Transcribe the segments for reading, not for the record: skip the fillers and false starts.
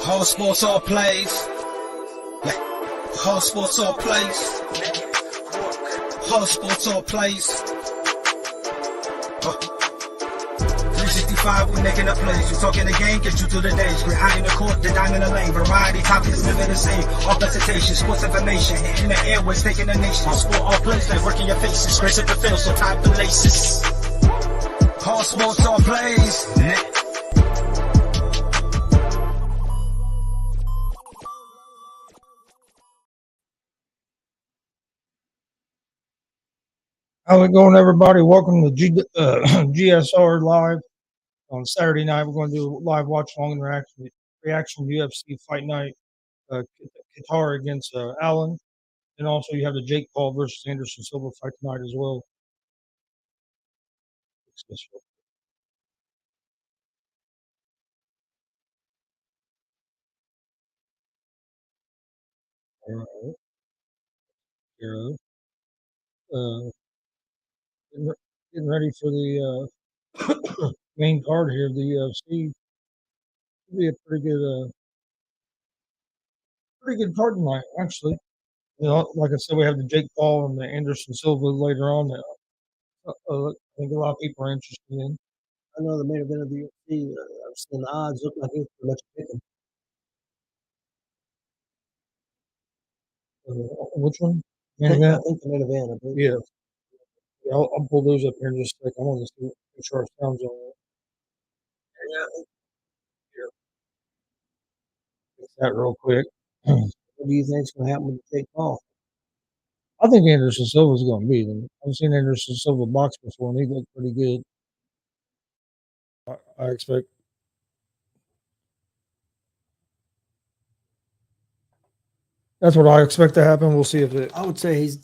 All sports, all plays. All sports, all plays. All sports, all plays. 365, we making a plays. We talking the game, get you through the days. We're high in the court, the dime in the lane. Variety topics, living the same. All presentation, sports information. Hitting the airways, taking the nation. All sport, all plays, like working your faces. Grace at the field, so tie the laces. All sports, all plays. How's it going, everybody? Welcome to G.S.R. Live on Saturday night. We're going to do a live watch-along reaction UFC Fight Night, Kattar against Allen. And also you have the Jake Paul versus Anderson Silva fight tonight as well. All right. Here, getting ready for the main card here of the UFC. It'll be a pretty good card tonight, actually. You know, like I said, we have the Jake Paul and the Anderson Silva later on. I think a lot of people are interested in. I know the main event of the UFC. I've seen the odds look like it's pretty much picking. Which one? I think the main event. Yeah. I'll pull those up here in just a second. I want to make sure our sound's all right. Yeah. Fix that real quick. What do you think's going to happen with Jake Paul? I think Anderson Silva's going to beat him. I've seen Anderson Silva box before, and he looked pretty good. I expect. That's what I expect to happen. We'll see if it. I would say he's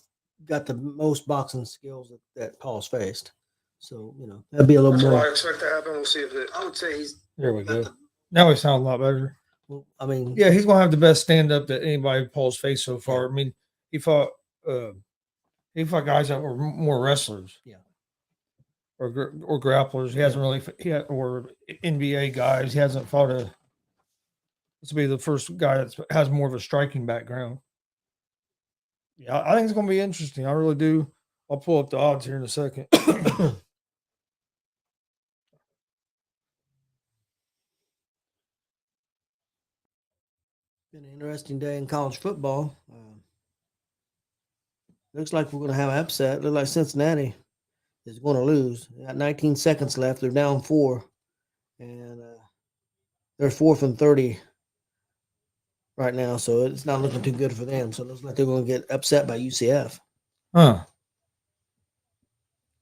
got the most boxing skills that Paul's faced. So, you know, that'd be a little more. That's what I expect to happen. We'll see if it. I would say he's. There we go. Now he sounds a lot better. Well, I mean. Yeah, he's going to have the best stand-up that anybody Paul's faced so far. I mean, he fought guys that were more wrestlers. Yeah. Or grapplers. He hasn't really, or NBA guys. He hasn't fought this will be the first guy that has more of a striking background. Yeah, I think it's going to be interesting. I really do. I'll pull up the odds here in a second. Been an interesting day in college football. Looks like we're going to have an upset. Looks like Cincinnati is going to lose. They got 19 seconds left. They're down 4. And they're 4th and 30 right now. So it's not looking too good for them. So it looks like they're going to get upset by UCF. Huh.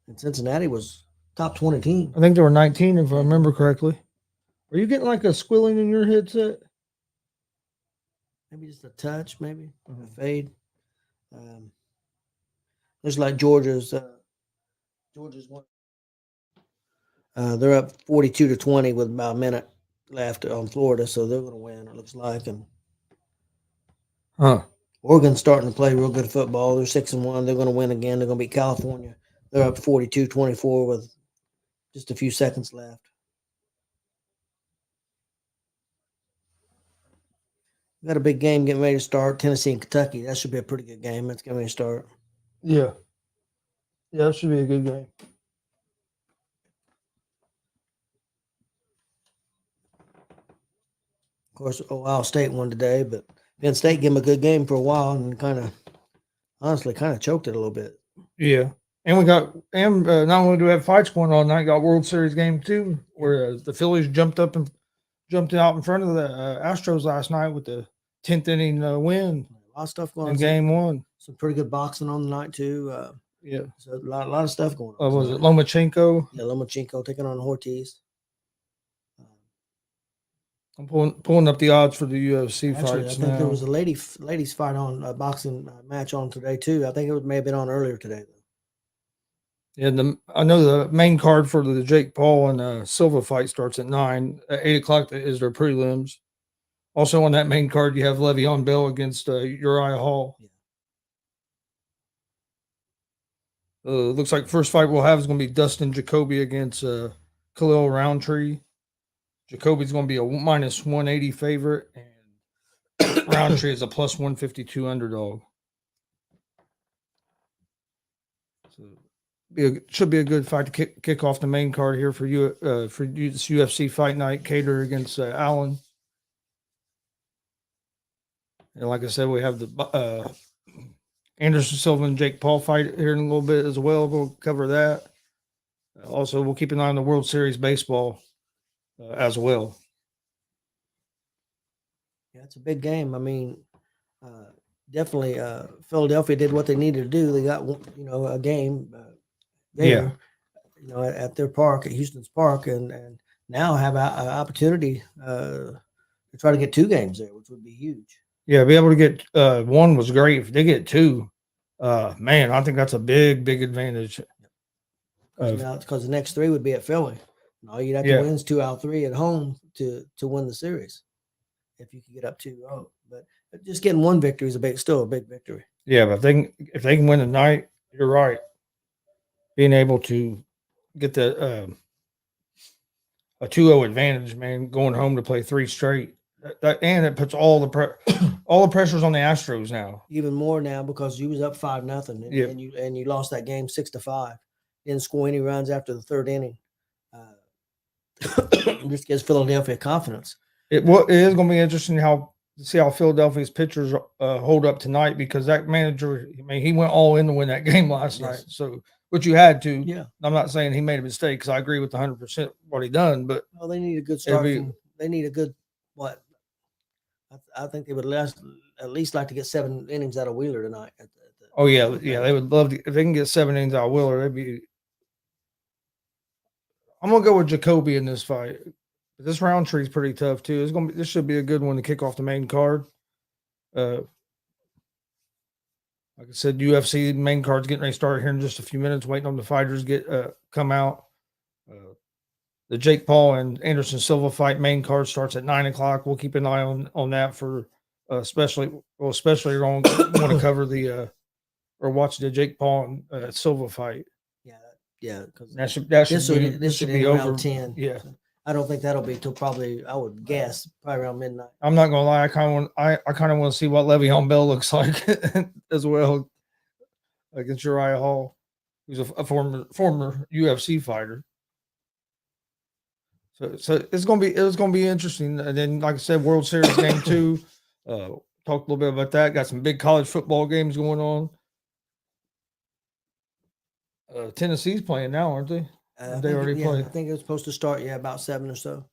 And Cincinnati was top 20 team. I think they were 19, if I remember correctly. Are you getting like a squilling in your headset? Maybe just a touch, maybe. A fade. Looks like Georgia's one. They're up 42-20 with about a minute left on Florida, so they're going to win. It looks like, and Oregon's starting to play real good football. They're 6-1. They're going to win again. They're going to beat California. They're up 42-24 with just a few seconds left. We got a big game getting ready to start. Tennessee and Kentucky. That should be a pretty good game. That's getting ready to start. Yeah. Yeah, that should be a good game. Of course, Ohio State won today, but Penn State gave them a good game for a while and honestly choked it a little bit. Yeah. And we got, not only do we have fights going on tonight, got World Series game too, where the Phillies jumped out in front of the Astros last night with the 10th inning win. A lot of stuff going on in game 1. Some pretty good boxing on the night too. Yeah. So a lot of stuff going on. Was it Lomachenko? Yeah, Lomachenko taking on Ortiz. I'm pulling up the odds for the UFC fights I think now. there was a ladies fight on a boxing match on today too. I think it may have been on earlier today though. Yeah, I know the main card for the Jake Paul and Silva fight starts at 9. At 8 o'clock is their prelims. Also on that main card, you have Le'Veon Bell against Uriah Hall. Yeah. Looks like the first fight we'll have is going to be Dustin Jacoby against Khalil Roundtree. Jacoby's going to be a -180 favorite, and Roundtree is a plus 152 underdog. So should be a good fight to kick off the main card here for you for this UFC Fight Night. Kattar against Allen. And like I said, we have the Anderson Silva and Jake Paul fight here in a little bit as well. We'll cover that. Also, we'll keep an eye on the World Series baseball as well. Yeah, it's a big game. I mean, definitely Philadelphia did what they needed to do. They got a game there, at their park, at Houston's Park, and now have an opportunity to try to get 2 games there, which would be huge. Yeah, be able to get one was great. If they get 2, man, I think that's a big advantage. Because the next 3 would be at Philly. And all you'd have to win is 2 out of 3 at home to win the series. If you could get up 2-0, but just getting 1 victory is still a big victory. Yeah, but if they can win tonight, you're right. Being able to get the a 2-0 advantage, man, going home to play 3 straight, and it puts all the pressures on the Astros now. Even more now because you was up 5-0, and you lost that game 6-5. Didn't score any runs after the 3rd inning. This gives Philadelphia confidence. It is going to be interesting to see how Philadelphia's pitchers hold up tonight, because that manager, I mean, he went all in to win that game last night. So, which you had to. Yeah. I'm not saying he made a mistake, because I agree with 100% what he done, but they need a good start. They need a good what? I think they would at least like to get 7 innings out of Wheeler tonight. They would love to if they can get 7 innings out of Wheeler. I'm gonna go with Jacoby in this fight. This Roundtree is pretty tough too. This should be a good one to kick off the main card. Like I said, UFC main card's getting ready to start here in just a few minutes. Waiting on the fighters come out. The Jake Paul and Anderson Silva fight main card starts at 9:00. We'll keep an eye on that for especially you're going to want to cover or watch the Jake Paul and Silva fight. Yeah, because this should be over 10. Yeah. So I don't think that'll be till probably, I would guess, probably around midnight. I'm not gonna lie, I kind of want to see what Le'Veon Bell looks like as well against Uriah Hall, who's a former UFC fighter. So it's gonna be interesting. And then, like I said, World Series game 2. Talked a little bit about that. Got some big college football games going on. Tennessee's playing now, aren't they? They already played. I think it was supposed to start, about 7 or so.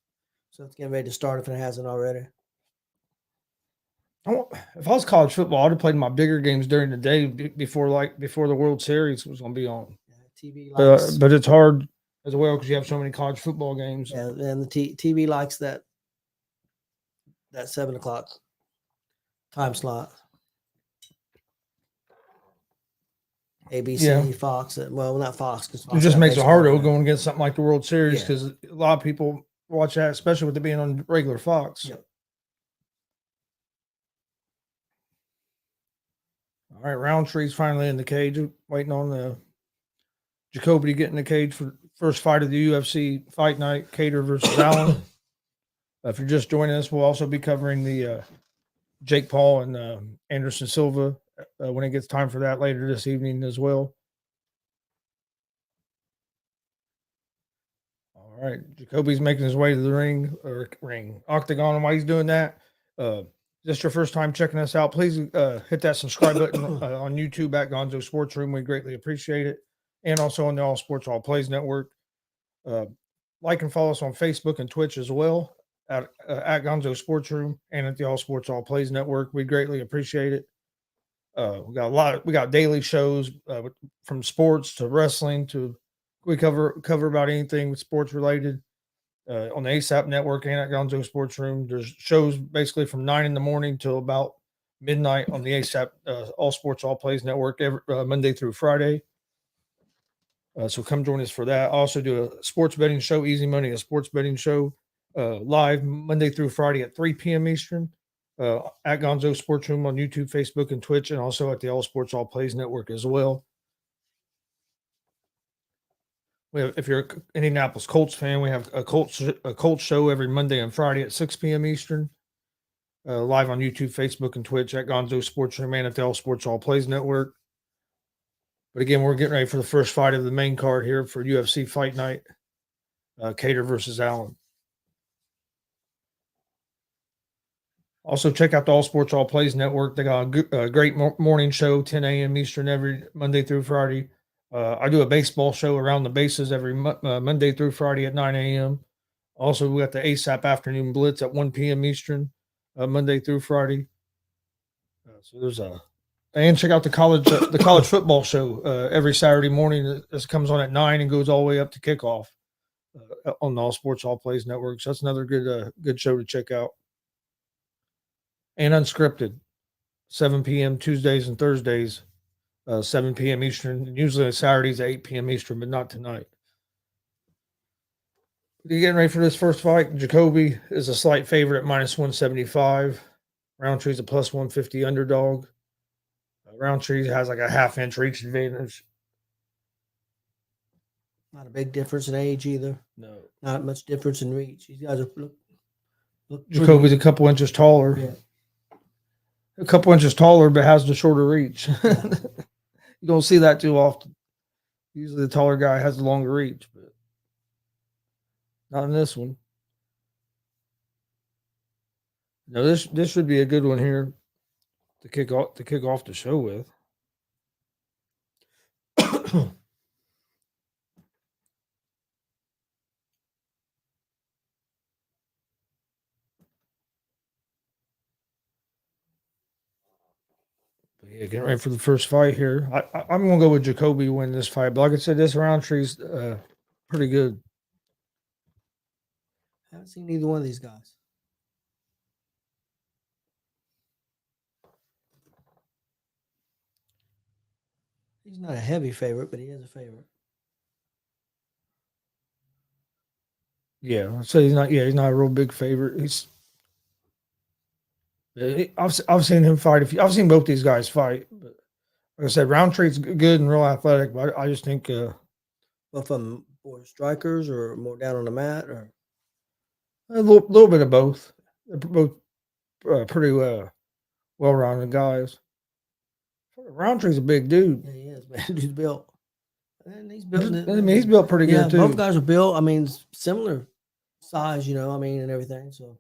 So it's getting ready to start if it hasn't already. If I was college football, I'd have played my bigger games during the day before the World Series was going to be on. TV likes, but it's hard as well because you have so many college football games. Yeah, and the TV likes that 7 o'clock time slot. ABC, Fox. Well, not Fox. Because it just makes it harder going against something like the World Series because a lot of people watch that, especially with it being on regular Fox. Yep. All right, Roundtree's finally in the cage, waiting on the Jacoby to get in the cage for the first fight of the UFC Fight Night, Kattar versus Allen. If you're just joining us, we'll also be covering the Jake Paul and Anderson Silva when it gets time for that later this evening as well. All right, Jacoby's making his way to the ring octagon, and while he's doing that, just your first time checking us out, please hit that subscribe button on YouTube at Gonzo Sports Room. We greatly appreciate it, and also on the All Sports All Plays Network. Like and follow us on Facebook and Twitch as well at Gonzo Sports Room and at the All Sports All Plays Network. We greatly appreciate it. We got daily shows from sports to wrestling to we cover about anything with sports related on the ASAP network and at Gonzo Sports Room. There's shows basically from 9 in the morning till about midnight on the ASAP All Sports All Plays Network every Monday through Friday. So come join us for that. I also do a sports betting show, Easy Money, a sports betting show live Monday through Friday at 3 p.m. Eastern. At Gonzo Sports Room on YouTube, Facebook, and Twitch, and also at the All Sports All Plays Network as well. If you're an Indianapolis Colts fan, we have a Colts show every Monday and Friday at 6 p.m. Eastern. live on YouTube, Facebook, and Twitch at Gonzo Sports Room and at the All Sports All Plays Network. But again, we're getting ready for the first fight of the main card here for UFC Fight Night. Kattar versus Allen. Also, check out the All Sports All Plays Network. They got a great morning show, 10 a.m. Eastern, every Monday through Friday. I do a baseball show around the bases every Monday through Friday at 9 a.m. Also, we got the ASAP Afternoon Blitz at 1 p.m. Eastern, Monday through Friday. So there's a and check out the college football show every Saturday morning. This comes on at 9 and goes all the way up to kickoff on the All Sports All Plays Network. So that's another good show to check out. And Unscripted, 7 p.m. Tuesdays and Thursdays, 7 p.m. Eastern. Usually Saturdays at 8 p.m. Eastern, but not tonight. You're getting ready for this first fight. Jacoby is a slight favorite at -175. Roundtree's a +150 underdog. Roundtree has like a half-inch reach advantage. Not a big difference in age either. No. Not much difference in reach. These guys are look Jacoby's a couple inches taller. Yeah. A couple inches taller, but has the shorter reach. You don't see that too often. Usually the taller guy has the longer reach, but not in this one. No, this should be a good one here to kick off the show with. But yeah, getting ready for the first fight here. I'm gonna go with Jacoby win this fight, but like I said, this Roundtree's pretty good. I haven't seen either one of these guys. He's not a heavy favorite, but he is a favorite. Yeah, so he's not. Yeah, he's not a real big favorite. I've seen him fight. I've seen both these guys fight. But like I said, Roundtree's good and real athletic. But I just think both of them more strikers or more down on the mat, or a little bit of both. They're both pretty well-rounded guys. Roundtree's a big dude. Yeah, he is, man. He's built. And he's built. I mean, he's built pretty good too. Both guys are built. I mean, similar size, and everything. So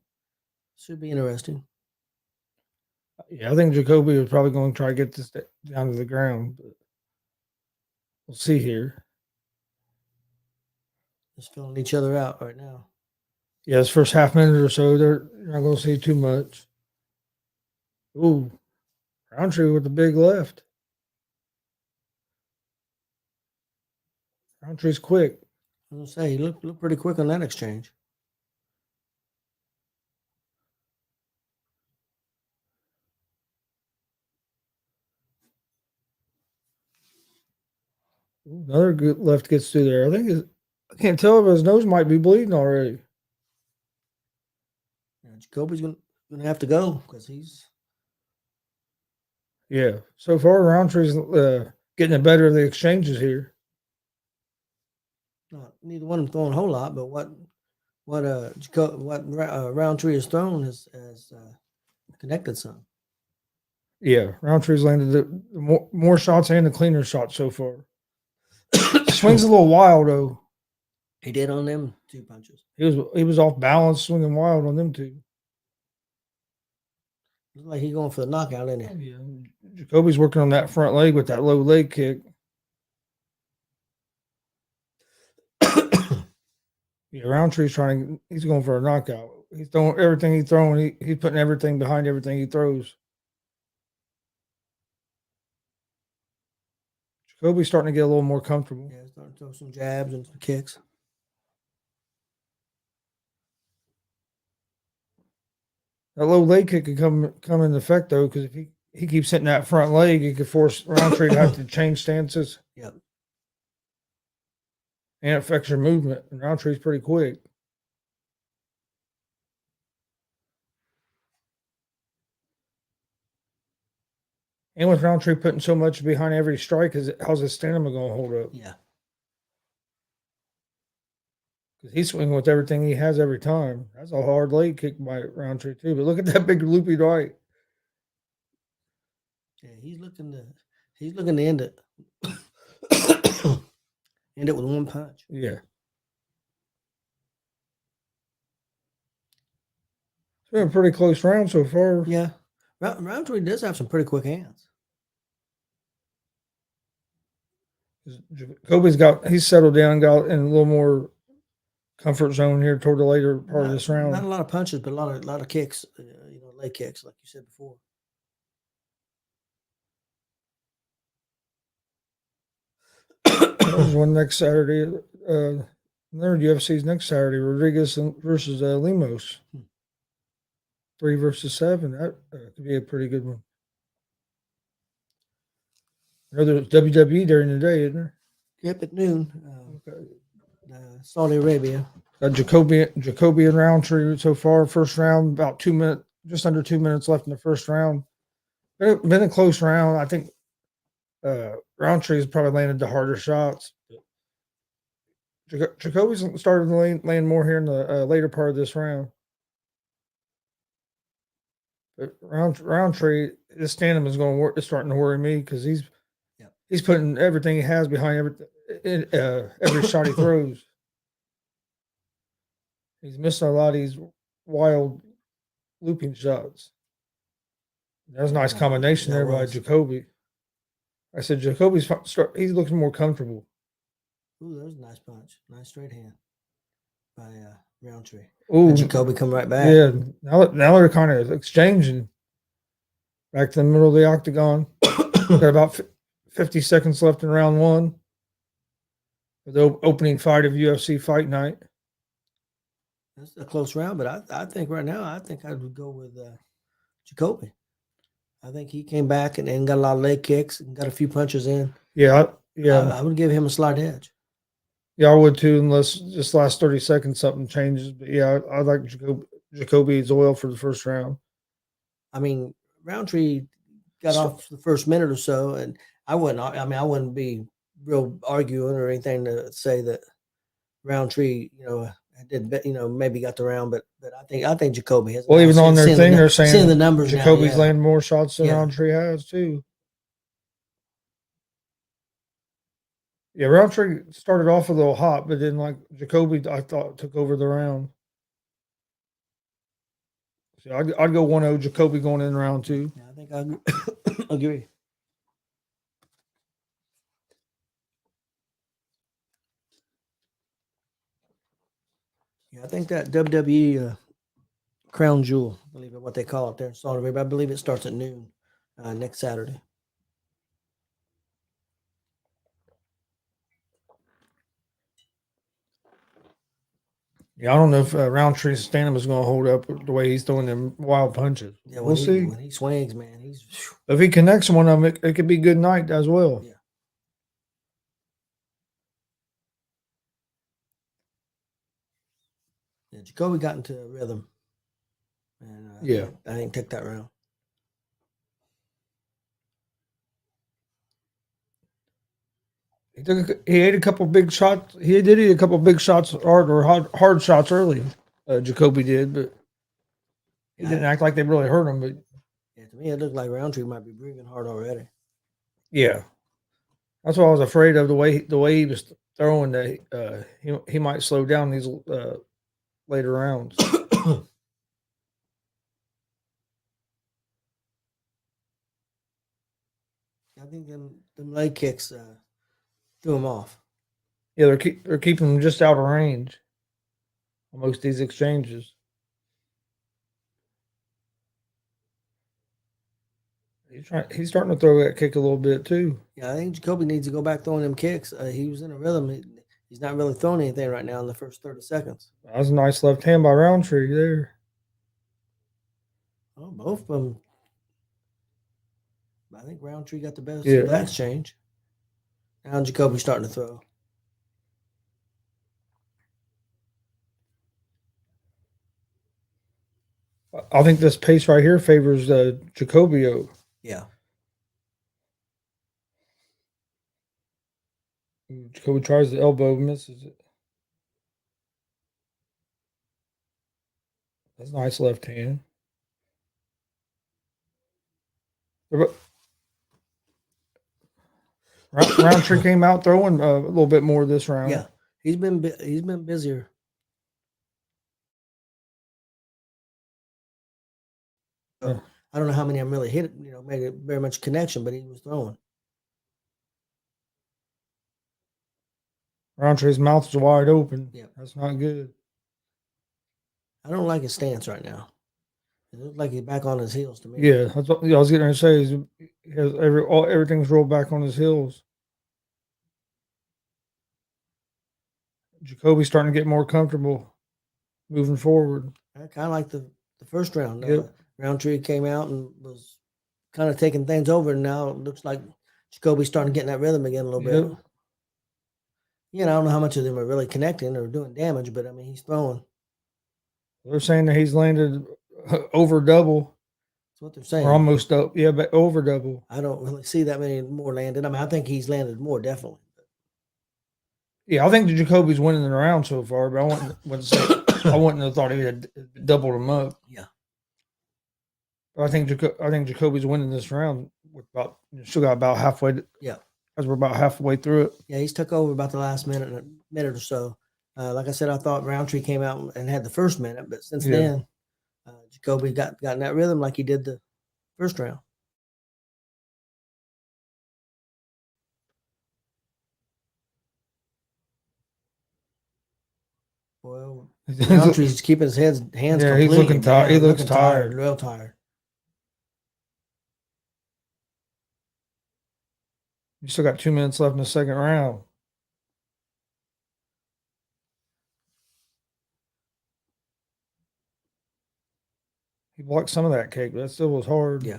should be interesting. Yeah, I think Jacoby was probably going to try to get this down to the ground, but we'll see here. Just filling each other out right now. Yeah, this first half minute or so, you're not going to see too much. Ooh, Roundtree with the big left. Roundtree's quick. I was going to say, he looked pretty quick on that exchange. Another good left gets through there. I can't tell if his nose might be bleeding already. Yeah, Jacoby's gonna have to go because he's. Yeah, so far Roundtree's getting the better of the exchanges here. Neither one of them throwing a whole lot, but what Roundtree has thrown has connected some. Yeah, Roundtree's landed the more shots and the cleaner shots so far. Swings a little wild though. He did on them 2 punches. He was off balance, swinging wild on them two. Looks like he's going for the knockout, isn't he? Yeah, Jacoby's working on that front leg with that low leg kick. Yeah, Roundtree's he's going for a knockout. He's throwing everything he's throwing. He's putting everything behind everything he throws. Jacoby's starting to get a little more comfortable. Yeah, starting to throw some jabs and some kicks. That low leg kick could come into effect though, because if he keeps hitting that front leg, he could force Roundtree to have to change stances. Yep. And it affects your movement. And Roundtree's pretty quick. And with Roundtree putting so much behind every strike, how's his stamina going to hold up? Yeah. He's swinging with everything he has every time. That's a hard leg kick by Roundtree too. But look at that big loopy right. Yeah, he's looking to end it. End it with one punch. Yeah. It's been a pretty close round so far. Yeah. Roundtree does have some pretty quick hands. He's settled down, got in a little more comfort zone here toward the later part of this round. Not a lot of punches, but a lot of kicks, leg kicks, like you said before. There's one next Saturday. Another UFC's next Saturday. Rodriguez versus Lemos. 3 versus 7. That could be a pretty good one. There's WWE during the day, isn't there? Yep, at noon. Saudi Arabia. Got Jacoby and Roundtree so far. First round, about 2 minutes, just under 2 minutes left in the first round. Been a close round. I think Roundtree has probably landed the harder shots. Jacoby's started to land more here in the later part of this round. But Roundtree, his stand-up is going to work. It's starting to worry me because he's putting everything he has behind every shot he throws. He's missing a lot of these wild looping shots. That was a nice combination there by Jacoby. I said Jacoby's he's looking more comfortable. Ooh, that was a nice punch. Nice straight hand by Roundtree. Ooh, and Jacoby come right back. Yeah, now they're kind of exchanging back to the middle of the octagon. Got about 50 seconds left in round one. The opening fight of UFC Fight Night. That's a close round, but I think right now, I would go with Jacoby. I think he came back and got a lot of leg kicks and got a few punches in. Yeah. I would give him a slight edge. Yeah, I would too, unless just last 30 seconds something changes. But yeah, I like Jacoby's oil for the first round. I mean, Roundtree got off the first minute or so, and I wouldn't be real arguing or anything to say that Roundtree, did maybe got the round, but I think Jacoby has. Well, even on their thing, they're saying seeing the numbers. Jacoby's landing more shots than Roundtree has too. Yeah, Roundtree started off a little hot, but then Jacoby, I thought took over the round. So I'd go 1-0 Jacoby going in round two. Yeah, I think I agree. Yeah, I think that WWE Crown Jewel, I believe is what they call it there in Saudi Arabia. I believe it starts at noon next Saturday. Yeah, I don't know if Roundtree's stand-up is going to hold up the way he's throwing them wild punches. Yeah, we'll see. When he swings, man, if he connects one of them, it could be a good night as well. Yeah. Yeah, Jacoby got into a rhythm, and I think took that round. He ate a couple big shots. He did eat a couple big shots, hard shots early. Jacoby did, but he didn't act like they really hurt him. But yeah, to me, it looked like Roundtree might be breathing hard already. Yeah, that's what I was afraid of. The way he was throwing, that he might slow down these later rounds. I think them leg kicks threw him off. Yeah, they're keeping him just out of range on most of these exchanges. He's starting to throw that kick a little bit too. Yeah, I think Jacoby needs to go back throwing them kicks. He was in a rhythm. He's not really throwing anything right now in the first 30 seconds. That was a nice left hand by Roundtree there. Oh, both of them. I think Roundtree got the best of that exchange. Now Jacoby's starting to throw. I think this pace right here favors Jacoby. Yeah. Jacoby tries the elbow, misses it. That's nice left hand. Roundtree came out throwing a little bit more this round. Yeah, he's been busier. Yeah. I don't know how many I'm really hit. Made it very much connection, but he was throwing. Roundtree's mouth is wide open. Yeah, that's not good. I don't like his stance right now. It looks like he's back on his heels to me. Yeah, that's what I was getting ready to say. Is he has everything's rolled back on his heels. Jacoby's starting to get more comfortable moving forward. I kind of like the first round. Yep. Roundtree came out and was kind of taking things over, and now it looks like Jacoby's starting to get in that rhythm again a little bit. I don't know how much of them are really connecting or doing damage, but I mean, he's throwing. They're saying that he's landed over double. That's what they're saying. Or almost up. Yeah, but over double. I don't really see that many more landed. I mean, I think he's landed more, definitely. Yeah, I think the Jacoby's winning the round so far, but I wouldn't have thought he had doubled him up. Yeah. But I think Jacoby's winning this round with still got about halfway. Yeah. As we're about halfway through it. Yeah, he's took over about the last minute or so. Like I said, I thought Roundtree came out and had the first minute, but since then, Jacoby got in that rhythm like he did the first round. Well, Roundtree's keeping his hands completely. He's looking tired. He looks tired. Real tired. You still got 2 minutes left in the second round. He blocked some of that cake, but that still was hard. Yeah.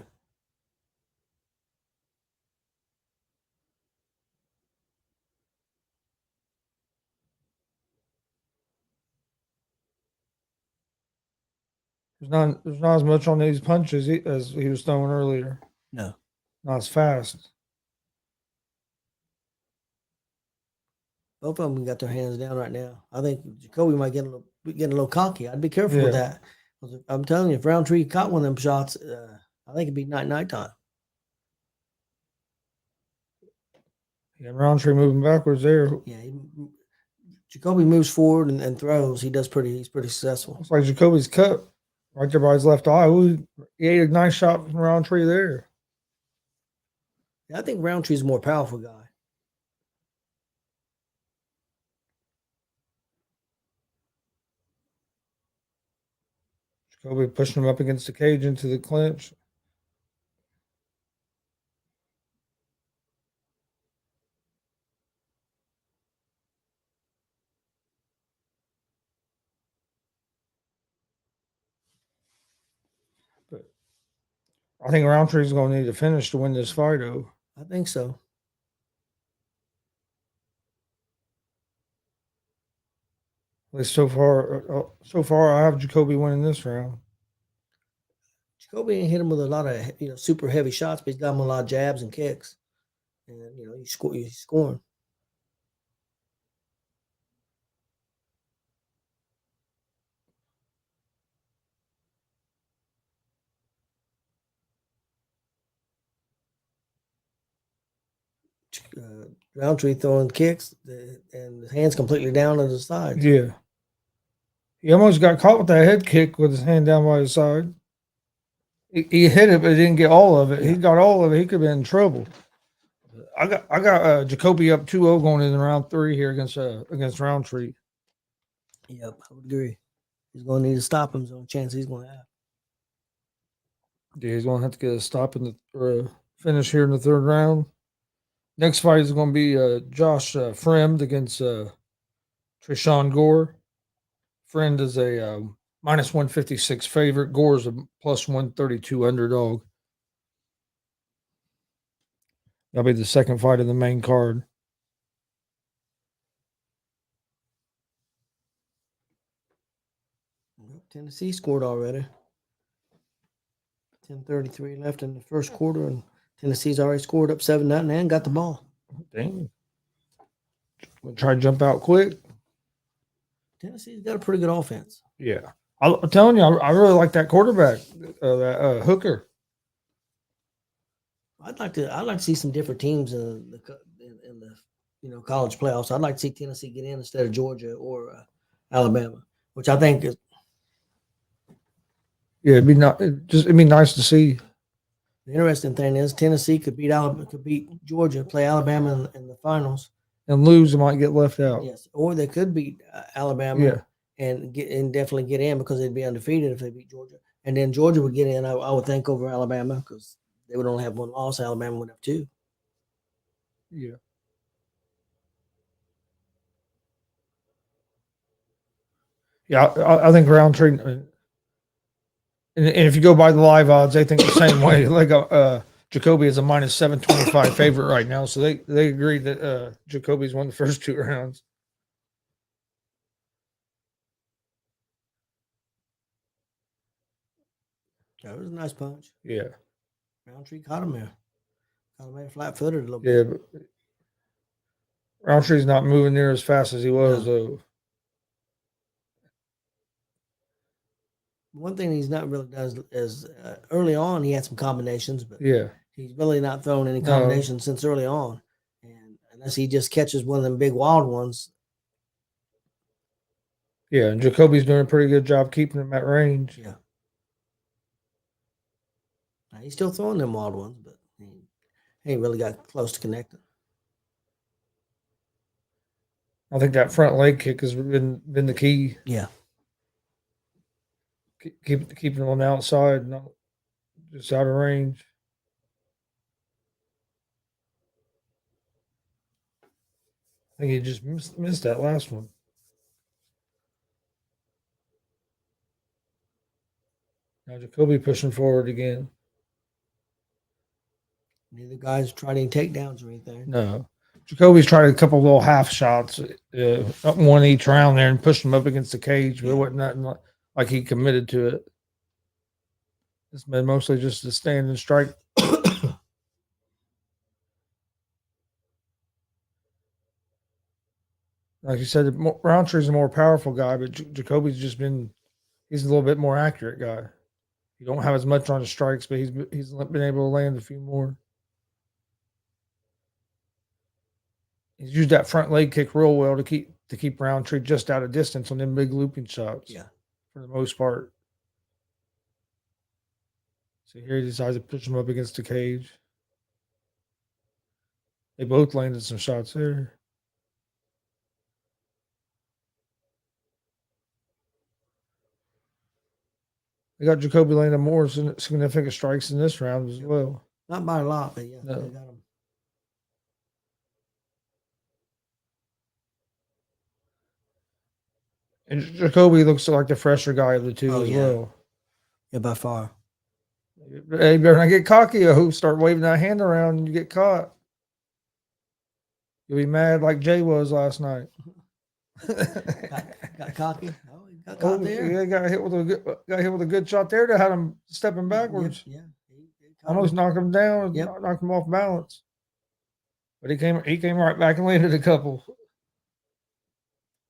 There's not as much on these punches as he was throwing earlier. No. Not as fast. Both of them got their hands down right now. I think Jacoby might get a little cocky. I'd be careful with that. I'm telling you, if Roundtree caught one of them shots, I think it'd be night time. Yeah, Roundtree moving backwards there. Yeah, Jacoby moves forward and throws. He's pretty successful. It's like Jacoby's cut right there by his left eye. Ooh, he ate a nice shot from Roundtree there. Yeah, I think Roundtree's a more powerful guy. Jacoby pushing him up against the cage into the clinch. But I think Roundtree's going to need to finish to win this fight, though. I think so. At least so far, I have Jacoby winning this round. Jacoby ain't hit him with a lot of super heavy shots, but he's got him a lot of jabs and kicks, and he's scoring. Roundtree throwing kicks and his hands completely down to the side. Yeah. He almost got caught with that head kick with his hand down by his side. He hit it, but he didn't get all of it. Yeah. He got all of it. He could have been in trouble. I got Jacoby up 2-0 going into round 3 here against Roundtree. Yep, I would agree. He's going to need to stop him. There's no chance he's going to have. Yeah, he's going to have to get a stop in the finish here in the third round. Next fight is going to be Josh Fremd against Trishan Gore. Fremd is a minus 156 favorite. Gore is a plus 132 underdog. That'll be the second fight of the main card. Tennessee scored already. 10:33 left in the first quarter, and Tennessee's already scored up 7-0 and got the ball. Dang. We'll try to jump out quick. Tennessee's got a pretty good offense. Yeah. I'm telling you, I really like that quarterback, that Hooker. I'd like to see some different teams in the college playoffs. I'd like to see Tennessee get in instead of Georgia or Alabama, which I think is Yeah, it'd be nice to see. the interesting thing is Tennessee could beat Alabama, could beat Georgia, play Alabama in the finals. And lose, and might get left out. Yes, or they could beat Alabama Yeah. and definitely get in because they'd be undefeated if they beat Georgia, and then Georgia would get in. I would think over Alabama because they would only have one loss. Alabama would have two. Yeah. Yeah, I think Roundtree, and if you go by the live odds, they think the same way. Like Jacoby is a minus 725 favorite right now, so they agreed that Jacoby's won the first 2 rounds. That was a nice punch. Yeah. Roundtree caught him there. Caught him there flat-footed a little Yeah, bit. but Roundtree's not moving near as fast as he was, though. One thing he's not really done is early on he had some combinations, but Yeah. he's really not thrown any No. combinations since early on. And unless he just catches one of them big wild ones. Yeah, and Jacoby's doing a pretty good job keeping him at range. Yeah. Now, he's still throwing them wild ones, but he ain't really got close to connecting. I think that front leg kick has been the key. Yeah. Keeping him on the outside, not just out of range. I think he just missed that last one. Now Jacoby pushing forward again. Neither guy's tried any takedowns or anything. No. Jacoby's tried a couple little half shots, one each round there, and pushed him up against the cage, but it wasn't nothing like he committed to it. It's been mostly just a stand and strike. Like you said, Roundtree's a more powerful guy, but Jacoby's he's a little bit more accurate guy. You don't have as much on his strikes, but he's been able to land a few more. He's used that front leg kick real well to keep Roundtree just out of distance on them big looping shots. Yeah. For the most part. So here he decides to push him up against the cage. They both landed some shots there. They got Jacoby landing more significant strikes in this round as well. Not by a lot, but yeah, No. they got him. And Jacoby looks like the fresher guy of the two as well. Yeah, by far. Hey, you better not get cocky. Start waving that hand around and you get caught. You'll be mad like Jay was last night. got cocky. Oh, he got caught there. Yeah, got hit with a good shot there that had him stepping backwards. Yeah. Almost knocked him down, knocked him off balance. But he came right back and landed a couple.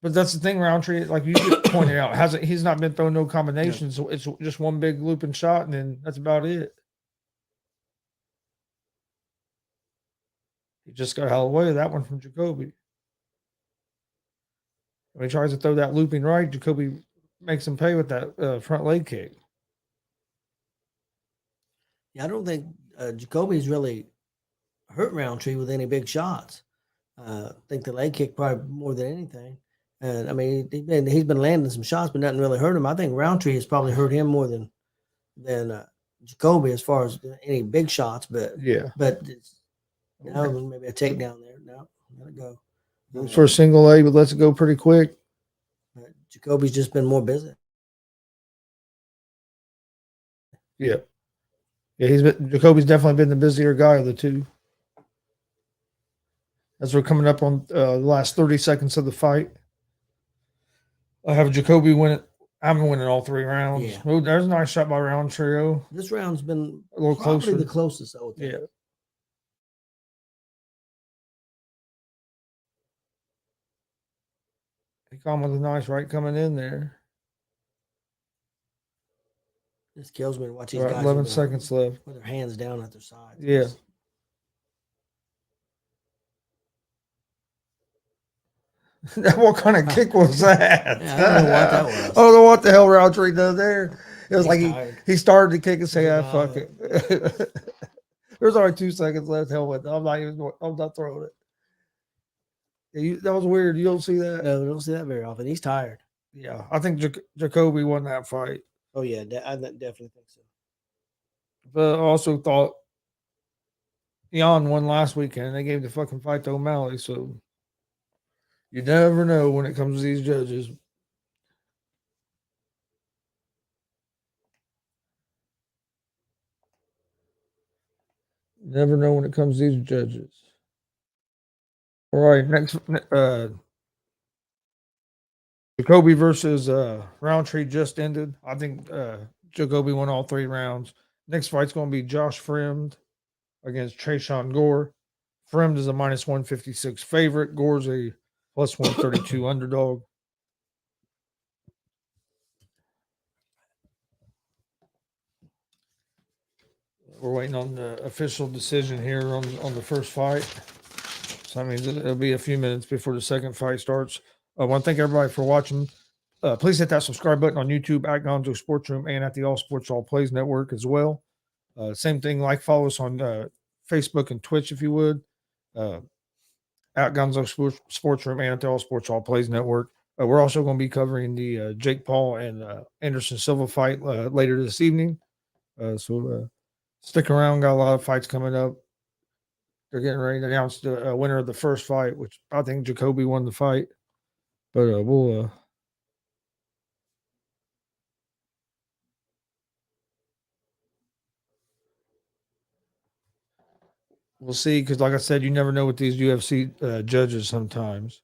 But that's the thing, Roundtree, like you just pointed out, he's not been throwing no combinations, so it's just one big looping shot, and then that's about it. He just got out of the way of that one from Jacoby. When he tries to throw that looping right, Jacoby makes him pay with that front leg kick. Yeah, I don't think Jacoby's really hurt Roundtree with any big shots. I think the leg kick probably more than anything. And I mean, he's been landing some shots, but nothing really hurt him. I think Roundtree has probably hurt him more than Jacoby as far as any big shots. But maybe a takedown there. No, let it go. Goes for a single leg, but lets it go pretty quick. But Jacoby's just been more busy. Yeah. Yeah, Jacoby's definitely been the busier guy of the two. As we're coming up on the last 30 seconds of the fight, I have Jacoby win it. I'm winning all 3 rounds. Yeah. Oh, there's a nice shot by Roundtree. This round's been a little closer. The closest, I would think. Yeah. He caught him with a nice right coming in there. This kills me to watch these Right, guys 11 with their, seconds left. with their hands down at their sides. Yeah. What kind of kick was that? Yeah, I don't know what that was. I don't know what the hell Roundtree does there. It was He's like tired. he started to kick and say, He's "Ah, fuck like, it." There's only 2 seconds left. Hell with it. I'm not throwing it. Yeah, that was weird. You don't see that? No, we don't see that very often. He's tired. Yeah, I think Jacoby won that fight. Oh yeah, I definitely think so. But I also thought Jan won last weekend. They gave the fucking fight to O'Malley, so you never know when it comes to these judges. Never know when it comes to these judges. All right, next Jacoby versus Roundtree just ended. I think Jacoby won all 3 rounds. Next fight's going to be Josh Fremd against Trayshawn Gore. Fremd is a minus 156 favorite. Gore's a plus 132 underdog. We're waiting on the official decision here on the first fight. So that means it'll be a few minutes before the second fight starts. I want to thank everybody for watching. Please hit that subscribe button on YouTube at Gonzo Sports Room and at the All Sports All Plays Network as well. Same thing, follow us on Facebook and Twitch if you would. At Gonzo Sports Room and at the All Sports All Plays Network. We're also going to be covering the Jake Paul and Anderson Silva fight later this evening. So stick around. Got a lot of fights coming up. They're getting ready to announce the winner of the first fight, which I think Jacoby won the fight. But we'll see, because like I said, you never know with these UFC judges sometimes.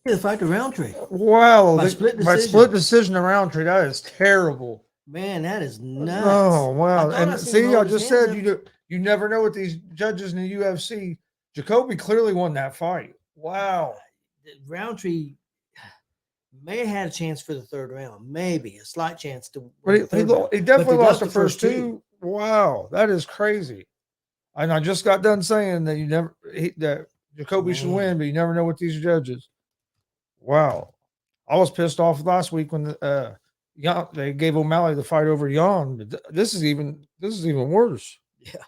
Yeah, the fight to Roundtree. Wow. By split By decision. split decision to Roundtree, that is terrible. Man, that is nuts. Oh, wow. And see, I just said you never know with these judges in the UFC. Jacoby clearly won that fight. Wow. Roundtree may have had a chance for the third round. Maybe a slight chance to. But he definitely lost the first two. Wow. That is crazy. And I just got done saying that that Jacoby should win, but you never know with these judges. Wow. I was pissed off last week when they gave O'Malley the fight over Jan, but this is even worse. Yeah.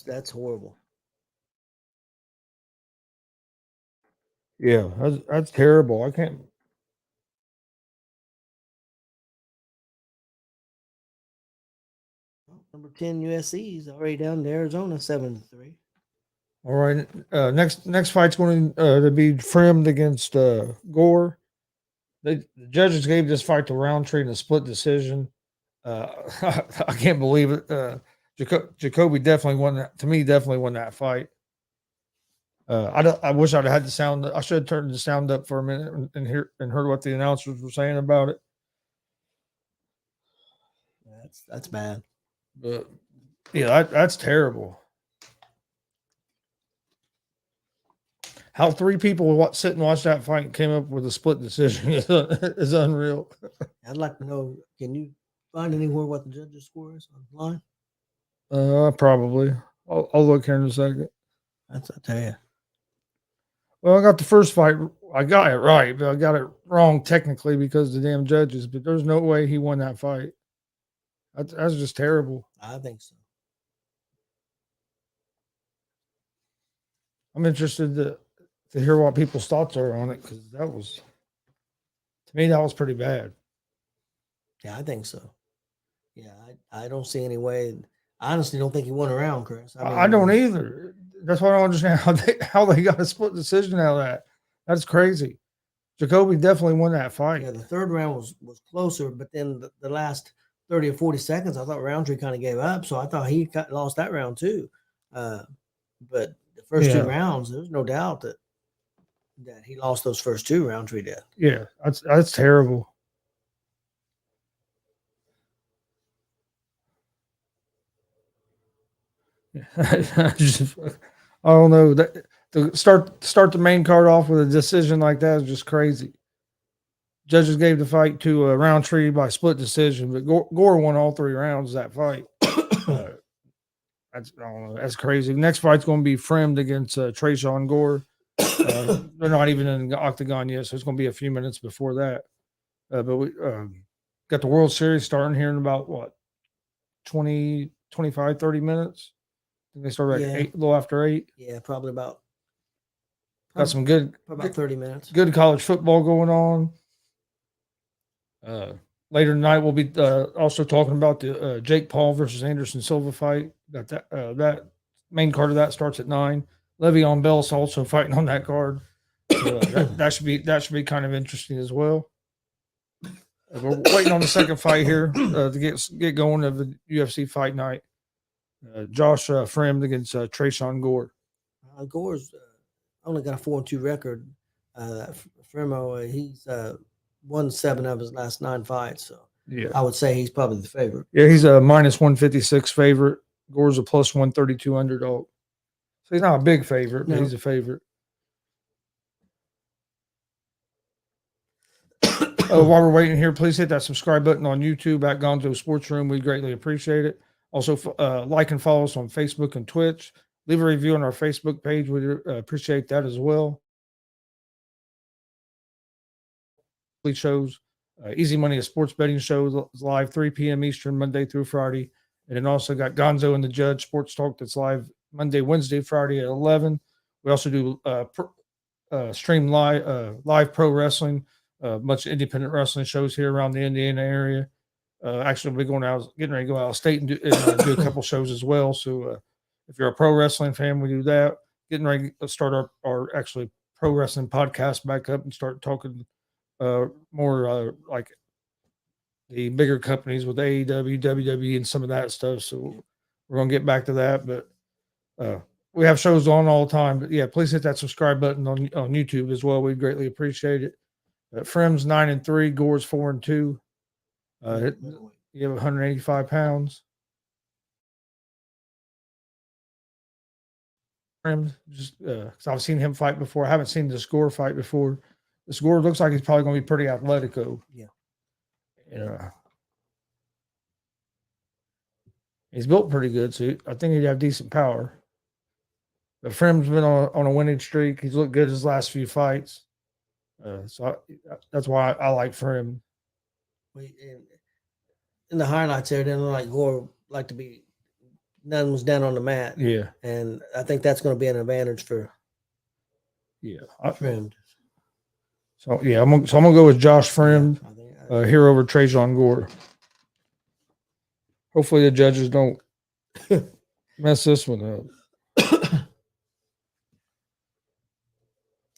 That's horrible. Yeah, that's terrible. I can't. Number 10 USC is already down to Arizona 7-3. All right. Next fight's going to be Fremd against Gore. The judges gave this fight to Roundtree in a split decision. I can't believe it. Jacoby definitely won that. To me, definitely won that fight. I wish I'd had the sound. I should have turned the sound up for a minute and heard what the announcers were saying about it. That's bad. But yeah, that's terrible. How 3 people sit and watch that fight and came up with a split decision is unreal. I'd like to know, can you find anywhere what the judges' score is online? Probably. I'll look here in a second. I'll tell you. Well, I got the first fight. I got it right, but I got it wrong technically because of the damn judges. But there's no way he won that fight. That's just terrible. I think so. I'm interested to hear what people's thoughts are on it, because to me, that was pretty bad. Yeah, I think so. Yeah, I don't see any way. I honestly don't think he won a round, Chris. I don't either. That's why I don't understand how they got a split decision out of that. That's crazy. Jacoby definitely won that fight. Yeah, the third round was closer, but then the last 30 or 40 seconds, I thought Roundtree kind of gave up. So I thought he lost that round too. But the first two rounds, there's no doubt that he lost those first two. Roundtree did. Yeah, that's terrible. I don't know that to start the main card off with a decision like that is just crazy. Judges gave the fight to Roundtree by split decision, but Gore won all 3 rounds of that fight. I don't know. That's crazy. Next fight's going to be Fremd against Trayshawn Gore. They're not even in the octagon yet, so it's going to be a few minutes before that. But we got the World Series starting here in about, 20, 25, 30 minutes? I think they start at 8, a little after 8. Yeah, probably about. Got some good. About 30 minutes. Good college football going on. Later tonight, we'll be also talking about the Jake Paul versus Anderson Silva fight. Got that main card of that starts at 9. Le'Veon Bell's also fighting on that card. So, that should be kind of interesting as well. We're waiting on the second fight here to get going of the UFC fight night. Josh Fremd against Trayshawn Gore. Gore's only got a 4-2 record. Fremo, he's won 7 of his last 9 fights. So yeah, I would say he's probably the favorite. Yeah, he's a minus 156 favorite. Gore's a plus 132 underdog. So he's not a big favorite, but he's a favorite. While we're waiting here, please hit that subscribe button on YouTube at Gonzo Sports Room. We greatly appreciate it. Also, like and follow us on Facebook and Twitch. Leave a review on our Facebook page. We appreciate that as well. Shows Easy Money, a sports betting show, is live 3 p.m. Eastern, Monday through Friday. And then also got Gonzo and the Judge Sports Talk that's live Monday, Wednesday, Friday at 11. We also do stream live pro wrestling. Much independent wrestling shows here around the Indiana area. Actually, we're getting ready to go out of state and do a couple shows as well. So if you're a pro wrestling fan, we do that. Getting ready to start our actually pro wrestling podcast back up and start talking more like the bigger companies with AEW, WWE, and some of that stuff. So we're going to get back to that. But we have shows on all the time. But yeah, please hit that subscribe button on YouTube as well. We'd greatly appreciate it. Fremd's 9-3, Gore's 4-2. You have 185 pounds. Fremd, just because I've seen him fight before. I haven't seen the Gore fight before. The Gore looks like he's probably going to be pretty athletico. Yeah. He's built pretty good, so I think he'd have decent power. But Fremd's been on a winning streak. He's looked good his last few fights. That's why I like Fremd. In the highlights there, it didn't look like Gore like to be. None was down on the mat. Yeah, and I think that's going to be an advantage for. Yeah, Fremd. So yeah, I'm gonna go with Josh Fremd here over Trayshawn Gore. Hopefully the judges don't mess this one up.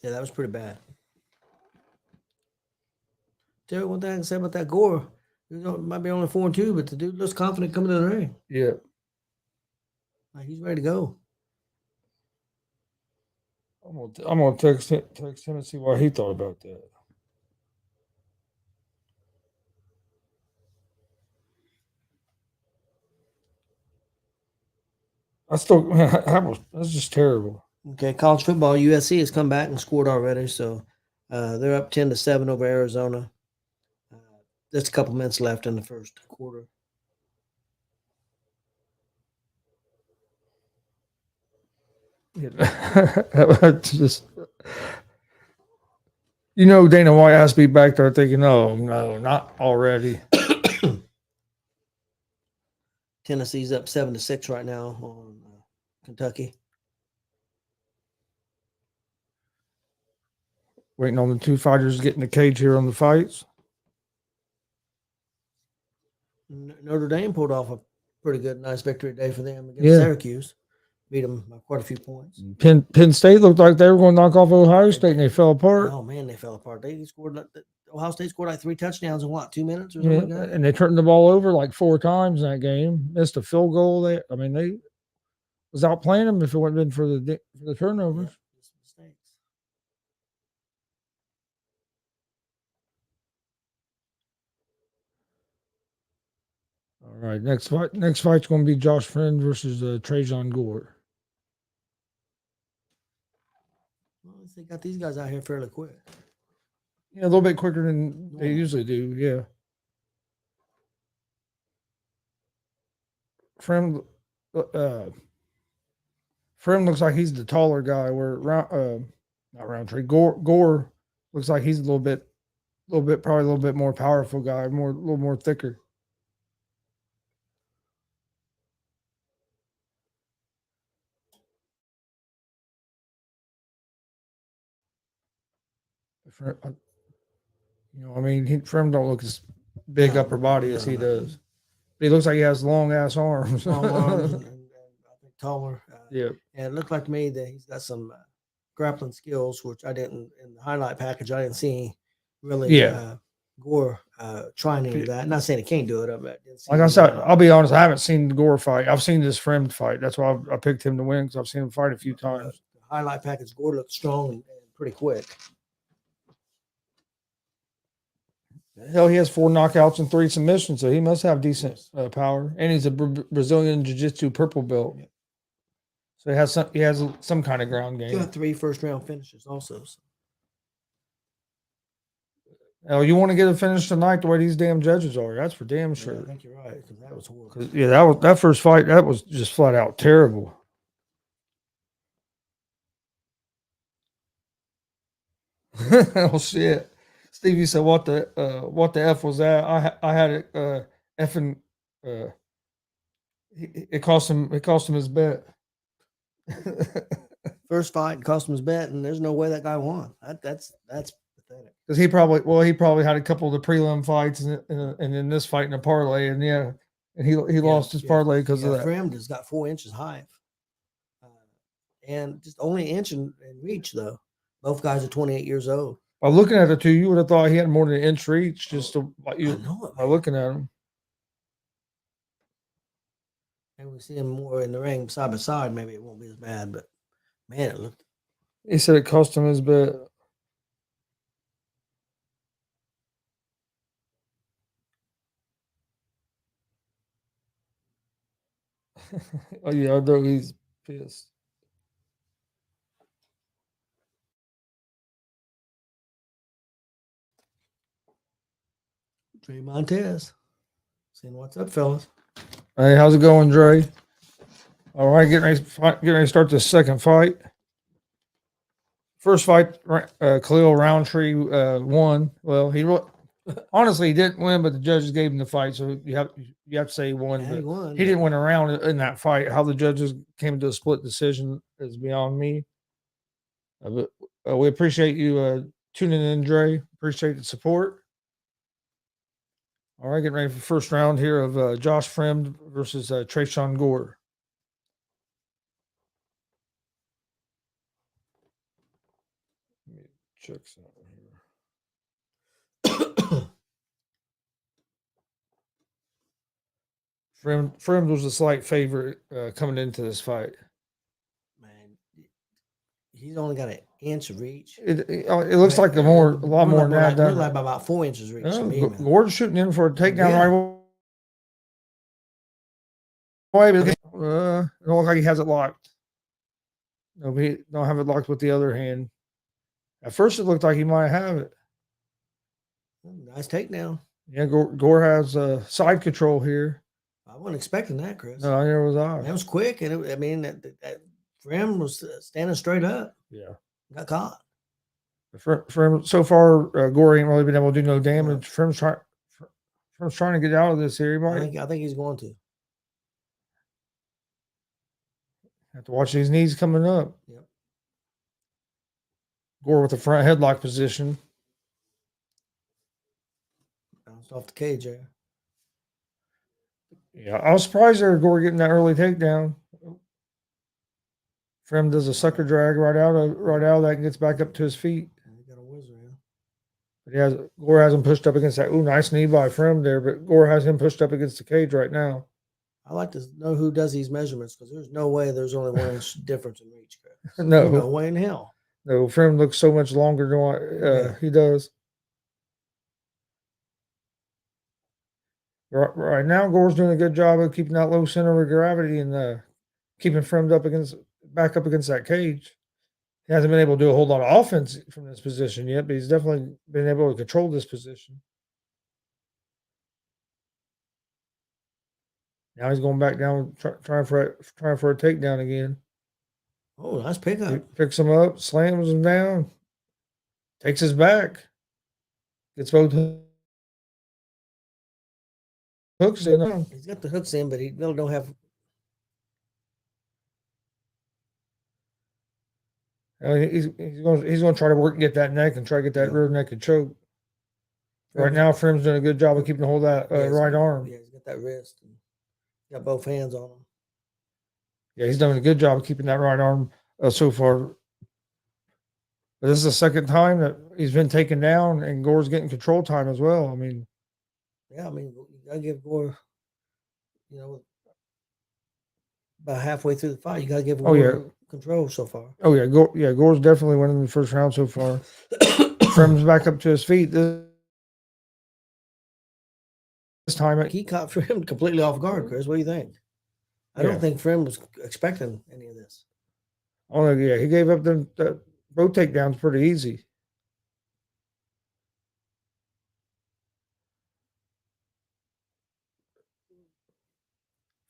Yeah, that was pretty bad. Tell you one thing I can say about that Gore. Might be only 4-2, but the dude looks confident coming to the ring. Yeah. Like he's ready to go. I'm gonna text him and see what he thought about that. That's just terrible. Okay, college football, USC has come back and scored already, so they're up 10-7 over Arizona. Just a couple minutes left in the first quarter. Just, Dana White has to be back there thinking, "Oh no, not already." Tennessee's up 7-6 right now on Kentucky. Waiting on the two fighters getting the cage here on the fights. Notre Dame pulled off a pretty good, nice victory day for them against Syracuse. Beat them by quite a few points. Penn State looked like they were going to knock off Ohio State, and they fell apart. Oh man, they fell apart. They scored like Ohio State scored like 3 touchdowns in what, 2 minutes or Yeah, something like that? and they turned the ball over like 4 times in that game. Missed a field goal. They was outplaying them if it wouldn't been for the turnovers. Yeah, just mistakes. All right, next fight's going to be Josh Friend versus Trajan Gore. Well, they got these guys out here fairly quick. Yeah, a little bit quicker than they usually do. Yeah. Friend looks like he's the taller guy. Where not Roundtree Gore looks like he's probably a little bit more powerful guy, a little more thicker. I mean, Frem don't look as big upper body as he does. But he looks like he has long ass arms. Long arms and I think taller. Yeah. And it looked like to me that he's got some grappling skills, which I didn't in the highlight package. I didn't see really. Gore trying into that. Not saying he can't do it. Like I said, I'll be honest. I haven't seen the Gore fight. I've seen this Frem fight. That's why I picked him to win because I've seen him fight a few times. The highlight package, Gore looked strong and pretty quick. Hell, he has 4 knockouts and 3 submissions, so he must have decent power. And he's a Brazilian Jiu-Jitsu purple belt, so he has some kind of ground game. He got 3 first-round finishes also. So. Oh, you want to get a finish tonight the way these damn judges are? That's for damn sure. Yeah, I think you're right because that was horrible. Yeah, that first fight that was just flat out terrible. Oh shit! Stevie said, "What the f was that?" I had it effing. It cost him his bet. First fight cost him his bet, and there's no way that guy won. That's pathetic. Because he probably had a couple of the prelim fights and then this fight in a parlay, and he lost his parlay because of that. Frem has got 4 inches high, and just only an inch in reach though. Both guys are 28 years old. By looking at the two, you would have thought he had more than an inch reach by looking at him. And we see him more in the ring side by side. Maybe it won't be as bad, but man, it looked. He said it cost him his bet. Oh yeah, I know he's pissed. Dre Montez. Saying what's up, fellas? Hey, how's it going, Dre? All right, getting ready to start the second fight. First fight, Khalil Roundtree won. Well, honestly, he didn't win, but the judges gave him the fight, so you have to say he won. Yeah, he won. He didn't win a round in that fight. How the judges came to a split decision is beyond me. But we appreciate you tuning in, Dre. Appreciate the support. All right, getting ready for the first round here of Josh Friend versus Trajan Gore. Let me check something here. Friend was a slight favorite coming into this fight. Man, he's only got an inch of reach. It looks like a lot more than that. We're like about 4 inches reach. Gore's shooting in for a takedown right away. It don't look like he has it locked. No, he don't have it locked with the other hand. At first, it looked like he might have it. Nice takedown. Yeah, Gore has side control here. I wasn't expecting that, Chris. No, neither was I. That was quick, and that Frem was standing straight up. Yeah, got caught. Frem so far, Gore ain't really been able to do no damage. Frem's trying to get out of this here. I think he's going to. Have to watch these knees coming up. Yep. Gore with the front headlock position. Bounced off the cage there. Yeah, I was surprised there Gore getting that early takedown. Frem does a sucker drag right out of that and gets back up to his feet. He got a whizzer, yeah. But Gore has him pushed up against that. Ooh, nice knee by Frem there, but Gore has him pushed up against the cage right now. I like to know who does these measurements because there's no way there's only 1 inch difference in reach. No. No way in hell. No, Frem looks so much longer than what he does. Right now, Gore's doing a good job of keeping that low center of gravity and keeping Frem back up against that cage. He hasn't been able to do a whole lot of offense from this position yet, but he's definitely been able to control this position. Now he's going back down, trying for a takedown again. Oh, nice pickup. He picks him up, slams him down, takes his back, gets both hooks in. He's got the hooks in, but he really don't have. He's going to try to get that neck and try to get that rear naked choke. Right now, Frem's doing a good job of keeping hold of that right arm. Yeah, he's got that wrist. And got both hands on him. Yeah, he's done a good job of keeping that right arm so far. But this is the second time that he's been taken down, and Gore's getting control time as well. I mean, yeah, you gotta give Gore, about halfway through the fight, you gotta give Gore control so far. Oh yeah, Gore's definitely winning the first round so far. Frem's back up to his feet. This time he caught Frem completely off guard. Chris, what do you think? I don't think Frem was expecting any of this. Oh yeah, he gave up the both takedowns pretty easy.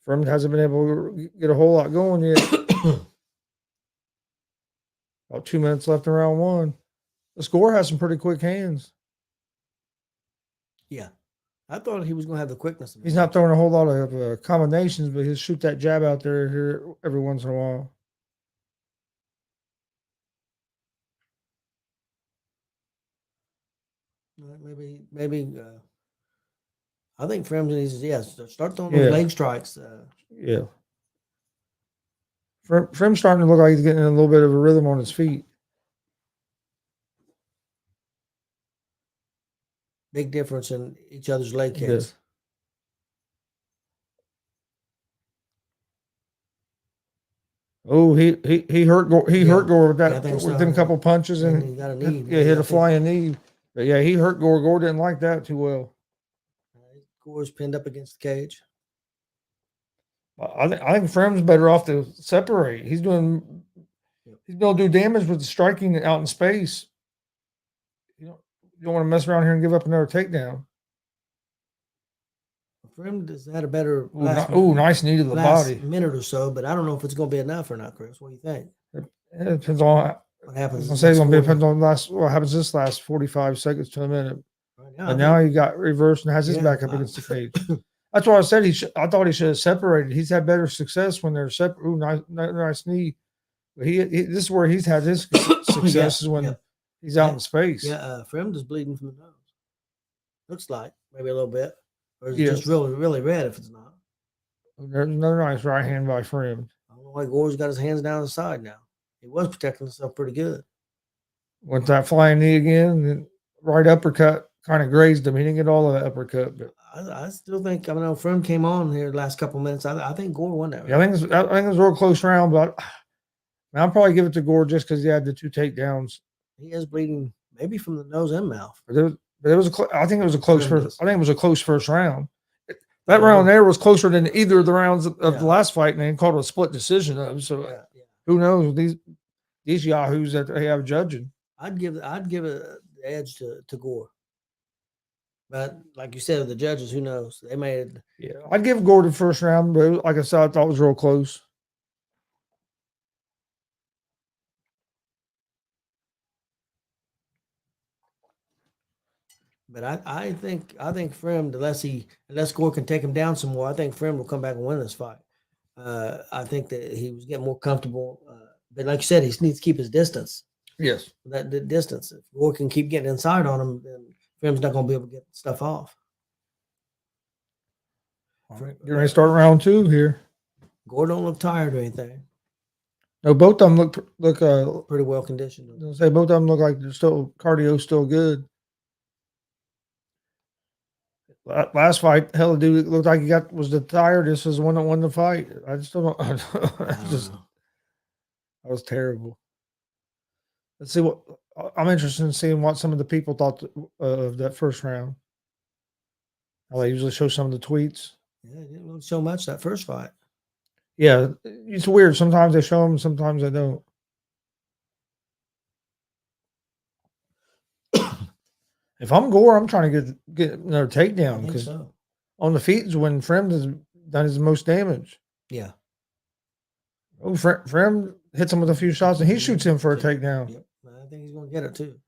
Frem hasn't been able to get a whole lot going yet. About 2 minutes left in round one. The score has some pretty quick hands. Yeah. I thought he was going to have the quickness. He's not throwing a whole lot of combinations, but he'll shoot that jab out there here every once in a while. Maybe. I think Frem needs to start throwing those leg strikes. Yeah. Frem's starting to look like he's getting a little bit of a rhythm on his feet. Big difference in each other's leg kicks. Yes. Oh, he hurt Gore. He hurt Gore with that with them couple punches and he got a knee. Hit a flying knee. But yeah, he hurt Gore. Gore didn't like that too well. Gore's pinned up against the cage. I think Frem's better off to separate. He's able to do damage with the striking out in space. You don't want to mess around here and give up another takedown. Frem has had a better nice knee to the body. Minute or so, but I don't know if it's going to be enough or not, Chris. What do you think? It depends on what happens. It's going to depend on what happens this last 45 seconds to a minute. Right now he got reversed and has his back up against the cage. That's why I said I thought he should have separated. He's had better success when they're separate. Ooh, nice knee. But this is where he's had his success is when he's out in space. Yeah, Frem is bleeding from the nose. Looks like maybe a little bit. Or is it just really, really red if it's not? There's another nice right hand by Frem. I don't know why Gore's got his hands down the side now. He was protecting himself pretty good. Went that flying knee again, and right uppercut kind of grazed him. He didn't get all of that uppercut, but I still think, know Frem came on here the last couple of minutes. I think Gore won that round. Yeah, I think it was a real close round, but I'll probably give it to Gore just because he had the two takedowns. He is bleeding maybe from the nose and mouth. But it was I think it was a close first. I think it was a close first round. That round there was closer than either of the rounds of the last fight, and they called it a split decision of. So who knows these yahoos that they have judging? I'd give an edge to Gore. But like you said, the judges, who knows? They made. Yeah, I'd give Gore the first round, but like I said, I thought it was real close. But I think Frem, unless Gore can take him down some more, I think Frem will come back and win this fight. I think that he was getting more comfortable. But like you said, he needs to keep his distance. Yes. That distance. If Gore can keep getting inside on him, then Frem's not going to be able to get stuff off. You're going to start round two here. Gore don't look tired or anything. No, both of them look pretty well conditioned. Both of them look like they're still cardio still good. Last fight, hell, dude, it looked like he was the tire. This was the one that won the fight. I just don't know. I Just don't know. that was terrible. Let's see what I'm interested in seeing what some of the people thought of that first round. How they usually show some of the tweets. Yeah, it didn't really show much that first fight. Yeah, it's weird. Sometimes they show them, sometimes they don't. If I'm Gore, I'm trying to get another I takedown think because so. on the feet is when Frem has done his most damage. Yeah. Oh, Frem hits him with a few shots and he shoots him for a takedown. Yep. I think he's going to get it too.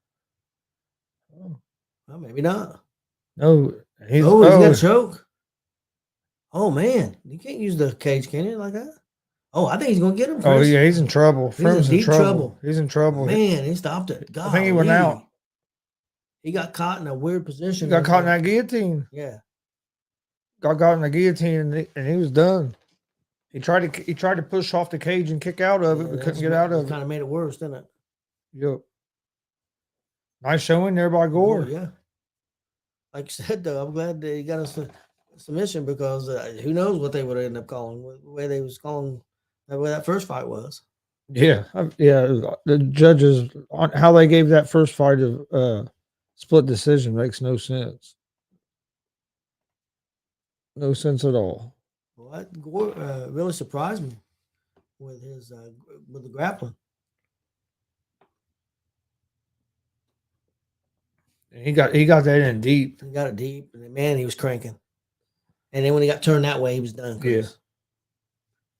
Oh. Well, maybe not. No, he's got a choke. Oh man, you can't use the cage, can you, like that? Oh, I think he's going to get him. Oh Chris. yeah, he's in trouble. Frem's in deep trouble. He's in trouble. Man, he stopped it. I think he went out. He got caught in a weird position. He got caught in that guillotine. Yeah. Got in the guillotine and he was done. He tried to push off the cage and kick out of it, but couldn't get out of it. Kind of made it worse, didn't it? Yep. Nice showing there by Gore. Yeah. Like you said, though, I'm glad that he got a submission because who knows what they would end up calling, the way they was calling, the way that first fight was. Yeah, the judges on how they gave that first fight a split decision makes no sense. No sense at all. Well, Gore really surprised me with his with the grappling. He got that in deep. He got it deep, and man, he was cranking. And then when he got turned that way, he was done. Yeah,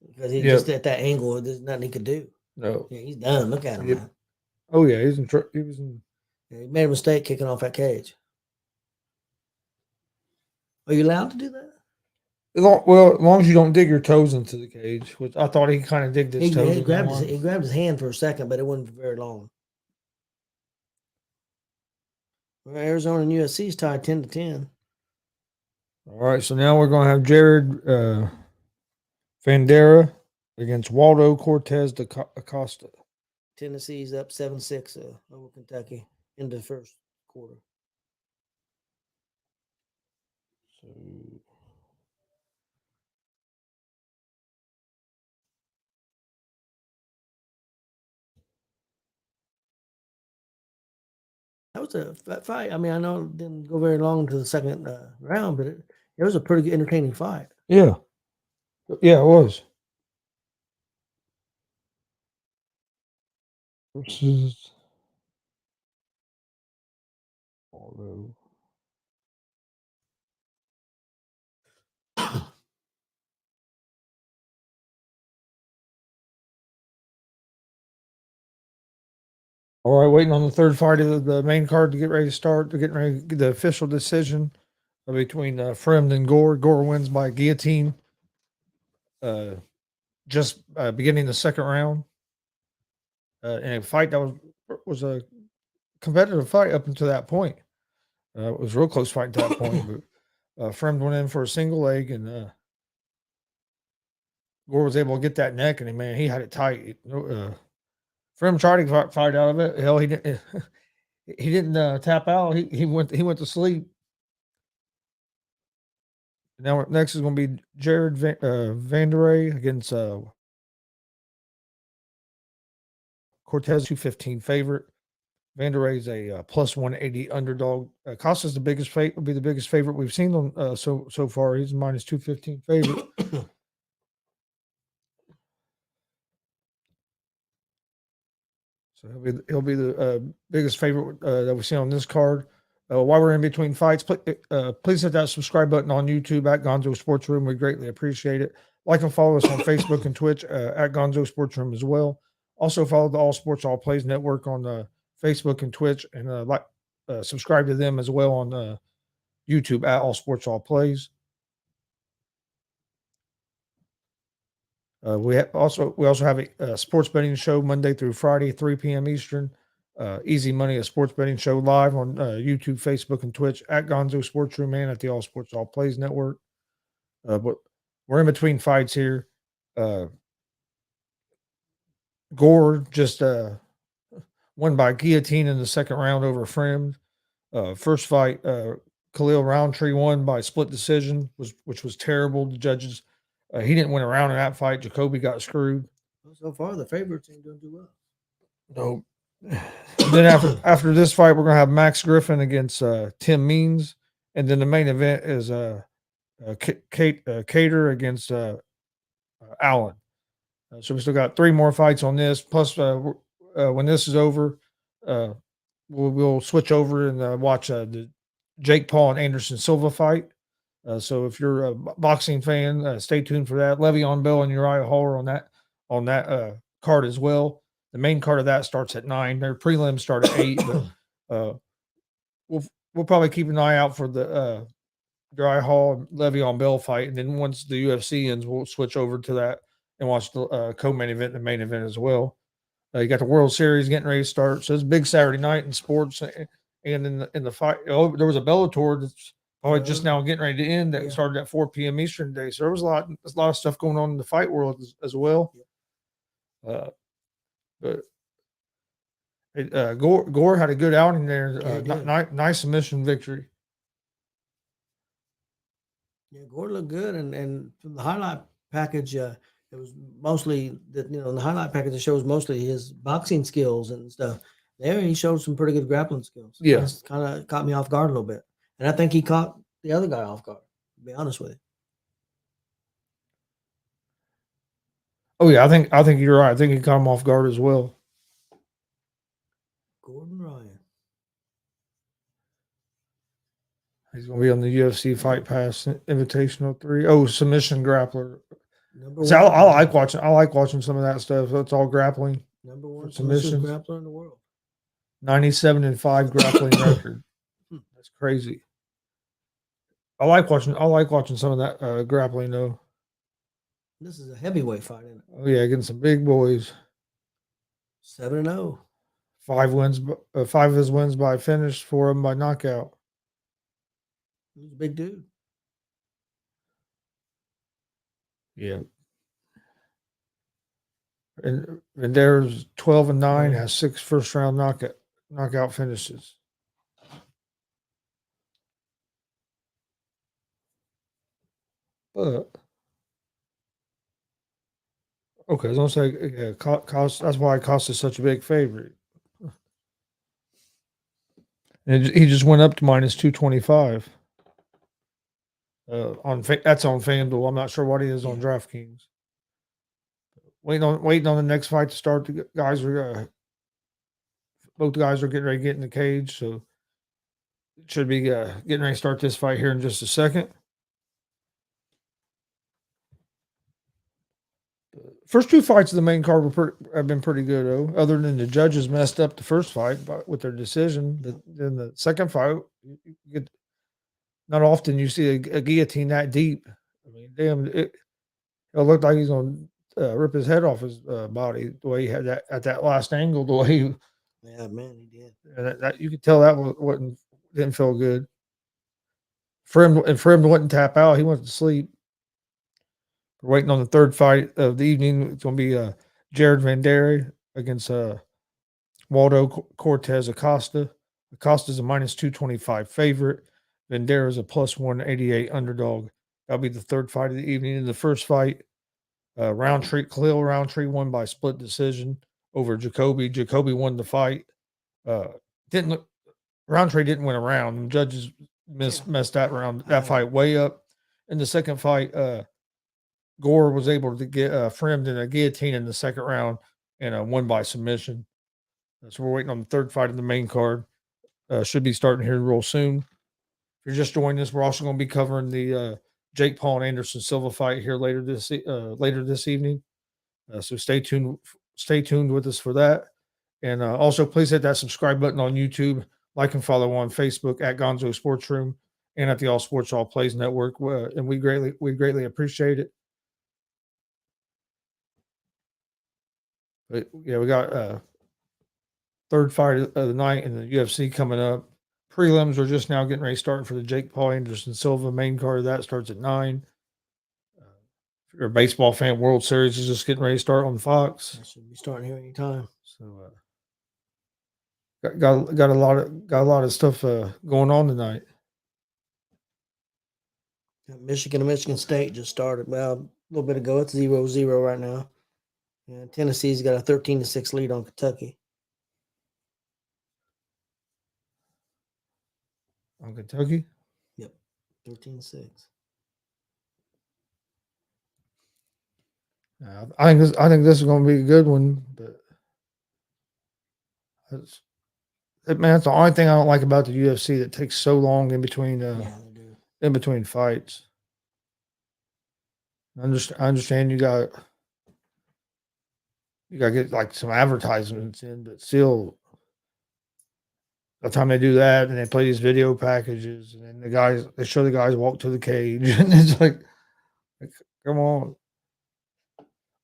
because he just at that angle, there's nothing he could do. No, yeah, he's done. Look at him, man. Oh yeah, he was in. Yeah, he made a mistake kicking off that cage. Are you allowed to do that? Well, as long as you don't dig your toes into the cage, which I thought he kind of digged his toes. He grabbed his hand for a second, but it wasn't very long. Well, Arizona and USC is tied 10-10. All right, so now we're going to have Jared Vandera against Waldo Cortez de Acosta. Tennessee's up 7-6 over Kentucky into the first quarter. So that was a fight. I mean, I know it didn't go very long to the second round, but it was a pretty good, entertaining fight. Yeah, it was. Versus Waldo. All right, waiting on the third fight of the main card to get ready to start. They're getting ready to get the official decision between Fremd and Gore. Gore wins by guillotine. Just beginning the second round. In a fight that was a competitive fight up until that point. It was a real close fight at that point. But Fremd went in for a single leg, and Gore was able to get that neck, and man, he had it tight. Fremd tried to fight out of it. Hell, he didn't. He didn't tap out. He went to sleep. Now next is going to be Jared Vanderay against Cortez, 215 favorite. Vanderay's a plus 180 underdog. Costa's the biggest would be the biggest favorite we've seen on so far. He's minus 215 favorite. So he'll be the biggest favorite that we've seen on this card. While we're in between fights, please hit that subscribe button on YouTube at Gonzo Sports Room. We greatly appreciate it. Like and follow us on Facebook and Twitch at Gonzo Sports Room as well. Also follow the All Sports All Plays Network on Facebook and Twitch, and subscribe to them as well on YouTube at All Sports All Plays. We also have a sports betting show Monday through Friday, 3 p.m. Eastern. Easy Money, a sports betting show live on YouTube, Facebook, and Twitch at Gonzo Sports Room and at the All Sports All Plays Network. But we're in between fights here. Gore just won by guillotine in the second round over Fremd. First fight, Khalil Roundtree won by split decision, which was terrible. The judges, he didn't win a round in that fight. Jacoby got screwed. Well, so far, the favorites ain't doing too well. No. Then after this fight, we're gonna have Max Griffin against Tim Means, and then the main event is Cater against Allen. So we still got 3 more fights on this. Plus, when this is over, we'll switch over and watch the Jake Paul and Anderson Silva fight. So if you're a boxing fan, stay tuned for that. Le'Veon Bell and Uriah Hall are on that card as well. The main card of that starts at 9. Their prelims start at 8. But we'll probably keep an eye out for the Uriah Hall and Le'Veon Bell fight, and then once the UFC ends, we'll switch over to that and watch the co-main event and the main event as well. You got the World Series getting ready to start, so it's a big Saturday night in sports. And in the fight, there was a Bellator that's probably just now getting ready to end that started at 4 p.m. Eastern today. So there was a lot of stuff going on in the fight world as well. But Gore had a good outing there. Nice submission victory. Yeah, Gore looked good, and from the highlight package, it was mostly that the highlight package it shows mostly his boxing skills and stuff. There, he showed some pretty good grappling skills. Yeah, that's kind of caught me off guard a little bit, and I think he caught the other guy off guard. To be honest with you. Oh yeah, I think you're right. I think he caught him off guard as well. Gordon Ryan. He's going to be on the UFC Fight Pass Invitational 3. Oh, submission grappler. See, I like watching some of that stuff. It's all grappling. Number 1 submission grappler in the world. 97-5 grappling record. That's crazy. I like watching some of that grappling though. This is a heavyweight fight, isn't it? Oh yeah, against some big boys. 7-0. 5 wins. 5 of his wins by finish. 4 of them by knockout. He's a big dude. Yeah. And there's 12-9, has 6 first round knockout finishes. But okay, I was gonna say cost. That's why Cost is such a big favorite. And he just went up to -225. That's on FanDuel. I'm not sure what he is on DraftKings. Waiting on the next fight to start. The guys are both guys are getting ready to get in the cage, so it should be getting ready to start this fight here in just a second. First 2 fights of the main card have been pretty good, though. Other than the judges messed up the first fight with their decision, then the second fight, not often you see a guillotine that deep. I mean, damn, it looked like he's going to rip his head off his body the way he had that at that last angle. The way he, yeah, man, he did. And that you could tell that didn't feel good. For him to wouldn't tap out, he went to sleep. We're waiting on the third fight of the evening. It's going to be Jared Vandery against Waldo Cortez Acosta. Acosta's a -225 favorite. Vandery is a +188 underdog. That'll be the third fight of the evening. In the first fight, Khalil Roundtree won by split decision over Jacoby. Jacoby won the fight. Roundtree didn't win a round. The judges messed that fight way up. In the second fight, Gore was able to get framed in a guillotine in the second round and won by submission. So we're waiting on the third fight of the main card. Should be starting here real soon. If you're just joining us, we're also going to be covering the Jake Paul and Anderson Silva fight here later this evening. So stay tuned with us for that. And also, please hit that subscribe button on YouTube. Like and follow on Facebook at Gonzo Sports Room and at the All Sports All Plays Network. And we greatly appreciate it. But yeah, we got third fight of the night in the UFC coming up. Prelims are just now getting ready to start for the Jake Paul Anderson Silva main card. That starts at 9. If you're a baseball fan, World Series is just getting ready to start on Fox. That should be starting here anytime. So got a lot of stuff going on tonight. Michigan and Michigan State just started. Well, a little bit ago. It's 0-0 right now. And Tennessee's got a 13-6 lead on Kentucky. On Kentucky? Yep, 13-6. I think this is going to be a good one, but man, that's the only thing I don't like about the UFC that takes so long in between Yeah, they do. in between fights. I understand you got to get like some advertisements in, but still, by the time they do that and they play these video packages, and then they show the guys walk to the cage, and it's like come on.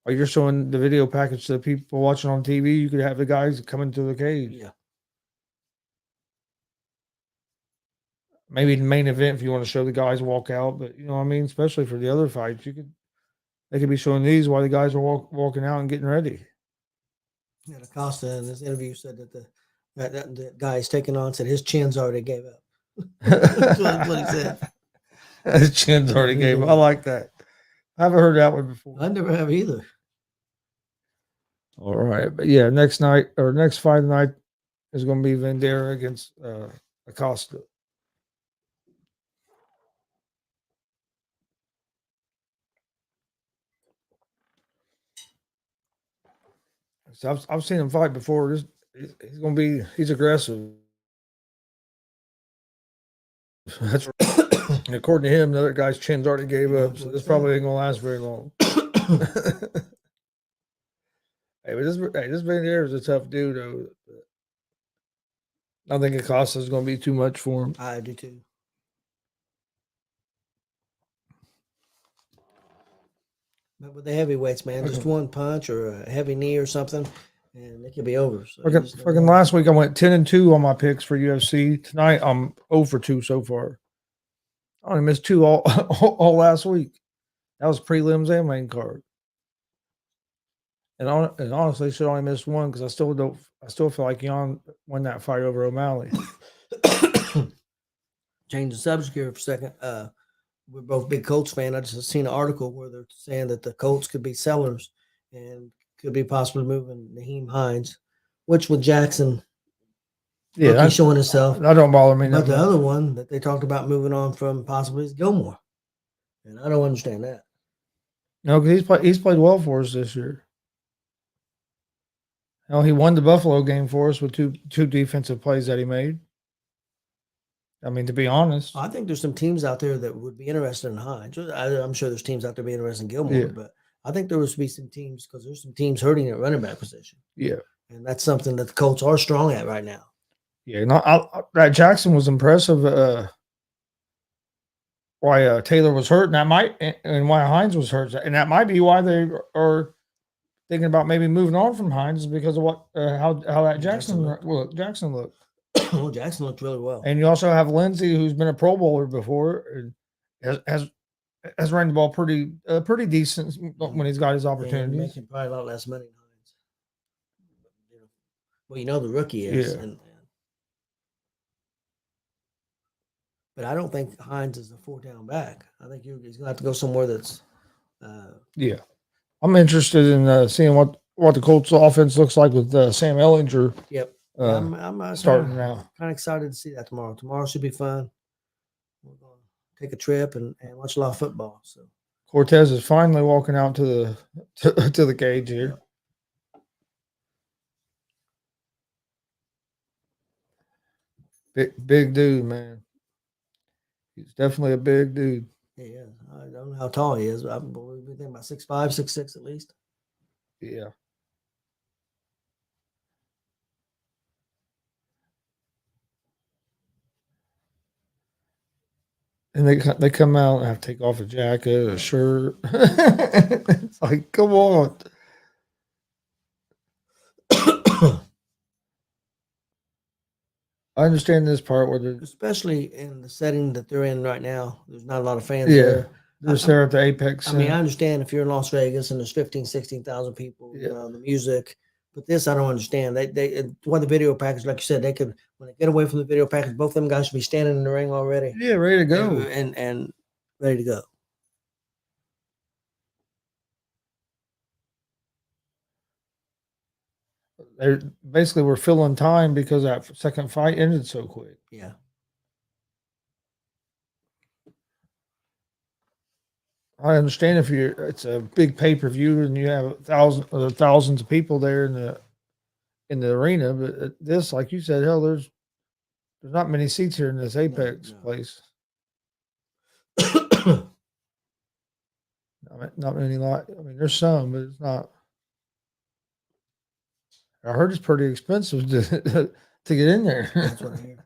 Or you're showing the video package to the people watching on TV, you could have the guys coming to the cage. Yeah. Maybe the main event if you want to show the guys walk out, but you know what I mean. Especially for the other fights, they could be showing these while the guys are walking out and getting ready. Yeah, Acosta in this interview said that the guy he's taking on said his chin's already gave up. That's what he said. His chin's already gave up. I like that. I haven't heard that one before. I never have either. All right, but yeah, next fight night is going to be Vandera against Acosta. So I've seen him fight before. He's aggressive. That's and according to him, the other guy's chin's already gave up, so this probably ain't gonna last very long. Hey, this Vandera is a tough dude, though. I think Acosta's going to be too much for him. I do too. But with the heavyweights, man, just one punch or a heavy knee or something, and it could be over. So fucking last week I went 10-2 on my picks for UFC. Tonight I'm 0-2 so far. I only missed 2 all last week. That was prelims and main card. And honestly, should only missed 1 because I still feel like Jan won that fight over O'Malley. Change the subject here for a second. We're both big Colts fans. I just seen an article where they're saying that the Colts could be sellers and could be possibly moving Naheem Hines, which with Jackson, he's showing himself. That don't bother me. But the other one that they talked about moving on from possibly is Gilmore, and I don't understand that. No, because he's played well for us this year. Hell, he won the Buffalo game for us with two defensive plays that he made. I mean, to be honest, I think there's some teams out there that would be interested in Hines. I'm sure there's teams out there be interested in Gilmore, but I think there would be some teams because there's some teams hurting at running back position. Yeah, and that's something that the Colts are strong at right now. Yeah, that Jackson was impressive. Why Taylor was hurt, and why Hines was hurt, and that might be why they are thinking about maybe moving on from Hines because of what how that Jackson looked. Well, Jackson looked really well. And you also have Lindsey, who's been a Pro Bowler before, and has run the ball pretty decent when he's got his opportunities. Yeah, making probably a lot less money than Hines. Well, the rookie is. Yeah. But I don't think Hines is a 4-down back. I think he's going to have to go somewhere that's. Yeah, I'm interested in seeing what the Colts offense looks like with Sam Ehlinger. Yep. I'm starting now. Kind of excited to see that tomorrow. Tomorrow should be fun. We're going to take a trip and watch a lot of football. So Cortez is finally walking out to the cage here. Big dude, man. He's definitely a big dude. Yeah, I don't know how tall he is. I believe we think about 6'5", 6'6" at least. Yeah. And they come out and have to take off a jacket, a shirt. It's like, come on. I understand this part where especially in the setting that they're in right now, there's not a lot of fans there. They're there at the Apex. I mean, I understand if you're in Las Vegas and there's 15,000, 16,000 people, the music, but this I don't understand. They want the video package, like you said, they could, when they get away from the video package, both of them guys should be standing in the ring already. Yeah, ready to go. And ready to go. They basically were filling time because that second fight ended so quick. Yeah. I understand if it's a big pay per view and you have thousands of people there in the arena, but this, like you said, hell, there's not many seats here in this Apex place. Not many. I mean, there's some, but it's not. I heard it's pretty expensive to get in there. That's what I hear.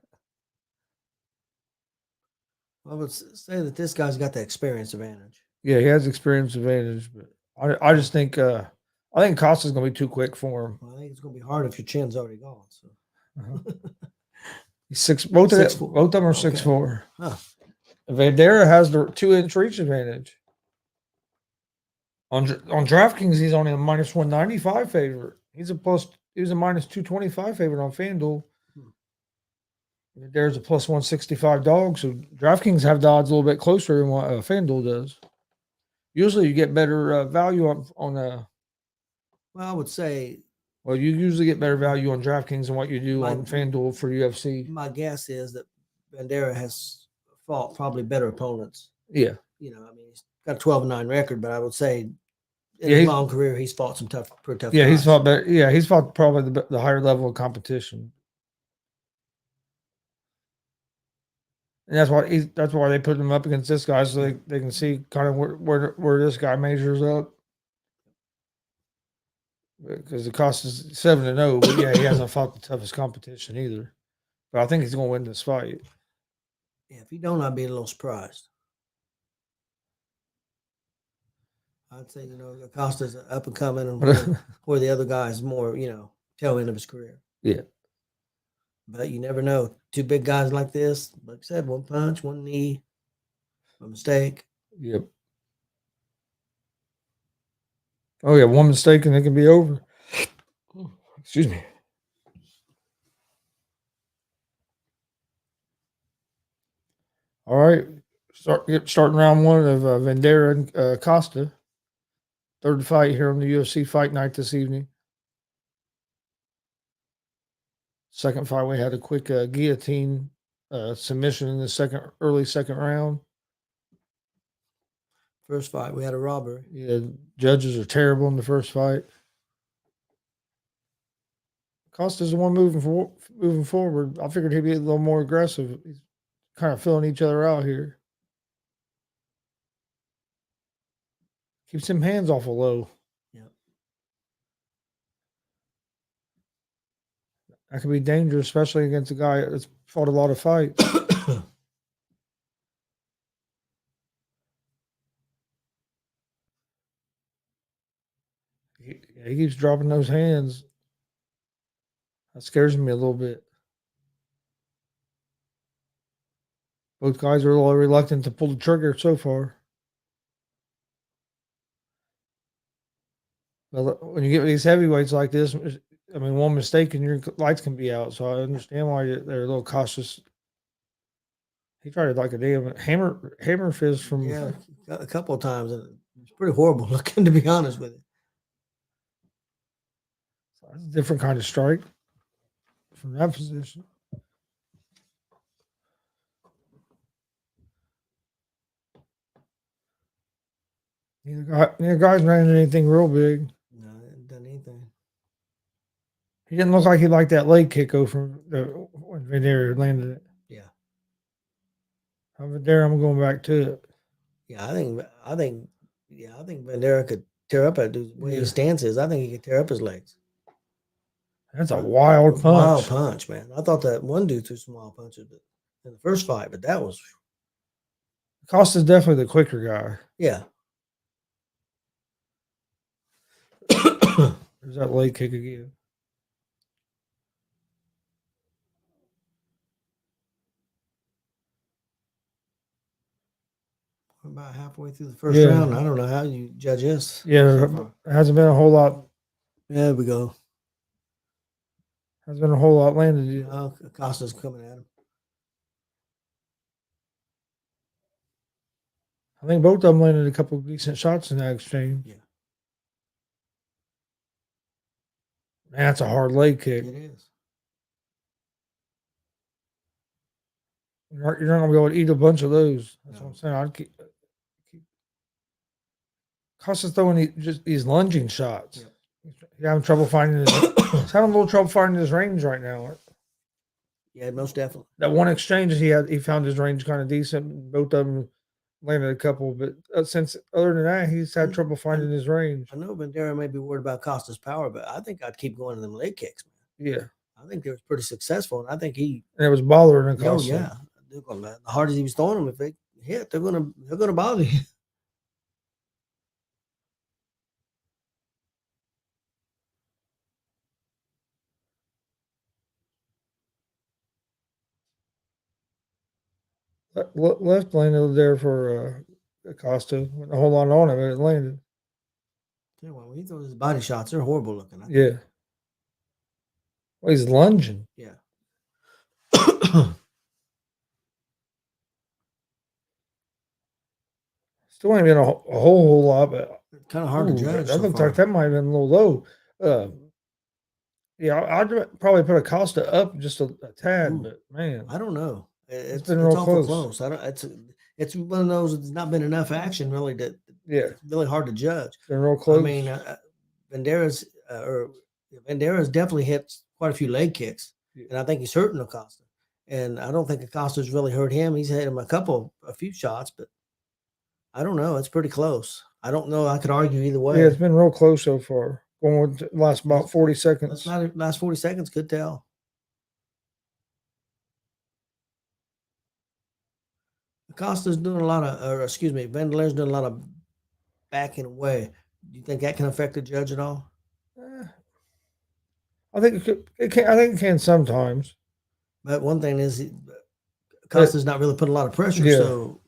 I would say that this guy's got the experience advantage. Yeah, he has experience advantage, but I just think I think Costa's gonna be too quick for him. Well, I think it's gonna be hard if your chin's already gone. So he's both of them are 6'4". Huh. Vandera has the 2-inch reach advantage. On DraftKings, he's only a minus 195 favorite. He was a minus 225 favorite on FanDuel. There's a plus 165 dog, so DraftKings have the odds a little bit closer than what FanDuel does. Usually, you get better value on. Well, I would say. Well, you usually get better value on DraftKings than what you do on FanDuel for UFC. My guess is that Vandera has fought probably better opponents. Yeah. You know, I mean, he's got a 12-9 record, but I would say in his long career, he's fought some pretty tough. Yeah, guys. he's fought better. Yeah, he's fought probably the higher level of competition. And that's why they put him up against this guy so they can see kind of where this guy measures up. Because the cost is 7-0, but yeah, he hasn't fought the toughest competition either. But I think he's going to win this fight. Yeah, if he don't, I'd be a little surprised. I'd say, Acosta's up and coming, and where the other guy is more, tail end of his career. Yeah. But you never know. Two big guys like this, like I said, one punch, one knee, a mistake. Yep. Oh, yeah, one mistake and it can be over. Excuse me. All right. Starting round one of Vandera and Costa. Third fight here on the UFC Fight Night this evening. Second fight, we had a quick guillotine submission in the early second round. First fight, we had a robbery. Yeah, judges are terrible in the first fight. Costa's the one moving forward. I figured he'd be a little more aggressive. He's kind of filling each other out here. Keeps them hands awful low. Yep. That could be dangerous, especially against a guy that's fought a lot of fights. He keeps dropping those hands. That scares me a little bit. Both guys are a little reluctant to pull the trigger so far. Well, when you get these heavyweights like this, I mean, one mistake and your lights can be out. So I understand why they're a little cautious. He tried like a damn hammer fist from. Yeah, a couple of times, and it's pretty horrible looking, to be honest with you. That's a different kind of strike from that position. Neither guy's ran anything real big. No, he hasn't done anything. He didn't look like he liked that leg kick over when Vandera landed it. Yeah. Vandera, I'm going back to it. Yeah, I think Vandera could tear up the way his stance is. I think he could tear up his legs. That's a wild punch. Wild punch, man. I thought that one dude threw some wild punches in the first fight, but that was. Costa's definitely the quicker guy. Yeah. There's that leg kick again. We're about halfway through the first round. I don't know how you judge this. Yeah, it hasn't been a whole lot. There we go. Hasn't been a whole lot landed yet. Acosta's coming at him. I think both of them landed a couple of decent shots in that exchange. Yeah. Man, that's a hard leg kick. It is. You're not going to be able to eat a bunch of those. That's No. what I'm saying. I'd keep Costa's throwing these lunging shots. Yep. He's having trouble finding his. He's having a little trouble finding his range right now. Yeah, most definitely. That one exchange he found his range kind of decent. Both of them landed a couple, but since other than that, he's had trouble finding his range. I know Bandera may be worried about Costa's power, but I think I'd keep going to them leg kicks, man. Yeah, I think they was pretty successful, and I think he. and it was bothering Oh Costa. yeah, the hard as he was throwing them, if they hit, they're gonna bother you. Left landed there for Costa. Went a whole lot on it, but it landed. Tell you what, when he throws his body shots, they're horrible looking. Yeah. Well, he's lunging. Yeah. Still ain't been a whole lot, but kind of hard to judge. That looked like that might have been a little low. Yeah, I'd probably put Acosta up just a tad, but man, I don't know. It's been real awful close. I don't. It's one of those. It's not been enough action really. It's really hard to judge. It's been real close. I mean, Bandera's definitely hit quite a few leg kicks, and I think he's hurting Acosta. And I don't think Acosta's really hurt him. He's hit him a few shots, but I don't know. It's pretty close. I don't know. I could argue either way. Yeah, it's been real close so far. Going with last about 40 seconds. Last 40 seconds could tell. Acosta's doing a lot of, Vandeleur's doing a lot of backing away. Do you think that can affect the judge at all? I think it can. I think it can sometimes. But one thing is, Acosta's not really putting a lot of pressure. Yeah. So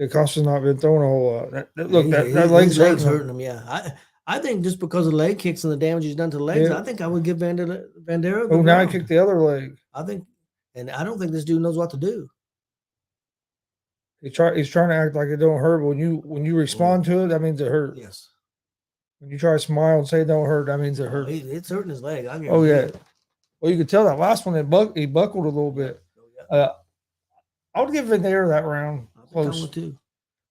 Acosta's not been throwing a whole lot. That leg's hurting him. Yeah, I think just because of the leg kicks and the damage he's done to the legs, Yeah. I think I would give Bandera. Oh, now he kicked the other leg. I think, and I don't think this dude knows what to do. He's trying to act like it don't hurt. But when you respond to it, that means it hurt. Yes. When you try to smile and say it don't hurt, that means it hurt. It's hurting his leg. Oh yeah. Well, you could tell that last one he buckled a little bit. I would give Bandera that round close. I would too.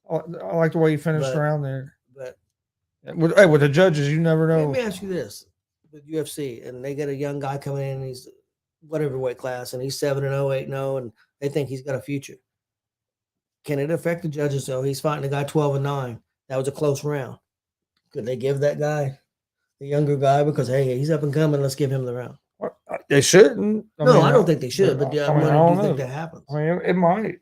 I like the way he finished around there. But with the judges, you never know. Let me ask you this: with UFC, and they get a young guy coming in, and he's whatever weight class, and he's 7-0, 8-0, and they think he's got a future. Can it affect the judges? So he's fighting a guy 12-9. That was a close round. Could they give that guy, the younger guy, because hey, he's up and coming? Let's give him the round. They shouldn't. I don't think they should. But do you think that happens? I mean, it might.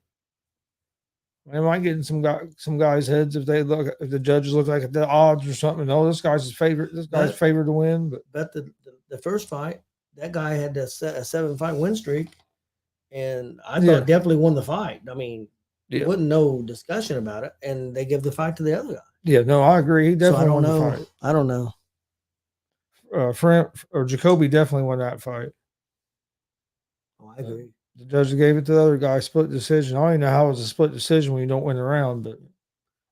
It might get in some guys' heads if the judges look like the odds or something. Oh, this guy's his favorite. This guy's favored to win. But the first fight, that guy had a 7-fight win streak, and I thought definitely won the fight. I mean, there wasn't no discussion about it, and they give the fight to the other guy. Yeah, no, I agree. He definitely won the fight. I don't know. Jacoby definitely won that fight. Oh, I agree. The judge gave it to the other guy, split decision. I don't even know how it was a split decision when you don't win the round, but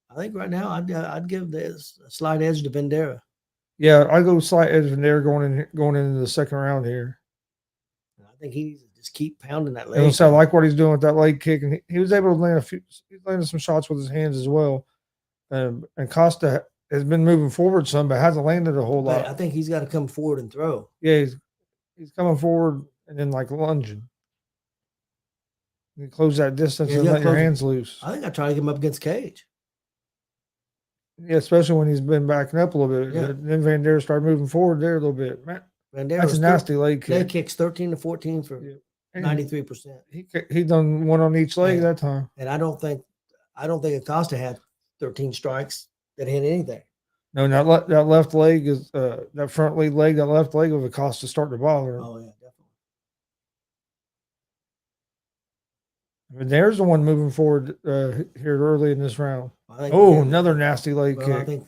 I think right now I'd give this a slight edge to Bandera. Yeah, I go slight edge to Bandera going into the second round here. I think he just keep pounding that leg. I like what he's doing with that leg kick, and he was able to land he's landed some shots with his hands as well. And Costa has been moving forward some, but hasn't landed a whole lot. I think he's got to come forward and throw. Yeah, he's coming forward and then like lunging. You close that distance and let your hands loose. I think I try to get him up against Cage. Yeah, especially when he's been backing up a little bit. Yeah. Then Bandera started moving forward there a little bit. Man, that's a nasty leg kick. Leg kicks 13-14 for 93%. He done one on each leg that time. And I don't think Acosta had 13 strikes that hit anything. No, that left leg is that front leg, that left leg of Acosta starting to bother him. Oh yeah, definitely. And there's the one moving forward here early in this round. Another nasty leg kick. I think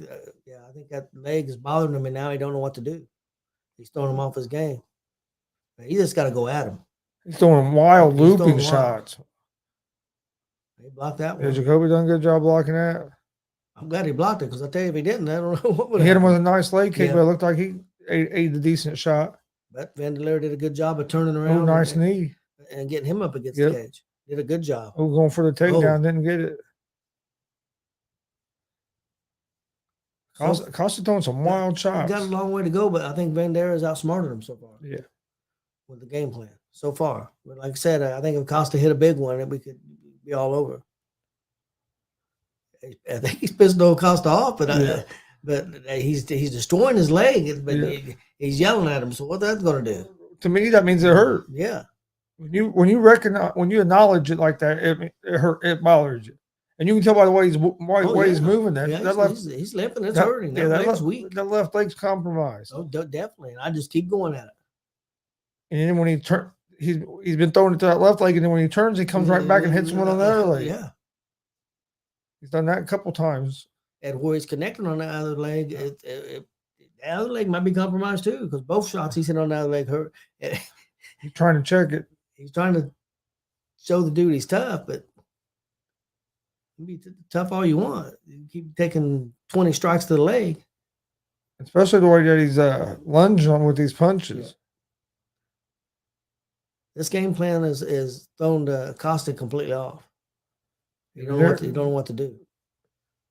that leg is bothering him, and now he don't know what to do. He's throwing him off his game. He just got to go at him. He's throwing wild looping shots. He blocked that Yeah, one. Jacoby done a good job blocking that. I'm glad he blocked it because I tell you, if he didn't, I don't know what would He hit him with happen. a nice leg kick, Yeah. but it looked like he ate a decent shot. But Vanderleer did a good job of turning Oh, around nice knee. and getting him up against Yep. the cage. Did a good job. Oh, going for the takedown, didn't get it. Costa throwing some wild shots. Got a long way to go, but I think Vanderleer has outsmarted him so far. Yeah. With the game plan so far. But like I said, I think if Costa hit a big one, we could be all over. I think he's pissed old Costa off, but he's destroying his leg. But he's yelling at him. So what that's going to do? To me, that means it hurt. Yeah. When you recognize, when you acknowledge it like that, it hurt. It bothers you, and you can tell by the way he's he's moving. He's limping. It's hurting. That leg's weak. That left leg's compromised. Oh, definitely. And I just keep going at it. And then when he turns, he's been throwing it to that left leg, and then when he turns, he comes right back and hits one on the other leg. Yeah, he's done that a couple times. And where he's connecting on the other leg, the other leg might be compromised too, because both shots he's hit on the other leg hurt. He's trying to check it. He's trying to show the dude he's tough, but you be tough all you want. You keep taking 20 strikes to the leg, especially the way that he's lunging on with these punches. Yeah. This game plan is thrown to Costa completely off. You don't know what to do.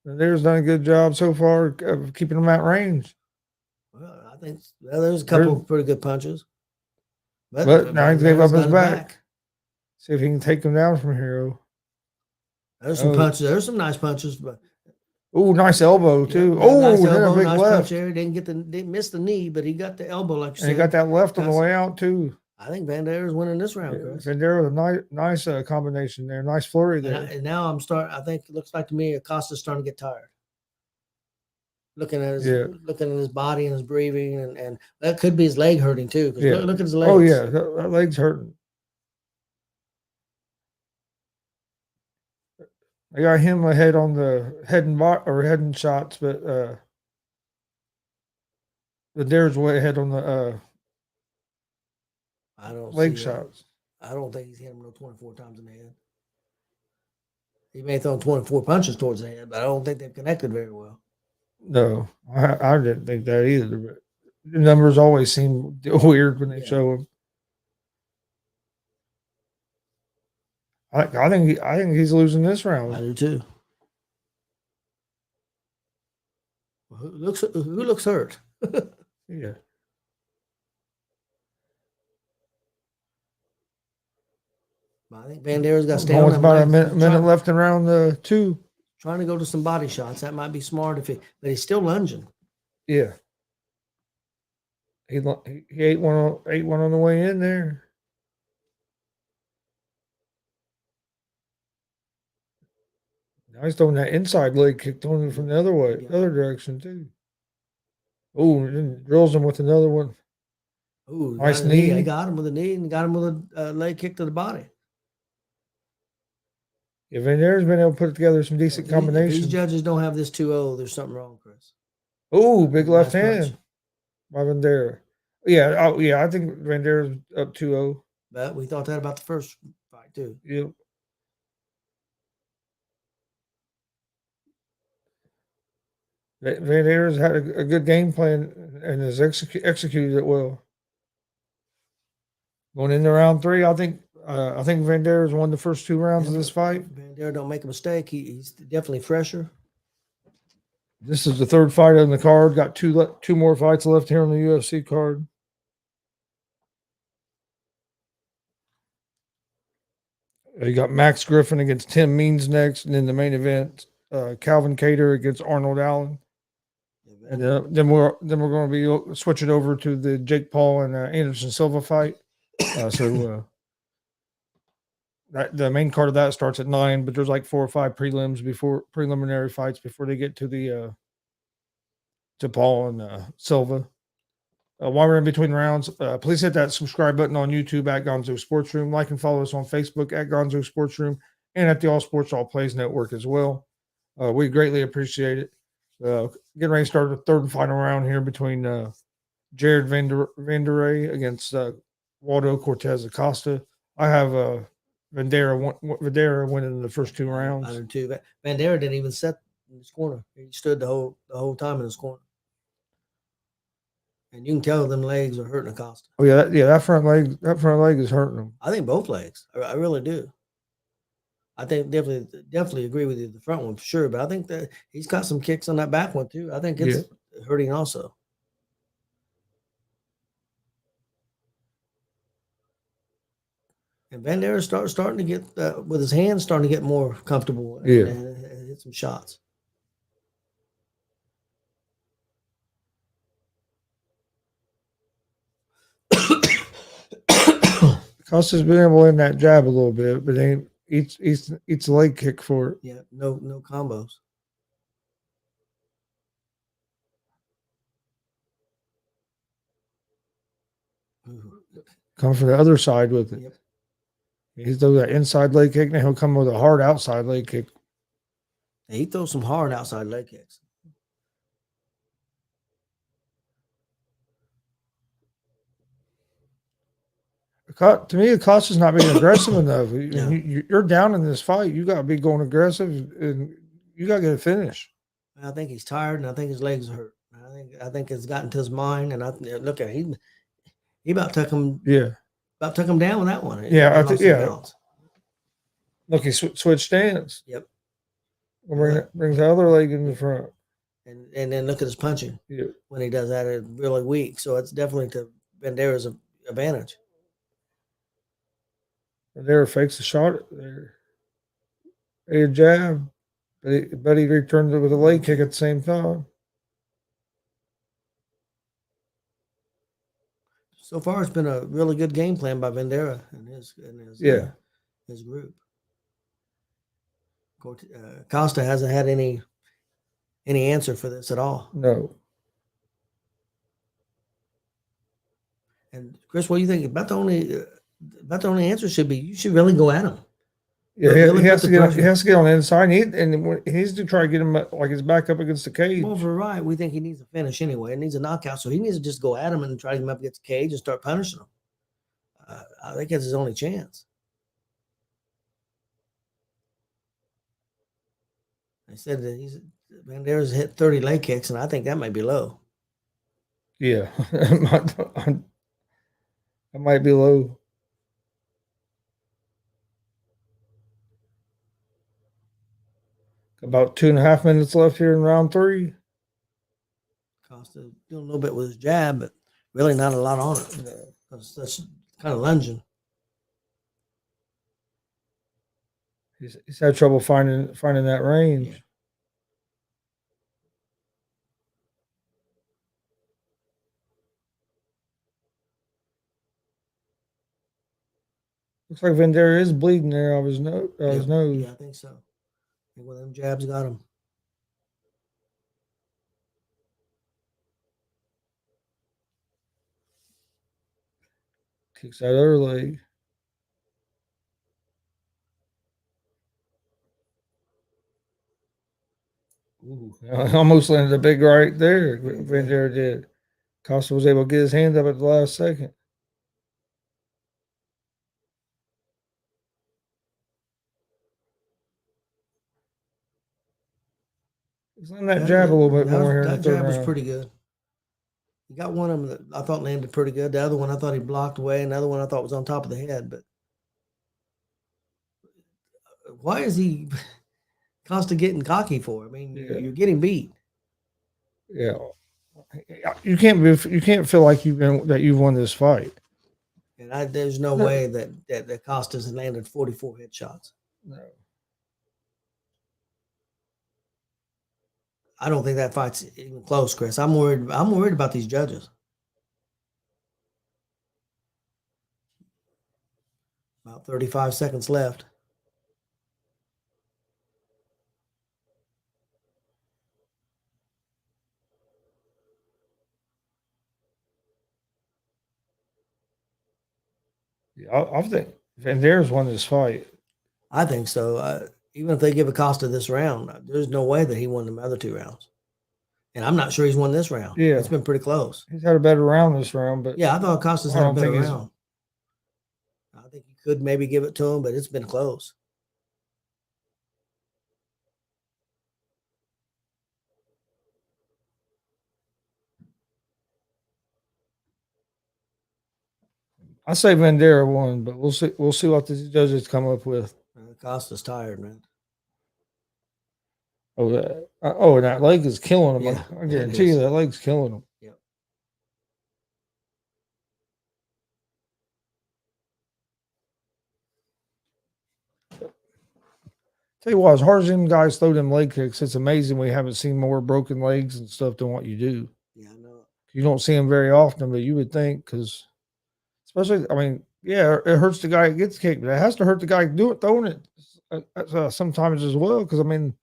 There's done a good job so far of keeping him at range. Well, I think there's a couple of pretty good punches. But now he gave up his back. See if he can take him down from here. There's some punches. There's some nice punches, but nice elbow too. Nice then elbow, a big nice left. Punch there. Didn't miss the knee, but he got the elbow like you said. He got that left on the way out too. I think Vanderleer is winning this round, Chris. Vanderleer with a nice combination there, nice flurry there. And now I think it looks like to me Acosta's starting to get tired. Looking at his body and his breathing, and that could be his leg hurting too. Look at his legs. Oh yeah, that leg's hurting. I got him ahead on the head and shots, but Vanderleer's way ahead on the leg shots. I don't think he's hit him 24 times in the head. He may have thrown 24 punches towards the head, but I don't think they've connected very well. No, I didn't think that either. But the numbers always seem weird when they show them. I think he's losing this round. I do too. Who looks hurt? Yeah. I think Vanderleer's got to stay on. About a minute left in round 2. Trying to go to some body shots. That might be smart but he's still lunging. Yeah. He ate one on the way in there. Now he's throwing that inside leg kick throwing from the other way, other direction too. Oh, and then drills him with another one. Oh, nice knee. He got him with a knee and got him with a leg kick to the body. Yeah, Vanderleer's been able to put together some decent combinations. If these judges don't have this 2-0, there's something wrong, Chris. Oh, big left hand by Vanderleer. Yeah, I think Vanderleer's up 2-0. But we thought that about the first fight too. Yep. Vanderleer's had a good game plan and has executed it well. Going into round 3, I think Vanderleer's won the first 2 rounds of this fight. Vanderleer don't make a mistake. He's definitely fresher. This is the 3rd fight on the card. Got two more fights left here on the UFC card. You got Max Griffin against Tim Means next, and then the main event, Calvin Kattar against Arnold Allen. And then we're going to be switching over to the Jake Paul and Anderson Silva fight. The main card of that starts at 9, but there's like 4 or 5 preliminary fights before they get to the to Paul and Silva. While we're in between rounds, please hit that subscribe button on YouTube at Gonzo Sports Room. Like and follow us on Facebook at Gonzo Sports Room and at the All Sports All Plays Network as well. We greatly appreciate it. Getting ready to start the 3rd and final round here between Jared Vanderlei against Waldo Cortez Acosta. I have Vandera went in the first 2 rounds. Under 2. Bandera didn't even set in his corner. He stood the whole time in his corner. And you can tell them legs are hurting Acosta. Oh yeah, that front leg is hurting him. I think both legs. I really do. I think definitely agree with you. The front one for sure, but I think that he's got some kicks on that back one too. I think it's hurting also. And Bandera's starting to get with his hands starting to get more comfortable and hit some shots. Costa's been able to end that jab a little bit, but he eats a leg kick for it. Yeah, no combos. Come from the other side with it. Yep. He throws that inside leg kick, and he'll come with a hard outside leg kick. He throws some hard outside leg kicks. To me, Acosta's not being aggressive enough. You're down in this fight. You got to be going aggressive, and you got to get a finish. I think he's tired, and I think his legs hurt. I think it's gotten to his mind, and look at him. He about took him. Yeah, about took him down with that one. Yeah, Look, he switched stance. Yep. Brings the other leg in the front. And then look at his punching. Yeah. When he does that, it's really weak. So it's definitely to Bandera's advantage. Bandera fakes the shot there. A jab, but he returns it with a leg kick at the same time. So far, it's been a really good game plan by Bandera and his group. Costa hasn't had any answer for this at all. No. And Chris, what do you think? About the only answer should be you should really go at him. Yeah, he has to get on the inside, and he needs to try to get him like his back up against the cage. Well, for right, we think he needs a finish anyway. It needs a knockout, so he needs to just go at him and try to get him up against the cage and start punishing him. I think that's his only chance. I said that Bandera's hit 30 leg kicks, and I think that might be low. Yeah, that might be low. About 2.5 minutes left here in round 3. Costa doing a little bit with his jab, but really not a lot on it. No. That's kind of lunging. He's had trouble finding that range. Yeah. Looks like Bandera is bleeding there off his nose. Yeah, I think so. I think one of them jabs got him. Kicks that other leg. Ooh, almost landed a big right there. Bandera did. Costa was able to get his hands up at the last second. He's letting that jab a little bit more here. That jab was pretty good. He got one of them that I thought landed pretty good. The other one I thought he blocked away. Another one I thought was on top of the head. But why is he constantly getting cocky for? I mean, you're getting beat. Yeah, you can't feel like you've won this fight. And there's no way that Costa's landed 44 headshots. No. I don't think that fight's even close, Chris. I'm worried about these judges. About 35 seconds left. Yeah, I think Bandera's won this fight. I think so. Even if they give Acosta this round, there's no way that he won the other 2 rounds. And I'm not sure he's won this round. Yeah. It's been pretty close. He's had a better round this round, but yeah, I thought Acosta's had a better round. I think he could maybe give it to him, but it's been close. I say Vandera won, but we'll see. We'll see what the judges come up with. Costa's tired, man. Oh, and that leg is killing him. Yeah, I guarantee you that leg's killing him. Yep. Tell you what, as hard as them guys throw them leg kicks, it's amazing we haven't seen more broken legs and stuff than what you do. Yeah, I know. You don't see them very often, but you would think because, especially, I mean, yeah, it hurts the guy that gets kicked, but it has to hurt the guy throwing it sometimes as well. Because I mean,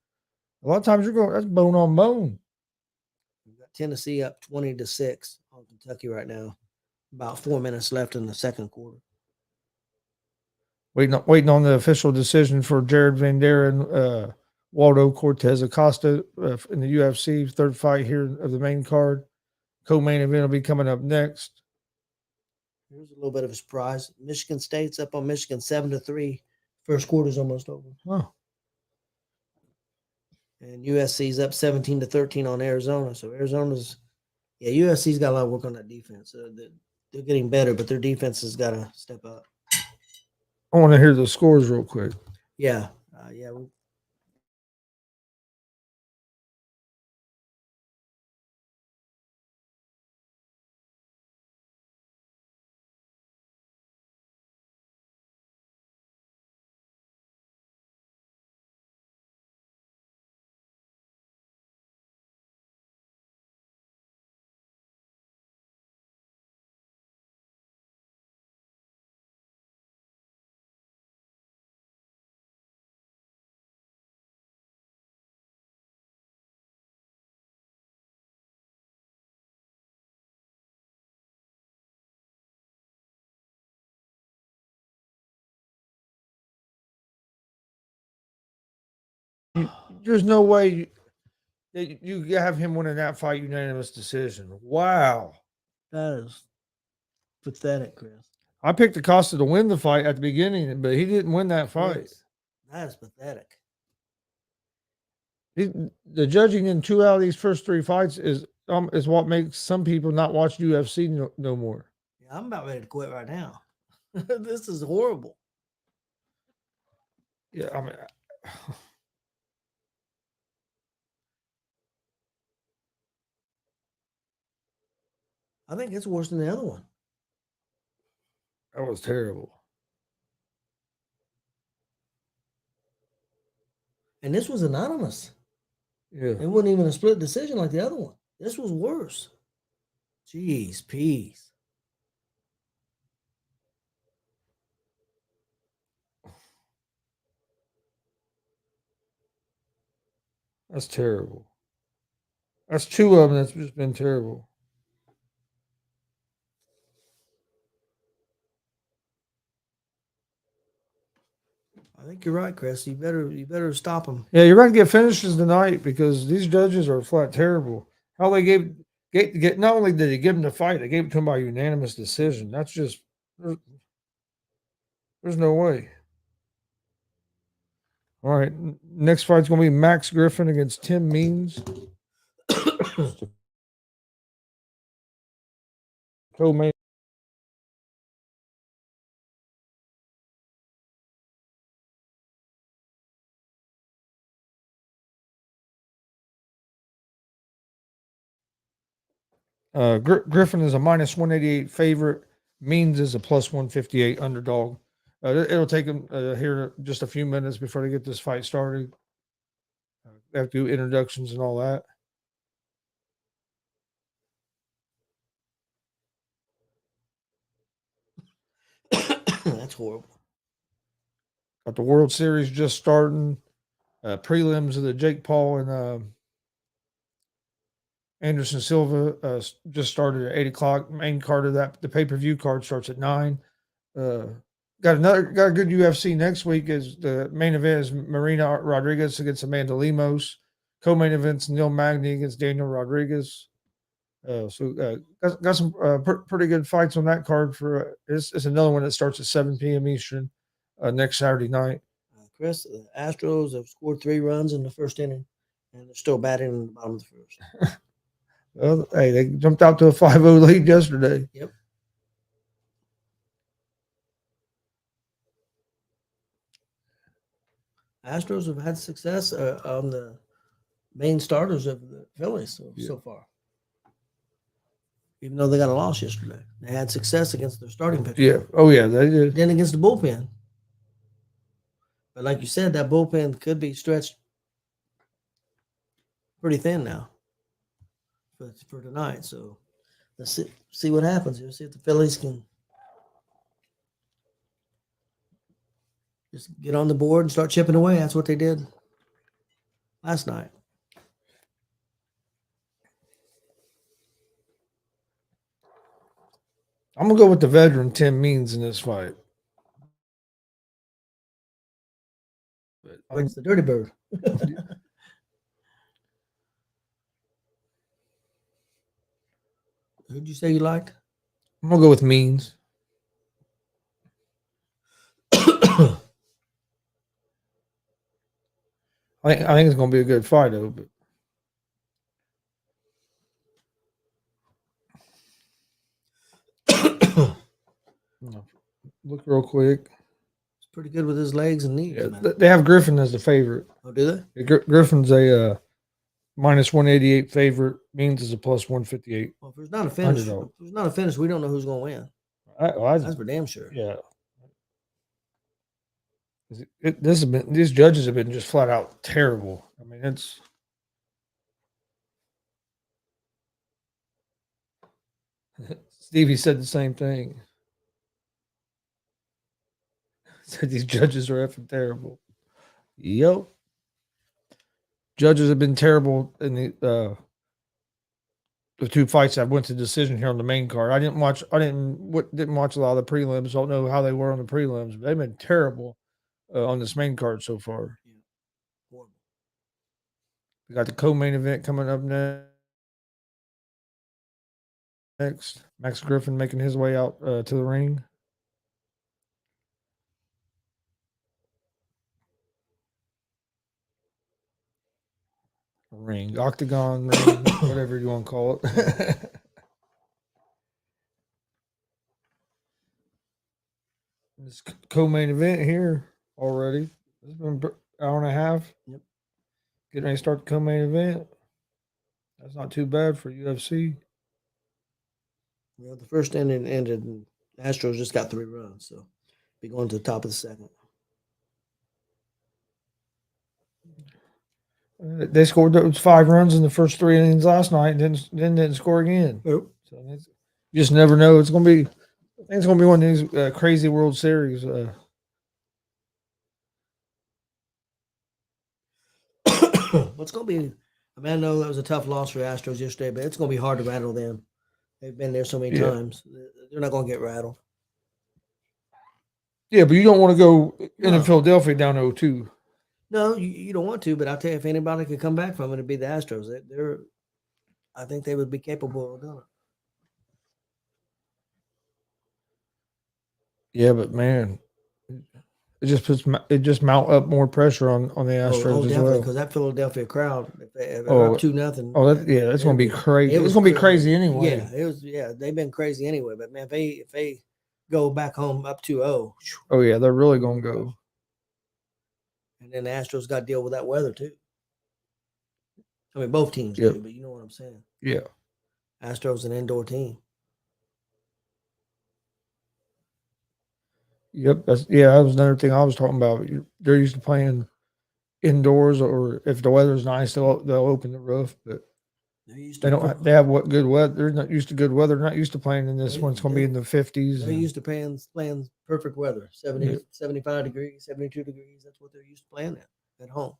a lot of times that's bone on bone. We've got Tennessee up 20-6 on Kentucky right now. About 4 minutes left in the second quarter. Waiting on the official decision for Jared Vandera and Waldo Cortez Acosta in the UFC third fight here of the main card. Co-main event will be coming up next. Here's a little bit of a surprise. Michigan State's up on Michigan 7-3. First quarter's almost over. Oh. And USC's up 17-13 on Arizona. So USC's got a lot of work on that defense. They're getting better, but their defense has got to step up. I want to hear the scores real quick. Yeah. There's no way you have him winning that fight unanimous decision. Wow. That is pathetic, Chris. I picked Acosta to win the fight at the beginning, but he didn't win that fight. That is pathetic. The judging in 2 out of these first 3 fights is what makes some people not watch UFC no more. Yeah, I'm about ready to quit right now. This is horrible. Yeah, I mean, I think it's worse than the other one. that was terrible. And this was anonymous. Yeah. It wasn't even a split decision like the other one. This was worse. Jeez, peace. That's terrible. That's 2 of them that's just been terrible. I think you're right, Chris. You better stop them. Yeah, you're going to get finishes tonight because these judges are flat terrible. How they get not only did they give him the fight, they gave it to him by unanimous decision. That's just there's no way. All right, next fight's going to be Max Griffin against Tim Means. Co-main. Griffin is a minus 188 favorite. Means is a plus 158 underdog. It'll take them here just a few minutes before they get this fight started. They have to do introductions and all that. That's horrible. Got the World Series just starting. Prelims of the Jake Paul and Anderson Silva just started at 8 o'clock. Main card of that, the pay-per-view card starts at 9. Got a good UFC next week. Is the main event is Marina Rodriguez against Amanda Lemos. Co-main events Neil Magny against Daniel Rodriguez. Got some pretty good fights on that card for. It's another one that starts at 7 p.m. Eastern next Saturday night. Chris, the Astros have scored 3 runs in the first inning, and they're still batting in the bottom of the first. Well, hey, they jumped out to a 5-0 lead yesterday. Yep. Astros have had success on the main starters of the Phillies so far. Even though they got a loss yesterday, they had success against their starting pitcher. Yeah. Oh, yeah, they did. Then against the bullpen. But like you said, that bullpen could be stretched pretty thin now for tonight. So let's see what happens here. See if the Phillies can just get on the board and start chipping away. That's what they did last night. I'm gonna go with the veteran Tim Means in this fight. It's the Dirty Bird. Who'd you say you liked? I'm gonna go with Means. I think it's gonna be a good fight though. But look real quick. It's pretty good with his legs and knees. Yeah, Man. they have Griffin as the favorite. Oh, do they? Griffin's a minus 188 favorite. Means is a plus 158. Well, if there's not a finish, we don't know who's going to win. That's for damn sure. Yeah. These judges have been just flat out terrible. I mean, it's. Stevie said the same thing. Said these judges are effing terrible. Yep. Judges have been terrible in the 2 fights that went to decision here on the main card. I didn't watch a lot of the prelims. Don't know how they were on the prelims, but they've been terrible on this main card so far. Yeah. We got the co-main event coming up next. Max Griffin making his way out to the ring. Octagon ring, whatever you want to call it. This co-main event here already. It's been an hour and a half. Yep. Getting ready to start the co-main event. That's not too bad for UFC. Well, the first inning ended, and Astros just got 3 runs, so be going to the top of the second. They scored those 5 runs in the first 3 innings last night, and then didn't score again. Nope. So you just never know. It's gonna be. I think it's gonna be one of these crazy World Series. What's going to be? I mean, I know that was a tough loss for Astros yesterday, but it's going to be hard to rattle them. They've been there so many times. They're not going to get rattled. Yeah, but you don't want to go in Philadelphia down 0-2. No, you don't want to, but I'll tell you, if anybody could come back from it, it'd be the Astros. I think they would be capable of doing it. Yeah, but man, it just mount up more pressure on the Astros as well. Because that Philadelphia crowd, if they're up 2-0. Oh, that's going to be crazy. It's going to be crazy anyway. Yeah, they've been crazy anyway. But man, if they go back home up 2-0. Oh yeah, they're really going to go. And then the Astros got to deal with that weather too. I mean, both teams do, but you know what I'm saying. Yeah. Astros an indoor team. Yep, that was another thing I was talking about. They're used to playing indoors, or if the weather's nice, they'll open the roof. But they have what good weather. They're not used to good weather. They're not used to playing in this one. It's going to be in the 50s. They're used to playing perfect weather, 70, 75 degrees, 72 degrees. That's what they're used to playing at home.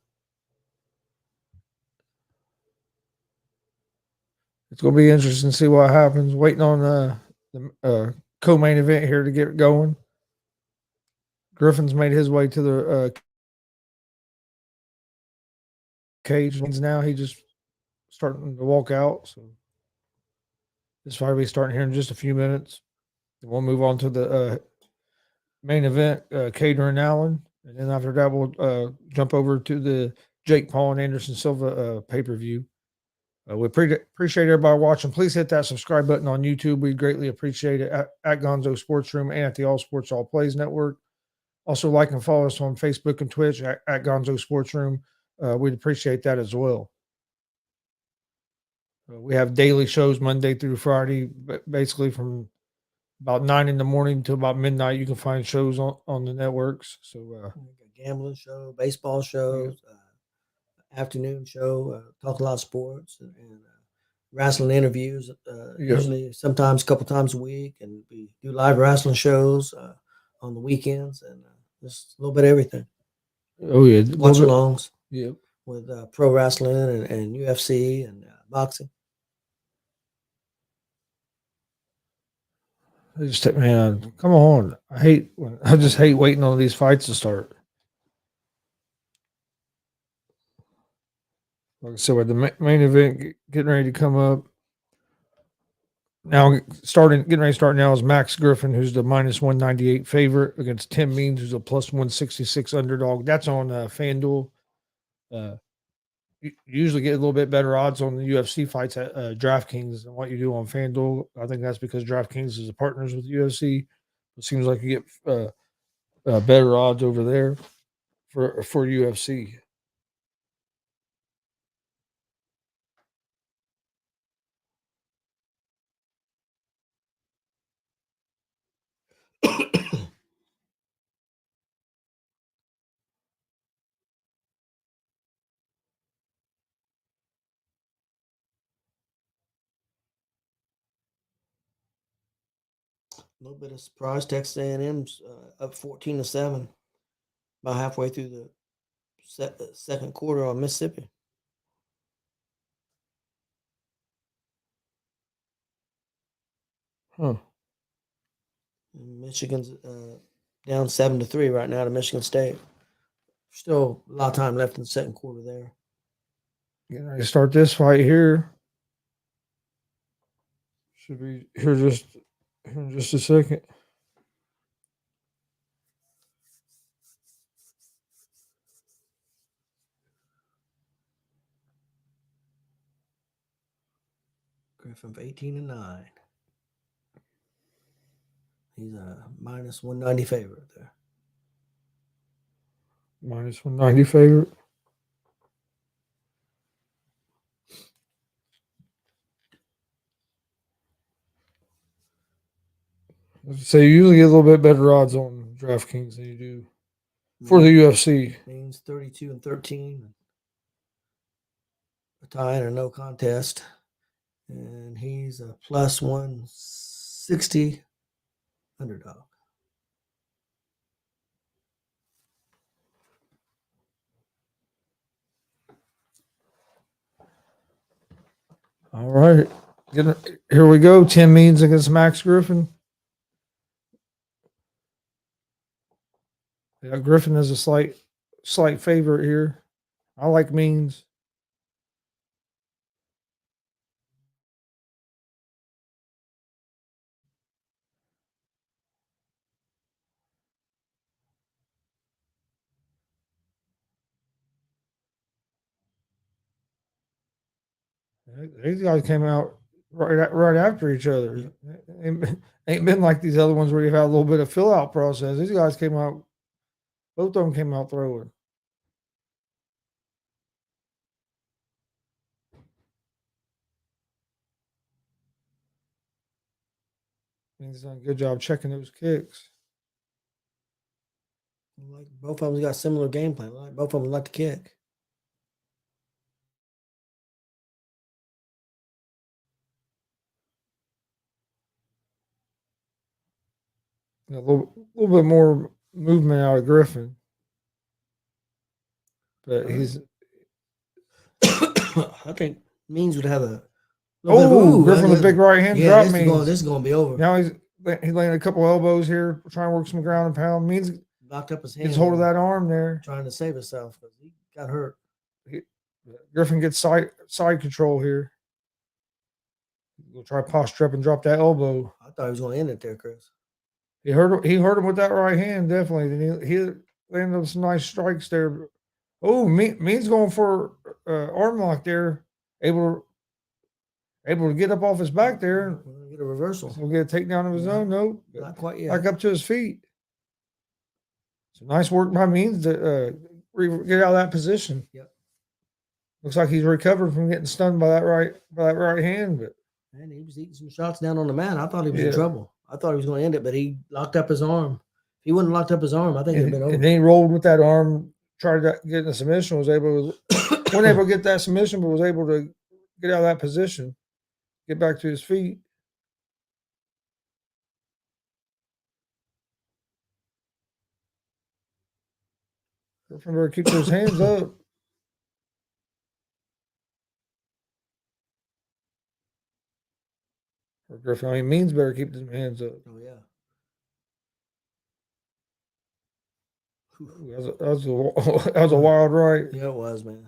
It's going to be interesting to see what happens. Waiting on the co-main event here to get going. Griffin's made his way to the cage. Now he just starting to walk out. So This fight will be starting here in just a few minutes. We'll move on to the main event, Kattar and Allen. And then after that, we'll jump over to the Jake Paul and Anderson Silva pay-per-view. We appreciate everybody watching. Please hit that subscribe button on YouTube. We greatly appreciate it at Gonzo Sports Room and at the All Sports All Plays Network. Also, like and follow us on Facebook and Twitch at Gonzo Sports Room. We'd appreciate that as well. We have daily shows Monday through Friday, basically from about 9 in the morning to about midnight. You can find shows on the networks. So, gambling show, baseball shows, afternoon show, talk a lot of sports and wrestling interviews. Usually, sometimes a couple times a week, and we do live wrestling shows on the weekends, and just a little bit of everything. Oh yeah, watch alongs. Yep. With pro wrestling and UFC and boxing. Man, come on! I just hate waiting on these fights to start. Like I said, with the main event getting ready to come up now, getting ready to start now is Max Griffin, who's the -198 favorite against Tim Means, who's a +166 underdog. That's on FanDuel. You usually get a little bit better odds on the UFC fights at DraftKings than what you do on FanDuel. I think that's because DraftKings is partners with UFC. It seems like you get better odds over there for UFC. A little bit of surprise. Texas A&M's up 14-7, about halfway through the second quarter on Mississippi. Huh. Michigan's down 7-3 right now to Michigan State. Still a lot of time left in the second quarter there. Getting ready to start this fight here. Should be here in just a second. Griffin 18-9. He's a -190 favorite there. -190 favorite. So you usually get a little bit better odds on DraftKings than you do for the UFC. Means 32-13. A tie and a no contest. And he's a +160 underdog. All right. Here we go. Tim Means against Max Griffin. Yeah, Griffin is a slight favorite here. I like Means. These guys came out right after each other. Ain't been like these other ones where you've had a little bit of fill out process. These guys came out, both of them came out throwing. He's done a good job checking those kicks. Like both of them got similar game plan. Like both of them like to kick. A little bit more movement out of Griffin, but he's. I think Means would have a. Griffin with a big right hand drop. This is going to be over. Now he's laying a couple elbows here, trying to work some ground and pound. Means knocked up his hand. Gets hold of that arm there, trying to save himself because he got hurt. Griffin gets side control here. Go try to posture up and drop that elbow. I thought he was going to end it there, Chris. He hurt him with that right hand, definitely. Then he landed with some nice strikes there. Oh, Mean's going for arm lock there. Able to get up off his back there. We're going to get a reversal. We'll get a takedown of his own. No, Not quite yet. back up to his feet. So nice work by Means to get out of that position. Yep. Looks like he's recovered from getting stunned by that right hand, but Man, he was eating some shots down on the mat. I thought he was in trouble. I thought he was going to end it, but he locked up his arm. If he wouldn't have locked up his arm, I think it'd have been over. And then he rolled with that arm, tried to get in the submission, wasn't able to get that submission, but was able to get out of that position, get back to his feet. Griffin better keep those hands up. Or Griffin, Means better keep his hands up. Oh, yeah. That was a wild right. Yeah, it was, man.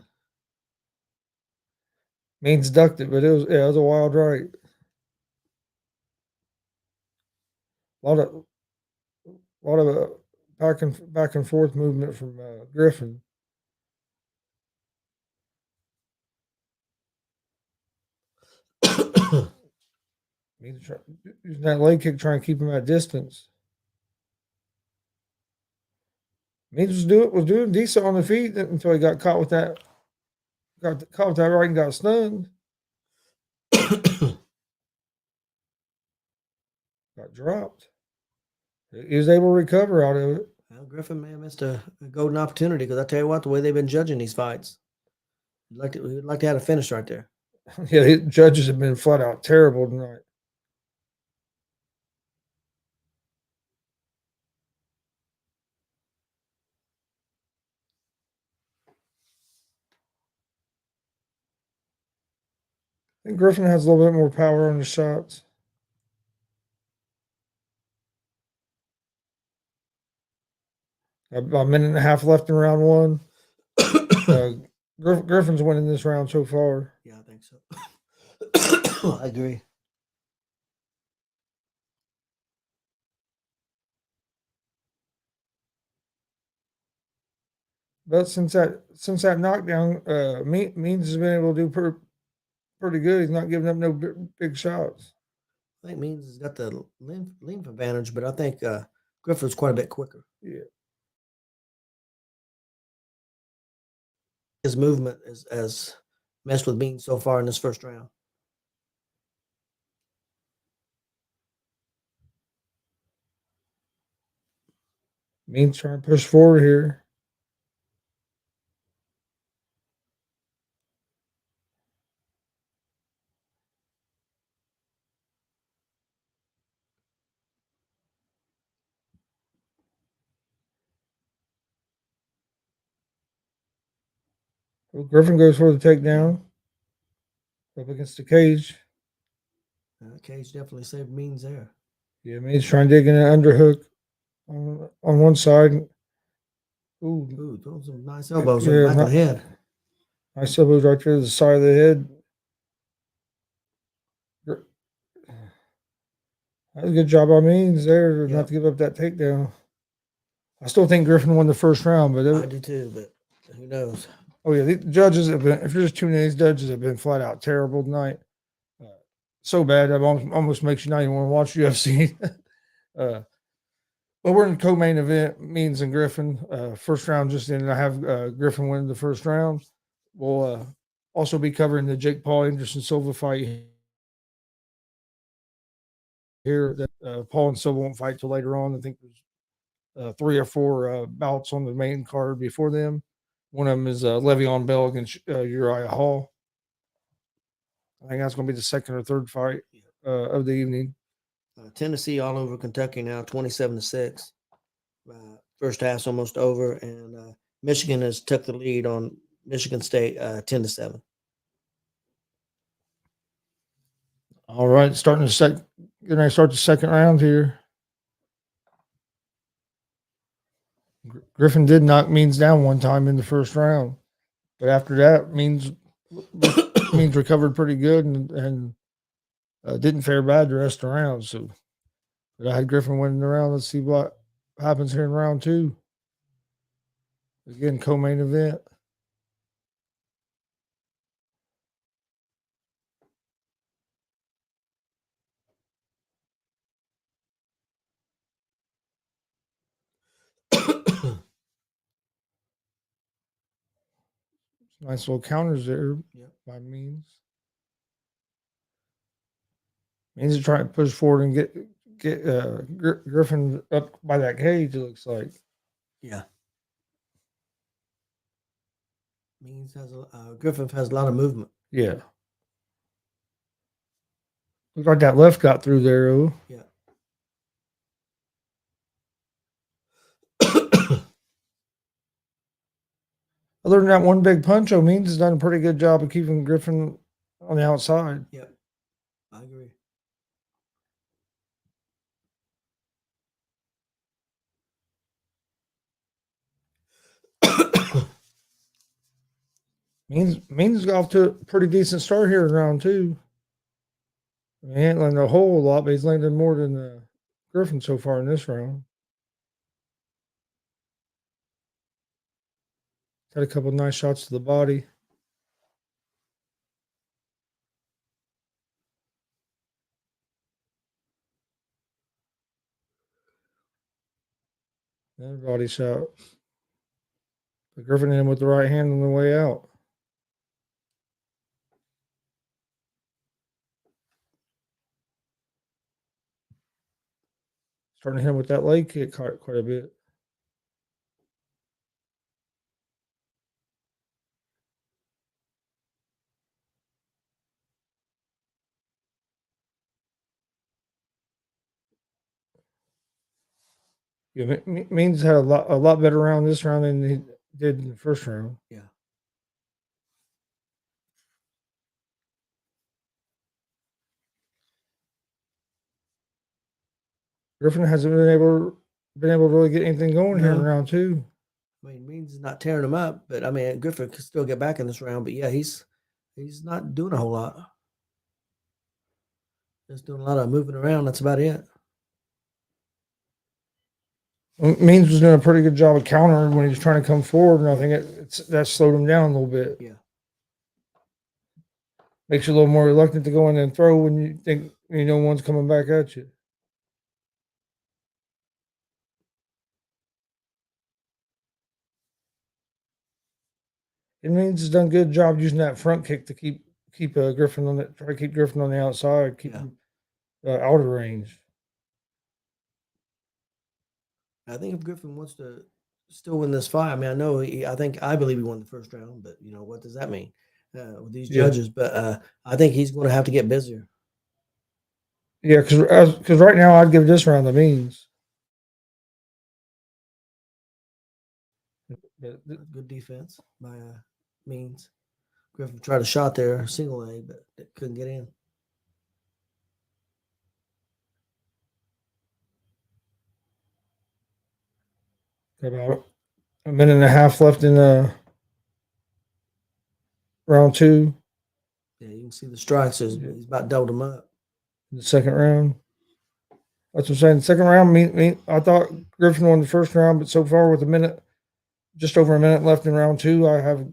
Means ducked it, but it was a wild right. A lot of back and forth movement from Griffin. Means using that leg kick, trying to keep him at distance. Means was doing decent on the feet until he got caught with that. Got caught with that right and got stunned. Got dropped. He was able to recover out of it. Well, Griffin may have missed a golden opportunity because I tell you what, the way they've been judging these fights, we'd like to have a finish right there. Yeah, the judges have been flat out terrible tonight. I think Griffin has a little bit more power on the shots. About a minute and a half left in round one. Griffin's winning this round so far. Yeah, I think so. I agree. But since that knockdown, Means has been able to do pretty good. He's not giving up no big shots. I think Means has got the length advantage, but I think Griffin's quite a bit quicker. Yeah. His movement has messed with Means so far in this first round. Means trying to push forward here. Well, Griffin goes for the takedown up against the cage. Cage definitely saved Means there. Yeah, Means trying to dig in an underhook on one side. Ooh, throw some nice elbows on the back of the head. Nice elbows right there to the side of the head. That was a good job by Means there, not to give up that takedown. I still think Griffin won the first round, but I do too, but who knows? Oh yeah, the judges have been. If you're just tuning in, these judges have been flat out terrible tonight. So bad that almost makes you not even want to watch UFC. But we're in the co-main event, Means and Griffin. First round just ended. I have Griffin winning the first round. We'll also be covering the Jake Paul Anderson Silva fight here. That Paul and Silva won't fight till later on. I think there's 3 or 4 bouts on the main card before them. One of them is Le'Veon Bell against Uriah Hall. I think that's going to be the second or third fight of the evening. Tennessee all over Kentucky now, 27-6. First half's almost over, and Michigan has took the lead on Michigan State, 10-7. All right, starting gonna start the second round here. Griffin did knock Means down one time in the first round, but after that, Means recovered pretty good and Didn't fare bad the rest of the round. So, but I had Griffin winning the round. Let's see what happens here in round 2. Again, co-main event. Nice little counters there by Means. Means to try and push forward and get Griffin up by that cage. It looks like. Yeah. Means has Griffin has a lot of movement. Yeah. Looks like that left got through there. Oh. Yeah. Other than that one big punch, Means has done a pretty good job of keeping Griffin on the outside. Yep, I agree. Means got off to a pretty decent start here in round 2. He ain't landed a whole lot, but he's landed more than Griffin so far in this round. Had a couple nice shots to the body. Another body shot. But Griffin hit him with the right hand on the way out. Starting to hit him with that leg kick quite a bit. Yeah, Means had a lot better round this round than he did in the first round. Yeah. Griffin hasn't been able to really get anything going here in round 2. I mean, Means is not tearing him up, but I mean, Griffin could still get back in this round. But yeah, he's not doing a whole lot. Just doing a lot of moving around. That's about it. Means was doing a pretty good job of countering when he was trying to come forward, and I think that slowed him down a little bit. Yeah. Makes you a little more reluctant to go in and throw when you think one's coming back at you. It Means has done a good job using that front kick to keep Griffin on try to keep Griffin on the outside, keep him out of range. I think if Griffin wants to still win this fight, I mean, I believe he won the first round, but what does that mean with these judges? But I think he's going to have to get busier. Yeah, because right now I'd give this round to Means. Good defense by Means. Griffin tried a shot there, single leg, but couldn't get in. About a minute and a half left in round 2. Yeah, you can see the strikes. He's about doubled them up. In the second round. That's what I'm saying. The second round, I thought Griffin won the first round, but so far with just over a minute left in round 2, I have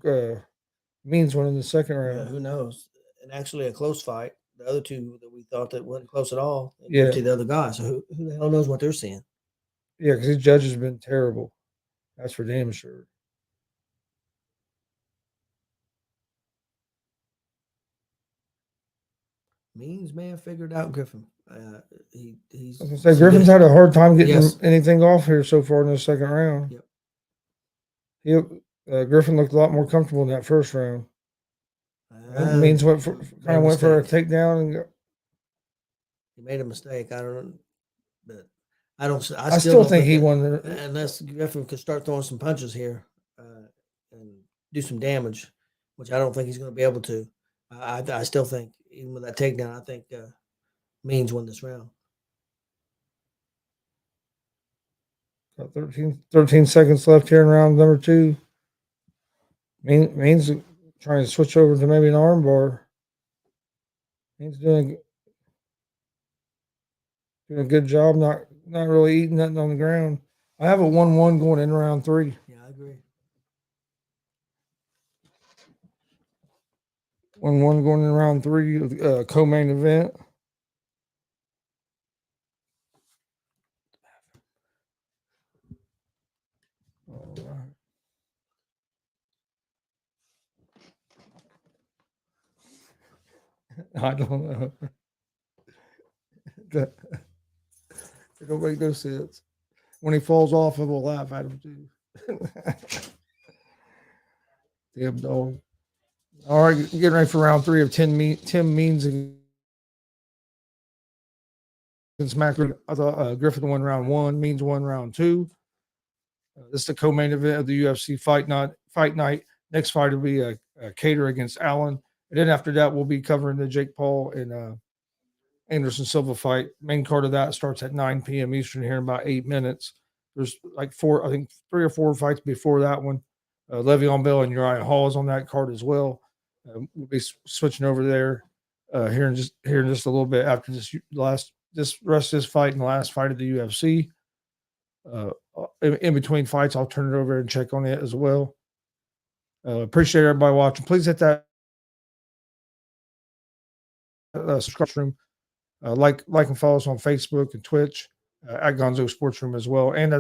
Means winning the second round. Yeah, who knows? And actually a close fight. The other two that we thought that wasn't close at all, yeah, to the other guys. So who the hell knows what they're seeing? Yeah, because these judges have been terrible. That's for damn sure. Means may have figured out Griffin. He's. I was gonna say Griffin's had a hard time getting anything off here so far in the second round. Yep. Griffin looked a lot more comfortable in that first round. Means went for a takedown and he made a mistake. I don't know, but I still think he won unless Griffin could start throwing some punches here and do some damage, which I don't think he's going to be able to. I still think even with that takedown, I think Means won this round. Got 13 seconds left here in round number 2. Means trying to switch over to maybe an armbar. Means doing doing a good job, not really eating nothing on the ground. I have a 1-1 going in round 3. Yeah, I agree. 1-1 going in round 3 of the co-main event. All right. I don't know. That don't make no sense. When he falls off, I will laugh at him too. Damn dog. All right, getting ready for round 3 of Tim Means against Mac. I thought Griffin won round 1, Means won round 2. This is the co-main event of the UFC fight night. Next fight will be a Kattar against Allen, and then after that, we'll be covering the Jake Paul and Anderson Silva fight. Main card of that starts at 9 p.m. Eastern here in about 8 minutes. There's like 3 or 4 fights before that one. Le'Veon Bell and Uriah Hall is on that card as well. We'll be switching over there here in just a little bit after this rest of this fight and the last fight of the UFC. In between fights, I'll turn it over and check on it as well. Appreciate everybody watching. Please hit that subscribe room. Like and follow us on Facebook and Twitch at Gonzo Sports Room as well, and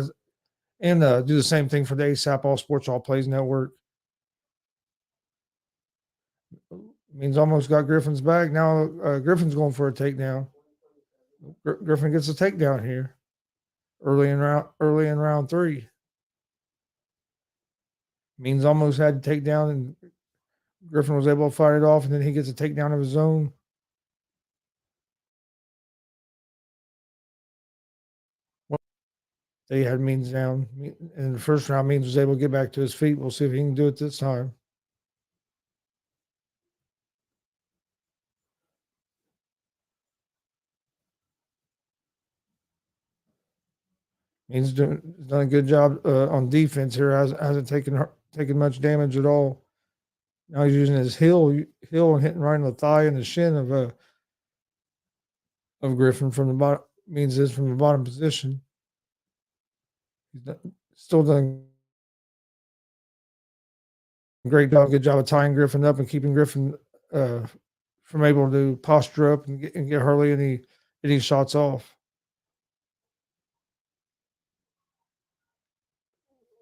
do the same thing for the ASAP All Sports All Plays Network. Means almost got Griffin's back. Now Griffin's going for a takedown. Griffin gets a takedown here early in round 3. Means almost had to take down, and Griffin was able to fight it off, and then he gets a takedown of his own. They had Means down. In the first round, Means was able to get back to his feet. We'll see if he can do it this time. Means done a good job on defense here. Hasn't taken much damage at all. Now he's using his heel and hitting right in the thigh and the shin of Griffin from the bottom. Means is from the bottom position. He's still done a great job. Good job of tying Griffin up and keeping Griffin from able to posture up and get hardly any shots off.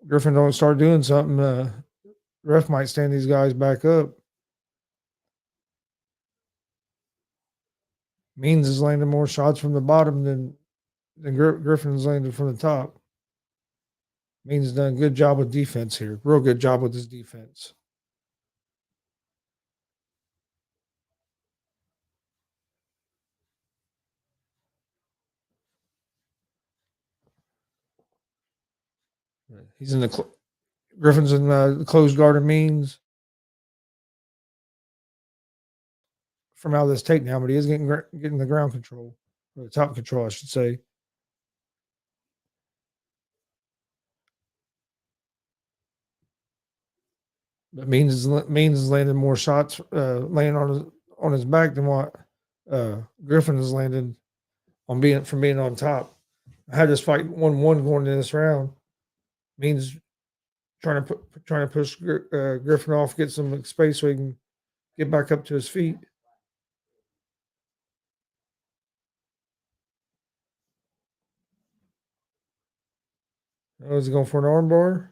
Griffin don't start doing something, ref might stand these guys back up. Means is landing more shots from the bottom than Griffin's landed from the top. Means has done a good job with defense here. Real good job with his defense. He's in Griffin's in the closed guard of Means from out of this takedown, but he is getting the ground control, or the top control, I should say. But Means is landing more shots, laying on his back than what Griffin has landed on being on top. I had this fight 1-1 going into this round. Means trying to push Griffin off, get some space so he can get back up to his feet. Oh, is he going for an armbar?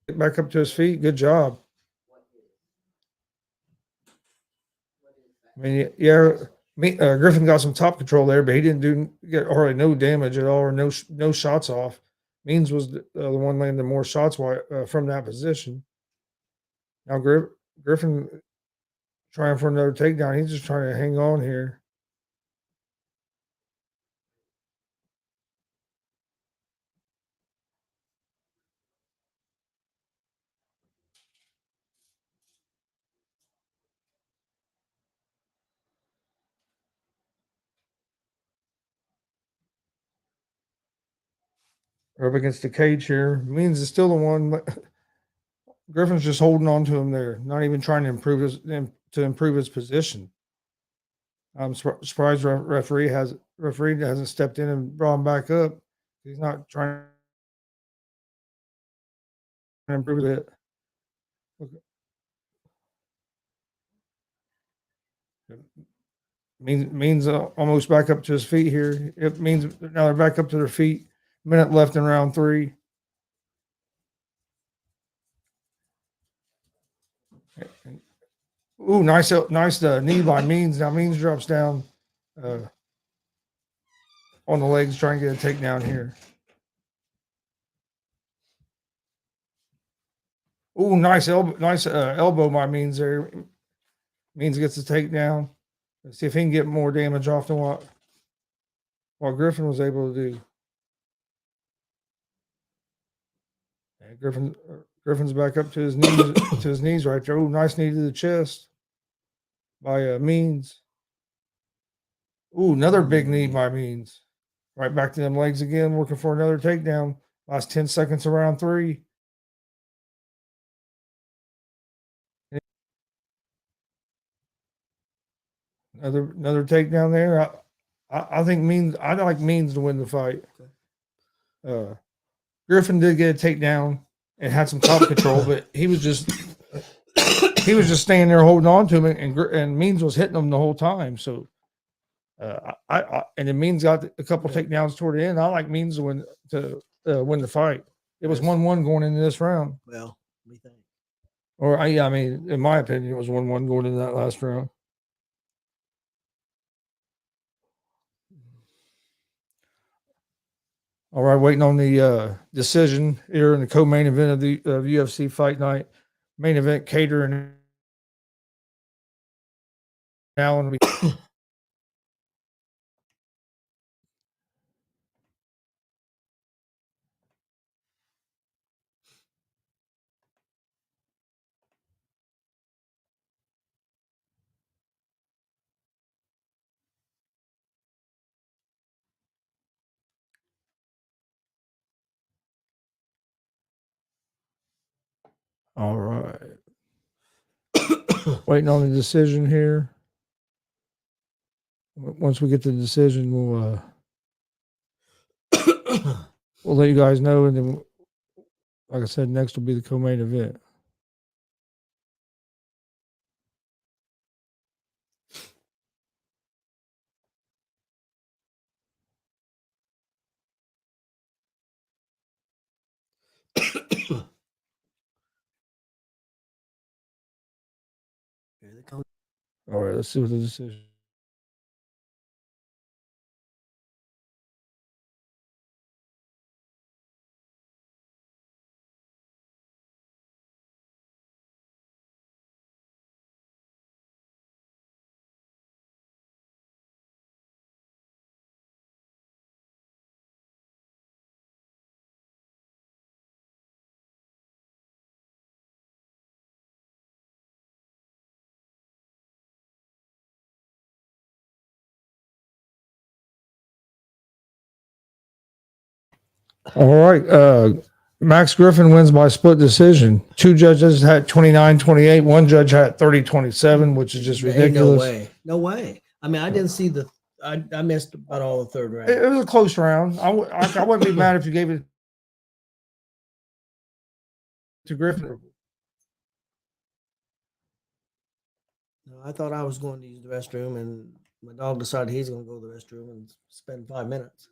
Get back up to his feet. Good job. I mean, yeah, Griffin got some top control there, but he didn't get hardly no damage at all, or no shots off. Means was the one landing more shots from that position. Now Griffin trying for another takedown. He's just trying to hang on here. We're up against the cage here. Means is still the one. Griffin's just holding on to him there, not even trying to improve his position. I'm surprised referee hasn't stepped in and brought him back up. He's not trying to improve it. Okay. Means almost back up to his feet here. It means now they're back up to their feet. Minute left in round 3. Ooh, nice knee by Means. Now Means drops down on the legs, trying to get a takedown here. Ooh, nice elbow by Means there. Means gets the takedown. Let's see if he can get more damage off than what Griffin was able to do. Yeah, Griffin's back up to his knees right there. Ooh, nice knee to the chest by Means. Ooh, another big knee by Means. Right back to them legs again, working for another takedown. Last 10 seconds of round 3. Another takedown there. I think Means. I like Means to win the fight. Griffin did get a takedown and had some top control, but he was just standing there holding on to him, and Means was hitting him the whole time. So, and then Means got a couple takedowns toward the end. I like Means to win the fight. It was 1-1 going into this round. Well, we think. Or I mean, in my opinion, it was 1-1 going into that last round. All right, waiting on the decision here in the co-main event of the UFC Fight Night. Main event, Kattar and Allen. All right. Waiting on the decision here. Once we get the decision, we'll let you guys know, and then, like I said, next will be the co-main event. Here they come. All right, let's see what the decision. All right. Max Griffin wins by split decision. 2 judges had 29-28. 1 judge had 30-27, which is just ridiculous. No way. I mean, I didn't see I missed about all the third round. It was a close round. I wouldn't be mad if you gave it to Griffin. I thought I was going to use the restroom, and my dog decided he's going to go to the restroom and spend 5 minutes.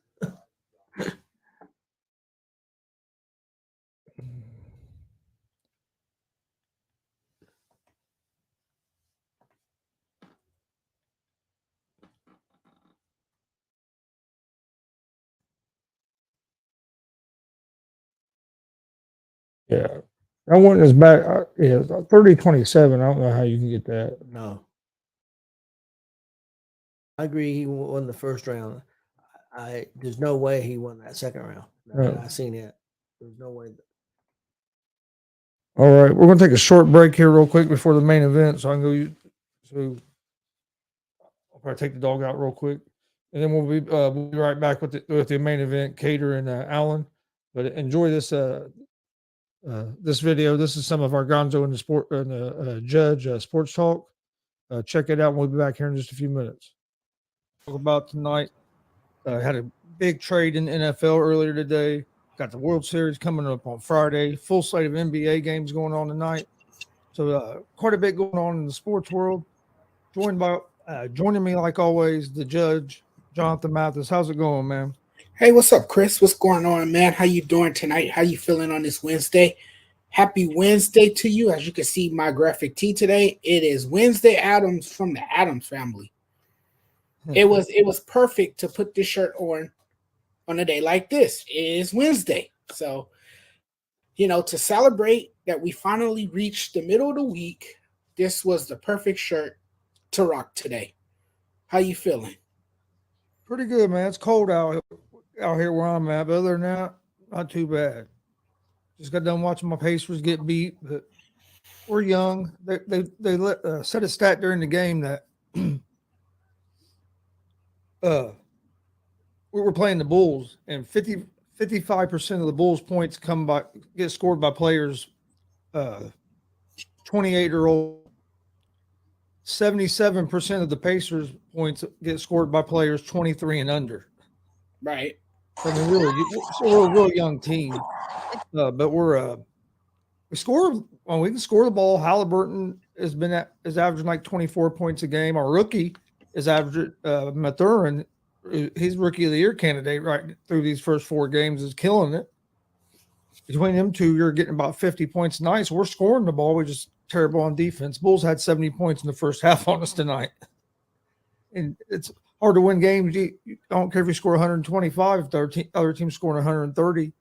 Yeah. That one is back. 30-27. I don't know how you can get that. No. I agree. He won the first round. There's no way he won that second round. No. I seen it. There's no way. All right, we're going to take a short break here, real quick, before the main event. So I can go. So I'll probably take the dog out real quick, and then we'll be right back with the main event, Kattar and Allen. But enjoy this this video. This is some of our Gonzo and the sport and the Judge sports talk. Check it out. We'll be back here in just a few minutes. about tonight. Had a big trade in the NFL earlier today. Got the World Series coming up on Friday. Full slate of NBA games going on tonight. So quite a bit going on in the sports world. Joining me like always, the judge Jonathan Mathis. How's it going, man? Hey, what's up, Chris? What's going on, man? How you doing tonight? How you feeling on this Wednesday? Happy Wednesday to you. As you can see, my graphic tee today, it is Wednesday Adams from the Adams family. It was perfect to put this shirt on a day like this. It is Wednesday. So, to celebrate that we finally reached the middle of the week, this was the perfect shirt to rock today. How you feeling? Pretty good, man. It's cold out here where I'm at, but other than that, not too bad. Just got done watching my Pacers get beat, but we're young. They set a stat during the game that uh, we were playing the Bulls, and 55% of the Bulls points get scored by players 28 or old. 77% of the Pacers points get scored by players 23 and under. Right. I mean, really, we're a real young team, but we can score the ball. Halliburton is averaging like 24 points a game. Our rookie is averaging Mathurin. He's rookie of the year candidate right through these first 4 games, is killing it. Between them two, you're getting about 50 points a night. So we're scoring the ball. We're just terrible on defense. Bulls had 70 points in the first half on us tonight. And it's hard to win games. I don't care if you score 125 if the other team's scoring 130. You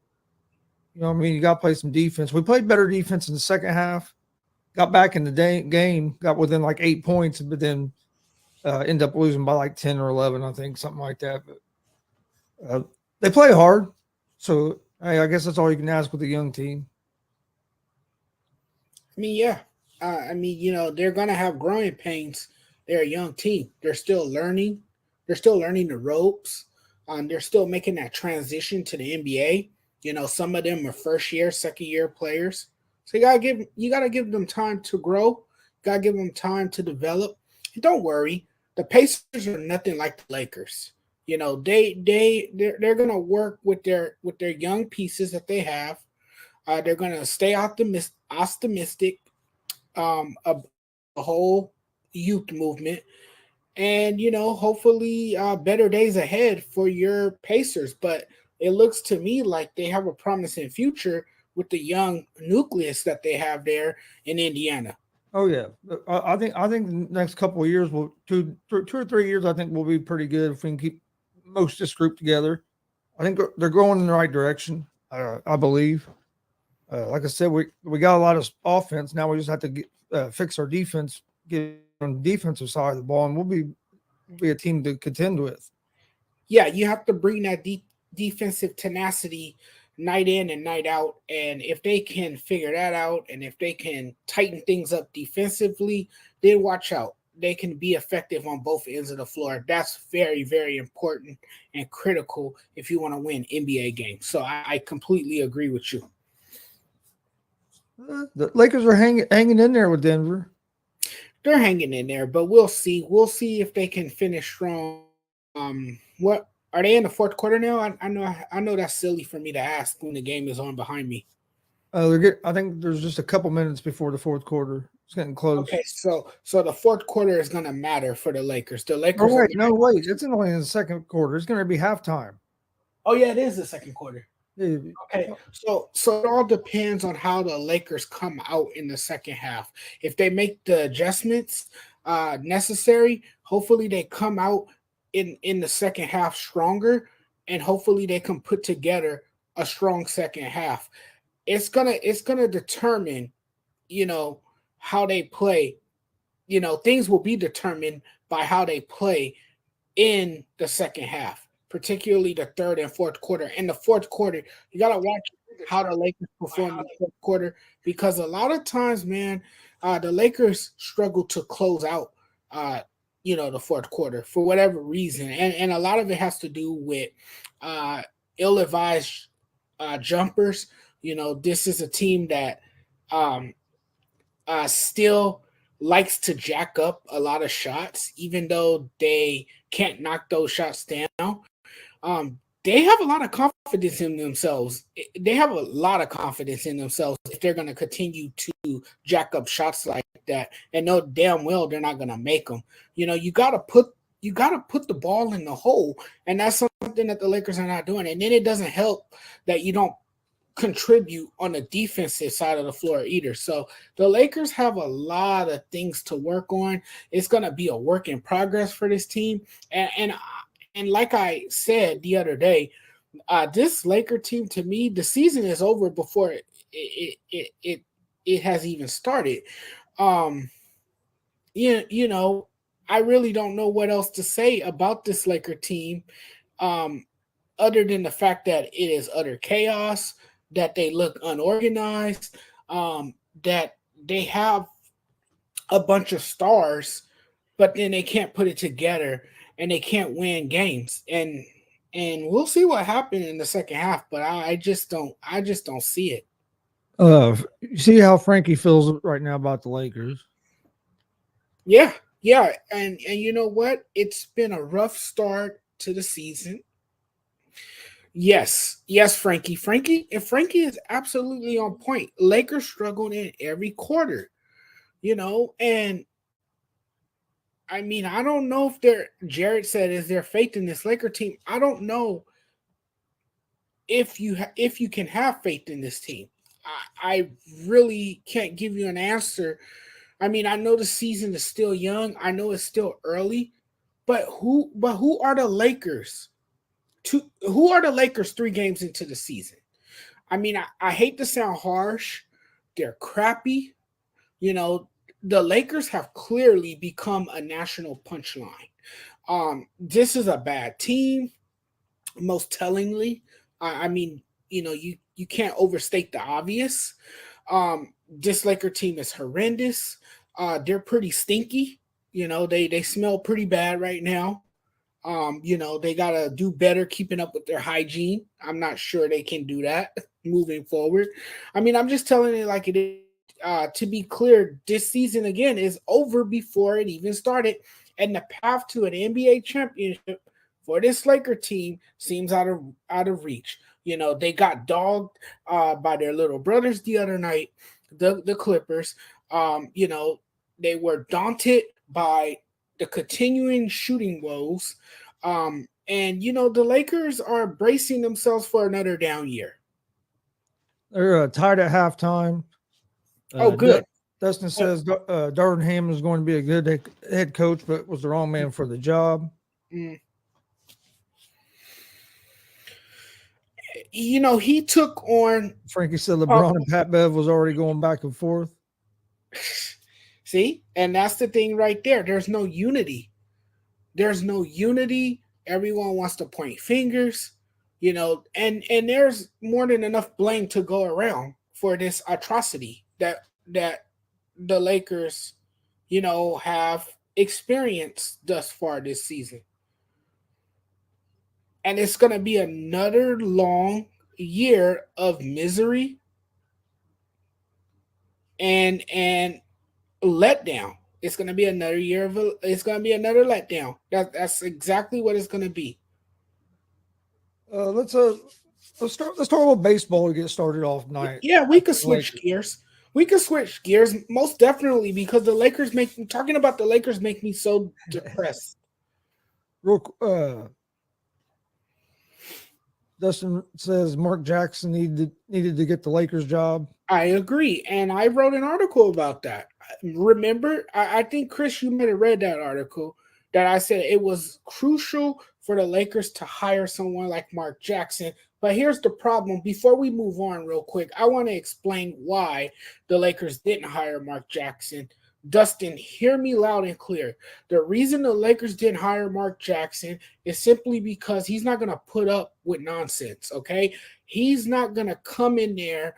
know what I mean? You got to play some defense. We played better defense in the second half. Got back in the game, got within like 8 points, but then end up losing by like 10 or 11, I think, something like that. But they play hard. So hey, I guess that's all you can ask with a young team. I mean, yeah. They're going to have growing pains. They're a young team. They're still learning. They're still learning the ropes. They're still making that transition to the NBA. Some of them are first year, second year players. So you gotta give them time to grow. You gotta give them time to develop. And don't worry, the Pacers are nothing like the Lakers. They're gonna work with their young pieces that they have. They're gonna stay optimistic of the whole youth movement, and hopefully better days ahead for your Pacers. But it looks to me like they have a promising future with the young nucleus that they have there in Indiana. Oh yeah, I think the next couple of years will 2 or 3 years. I think we'll be pretty good if we can keep most of this group together. I think they're going in the right direction. I believe. Like I said, we got a lot of offense. Now we just have to fix our defense, get on the defensive side of the ball, and we'll be a team to contend with. Yeah, you have to bring that defensive tenacity night in and night out. And if they can figure that out, and if they can tighten things up defensively, then watch out. They can be effective on both ends of the floor. That's very, very important and critical if you want to win NBA games. So I completely agree with you. The Lakers are hanging in there with Denver. They're hanging in there, but we'll see. We'll see if they can finish strong. What are they in the fourth quarter now? I know that's silly for me to ask when the game is on behind me. I think there's just a couple minutes before the fourth quarter. It's getting close. Okay, so the fourth quarter is going to matter for the Lakers. The Lakers. No, wait. It's only in the second quarter. It's going to be halftime. Oh yeah, it is the second quarter. Yeah. Okay, so it all depends on how the Lakers come out in the second half. If they make the adjustments necessary, hopefully they come out in the second half stronger, and hopefully they can put together a strong second half. It's gonna determine, how they play. Things will be determined by how they play in the second half, particularly the third and fourth quarter. In the fourth quarter, you gotta watch how the Lakers perform in the fourth quarter, because a lot of times, man, the Lakers struggle to close out the fourth quarter for whatever reason. And a lot of it has to do with ill-advised jumpers. This is a team that still likes to jack up a lot of shots, even though they can't knock those shots down. They have a lot of confidence in themselves. They have a lot of confidence in themselves if they're going to continue to jack up shots like that, and know damn well they're not going to make them. You got to put the ball in the hole, and that's something that the Lakers are not doing. And then it doesn't help that you don't contribute on the defensive side of the floor either. So the Lakers have a lot of things to work on. It's going to be a work in progress for this team, and like I said the other day, this Laker team, to me, the season is over before it has even started. Um, I really don't know what else to say about this Laker team, um, other than the fact that it is utter chaos, that they look unorganized, that they have a bunch of stars, but then they can't put it together and they can't win games. And we'll see what happened in the second half, but I just don't see it. You see how Frankie feels right now about the Lakers. Yeah, yeah, and you know what? It's been a rough start to the season. Yes, Frankie. Frankie is absolutely on point. Lakers struggled in every quarter, and I mean, I don't know if Jared said, is there faith in this Laker team? I don't know if you can have faith in this team. I really can't give you an answer. I mean, I know the season is still young. I know it's still early, but who are the Lakers? Who are the Lakers 3 games into the season? I mean, I hate to sound harsh. They're crappy. You know, the Lakers have clearly become a national punchline. This is a bad team, most tellingly. I mean, you can't overstate the obvious. This Laker team is horrendous. They're pretty stinky. They smell pretty bad right now. They gotta do better keeping up with their hygiene. I'm not sure they can do that moving forward. I mean, I'm just telling it like it is. To be clear, this season again is over before it even started, and the path to an NBA championship for this Laker team seems out of reach. They got dogged by their little brothers the other night, the Clippers. They were daunted by the continuing shooting woes. The Lakers are bracing themselves for another down year. They're tied at halftime. Oh, good. Dustin says Darvin Ham is going to be a good head coach, but was the wrong man for the job. Mm. He took on. Frankie said LeBron and Pat Bev was already going back and forth. See, and that's the thing right there. There's no unity. Everyone wants to point fingers, and there's more than enough blame to go around for this atrocity that the Lakers, have experienced thus far this season. And it's going to be another long year of misery and letdown. It's going to be another year of it's going to be another letdown. That's exactly what it's going to be. Let's talk about baseball to get started off tonight. Yeah, we could switch gears. We could switch gears most definitely, because the Lakers talking about the Lakers make me so depressed. Dustin says Mark Jackson needed to get the Lakers job. I agree, and I wrote an article about that. Remember, I think, Chris, you might have read that article that I said it was crucial for the Lakers to hire someone like Mark Jackson. But here's the problem. Before we move on real quick, I want to explain why the Lakers didn't hire Mark Jackson. Dustin, hear me loud and clear. The reason the Lakers didn't hire Mark Jackson is simply because he's not going to put up with nonsense, okay? He's not going to come in there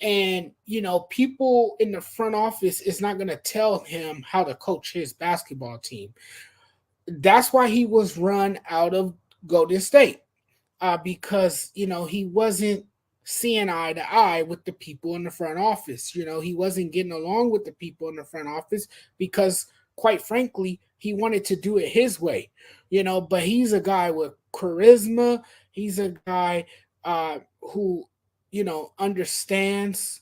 and, people in the front office is not going to tell him how to coach his basketball team. That's why he was run out of Golden State, because, he wasn't seeing eye to eye with the people in the front office. He wasn't getting along with the people in the front office because, quite frankly, he wanted to do it his way. But he's a guy with charisma. He's a guy who, understands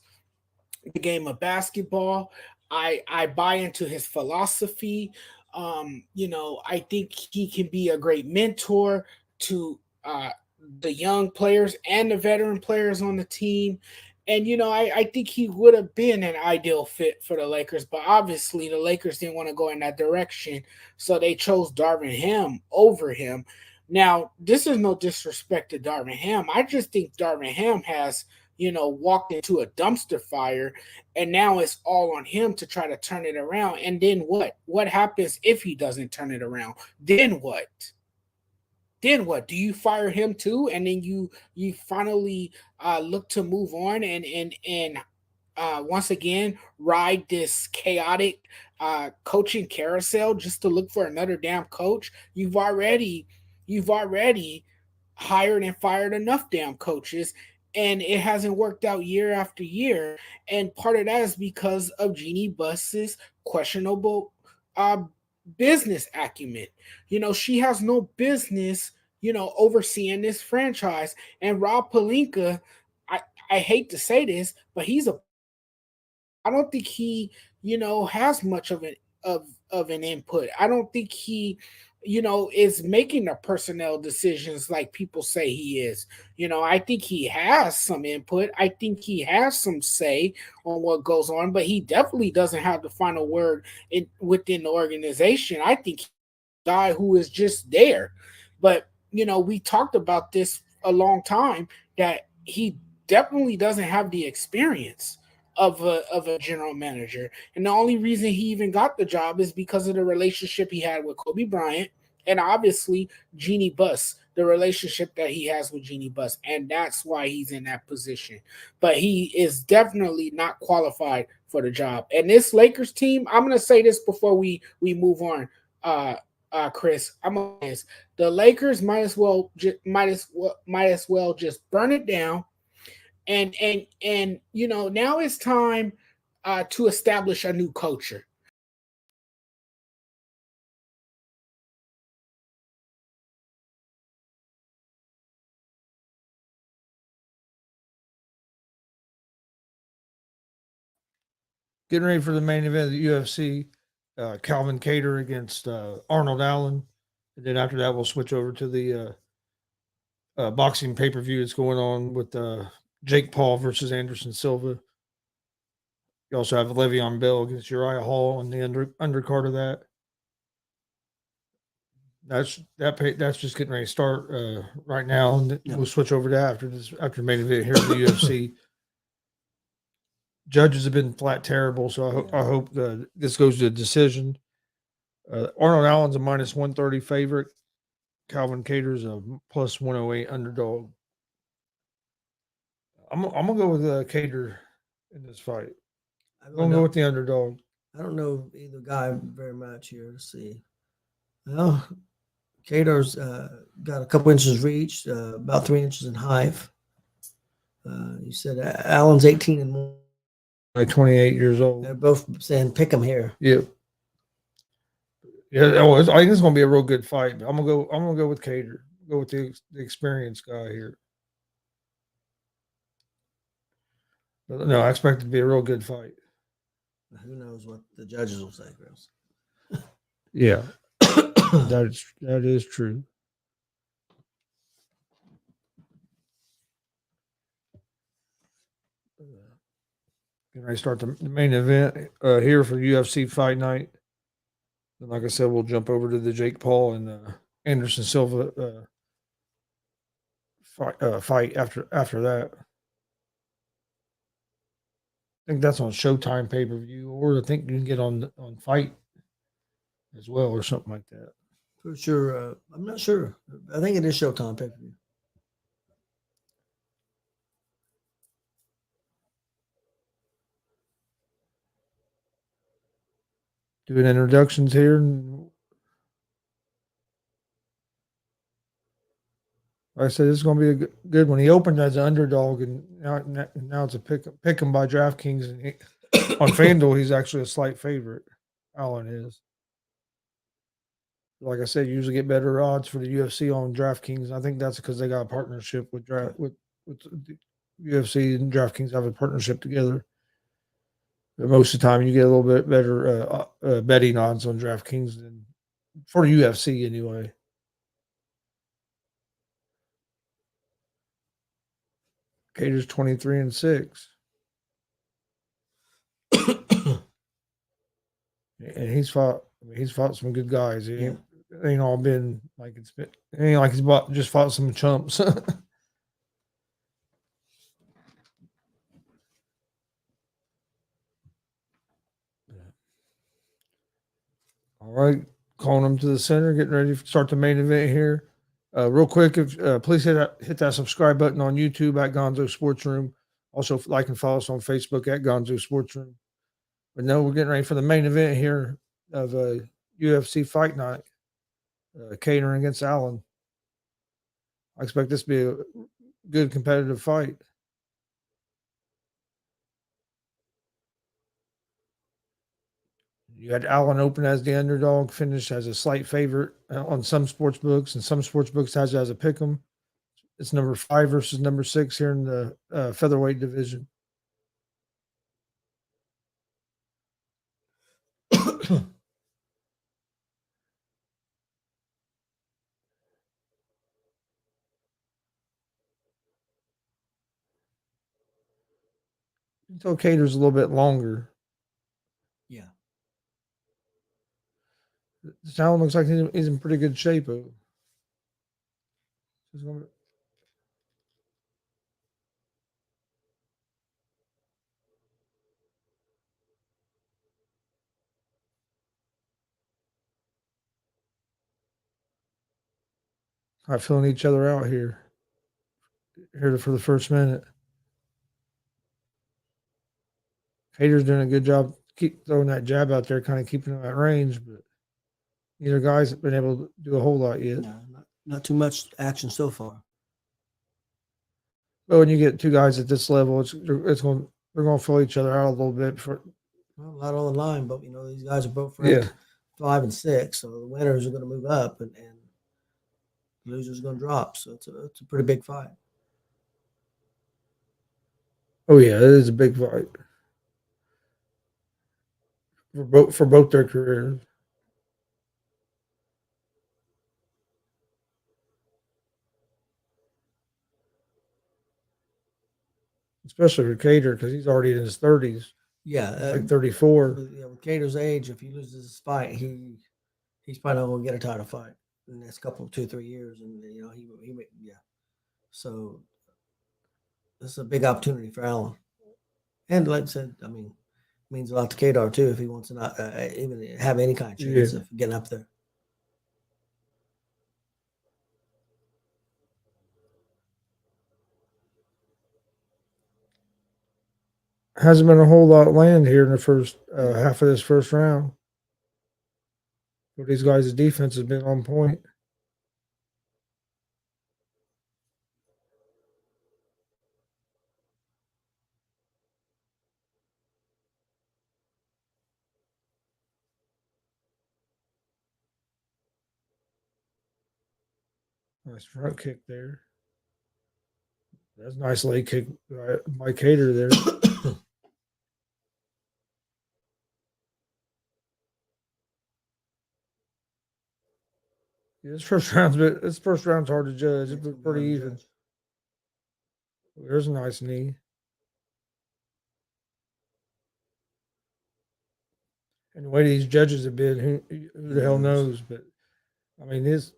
the game of basketball. I buy into his philosophy. I think he can be a great mentor to the young players and the veteran players on the team. And I think he would have been an ideal fit for the Lakers, but obviously the Lakers didn't want to go in that direction, so they chose Darvin Ham over him. Now, this is no disrespect to Darvin Ham. I just think Darvin Ham has walked into a dumpster fire, and now it's all on him to try to turn it around. And then what? What happens if he doesn't turn it around? Then what? Then what? Do you fire him too? And then you finally look to move on and once again ride this chaotic coaching carousel just to look for another damn coach? You've already hired and fired enough damn coaches, and it hasn't worked out year after year. And part of that is because of Jeannie Buss's questionable uh, business acumen. She has no business, overseeing this franchise. And Rob Pelinka, I, I hate to say this, but I don't think he, has much of an input. I don't think he, is making the personnel decisions like people say he is. I think he has some input. I think he has some say on what goes on, but he definitely doesn't have the final word within the organization. I think guy who is just there. But we talked about this a long time, that he definitely doesn't have the experience of a general manager. And the only reason he even got the job is because of the relationship he had with Kobe Bryant, and obviously Jeannie Buss, the relationship that he has with Jeannie Buss, and that's why he's in that position. But he is definitely not qualified for the job. And this Lakers team, I'm gonna say this before we move on. Chris, I'm honest. The Lakers might as well just burn it down, and now it's time to establish a new culture. Getting ready for the main event of the UFC, Calvin Cater against Arnold Allen. And then after that, we'll switch over to the boxing pay per view that's going on with Jake Paul versus Anderson Silva. You also have Le'Veon Bell against Uriah Hall on the undercard of that. That's just getting ready to start right now, and we'll switch over to after the main event here at the UFC. Judges have been flat terrible, so I hope this goes to a decision. Arnold Allen's a minus 130 favorite. Calvin Cater's a plus 108 underdog. I'm gonna go with Cater in this fight. I'm gonna go with the underdog. I don't know either guy very much here. Let's see. Well, Cater's got a couple inches reach, about 3 inches in height. You said Allen's 18 and 1. Like 28 years old. They're both saying pick him here. Yep. Yeah. I think it's gonna be a real good fight. But I'm gonna go with Cater. Go with the experienced guy here. But no, I expect it to be a real good fight. Who knows what the judges will say, Chris? Yeah, that is true. Can I start the main event here for UFC Fight Night? And like I said, we'll jump over to the Jake Paul and Anderson Silva fight after that. I think that's on Showtime pay per view, or I think you can get on Fight as well, or something like that. For sure, I'm not sure. I think it is Showtime pay per view. Doing introductions here. like I said, this is going to be a good one. He opened as an underdog, and now it's a pick him by DraftKings, and on FanDuel he's actually a slight favorite. Allen is. Like I said, you usually get better odds for the UFC on DraftKings. I think that's because they got a partnership with the UFC and DraftKings have a partnership together. But most of the time, you get a little bit better betting odds on DraftKings than for the UFC anyway. Cater's 23-6, and he's fought some good guys. It ain't all been like it ain't like just fought some chumps. All right, calling them to the center, getting ready to start the main event here. Real quick, if please hit that subscribe button on YouTube at Gonzo Sports Room. Also, like and follow us on Facebook at Gonzo Sports Room. But no, we're getting ready for the main event here of UFC Fight Night. Kattar against Allen. I expect this to be a good competitive fight. You had Allen open as the underdog, finished as a slight favorite on some sports books, and some sports books has it as a pick 'em. It's number 5 versus number 6 here in the featherweight division. Until Cater's a little bit longer. Yeah. This Allen looks like he's in pretty good shape. Not feeling each other out here for the first minute. Cater's doing a good job keep throwing that jab out there, kind of keeping him at range, but neither guy's been able to do a whole lot yet. No, not too much action so far. But when you get two guys at this level, they're going to fill each other out a little bit. Well, a lot on the line, but these guys are both ranked 5 and 6, so the winners are going to move up and the losers are going to drop. So it's a pretty big fight. Oh yeah, it is a big fight for both their careers. Especially for Kattar because he's already in his 30s. Yeah, like 34. With Kattar's age, if he loses this fight, he's probably not going to get a title fight in the next couple of 2-3 years, and he. So this is a big opportunity for Allen, and like I said, I mean, it means a lot to Kattar too if he wants to not even have any kind of chance of getting up there. Hasn't been a whole lot of land here in the first half of this first round. But these guys' defense has been on point. Nice front kick there. That's a nice leg kick by Kattar there. This first round's hard to judge. It's pretty even. There's a nice knee. And the way these judges have been, who the hell knows? But I mean, it's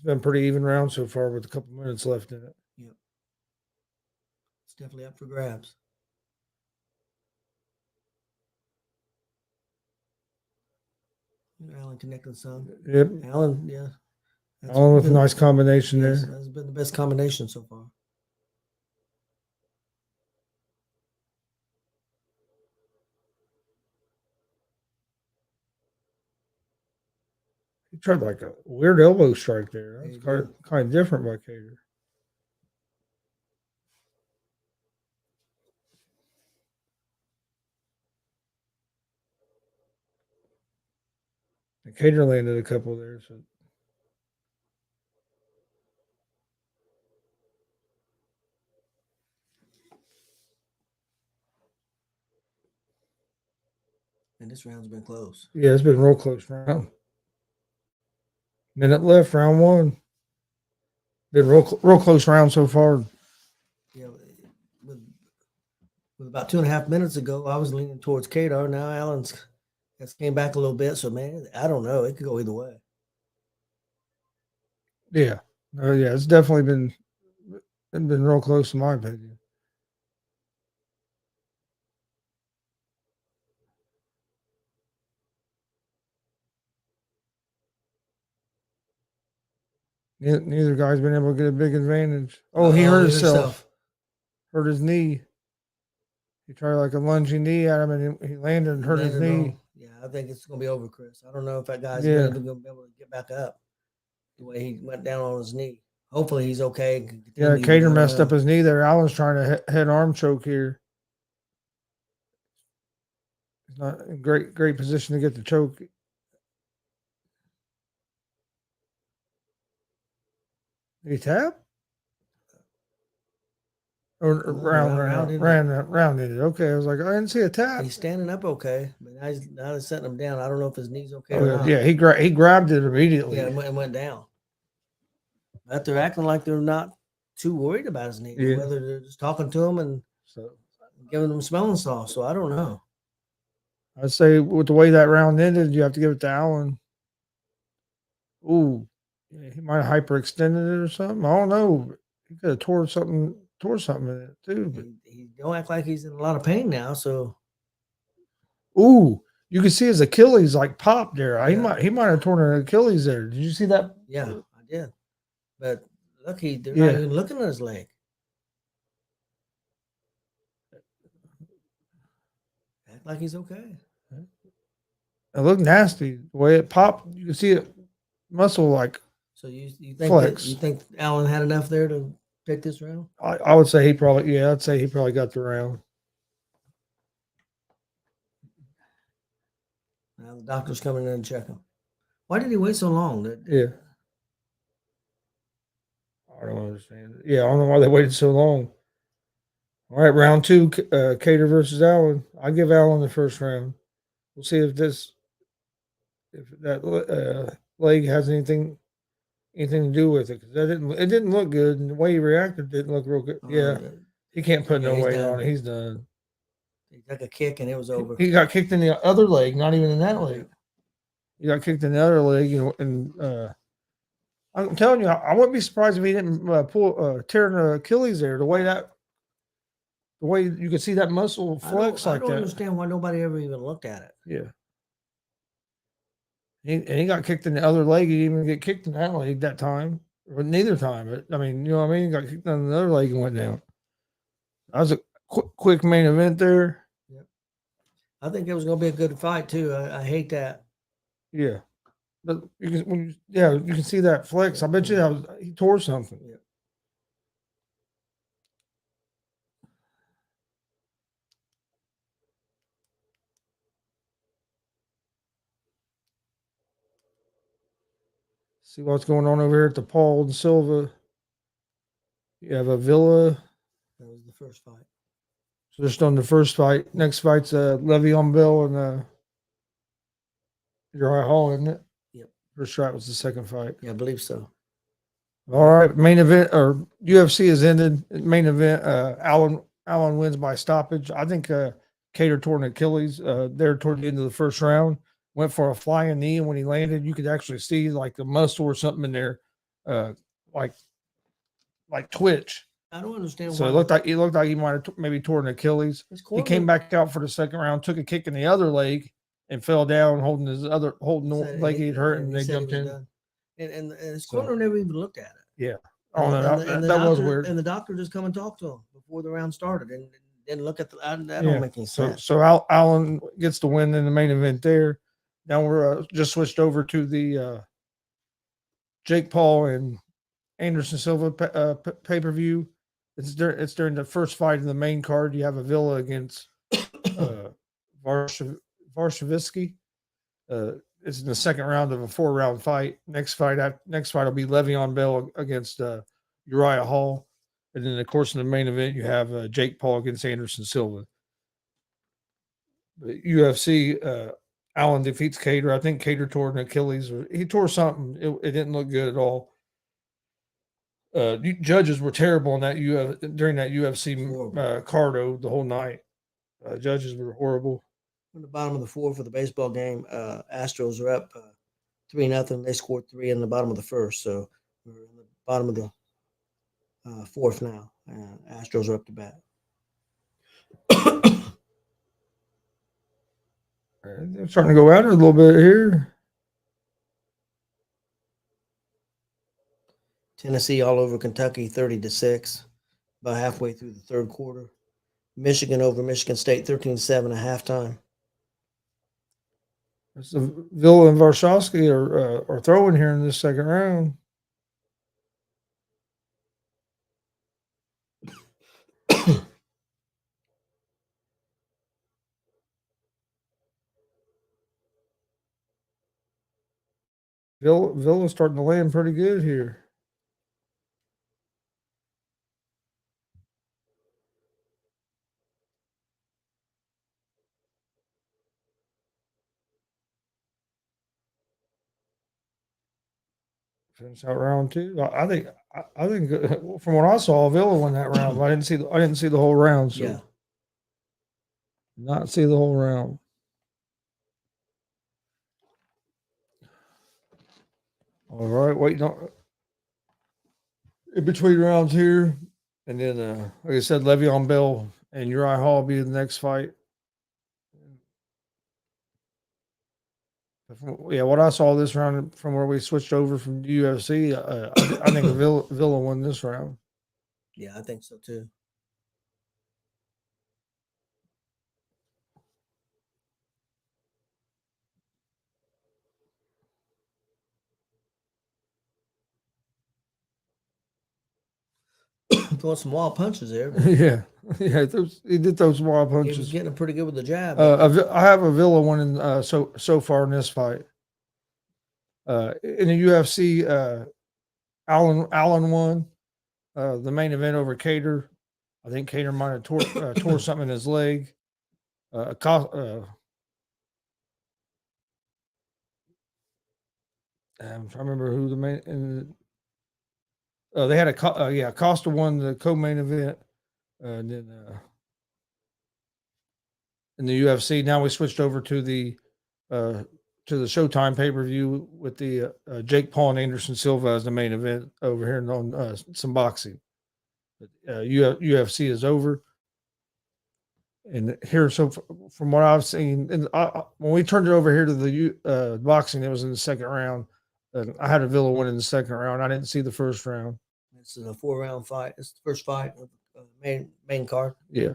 been pretty even round so far with a couple minutes left in it. Yep. It's definitely up for grabs. Allen connecting some. Yep. Allen, yeah. Allen with a nice combination there. That's been the best combination so far. He tried like a weird elbow strike there. That's He kind of different by Kattar. And Kattar landed a couple there. So And this round's been close. yeah, it's been a real close round. Minute left, round one. Been real close round so far. Yeah, with about 2.5 minutes ago, I was leaning towards Kattar. Now Allen's has came back a little bit. So man, I don't know. It could go either way. Yeah. Yeah, it's definitely been real close in my opinion. Neither guy's been able to get a big advantage. Oh, he hurt himself. Hurt his knee. He tried like a lunging knee at him, and he landed and hurt his knee. Yeah, I think it's going to be over, Chris. I don't know if that guy's even going to be able to get back up the way he went down on his knee. Hopefully he's okay. Yeah, Kattar messed up his knee there. Allen's trying to head arm choke here. He's not in great position to get the choke. Did he tap? Or rounded it. Okay, I was like, I didn't see a tap. He's standing up okay, but now they're setting him down. I don't know if his knee's okay or not. Yeah, he grabbed it immediately. Yeah, and went down. But they're acting like they're not too worried about his knee. Yeah. Whether they're just talking to him and giving him smelling salts. So I don't know. I'd say with the way that round ended, you have to give it to Allen. Ooh, yeah, he might have hyperextended it or something. I don't know. He could have tore something in it too. But he don't act like he's in a lot of pain now. So, ooh, you can see his Achilles like pop there. Yeah. He might have torn an Achilles there. Did you see that? Yeah, I did. But look, they're not even looking at his leg. Act like he's okay. It looked nasty the way it popped. You can see it muscle like. So you think you think Allen had enough there to pick this round? I would say I'd say he probably got the round. Now the doctor's coming in and check him. Why did he wait so long? Yeah. I don't understand. Yeah, I don't know why they waited so long. All right, round two, Kattar versus Allen. I give Allen the first round. We'll see if that leg has anything to do with it, because it didn't look good, and the way he reacted didn't look real good. Yeah, he can't put no weight on it. He's done. He took a kick and it was over. He got kicked in the other leg, not even in that leg. He got kicked in the other leg, and I'm telling you, I wouldn't be surprised if he didn't tear an Achilles there. The way you could see that muscle flex like that. I don't understand why nobody ever even looked at it. Yeah. He got kicked in the other leg. He didn't even get kicked in that leg that time. Or neither time. But, I mean, you know what I mean? He got kicked on the other leg and went down. That was a quick main event there. Yep. I think it was going to be a good fight, too. I hate that. Yeah. But you can see that flex. I bet you he tore something. Yeah. See what's going on over here at the Paul and Silva. You have a Villa. That was the first fight. So they're still in the first fight. Next fight's Le'Veon Bell and Uriah Hall, isn't it? Yep. First fight was the second fight. Yeah, I believe so. All right, main event or UFC has ended. Main event, Allen wins by stoppage. I think Kattar tore an Achilles there toward the end of the first round. Went for a flying knee, and when he landed, you could actually see like the muscle or something in there, like twitch. I don't understand. So it looked like he might have maybe tore an Achilles. He came back out for the second round, took a kick in the other leg, and fell down holding the leg he'd hurt, and they jumped in. And his corner never even looked at it. Yeah. Oh, that was weird. And the doctor just come and talked to him before the round started, and didn't look at that. Don't make any sense. So Allen gets the win in the main event there. Now we're just switched over to the Jake Paul and Anderson Silva pay per view. It's during the first fight in the main card. You have Avila against uh, Varshavsky. Uh, it's in the second round of a 4-round fight. Next fight will be Le'Veon Bell against Uriah Hall, and then of course in the main event you have Jake Paul against Anderson Silva. But UFC, Allen defeats Kattar. I think Kattar tore an Achilles, or he tore something. It didn't look good at all. Judges were terrible in that during that UFC cardo the whole night. Judges were horrible. In the bottom of the fourth for the baseball game, Astros are up 3-0. They scored 3 in the bottom of the first, so we're in the bottom of the fourth now. Astros are up to bat. They're starting to go at it a little bit here. Tennessee all over Kentucky, 30-6, about halfway through the third quarter. Michigan over Michigan State, 13-7 at halftime. So Villa and Varshavsky are throwing here in this second round. Villa's starting to land pretty good here. Finish out round 2. I think from what I saw, Villa won that round. But I didn't see the whole round. So Yeah. Not see the whole round. All right, waiting on in between rounds here, and then like I said, Le'Veon Bell and Uriah Hall will be the next fight. Yeah, what I saw this round from where we switched over from the UFC, I think Villa won this round. Yeah, I think so too. Throwing some wild punches there. Yeah, he did throw some wild He was punches. getting pretty good with the jab. I have a Villa winning so far in this fight. In the UFC, Allen won the main event over Kattar. I think Kattar might have tore something in his leg. I'm trying to remember who the main. They had Costa won the co-main event, and then in the UFC. Now we switched over to the Showtime pay-per-view with the Jake Paul and Anderson Silva as the main event over here on some boxing. But, UFC is over. And here, so from what I've seen, and when we turned it over here to the boxing, it was in the second round. I had a Villa win in the second round. I didn't see the first round. This is a 4-round fight. It's the first fight of the main card. Yeah.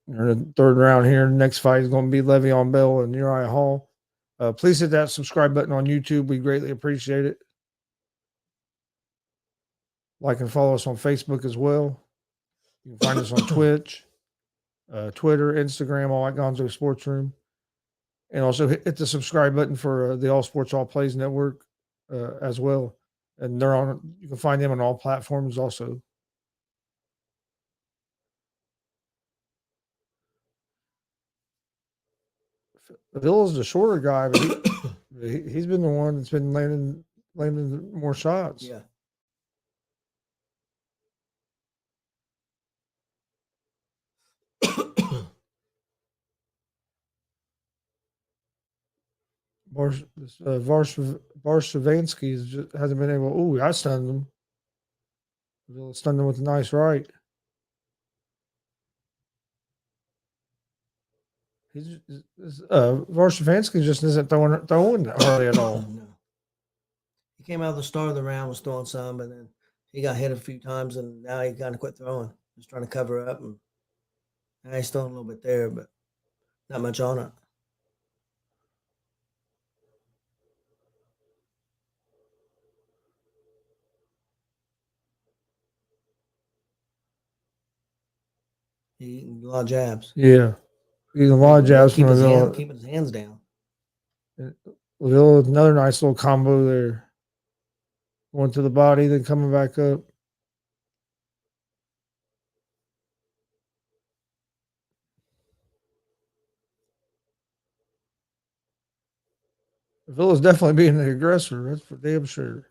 In the third round here, the next fight is going to be Le'Veon Bell and Uriah Hall. Please hit that subscribe button on YouTube. We greatly appreciate it. Like and follow us on Facebook as well. You can find us on Twitch, Twitter, Instagram, all at Gonzo Sports Room. And also hit the subscribe button for the All Sports All Plays Network as well. And you can find them on all platforms also. Villa's the shorter guy, but he's been the one that's been landing more shots. Yeah. Varshavsky hasn't been able. Ooh, I stunned him. Villa stunned him with a nice right. Varshavsky just isn't throwing hardly at all. No. He came out at the start of the round, was throwing some, but then he got hit a few times, and now he kind of quit throwing. Just trying to cover up, and now he's throwing a little bit there, but not much on it. He eating a lot of jabs. Yeah. He's a lot of jabs from Avila. Keeping his hands down. Avila with another nice little combo there. Going to the body, then coming back up. Avila's definitely being the aggressor. That's for damn sure.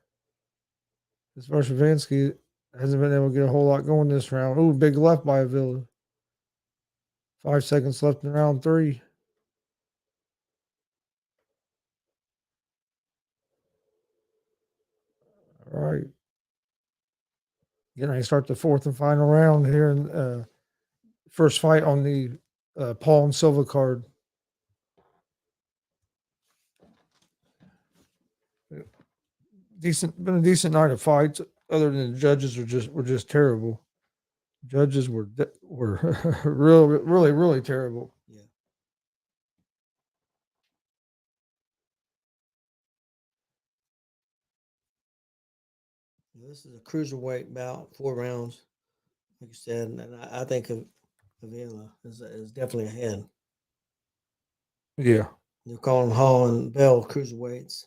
This Varshavinsky hasn't been able to get a whole lot going this round. Ooh, big left by Avila. 5 seconds left in round 3. All right. Again, I start the 4th and final round here in first fight on the Paul and Silva card. Been a decent night of fights. Other than the judges were just terrible. Judges were really terrible. Yeah. This is a cruiserweight bout, 4 rounds, like you said, and I think Avila is definitely ahead. Yeah. They're calling Hall and Bell cruiserweights.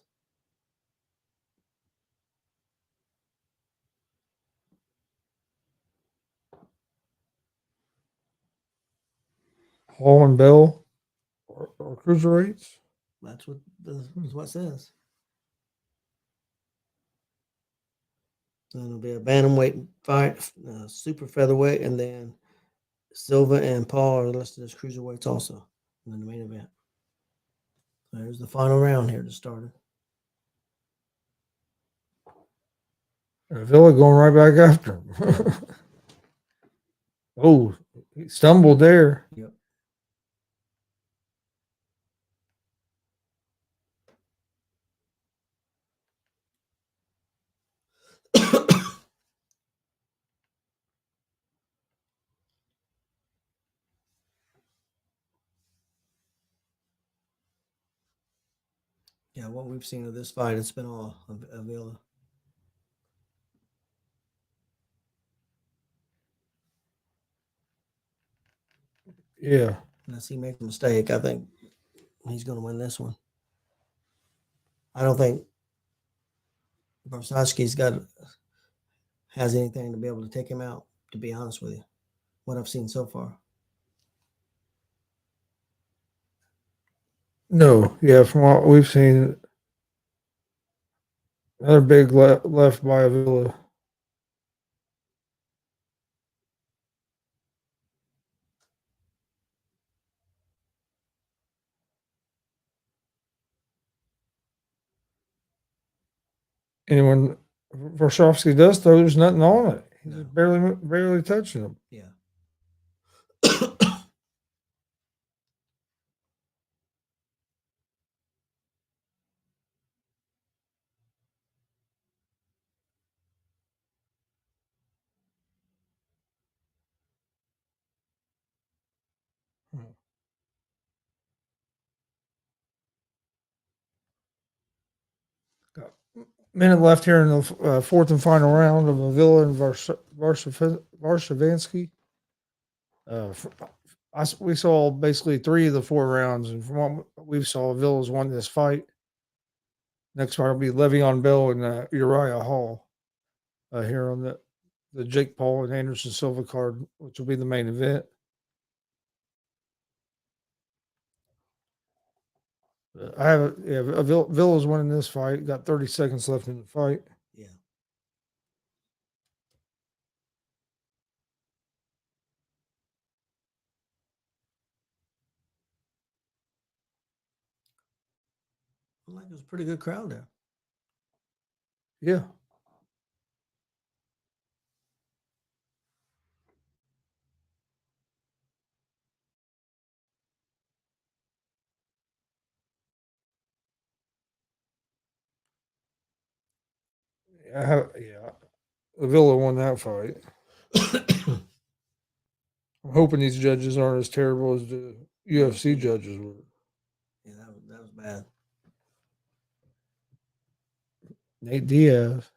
Hall and Bell or cruiserweights. That's what it says. So it'll be a bantamweight fight, super featherweight, and then Silva and Paul are listed as cruiserweights also in the main event. So there's the final round here to start it. Villa going right back after him. Oh, he stumbled there. Yep. Yeah, what we've seen of this fight, it's been all Avila. Yeah. Unless he makes a mistake, I think he's going to win this one. I don't think Varsavsky's has anything to be able to take him out, to be honest with you, what I've seen so far. No, yeah, from what we've seen, another big left by Avila. And when Varshavsky does throw, there's nothing on it. He's just barely touching him. Yeah. Got a minute left here in the 4th and final round of Avila and Varshavinsky. We saw basically 3 of the 4 rounds, and from what we saw, Avila's won this fight. Next fight will be Le'Veon Bell and Uriah Hall here on the Jake Paul and Anderson Silva card, which will be the main event. Villa's winning this fight. Got 30 seconds left in the fight. Yeah. Like it was a pretty good crowd there. Yeah. Yeah. Avila won that fight. I'm hoping these judges aren't as terrible as the UFC judges were. Yeah, that was bad. Nate Diaz.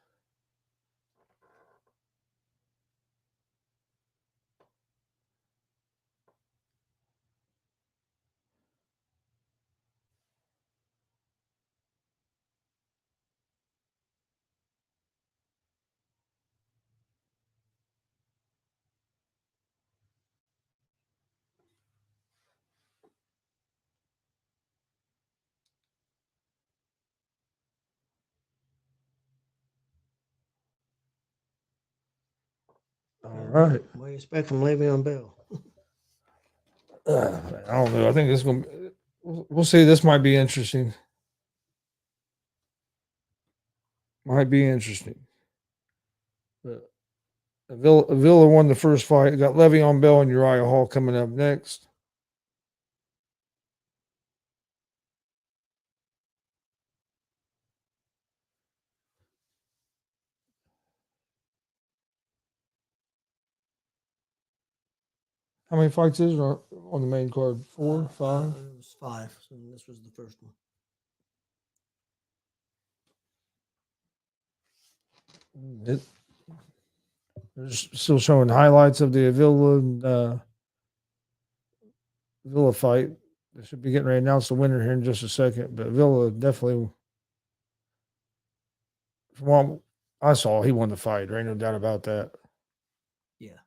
All right. What do you expect from Le'Veon Bell? I don't know. I think this is going to we'll see. This might be interesting. Might be interesting. But Villa won the first fight. Got Le'Veon Bell and Uriah Hall coming up next. How many fights is there on the main card? 4, 5? It was 5. So this was the first one. They're still showing highlights of the Villa fight. They should be getting ready to announce the winner here in just a second. But Villa definitely, from what I saw, he won the fight. There ain't no doubt about that. Yeah.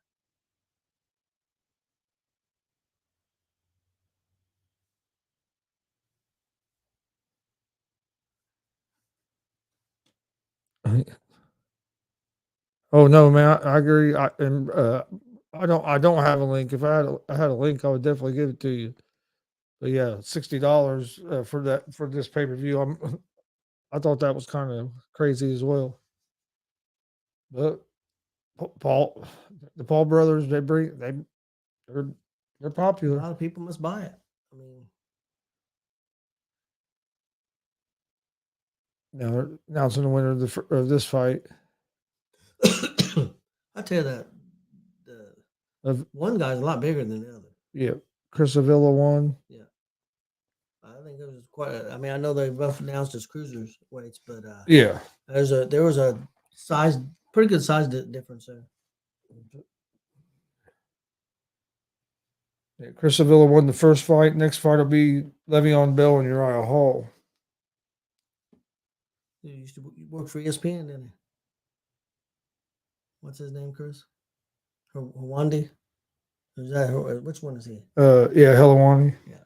Oh no, man! I agree. I don't have a link. If I had a link, I would definitely give it to you. But yeah, $60 for this pay per view. I thought that was kind of crazy as well. But Paul, the Paul brothers, they're A popular. lot of people must buy it. I mean, Now they're announcing the winner of this fight. I tell you that the Of one guy's a lot bigger than the other. yeah, Chris Avila won. Yeah. I think it was quite. I mean, I know they both announced as cruisers weights, but Yeah, there was a size, pretty good size difference there. yeah. Chris Avila won the first fight. Next fight will be Le'Veon Bell and Uriah Hall. He used to work for ESPN, didn't he? What's his name, Chris? Hawandi? Is that which one is he? Yeah, Helawani. Yeah.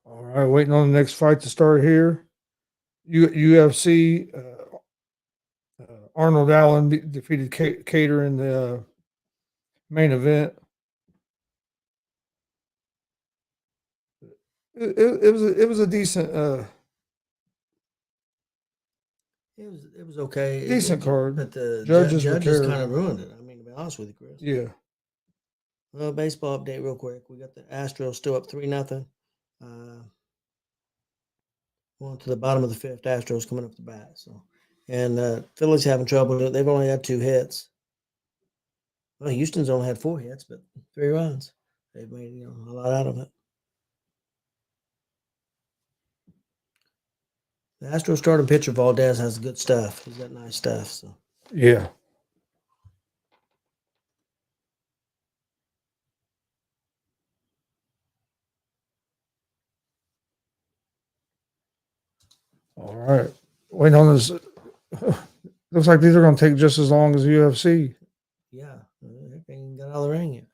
All right, waiting on the next fight to start here. UFC. Arnold Allen defeated Kattar in the main event. It was a decent It was okay. decent card. But the Judges were judges kind terrible. of ruined it. I mean, to be honest with you, Chris. Yeah. Well, baseball update real quick. We got the Astros still up 3-0. Going to the bottom of the fifth. Astros coming up the bat. So, and Phillies having trouble. They've only had 2 hits. Well, Houston's only had 4 hits, but 3 runs. They've made a lot out of it. The Astros starting pitcher Valdez has good stuff. He's got nice stuff. So Yeah. All right. Waiting on this. Looks like these are going to take just as long as UFC. yeah, they ain't got out of the ring yet.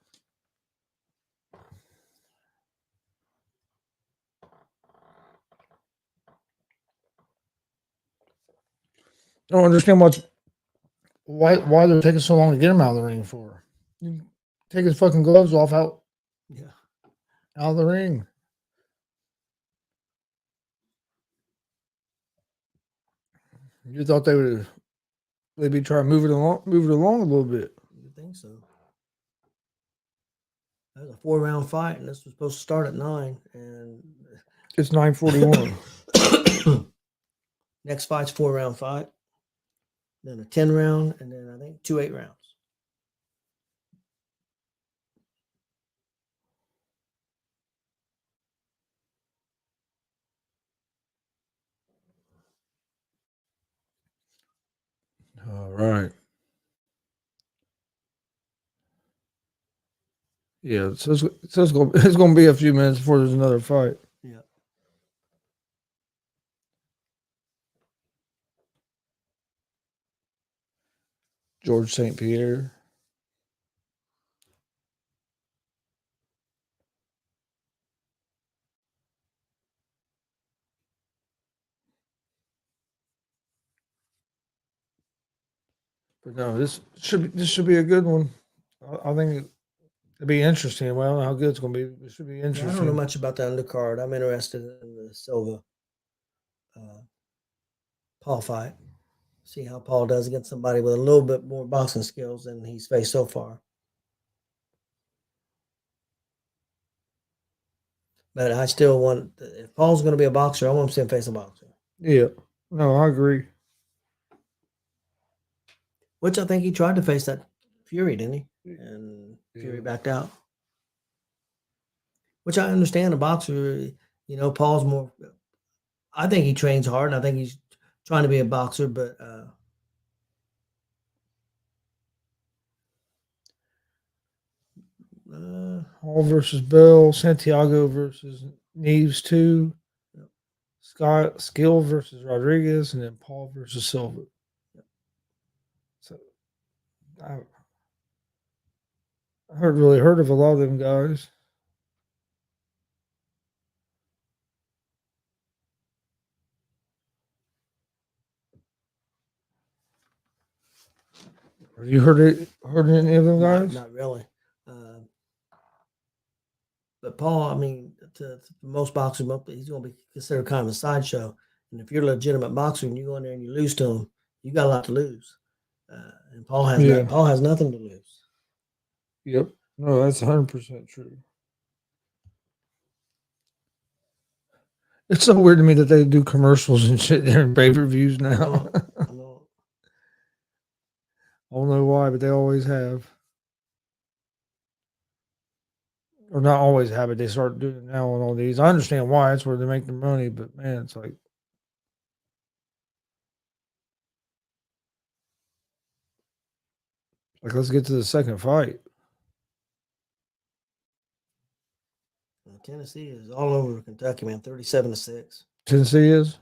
I don't understand why they're taking so long to get him out of the ring for. Take his fucking gloves off out Yeah. of the ring. You thought they'd be trying to move it along a little bit. You think so? That was a 4-round fight, and this was supposed to start at 9. And It's 9:41. next fight's 4-round fight, then a 10-round, and then I think 2 8-rounds. Right. Yeah, so it's going to be a few minutes before there's another fight. Yeah. George St. Pierre. But no, this should be a good one. I think it'd be interesting. Well, I don't know how good it's going to be. It should be Yeah, I don't know interesting. much about the undercard. I'm interested in the Silva Paul fight. See how Paul does against somebody with a little bit more boxing skills than he's faced so far. But I still want, if Paul's going to be a boxer, I want to see him face a boxer. Yeah. No, I agree. Which I think he tried to face that Fury, didn't he? And Fury Yeah. backed out. Which I understand a boxer, Paul's more, I think he trains hard and I think he's trying to be a boxer, but Hall versus Bell, Santiago versus Neves 2, Scott Skill versus Rodriguez, and then Paul versus Silva. So I really heard of a lot of them guys. Have you heard any of them guys? not really. But Paul, I mean, to most boxers, he's going to be considered kind of a sideshow. And if you're a legitimate boxer and you go in there and you lose to him, you got a lot to lose. And Paul has nothing to lose. Yep. No, that's 100% true. It's so weird to me that they do commercials and shit there in pay-per-views now. I don't know why, but they always have. Or not always have it. They start doing it now on all these. I understand why. It's where they make their money, but man, it's like let's get to the second fight. Tennessee is all over Kentucky, man. 37-6. Tennessee is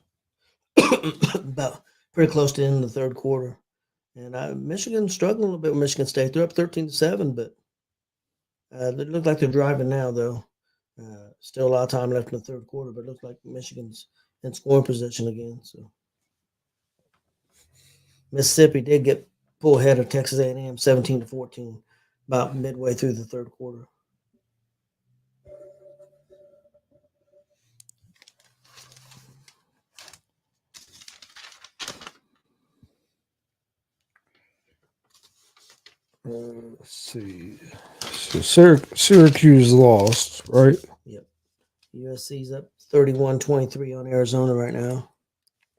about pretty close to the end of the third quarter. And Michigan's struggling a little bit with Michigan State. They're up 13-7, but they look like they're driving now, though. Still a lot of time left in the third quarter, but it looks like Michigan's in scoring position again. So Mississippi did get pulled ahead of Texas A&M 17-14 about midway through the third quarter. let's see. So Syracuse lost, right? Yep. USC's up 31-23 on Arizona right now.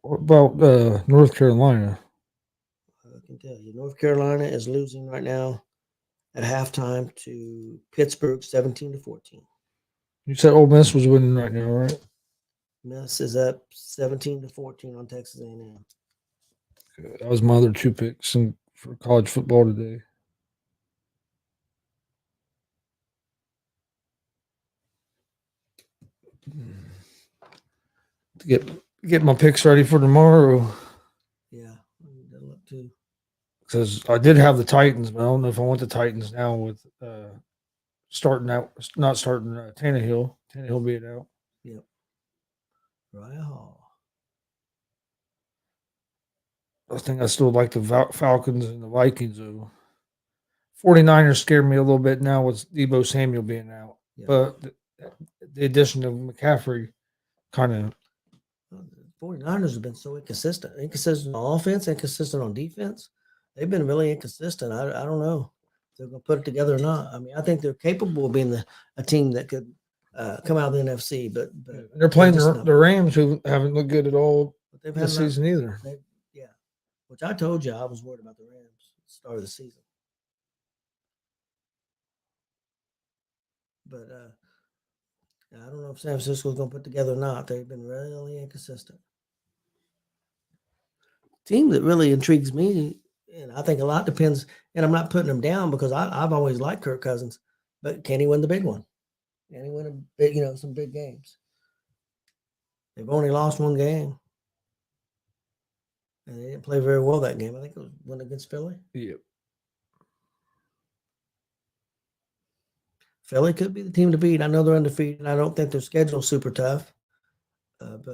What about North Carolina? I can tell you, North Carolina is losing right now at halftime to Pittsburgh 17-14. You said Ole Miss was winning right now, right? Miss is up 17-14 on Texas A&M. That was my other two picks for college football today. To get my picks ready for tomorrow. Yeah, that'll look too. Because I did have the Titans, but I don't know if I want the Titans now with not starting Tannehill. Tannehill being out. Yep. Right. I think I still like the Falcons and the Vikings, though. 49ers scared me a little bit now with Deebo Samuel being out. Yep. But the addition of McCaffrey kind of. The 49ers have been so inconsistent. Inconsistent on offense, inconsistent on defense. They've been really inconsistent. I don't know if they're going to put it together or not. I mean, I think they're capable of being a team that could come out of the NFC, but they're playing the Rams, who haven't looked good at all this season either. Yeah, which I told you I was worried about the Rams at the start of the season. But I don't know if San Francisco's going to put together or not. They've been really inconsistent. Team that really intrigues me And I think a lot depends. And I'm not putting him down because I've always liked Kirk Cousins, but can he win the big one? Can he win a big, some big games? They've only lost one game, and they didn't play very well that game. I think it was one against Philly. Yep. Philly could be the team to beat. I know they're undefeated. I don't think their schedule's super tough, but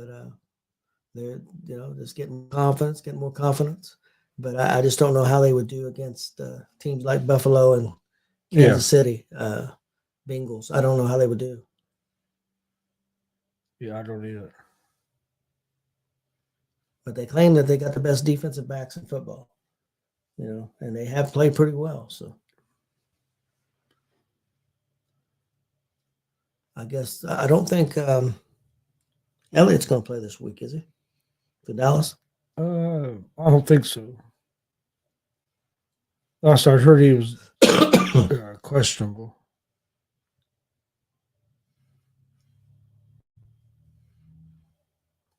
they're just getting more confidence. But I just don't know how they would do against teams like Buffalo and Kansas City, Bengals. I don't know how they would do. Yeah, I don't either. But they claim that they got the best defensive backs in football, and they have played pretty well. So I guess I don't think Elliott's going to play this week, is he? For Dallas? I don't think so. Last I heard, he was questionable.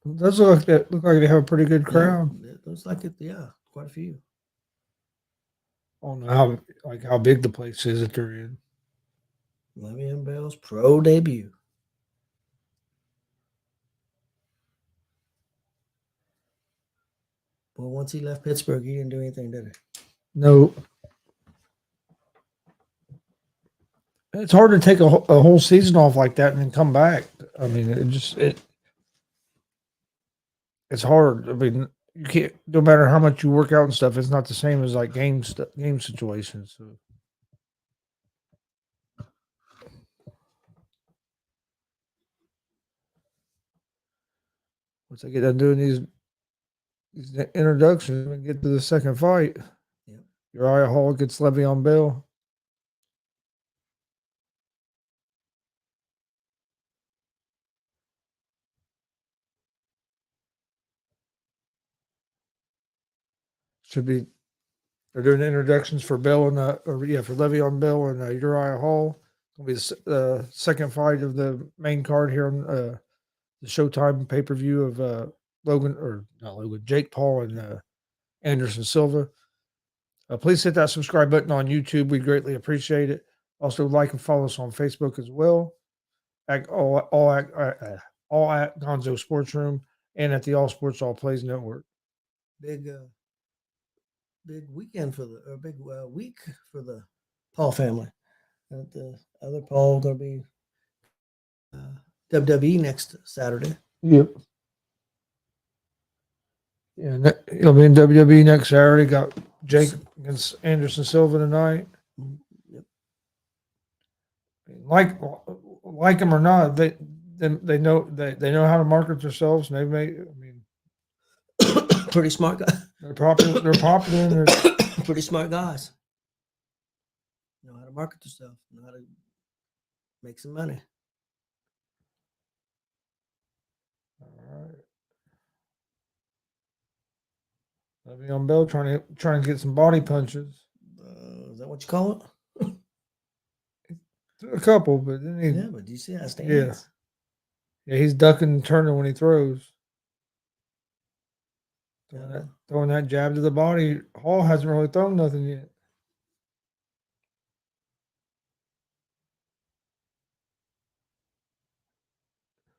It does look like they have a pretty good crowd. Yeah, it looks like it. Yeah, quite a few. I don't know how big the place is that they're in. Le'Veon Bell's pro debut. Well, once he left Pittsburgh, he didn't do anything, did he? No. It's hard to take a whole season off like that and then come back. I mean, it's hard. I mean, you can't. No matter how much you work out and stuff, it's not the same as like game situations. So. Once I get done doing these introductions and get to the second fight, Uriah Hall gets Le'Veon Bell. Should be. They're doing introductions for Bell and for Le'Veon Bell and Uriah Hall. It'll be the second fight of the main card here on the Showtime pay per view of Jake Paul and Anderson Silva. Please hit that subscribe button on YouTube. We greatly appreciate it. Also, like and follow us on Facebook as well. All at Gonzo Sports Room and at the All Sports All Plays Network. Big weekend big week for the Paul family. The other Paul going to be WWE next Saturday. Yep. Yeah, he'll be in WWE next Saturday. Got Jake against Anderson Silva tonight. Yep. Like them or not, they know how to market themselves. And pretty smart guy. They're popular. They're popular. And they're pretty smart guys. Know how to market themselves. Know how to make some money. All right. Le'Veon Bell trying to get some body punches. Is that what you call it? A couple, but then but do you see how it stands? Yeah, he's ducking and turning when he throws. Throwing that jab to the body. Hall hasn't really thrown nothing yet.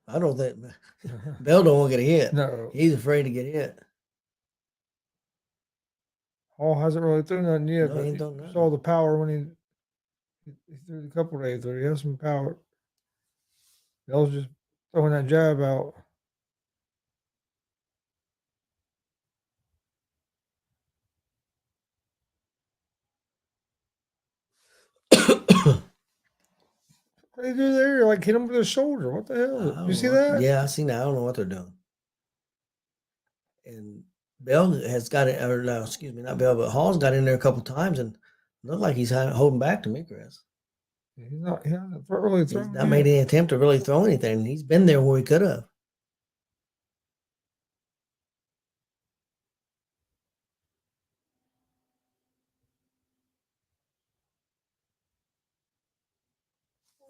I don't think Bell don't want to get hit. No. He's afraid to get hit. Hall hasn't really thrown nothing yet, No, but he don't know. saw the power when he threw the couple days there. He has some power. Bell's just throwing that jab out. What do they do there? Like hit him with his shoulder. What the hell? You see that? Yeah, I seen that. I don't know what they're doing. And Bell has got it, or no, excuse me, not Bell, but Hall's got in there a couple times and looked like he's holding back to me, Chris. He's not really throwing. He's not made any attempt to really throw anything. He's been there where he could have.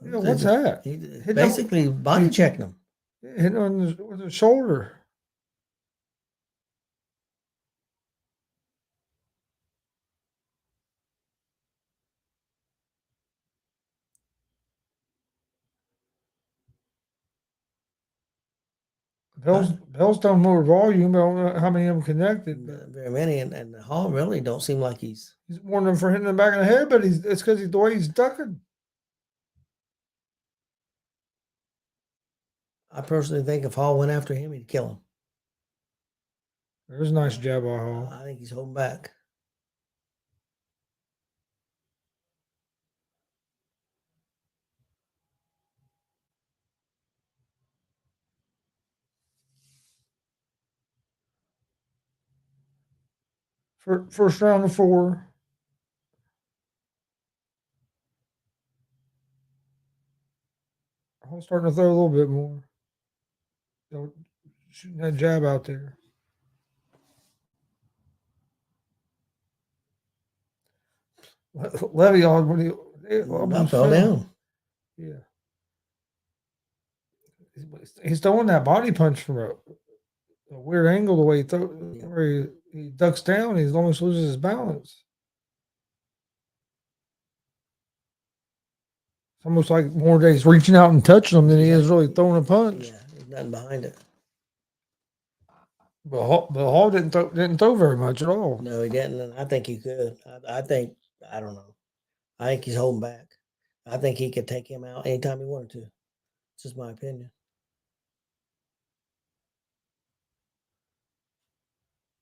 Yeah, what's that? He basically body checking him. Hitting on with his shoulder. Bell's done more volume. I don't know how many of them connected. Not very many, and Hall really don't seem like he's. He's warning him for hitting the back of the head, but it's because the way he's ducking. I personally think if Hall went after him, he'd kill him. There's a nice jab by Hall. I think he's holding back. First round of 4. Hall's starting to throw a little bit more. Shooting that jab out there. Levy on when he almost fell down. Yeah. He's throwing that body punch from a weird angle the way where he ducks down, he almost loses his balance. It's almost like more days reaching out and touching him than he is really throwing a punch. Yeah, there's nothing behind it. But Hall didn't throw very much at all. No, he didn't, and I think he could. I think I don't know. I think he's holding back. I think he could take him out anytime he wanted to. It's just my opinion.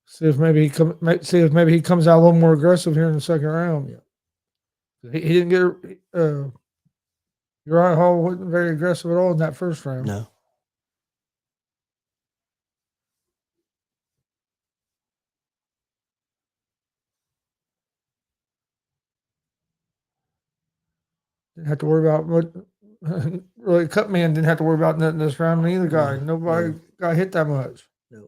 See if maybe he comes out a little more aggressive here in the second round. Yeah. He didn't get Uriah Hall wasn't very aggressive at all in that first round. No. Didn't have to worry about what really Cutman didn't have to worry about nothing this round. Neither guy. Nobody got hit that much. No.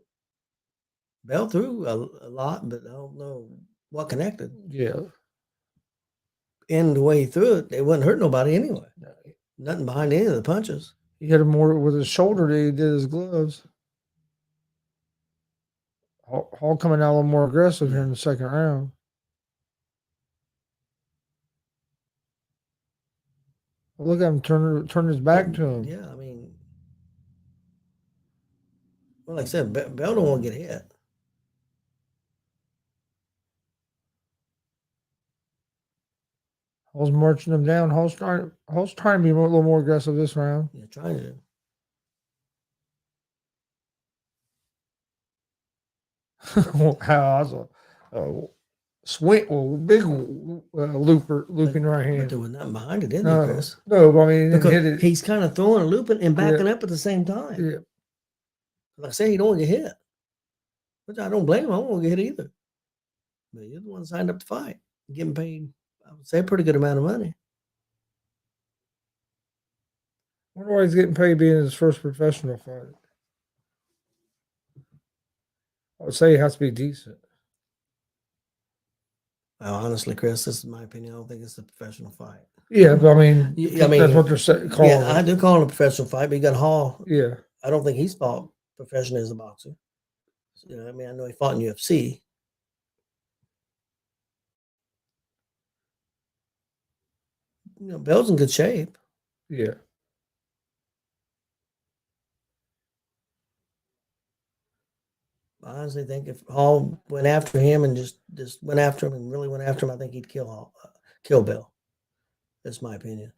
Bell threw a lot, but I don't know what connected. Yeah. And the way he threw it, it wouldn't hurt nobody anyway. Nothing behind any of the punches. He hit him more with his shoulder than he did his gloves. Hall coming out a little more aggressive here in the second round. Look at him turn his back to him. Yeah, I mean, well, like I said, Bell don't want to get hit. Hall's marching him down. Hall's trying to be a little more aggressive this round. Yeah, trying to. Wow, big looping right hand. But there was nothing behind it, didn't No, there, Chris? no, I mean, Because he's kind of throwing and looping and backing up at the same time. Yeah. Like I say, he don't want to get hit. Which I don't blame him. I don't want to get hit either. But you're the one signed up to fight. Getting paid, I would say, a pretty good amount of money. I wonder why he's getting paid being his first professional fight. I would say he has to be decent. Well, honestly, Chris, this is my opinion. I don't think it's a professional fight. Yeah, but I mean, that's what they're calling it. I do call it a professional fight, but you got Hall. Yeah. I don't think he's fought professionally as a boxer. You know, I mean, I know he fought in UFC. You know, Bell's in good shape. Yeah. I honestly think if Hall went after him and just went after him and really went after him, I think he'd kill Bell. That's my opinion.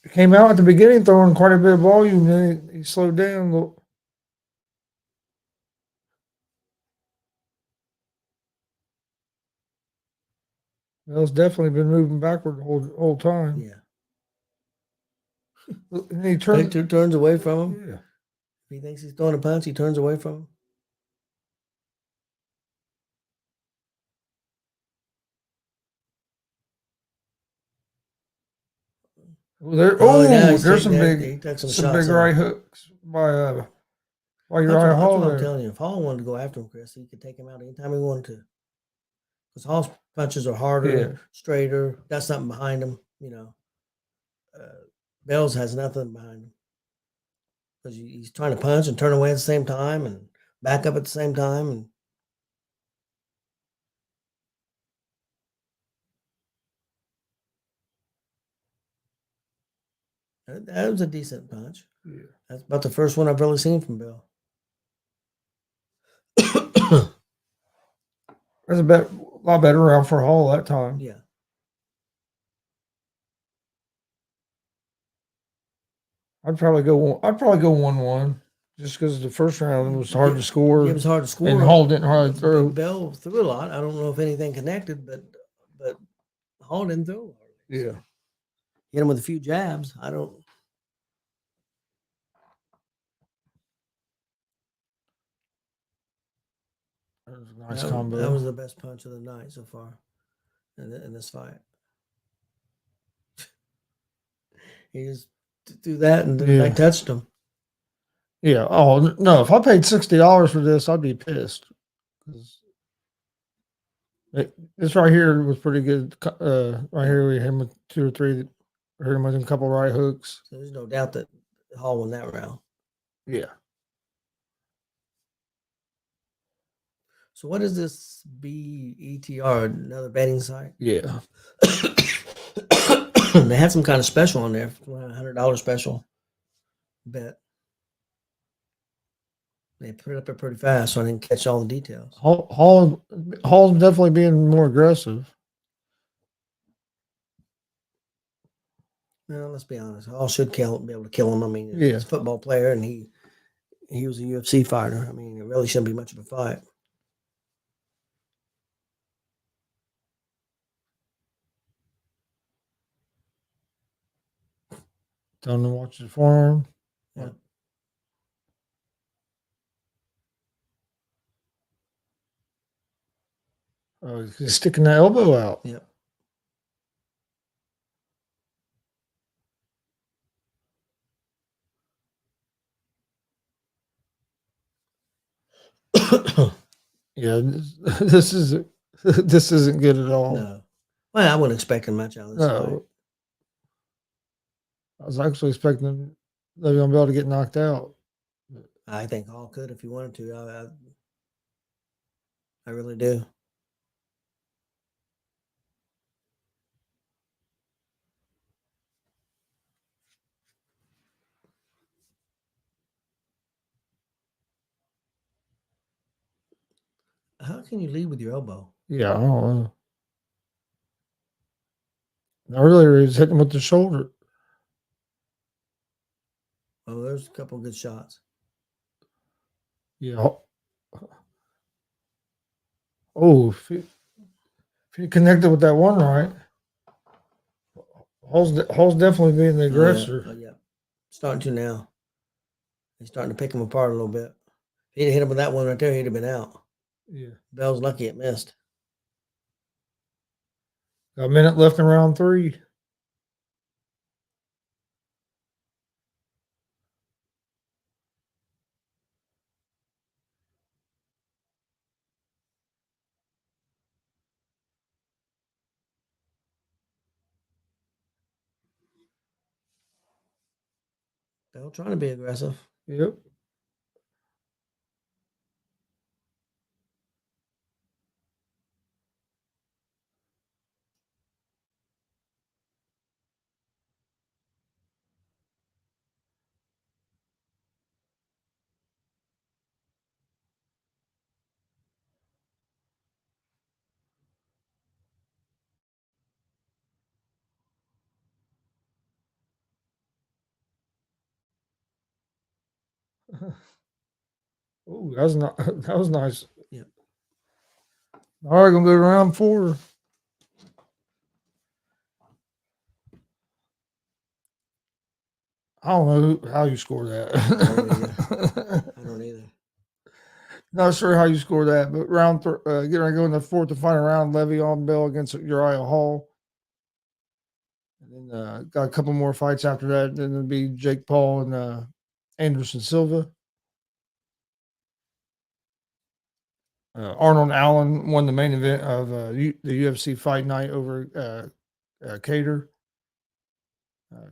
He came out at the beginning throwing quite a bit of volume, then he slowed down a little. Bell's definitely been moving backward the whole time. Yeah. And he turns away from him. Yeah. If he thinks he's throwing a punch, he turns away from him. There's some big shots right hooks by Uriah Hall. That's what I'm telling you. If Hall wanted to go after him, Chris, he could take him out anytime he wanted to. Because Hall's punches are harder, straighter. Got something behind him, you know. Bell's has nothing behind him. Because he's trying to punch and turn away at the same time and back up at the same time. And That was a decent punch. Yeah. That's about the first one I've really seen from Bill. That's a lot better round for Hall that time. Yeah. I'd probably go 1-1 just because the first round was hard to score. It was hard to score. And Hall didn't hardly throw. Bell threw a lot. I don't know if anything connected, but Hall didn't throw. Yeah. Hit him with a few jabs. I don't. That was a nice combo. That was the best punch of the night so far in this fight. He just threw that and then I touched him. Yeah. Oh no! If I paid $60 for this, I'd be pissed. This right here was pretty good. Right here we hit him with 2 or 3. Hit him with a couple right hooks. So there's no doubt that Hall won that round. Yeah. So what is this BETR? Another betting site? Yeah. They had some kind of special on there, $100 special bet. They put it up there pretty fast, so I didn't catch all the details. Hall's definitely being more aggressive. Well, let's be honest. Hall should be able to kill him. I mean, Yeah. he's a football player, and he was a UFC fighter. I mean, it really shouldn't be much of a fight. Telling him to watch his forearm. Yeah. Oh, he's sticking that elbow out. Yep. Yeah, this isn't good at all. No. Well, I wouldn't expect him much out of this fight. No. I was actually expecting Le'Veon Bell to get knocked out. I think Hall could if he wanted to. I really do. How can you lead with your elbow? Yeah, I don't know. Earlier, he was hitting with the shoulder. Oh, there's a couple of good shots. Yeah. Oh, if he connected with that one right, Hall's definitely being the aggressor. Oh, yeah. Starting to now. He's starting to pick him apart a little bit. If he'd hit him with that one right there, he'd have been out. Yeah. Bell's lucky it missed. Got a minute left in round 3. Bell trying to be aggressive. Yep. Oh, that was nice. Yeah. All right, gonna go to round 4. I don't know how you score that. I don't either. Not sure how you score that, but round getting ready to go in the 4th to final round. Le'Veon Bell against Uriah Hall, and then got a couple more fights after that. Then it'll be Jake Paul and Anderson Silva. Arnold Allen won the main event of the UFC fight night over Kattar.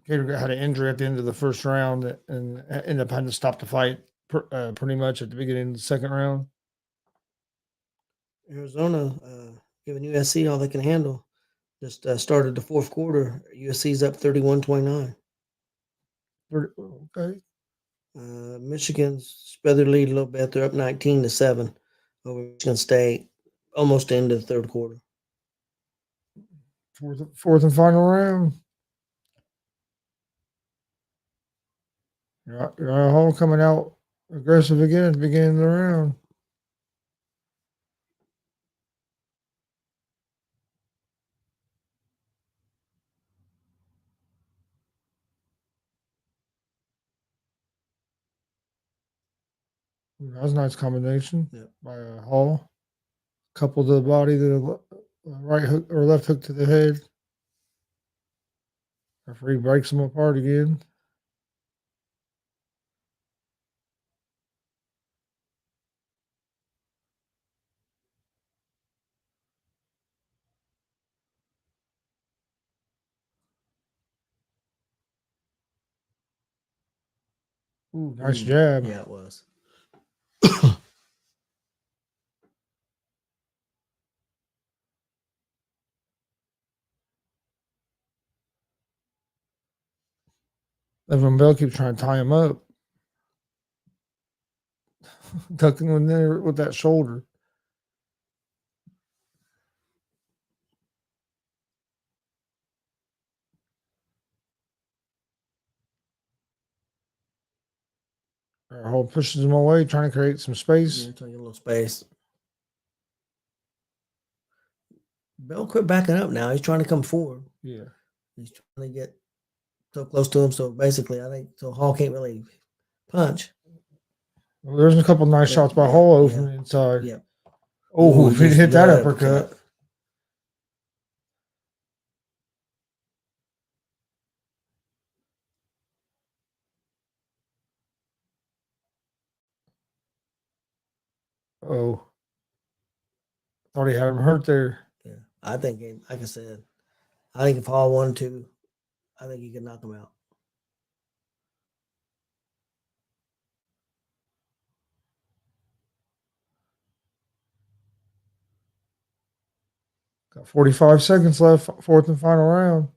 Kattar had an injury at the end of the first round and ended up having to stop the fight pretty much at the beginning of the second round. Arizona giving USC all they can handle. Just started the fourth quarter. USC's up 31-29. Okay. Michigan's spread their lead a little bit. They're up 19-7 over Michigan State, almost into the third quarter. Fourth and final round. Uriah Hall coming out aggressive again at the beginning of the round. That was a nice combination by Hall. Couple to the body, the right hook or left hook to the head. Referee breaks them apart again. Ooh, nice jab. Yeah, it was. Evan Bell keeps trying to tie him up. Tucking in there with that shoulder. Hall pushes him away, trying to create some space. Yeah, trying to get a little space. Bell quit backing up now. He's trying to come forward. Yeah. He's trying to get so close to him. So basically, I think so Hall can't really punch. Well, there's a couple nice shots by Hall over the inside. Yeah. Oh, if he hit that uppercut. Oh. Thought he had him hurt there. Yeah. I think, like I said, I think if Hall wanted to, I think he could knock him out. Got 45 seconds left, fourth and final round.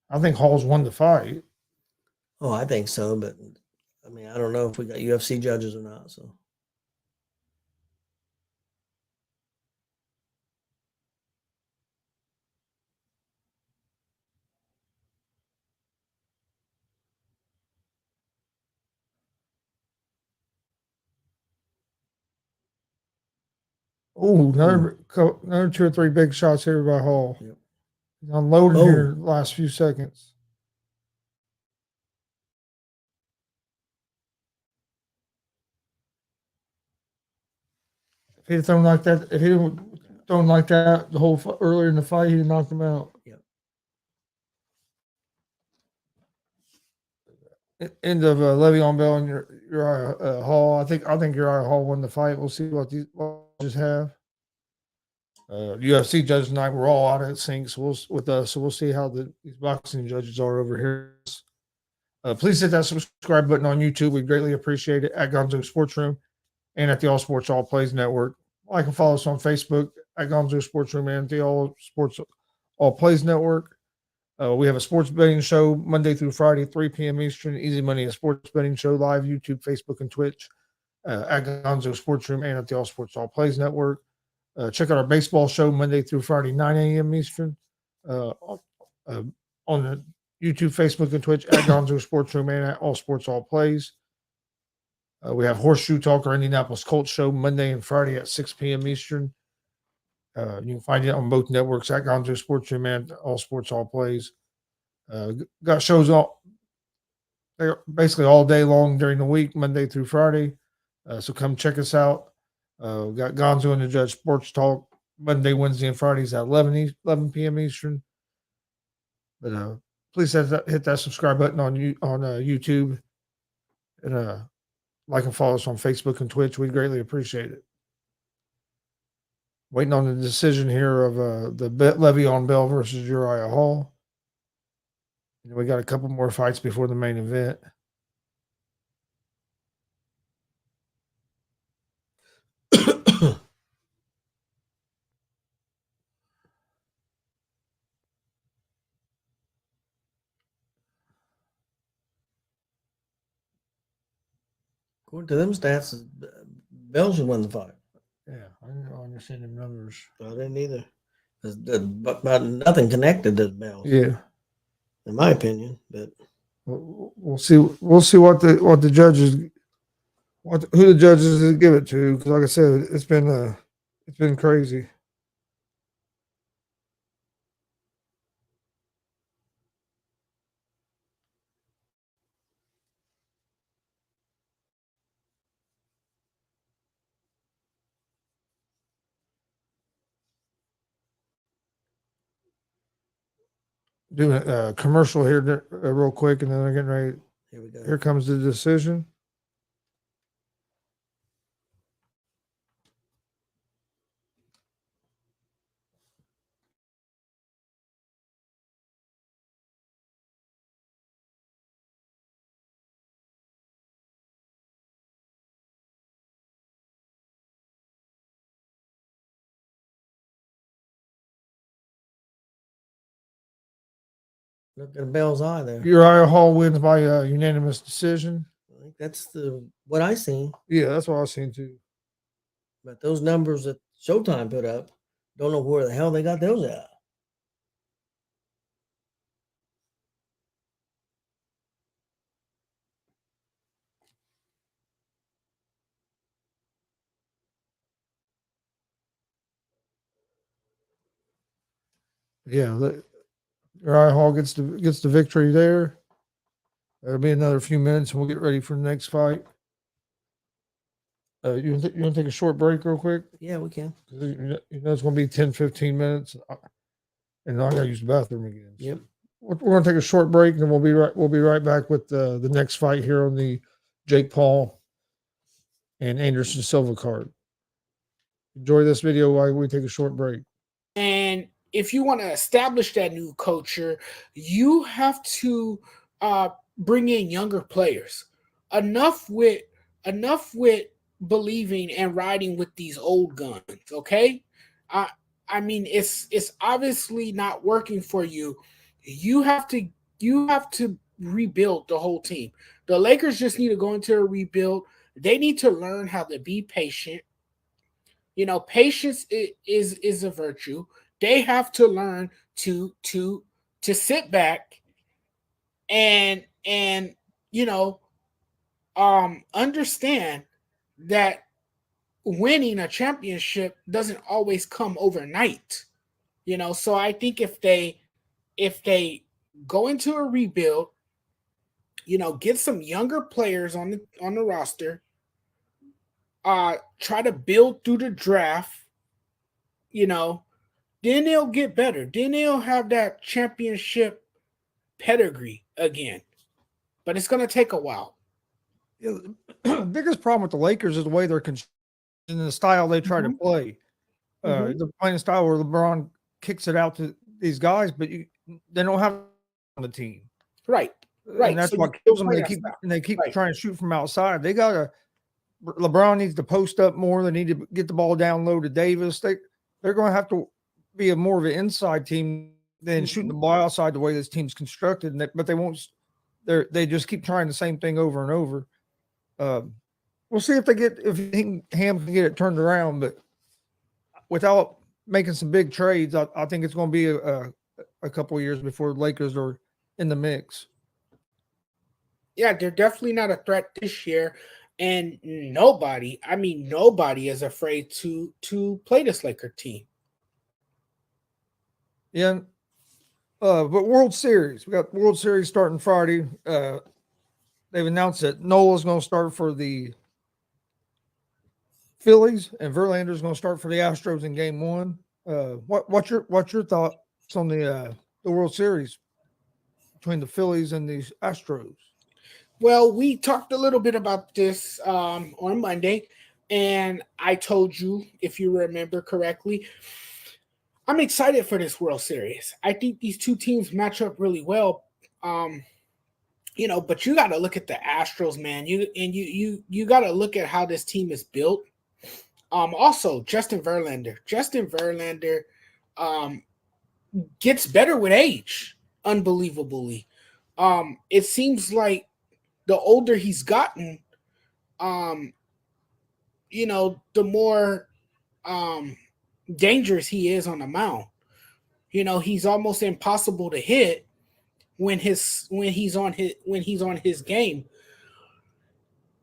I think Hall's won the fight. Oh, I think so, but I mean, I don't know if we got UFC judges or not. So Oh, another 2 or 3 big shots here by Hall. Yep. He's unloading here last few seconds. If he'd have thrown like that, if he had thrown like that the whole earlier in the fight, he'd have knocked him out. Yep. End of Le'Veon Bell and Uriah Hall. I think Uriah Hall won the fight. We'll see what these judges have. UFC judges tonight we're all out of sync, so we'll see how these boxing judges are over here. Please hit that subscribe button on YouTube. We greatly appreciate it at Gonzo Sports Room and at the All Sports All Plays Network. Like and follow us on Facebook at Gonzo Sports Room and the All Sports All Plays Network. We have a sports betting show Monday through Friday, 3 p.m. Eastern. Easy Money, a sports betting show live, YouTube, Facebook, and Twitch at Gonzo Sports Room and at the All Sports All Plays Network. Check out our baseball show Monday through Friday, 9 a.m. Eastern on the YouTube, Facebook, and Twitch at Gonzo Sports Room and at All Sports All Plays. We have Horseshoe Talk, our Indianapolis Colts show Monday and Friday at 6 p.m. Eastern. You can find it on both networks at Gonzo Sports Room and All Sports All Plays. Got shows basically all day long during the week, Monday through Friday. So come check us out. We got Gonzo and the Judge Sports Talk Monday, Wednesday, and Fridays at 11 p.m. Eastern. But please hit that subscribe button on YouTube and like and follow us on Facebook and Twitch. We'd greatly appreciate it. Waiting on the decision here of the Le'Veon Bell versus Uriah Hall. And we got a couple more fights before the main event. According to them stats, Belgium won the fight. Yeah, I don't understand the numbers. I didn't either. But nothing connected to the Bells, Yeah, in my opinion. But we'll see. We'll see what the judges who the judges give it to. Because like I said, it's been crazy. Doing a commercial here real quick, and then I'm getting ready. here we go. Here comes the decision. Look at the Bell's eye there. Uriah Hall wins by unanimous decision. I think that's what I seen. Yeah, that's what I seen too. But those numbers that Showtime put up, don't know where the hell they got those at. Yeah, Uriah Hall gets the victory there. It'll be another few minutes, and we'll get ready for the next fight. You want to take a short break real quick? Yeah, we can. You know it's going to be 10, 15 minutes, and I got to use the bathroom again. So Yep. we're going to take a short break, and then we'll be right back with the next fight here on the Jake Paul and Anderson Silva card. Enjoy this video while we take a short break. And if you want to establish that new culture, you have to bring in younger players. Enough with believing and riding with these old guns. Okay, I mean it's obviously not working for you. You have to rebuild the whole team. The Lakers just need to go into a rebuild. They need to learn how to be patient. Patience is a virtue. They have to learn to sit back and understand that winning a championship doesn't always come overnight. So I think if they go into a rebuild, get some younger players on the roster, try to build through the draft, then they'll get better. Then they'll have that championship pedigree again. But it's going to take a while. Yeah, the biggest problem with the Lakers is the way they're constructed and the style they try to play. The playing style where LeBron kicks it out to these guys, but they don't have on the team. Right. And that's what kills them. They keep trying to shoot from outside. LeBron needs to post up more. They need to get the ball down low to Davis. They're going to have to be more of an inside team than shooting the ball outside the way this team's constructed. But they won't. They just keep trying the same thing over and over. We'll see if Ham can get it turned around, but without making some big trades, I think it's going to be a couple of years before the Lakers are in the mix. Yeah, they're definitely not a threat this year, and nobody is afraid to play this Laker team. Yeah, but World Series, we got World Series starting Friday. They've announced that Nola's going to start for the Phillies, and Verlander's going to start for the Astros in Game 1. What's your thoughts on the World Series between the Phillies and the Astros? Well, we talked a little bit about this on Monday, and I told you, if you remember correctly, I'm excited for this World Series. I think these two teams match up really well. But you got to look at the Astros, man. You got to look at how this team is built. Also, Justin Verlander gets better with age, unbelievably. It seems like the older he's gotten, um, the more dangerous he is on the mound. He's almost impossible to hit when he's on his game,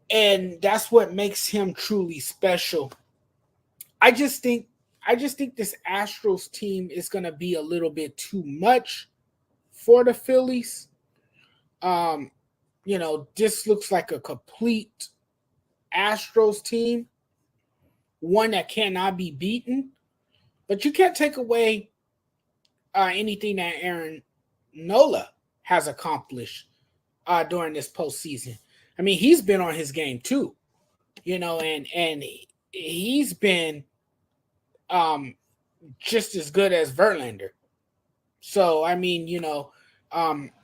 and that's what makes him truly special. I just think this Astros team is going to be a little bit too much for the Phillies. Um, this looks like a complete Astros team, one that cannot be beaten. But you can't take away anything that Aaron Nola has accomplished during this postseason. I mean, he's been on his game too, and he's been just as good as Verlander. So I mean,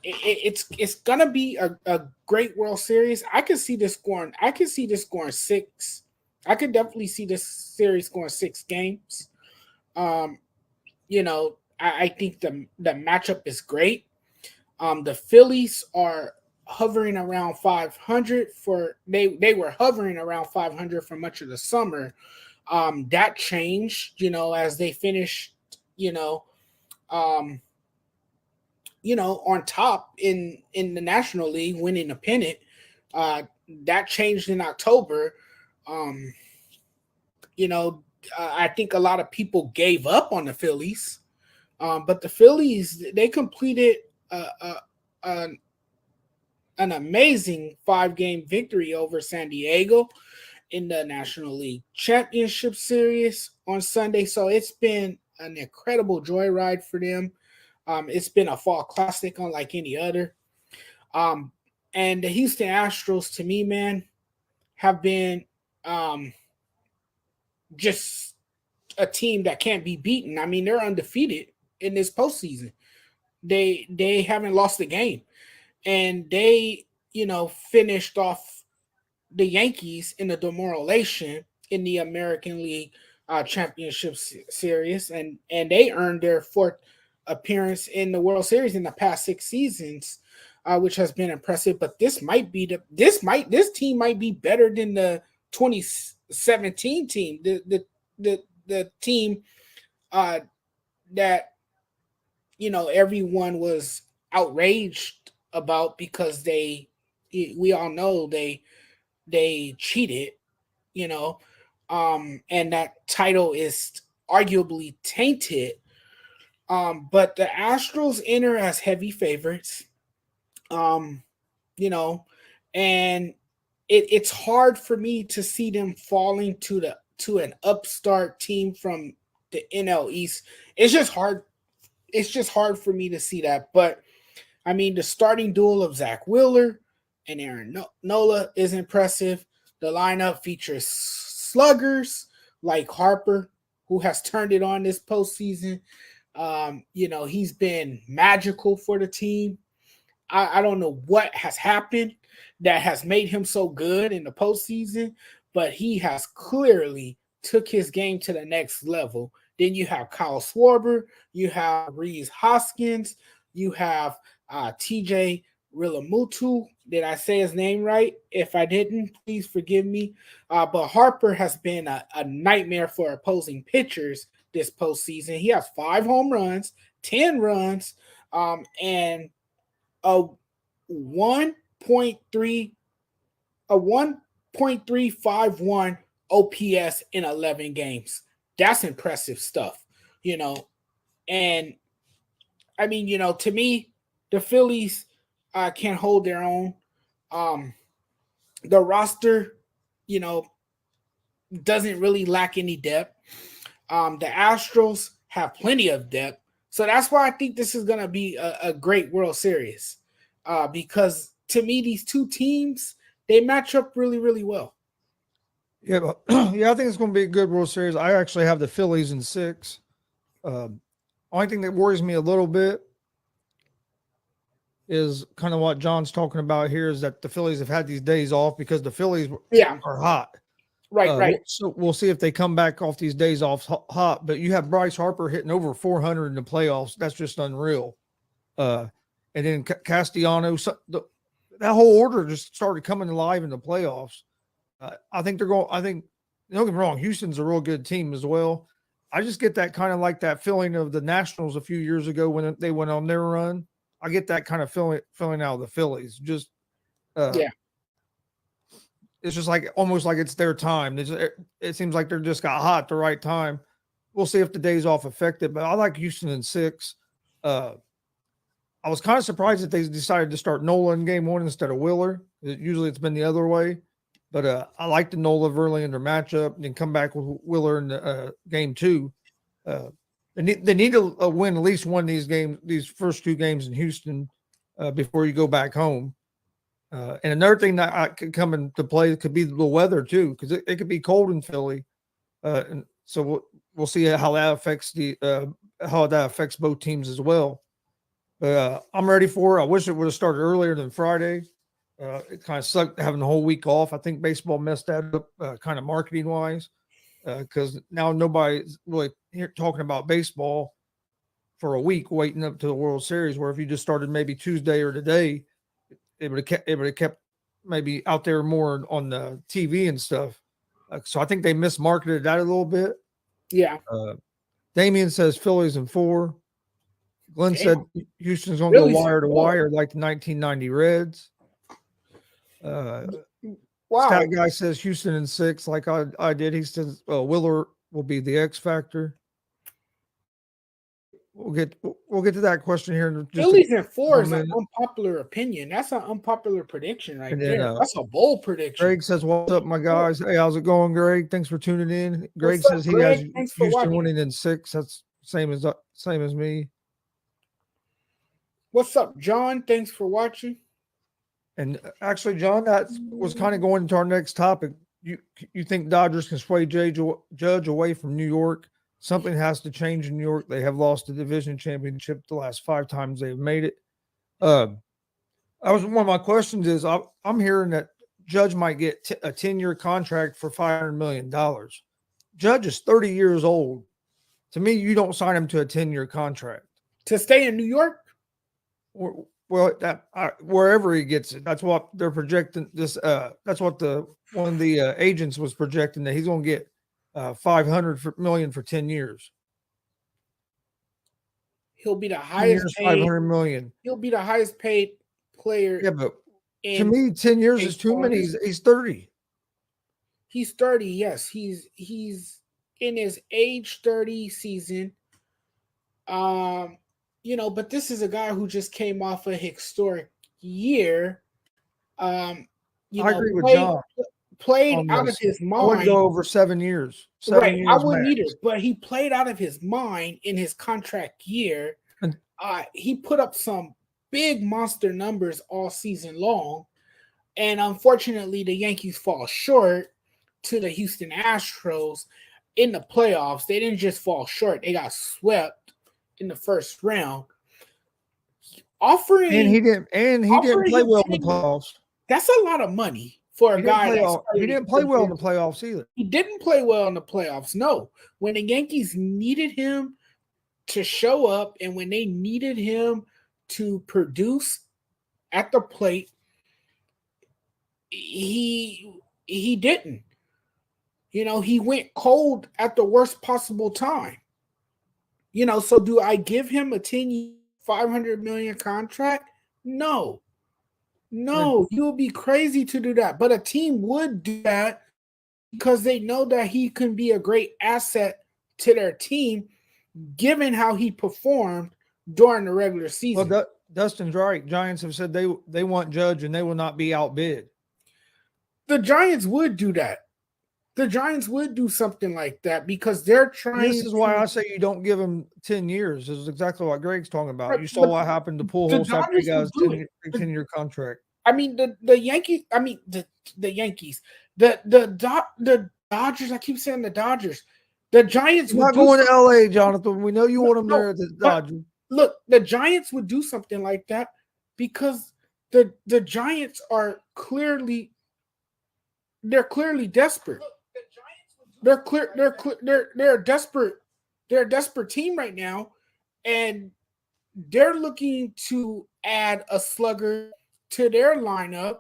it's gonna be a great World Series. I could see this scoring. I could see this scoring 6. I could definitely see this series scoring 6 games. I think the matchup is great. The Phillies are hovering around 500 for they were hovering around 500 for much of the summer. That changed, as they finished, on top in the National League, winning the pennant. That changed in October. I think a lot of people gave up on the Phillies, but the Phillies, they completed an amazing 5-game victory over San Diego in the National League Championship Series on Sunday. So it's been an incredible joyride for them. It's been a fall classic unlike any other. And the Houston Astros, to me, man, have been just a team that can't be beaten. I mean, they're undefeated in this postseason. They haven't lost a game, and they finished off the Yankees in the demoralization in the American League Championship Series, and they earned their 4th appearance in the World Series in the past 6 seasons, which has been impressive. But this team might be better than the 2017 team, the team that everyone was outraged about because we all know they cheated, and that title is arguably tainted. But the Astros enter as heavy favorites, and it's hard for me to see them falling to an upstart team from the NL East. It's just hard for me to see that. But I mean, the starting duel of Zach Wheeler and Aaron Nola is impressive. The lineup features sluggers like Harper, who has turned it on this postseason. He's been magical for the team. I don't know what has happened that has made him so good in the postseason, but he has clearly took his game to the next level. Then you have Kyle Schwarber, you have Reese Hoskins, you have TJ Rillamutu. Did I say his name right? If I didn't, please forgive me. But Harper has been a nightmare for opposing pitchers this postseason. He has 5 home runs, 10 runs, and a 1.351 OPS in 11 games. That's impressive stuff, And I mean, to me, the Phillies can hold their own. The roster, doesn't really lack any depth. The Astros have plenty of depth. So that's why I think this is going to be a great World Series, because to me, these two teams, they match up really, really well. Yeah, but, yeah, I think it's going to be a good World Series. I actually have the Phillies in 6. Only thing that worries me a little bit is kind of what John's talking about here, is that the Phillies have had these days off because the Phillies are hot. Right. So we'll see if they come back off these days off hot. But you have Bryce Harper hitting over 400 in the playoffs. That's just unreal. And then Castellanos, that whole order just started coming alive in the playoffs. I think they're going. I think don't get me wrong. Houston's a real good team as well. I just get that kind of like that feeling of the Nationals a few years ago when they went on their run. I get that kind of feeling out of the Phillies. Just Yeah. It's just like almost like it's their time. It seems like they're just got hot at the right time. We'll see if the days off affect it, but I like Houston in 6. I was kind of surprised that they decided to start Nola in game 1 instead of Willer. Usually it's been the other way, but I like the Nola early in their matchup and then come back with Willer in the, game 2. They need to win at least one of these games, these first 2 games in Houston, before you go back home. And another thing that could come into play could be the weather too, because it could be cold in Philly, and so we'll see how that affects both teams as well. But I'm ready for it. I wish it would have started earlier than Friday. It kind of sucked having the whole week off. I think baseball messed that up, kind of marketing wise, because now nobody's really here talking about baseball for a week, waiting up to the World Series. Where if you just started maybe Tuesday or today, it would have kept maybe out there more on the TV and stuff. So I think they mismarketed that a little bit. Yeah. Damien says Phillies in 4. Glenn Damn. said Houston's going to go Phillies in wire to 4. wire like the 1990 Reds. Wow. Stat guy says Houston in 6, like I did. He says Willer will be the X factor. We'll get to that question here in just Phillies in 4 is minute. an unpopular opinion. That's an unpopular prediction right And then, there. That's a bold prediction. Greg says, "What's up, my guys? Hey, how's it going, Greg? Thanks for tuning in." Greg What's up, says he Greg? has Thanks for Houston watching. winning in 6. That's same as me. What's up, John? Thanks for watching. And actually, John, that was kind of going into our next topic. You think Dodgers can sway Judge away from New York? Something has to change in New York. They have lost the division championship the last 5 times they've made it. One of my questions is I'm hearing that Judge might get a 10-year contract for $500 million. Judge is 30 years old. To me, you don't sign him to a 10-year contract to stay in New York. Well, wherever he gets it, that's what they're projecting. That's what one of the agents was projecting, that he's going to get $500 million for 10 years. He'll be the highest paid. $500 million. He'll be the highest paid player. Yeah, but to me, 10 years is too many. He's 30. He's 30. Yes, he's in his age 30 season. But this is a guy who just came off a historic year. I agree with John. Played out of his mind. I wouldn't go over 7 years. Right, I wouldn't either. But he played out of his mind in his contract year. He put up some big monster numbers all season long, and unfortunately, the Yankees fall short to the Houston Astros in the playoffs. They didn't just fall short; they got swept in the first round. He didn't play well in the playoffs. That's a lot of money for a guy. He didn't play well in the playoffs either. He didn't play well in the playoffs. No, when the Yankees needed him to show up and when they needed him to produce at the plate, he didn't. He went cold at the worst possible time. So do I give him a 10-year, $500 million contract? No, you would be crazy to do that. But a team would do that because they know that he can be a great asset to their team, given how he performed during the regular season. Well, Dustin's right. Giants have said they want Judge and they will not be outbid. The Giants would do that. The Giants would do something like that because they're trying. This is why I say you don't give them 10 years. This is exactly what Greg's talking about. Right, you saw what happened to Pujols after he got his 10-year contract. I mean, the Yankees. I mean, the Yankees. The Dodgers. I keep saying the Dodgers. The Giants. You're not going to LA, Jonathan. We know you want them there at the Dodgers. Look, the Giants would do something like that because the Giants are clearly. They're clearly desperate. They're desperate. They're a desperate team right now, and they're looking to add a slugger to their lineup.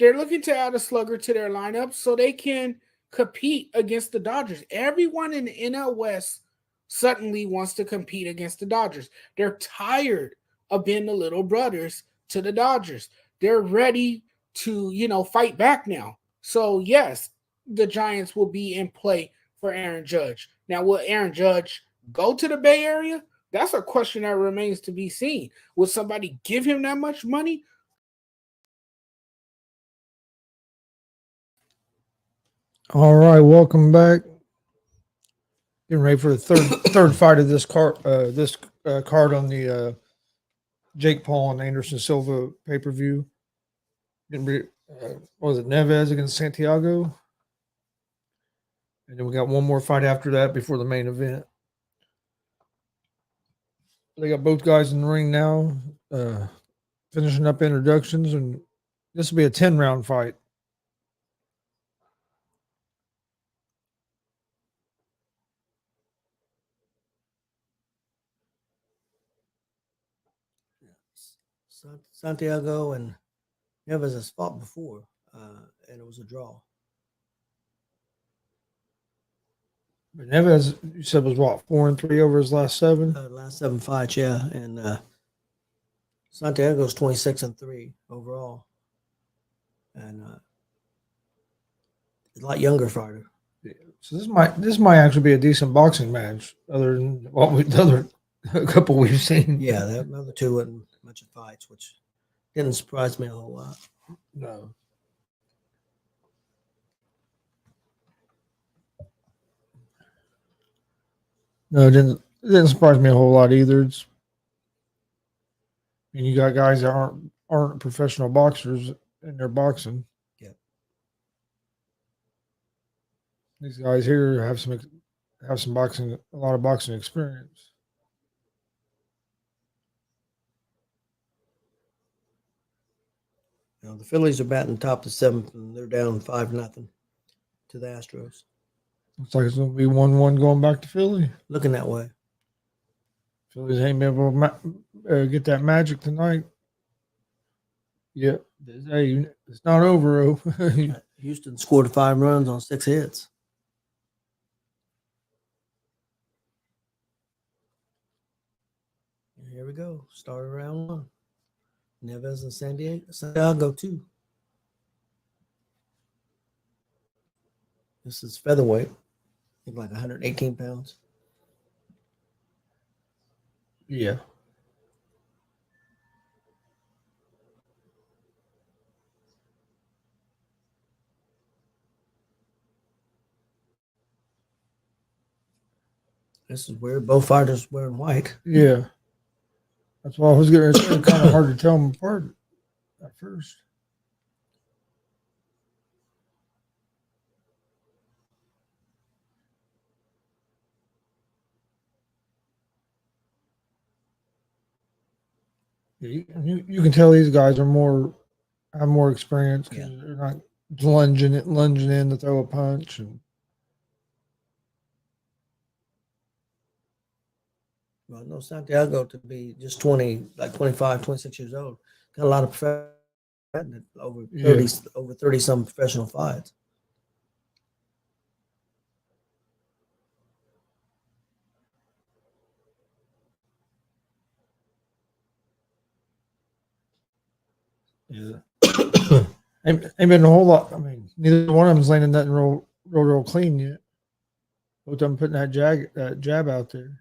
They're looking to add a slugger to their lineup so they can compete against the Dodgers. Everyone in the NL West suddenly wants to compete against the Dodgers. They're tired of being the little brothers to the Dodgers. They're ready to, fight back now. So, yes, the Giants will be in play for Aaron Judge. Now, will Aaron Judge go to the Bay Area? That's a question that remains to be seen. Will somebody give him that much money? All right, welcome back. Getting ready for the third fight of this card. Card on the Jake Paul and Anderson Silva pay per view. Getting ready, what was it, Neves against Santiago, and then we got one more fight after that before the main event. They got both guys in the ring now, finishing up introductions, and this will be a 10-round fight. Santiago and Neves has fought before, and it was a draw. But Neves, you said, was what, 4-3 over his last 7? Last 7 fights, yeah, and Santiago's 26-3 overall, and a lot younger fighter. Yeah. So this might actually be a decent boxing match, other than the other couple we've seen. Yeah, the other two wasn't much of fights, which didn't surprise me a whole lot. No. No, it didn't surprise me a whole lot either. And you got guys that aren't professional boxers and they're boxing. Yeah. These guys here have some boxing, a lot of boxing experience. You know, the Phillies are batting top of the 7th, and they're down 5-0 to the Astros. Looks like it's going to be 1-1 going back to Philly. Looking that way. Phillies ain't been able to get that magic tonight. Yeah. Hey, it's not over. Houston scored 5 runs on 6 hits. And here we go. Started round 1. Neves and Santiago 2. This is featherweight. I think like 118 pounds. Yeah. This is weird. Both fighters wearing white. Yeah. That's why I was getting it's kind of hard to tell them apart at first. Yeah, you can tell these guys have more experience because they're not lunging in to throw a punch. And Well, no, Santiago to be just 25, 26 years old. Got a lot of over 30 some professional fights. yeah, ain't been a whole lot. I mean, neither one of them's landing nothing real clean yet. Both of them putting that jab out there.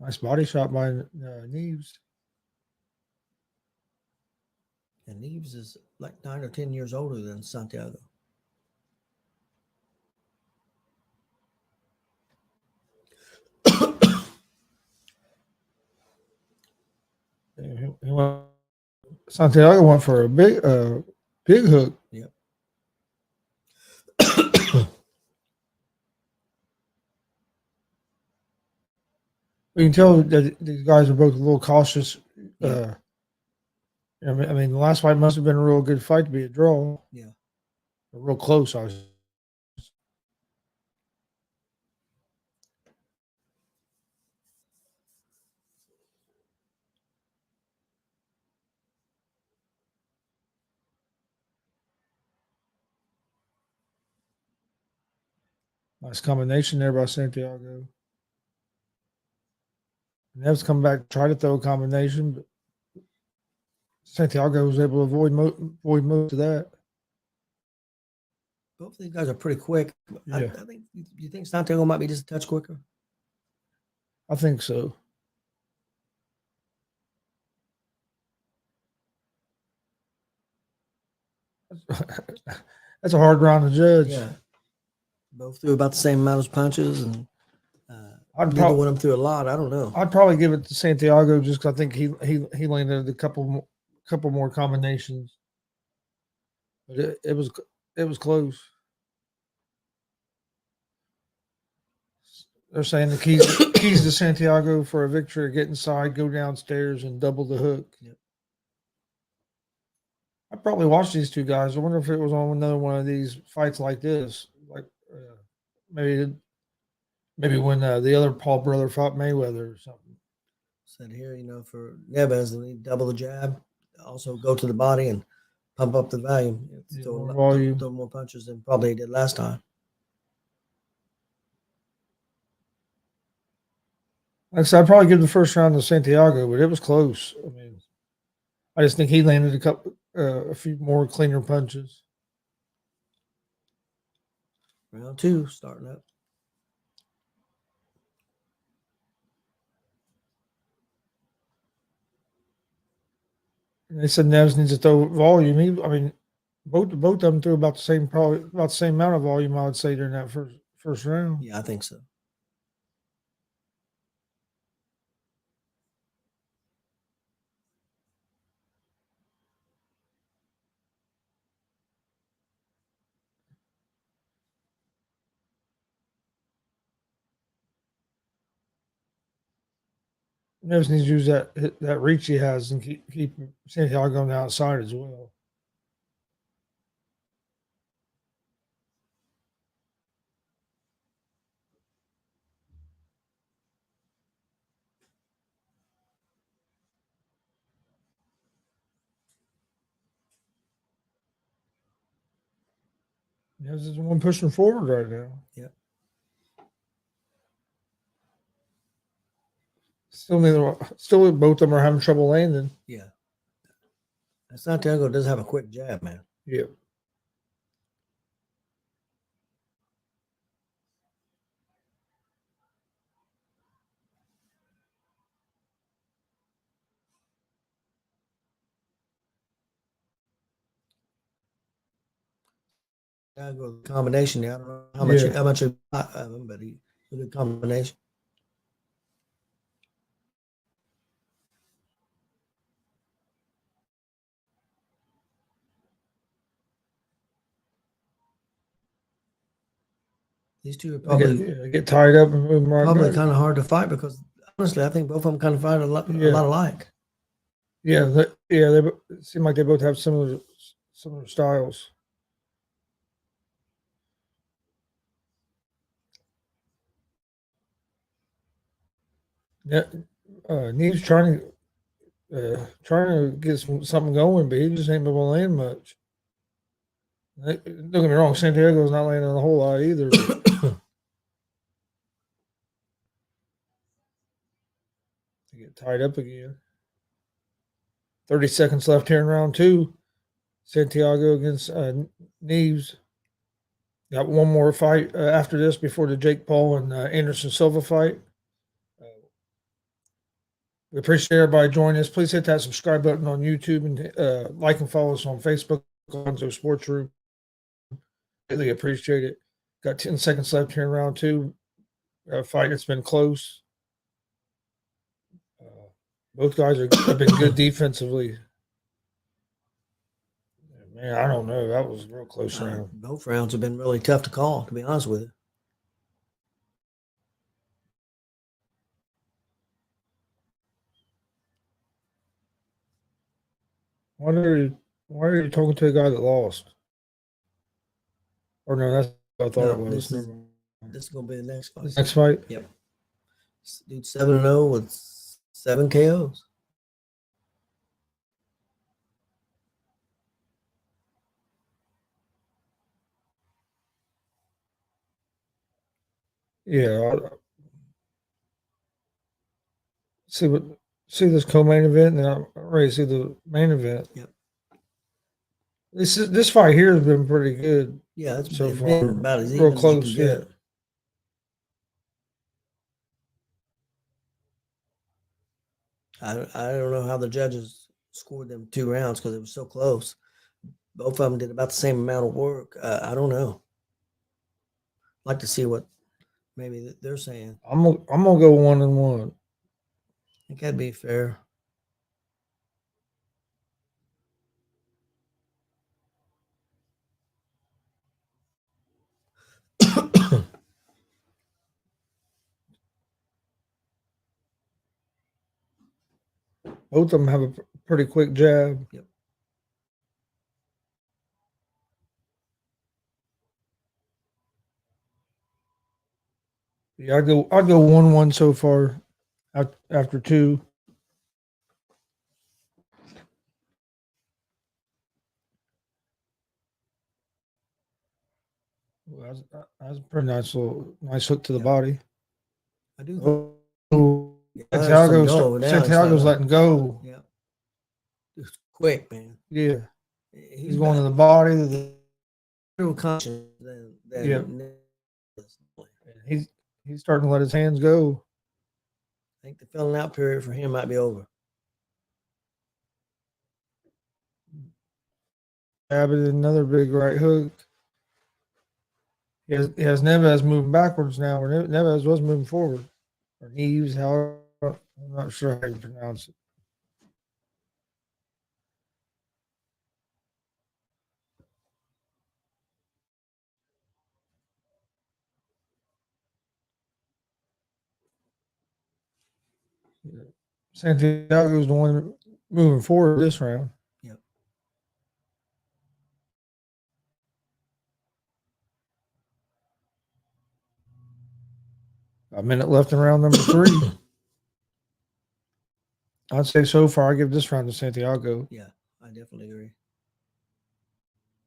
Nice body shot by Neves. And Neves is like 9 or 10 years older than Santiago. Santiago went for a big hook. Yep. You can tell that these guys are both a little cautious. Yeah. I mean, the last fight must have been a real good fight to be a draw. Yeah. Real close, I was. Nice combination there by Santiago. Neves come back, try to throw a combination, but Santiago was able to avoid most of that. Both of these guys are pretty quick. Yeah. I think you think Santiago might be just a touch quicker. I think so. That's a hard round to judge. Yeah, both threw about the same amount of punches, and I'd neither one of them threw a lot. I don't know. I'd probably give it to Santiago just because I think he landed a couple more combinations, but it was close. They're saying the keys to Santiago for a victory are get inside, go downstairs, and double the hook. Yep. I probably watched these two guys. I wonder if it was on another one of these fights like this, like maybe when the other Paul brother fought Mayweather or something. Said here, for Neves, they need double the jab, also go to the body and pump up the volume. Throw more punches than probably he did last time. Like I said, I'd probably give the first round to Santiago, but it was close. I mean, I just think he landed a few more cleaner punches. Round 2 starting up. And they said Neves needs to throw volume. Both of them threw about the same amount of volume. I would say during that first round. Yeah, I think so. Neves needs to use that reach he has and keep Santiago on the outside as well. Neves is the one pushing forward right now. Yep. Still, both of them are having trouble landing. Yeah. And Santiago does have a quick jab, man. Yeah. Santiago combination. I don't know how much he got of him, but he a good combination. These two are probably get tied up and move right probably back. kind of hard to fight because honestly, I think both of them kind of fight a lot alike. Yeah, they seem like they both have similar styles. Yeah, Neve's trying to get something going, but he just ain't been able to land much. Don't get me wrong, Santiago's not landing a whole lot either. They get tied up again. 30 seconds left here in round 2. Santiago against Neves. Got one more fight after this before the Jake Paul and Anderson Silva fight. We appreciate everybody joining us. Please hit that subscribe button on YouTube and like and follow us on Facebook, Gonzo Sports Room. Really appreciate it. Got 10 seconds left here in round 2. Fight that's been close. Both guys have been good defensively. Man, I don't know. That was a real close round. Both rounds have been really tough to call, to be honest with you. Why are you talking to a guy that lost? Or no, that's what I thought it was. This is going to be the next fight. Next fight? Yep. Dude 7-0 with 7 KOs. Yeah. See this co-main event, and then I'm ready to see the main event. Yep. This fight here has been pretty good. Yeah, it's so been far. about as Real even as you can close, yeah. get. I don't know how the judges scored them 2 rounds because it was so close. Both of them did about the same amount of work. I don't know. I'd like to see what maybe they're saying. I'm gonna go 1-1. I think that'd be fair. Both of them have a pretty quick jab. Yep. Yeah, I'd go 1-1 so far. After 2. Well, that's a pretty nice hook to the Yep. body. I do. Oh, There's some going down. Santiago's letting go. Yeah. It's quick, man. Yeah, He's going to the body. real conscious than Yeah. He's starting to let his hands go. I think the filling out period for him might be over. Abbott another big right hook. He has Neves moving backwards now, or Neves was moving forward, or Neves. However, I'm not sure how you pronounce it. Santiago's the one moving forward this round. Yep. A minute left in round number 3. I'd say so far, I give this round to Santiago. Yeah, I definitely agree.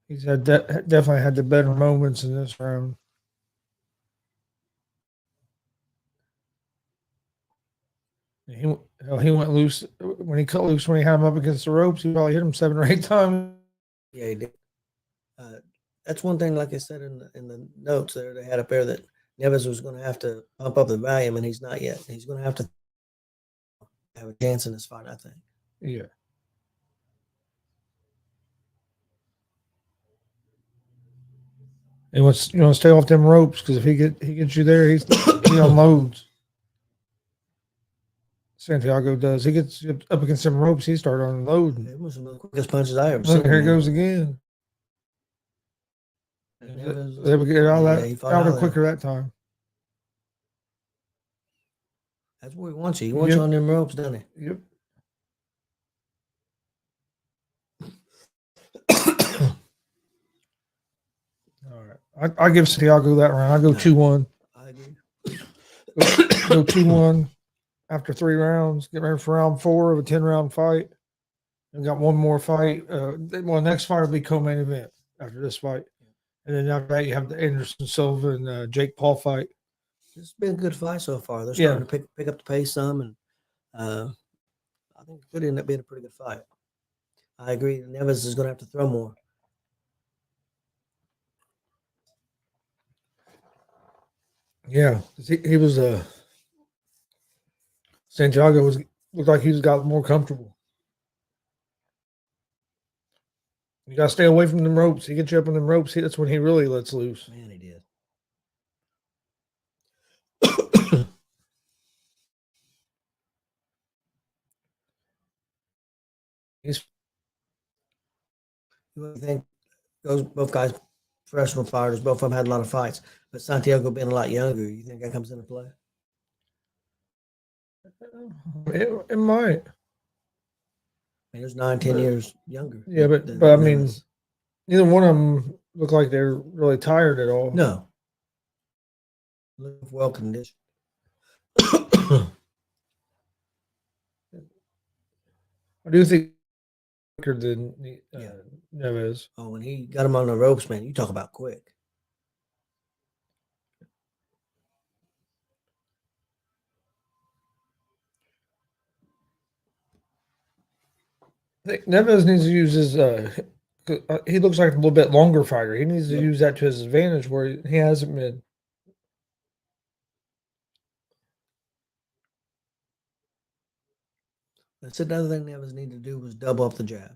He's definitely had the better moments in this round. He went loose when he cut loose when he had him up against the ropes. He probably hit him 7 or 8 times. Yeah, he did. That's one thing, like I said in the notes there, they had up there that Neves was going to have to pump up the volume, and he's not yet. He's going to have a chance in this fight, I think. Yeah. He wants to stay off them ropes because if he gets you there, he unloads. Santiago does. He gets up against some ropes. He started unloading. It was one of the quickest punches I ever seen. Look, here it goes again. They would get out of quicker that time. That's where he wants you. He wants you on them ropes, doesn't he? Yep. All right. I give Santiago that round. I go 2-1. I agree. Go 2-1 after 3 rounds. Get ready for round 4 of a 10-round fight. We got one more fight. Next fight will be co-main event after this fight. And then after that, you have the Anderson Silva and Jake Paul fight. It's been a good fight so far. They're starting to pick up the pace some, and I think it could end up being a pretty good fight. I agree. Neves is going to have to throw more. Yeah, he was Santiago looked like he's got more comfortable. You got to stay away from them ropes. He gets you up on them ropes. That's when he really lets loose. Man, he did. You think both guys, professional fighters, both of them had a lot of fights, but Santiago being a lot younger, you think that comes into play? It might. I mean, it was 9-10 years younger. Yeah, but I mean, neither one of them look like they're really tired at all. No. Look well conditioned. I do think quicker than Neves. Oh, when he got him on the ropes, man, you talk about quick. I think Neves needs to use his. He looks like a little bit longer fighter. He needs to Yep. use that to his advantage where he hasn't been. That's another thing Neves needed to do was double up the jab.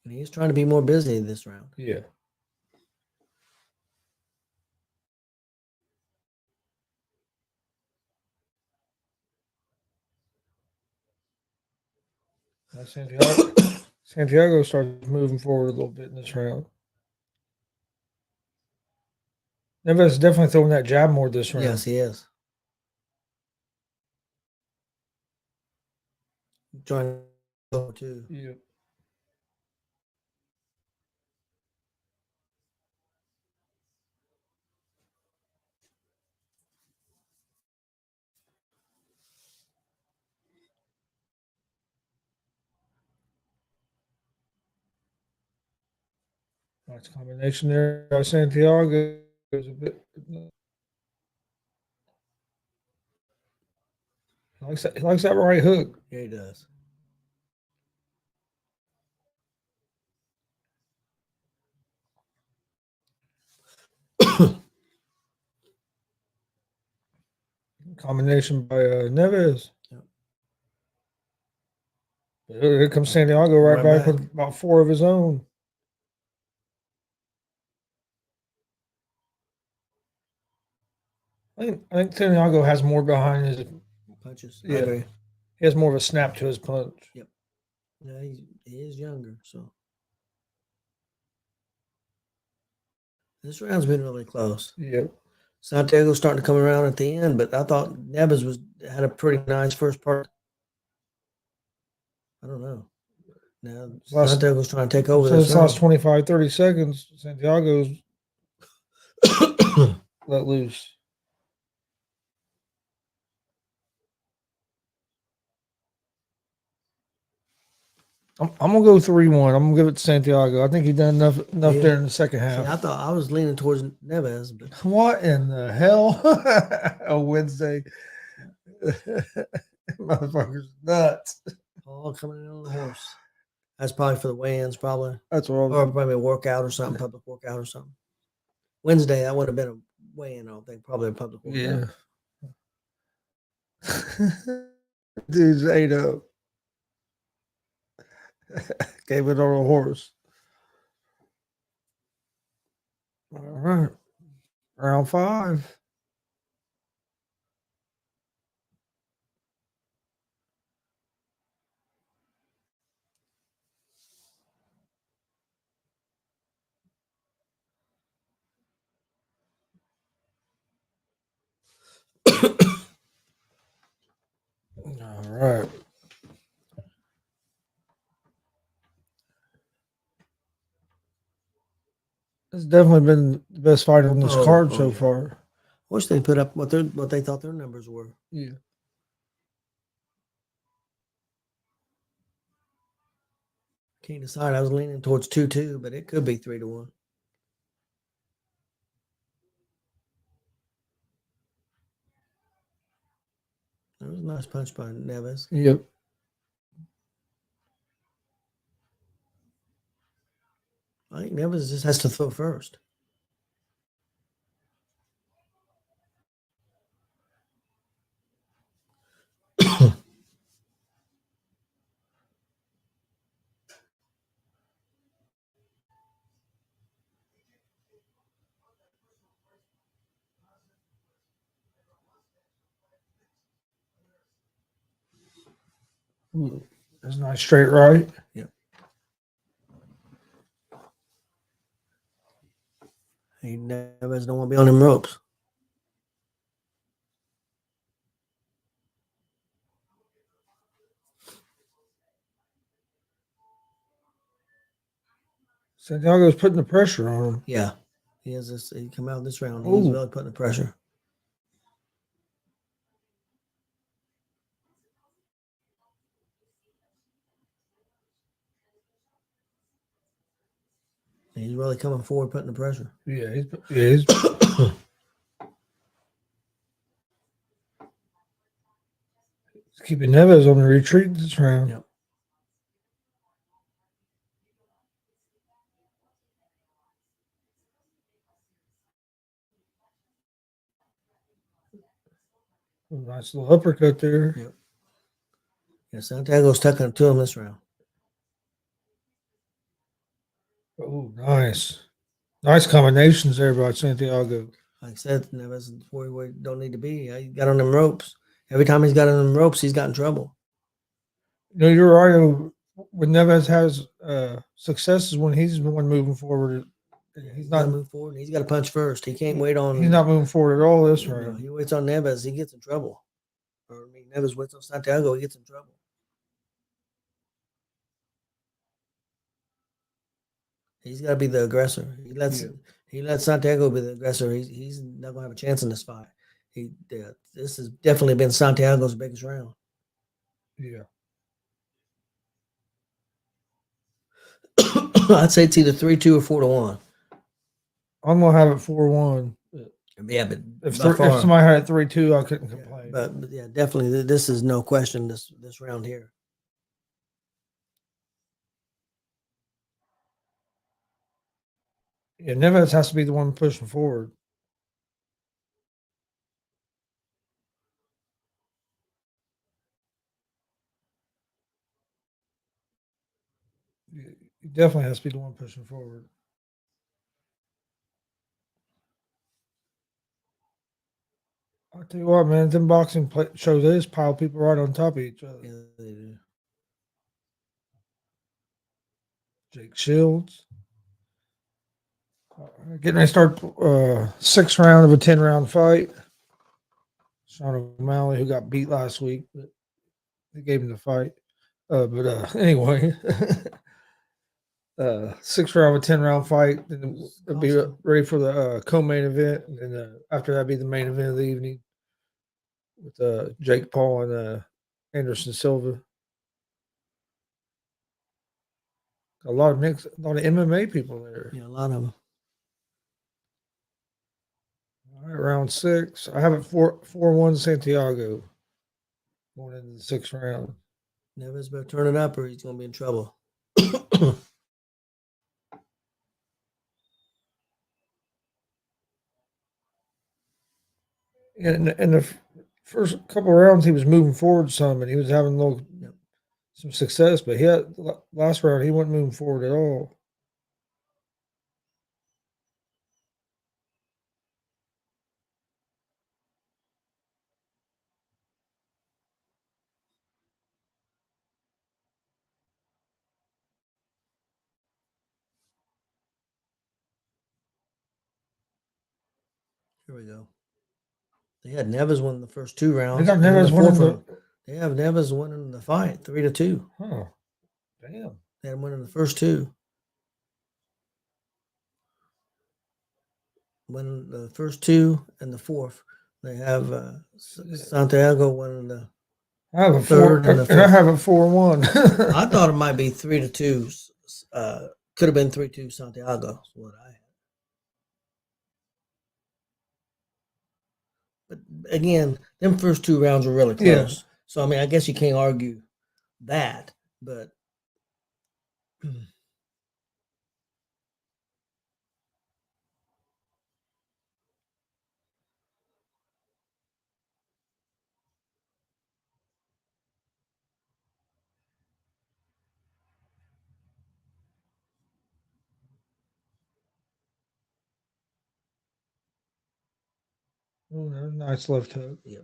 And he's trying to be more busy this round. Yeah. Santiago starts moving forward a little bit in this round. Neves is definitely throwing that jab more this round. Yes, he is. Trying to go too. Yeah. Nice combination there by Santiago. He likes that right hook. Yeah, he does. Combination by Neves. Yep. Here comes Santiago right back with about 4 of his own. I think Santiago has more behind his punches. Yeah. I agree. He has more of a snap to his punch. Yep. Yeah, he is younger, so this round's been really close. Yep. Santiago's starting to come around at the end, but I thought Neves had a pretty nice first part. I don't know. Now Santiago's trying to take over this last 25, 30 seconds, Santiago's let loose. I'm gonna go 3-1. I'm gonna give it to Santiago. I think he done enough there in the second half. See, I thought I was leaning towards Neves, but what in the hell? A Wednesday, motherfucker's nuts. all coming in on the horse. That's probably for the weigh-ins, probably. That's what I was. Or probably a workout or something, public workout or something. Wednesday, that would have been a weigh-in. I don't think probably a public workout. Yeah. Dude's ate up. Gave it on a horse. All right. Round 5. All right. It's definitely been the best fight on this card so far. Wish they put up what they thought their numbers were. Yeah. Can't decide. I was leaning towards 2-2, but it could be 3-1. That was a nice punch by Neves. Yep. I think Neves just has to throw first. That's a nice straight right. Yep. He Neves don't want to be on them ropes. Santiago's putting the pressure on him. Yeah. He has this. He come out this round. He's really putting the pressure. He's really coming forward, putting the pressure. Yeah, he's Keeping Neves on the retreat this round. Yep. Nice little uppercut there. Yep. Yeah, Santiago's tucking it to him this round. Oh, nice. Nice combinations there by Santiago. Like I said, Neves is where we don't need to be. He got on them ropes. Every time he's got on them ropes, he's got in trouble. You know, you're right. When Neves has success is when he's the one moving forward. He's Got to not move forward. He's got to punch first. He can't wait on. He's not moving forward at all this you know, round. he waits on Neves, he gets in trouble. Or I mean, Neves waits on Santiago, he gets in trouble. He's got to be the aggressor. He lets Santiago be the aggressor. He's not gonna have a chance in this fight. This has definitely been Santiago's biggest round. Yeah. I'd say it's either 3-2 or 4-1. I'm gonna have it 4-1. Yeah, but If somebody had it 3-2, I couldn't complain. But yeah, definitely, this is no question. This round here. Yeah, Neves has to be the one pushing forward. He definitely has to be the one pushing forward. I'll tell you what, man, them boxing shows, they just pile people right on top of each other. Yeah, they do. Jake Shields. Getting ready to start 6th round of a 10-round fight. Sean O'Malley, who got beat last week, but they gave him the fight. Anyway, 6th round of a 10-round fight. Then it'll be ready for the co-main event, and then after that, be the main event of the evening with Jake Paul and Anderson Silva. A lot of MMA people there. Yeah, a lot of them. All right, round 6. I have it 4-1 Santiago going into the 6th round. Neves better turn it up or he's going to be in trouble. In the first couple of rounds, he was moving forward some, and he was having some success. But last round, he wasn't moving forward at all. Here we go. They had Neves win the first 2 rounds. They got Neves winning They have Neves winning the fight 3-2. Huh. Damn. They had him winning the first 2. Winning the first 2 and the 4th. They have Santiago winning the I have a third and the and I fifth. have a 4-1. I thought it might be 3-2. Could have been 3-2 Santiago. Is what I had. But again, them first 2 rounds were really close. Yeah. So I mean, I guess you can't argue that, but Oh, that's a nice left hook. yeah.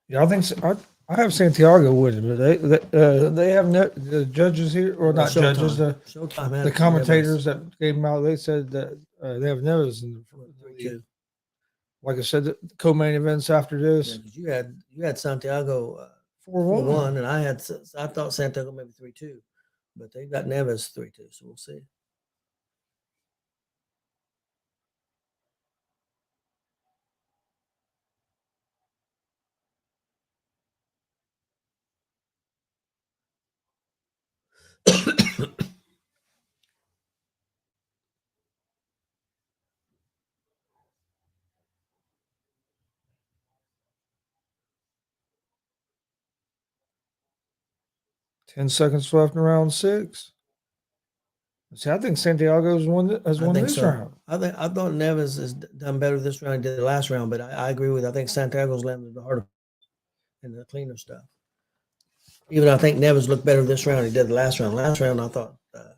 Yeah, I think so. I have Santiago winning, but they have the judges here, or not judges, the commentators that gave them out. They said that they have Neves in the lead. Like I said, the co-main events after this. Yeah, you had Santiago 4-1, and I thought Santiago maybe 3-2, but they got Neves 3-2, so we'll see. 10 seconds left in round 6. See, I think Santiago's won I won think this so. round. I thought Neves has done better this round than he did the last round, but I agree with you. I think Santiago's landed the harder and the cleaner stuff. Even I think Neves looked better this round than he did the last round. Last round, I thought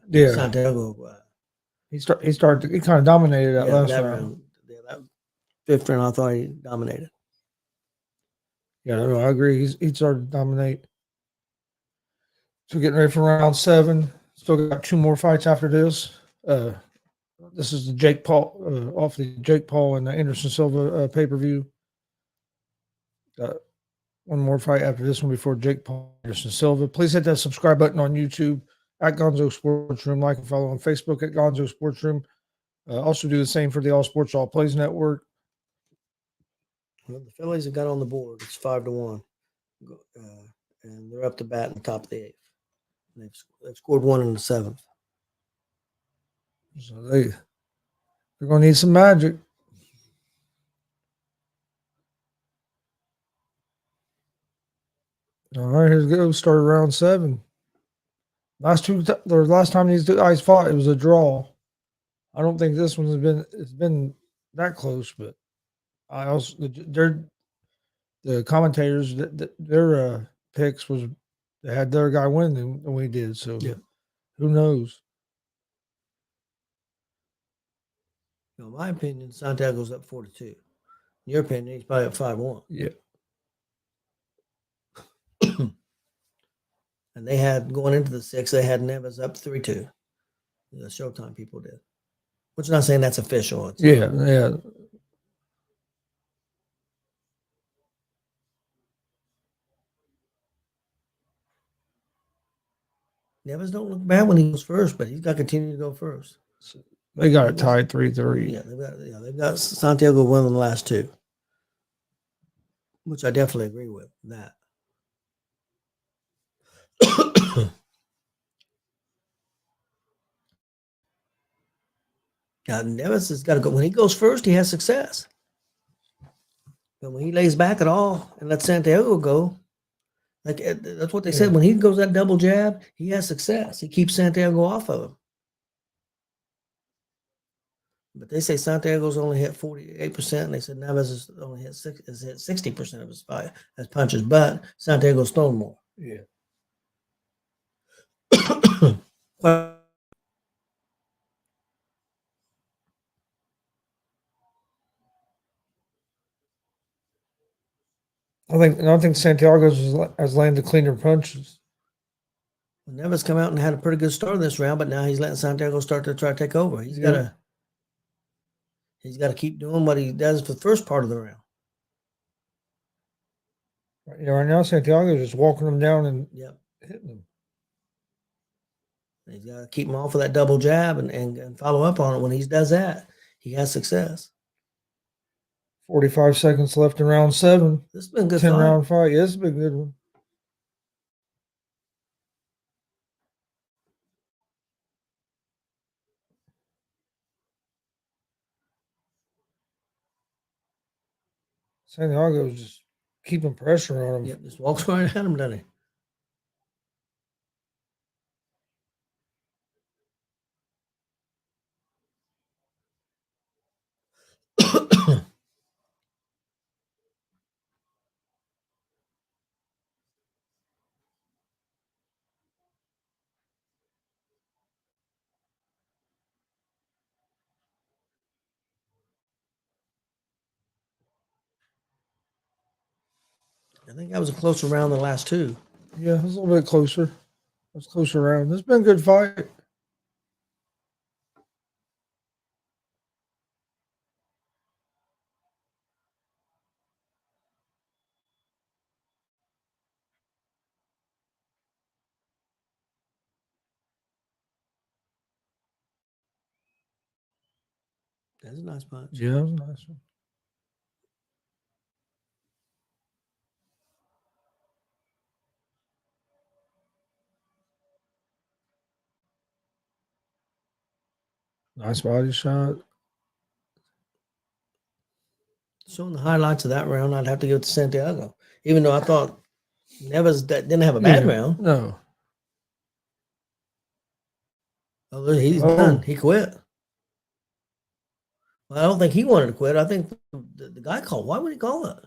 Yeah. Santiago. He started. He kind of dominated that last round. Yeah, that 5th round, I thought he dominated. Yeah, no, I agree. He started to dominate. So getting ready for round 7. Still got 2 more fights after this. This is the Jake Paul off the Jake Paul and the Anderson Silva pay-per-view. Got one more fight after this one before Jake Paul Anderson Silva. Please hit that subscribe button on YouTube at Gonzo Sports Room. Like and follow on Facebook at Gonzo Sports Room. Also do the same for the All Sports All Plays Network. Well, the Phillies have got on the board. It's 5-1, and they're up to bat in the top of the 8th. They've scored 1 in the 7th. So they're going to need some magic. All right, here's go. Started round 7. Last time these two guys fought, it was a draw. I don't think this one's been that close, but I also the commentators their picks was they had their guy win than we did. So Yeah. Who knows? In my opinion, Santiago's up 4-2. In your opinion, he's probably up 5-1. Yeah. And they had, going into the 6th, they had Neves up 3-2. The Showtime people did. Which I'm not saying that's official. Yeah. Neves don't look bad when he goes first, but he's got to continue to go first. They got it tied 3-3. Yeah, they've got Santiago winning the last 2, which I definitely agree with that. Now, Neves has got to go. When he goes first, he has success. But when he lays back at all and lets Santiago go, like that's what they said. When he goes that double jab, he has success. He keeps Santiago off of him. But they say Santiago's only hit 48%, and they said Neves has only hit 60% of his fight as punches, but Santiago's thrown more. Yeah. I think Santiago's has landed cleaner punches. Neves come out and had a pretty good start in this round, but now he's letting Santiago start to try to take over. He's got to keep doing what he does for the first part of the round. Right now Santiago's just walking them down and hitting them. He's got to keep him off of that double jab and follow up on it. When he does that, he has success. 45 seconds left in round 7. This has been a good 10-round fight. Yeah, this has been a good one. Santiago's just keeping pressure on him. Yeah, just walks right at him, doesn't he? I think that was a closer round than the last 2. Yeah, it was a little bit closer. It was a closer round. This has been a good fight. That's a nice punch. Yeah, that was a nice one. Nice body shot. Showing the highlights of that round, I'd have to give it to Santiago. Even though I thought Neves didn't have a bad round. No. Oh, he's Oh. done. He quit. Well, I don't think he wanted to quit. I think the guy called. Why would he call it?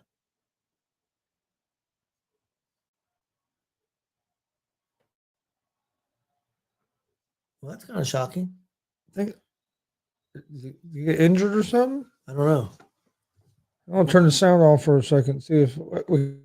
Well, that's kind of shocking. I think did you get injured or something? I don't know. I'll turn the sound off for a second. See if we.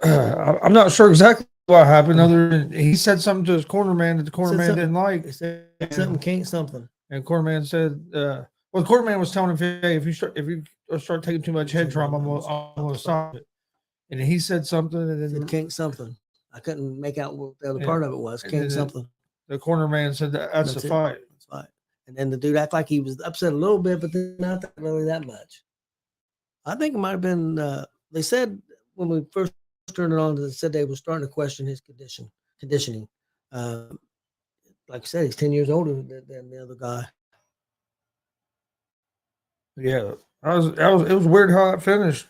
I'm not sure exactly what happened. Other than he said something to his corner man that the corner man didn't like. He said something, can't something. And corner man said, "Well, the corner man was telling him, hey, if you start taking too much head trauma, I'm gonna stop it." And he said something, and then Said can't something. I couldn't make out what the other Yeah. part of it was. And Can't then something. the corner man said that's the it. fight. That's right. And then the dude acted like he was upset a little bit, but then not really that much. I think it might have been. They said when we first turned it on, they said they were starting to question his conditioning. Like I said, he's 10 years older than the other guy. Yeah, it was weird how it finished.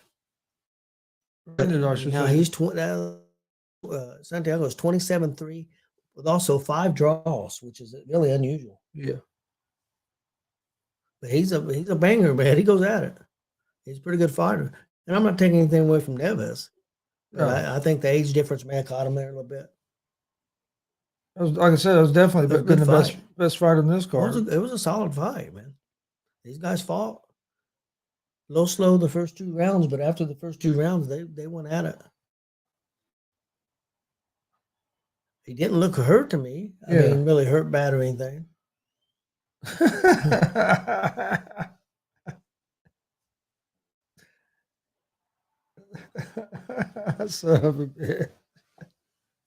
Now he's 20. Santiago's 27-3 with also 5 draws, which is really unusual. Yeah. But he's a banger, man. He goes at it. He's a pretty good fighter. And I'm not taking anything away from Neves. But No. I think the age difference may have caught him there a little bit. Like I said, it was definitely been the best fight on this card. It was a solid fight, man. These guys fought a little slow the first 2 rounds, but after the first 2 rounds, they went at it. He didn't look hurt to me. I mean, really hurt bad or anything. Son of a bitch.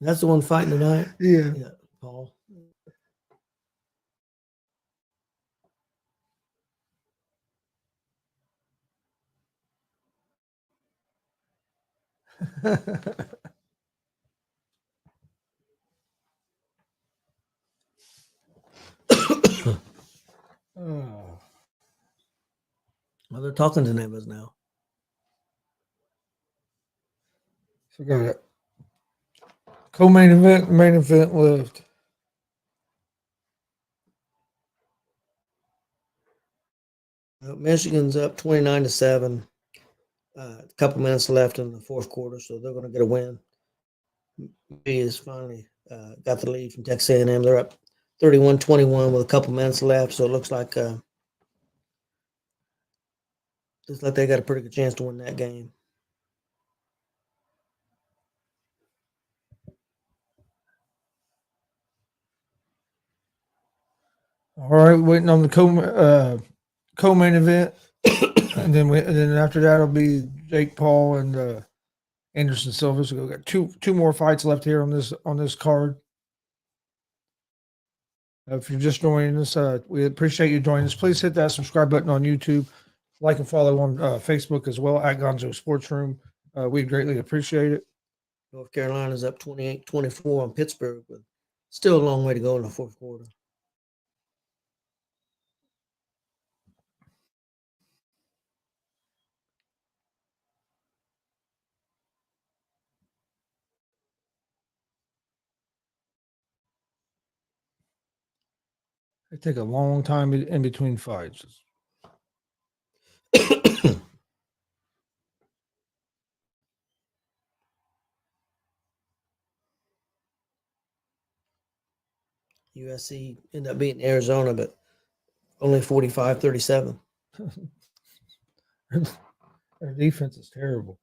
That's the one fighting tonight? Yeah. Yeah, Paul. Oh. Well, they're talking to Neves now. Forgot it. Co-main event, main event left. Michigan's up 29-7. A couple minutes left in the fourth quarter, so they're going to get a win. B has finally got the lead from Texas A&M. They're up 31-21 with a couple minutes left, so it looks like they got a pretty good chance to win that game. All right, waiting on the co-main event, and then after that it'll be Jake Paul and Anderson Silva. So we got two more fights left here on this card. If you're just joining us, we appreciate you joining us. Please hit that subscribe button on YouTube. Like and follow on Facebook as well at Gonzo Sports Room. We greatly appreciate it. North Carolina's up 28-24 on Pittsburgh, but still a long way to go in the fourth quarter. It take a long time in between fights. USC ended up beating Arizona, but only 45-37. Their defense is terrible.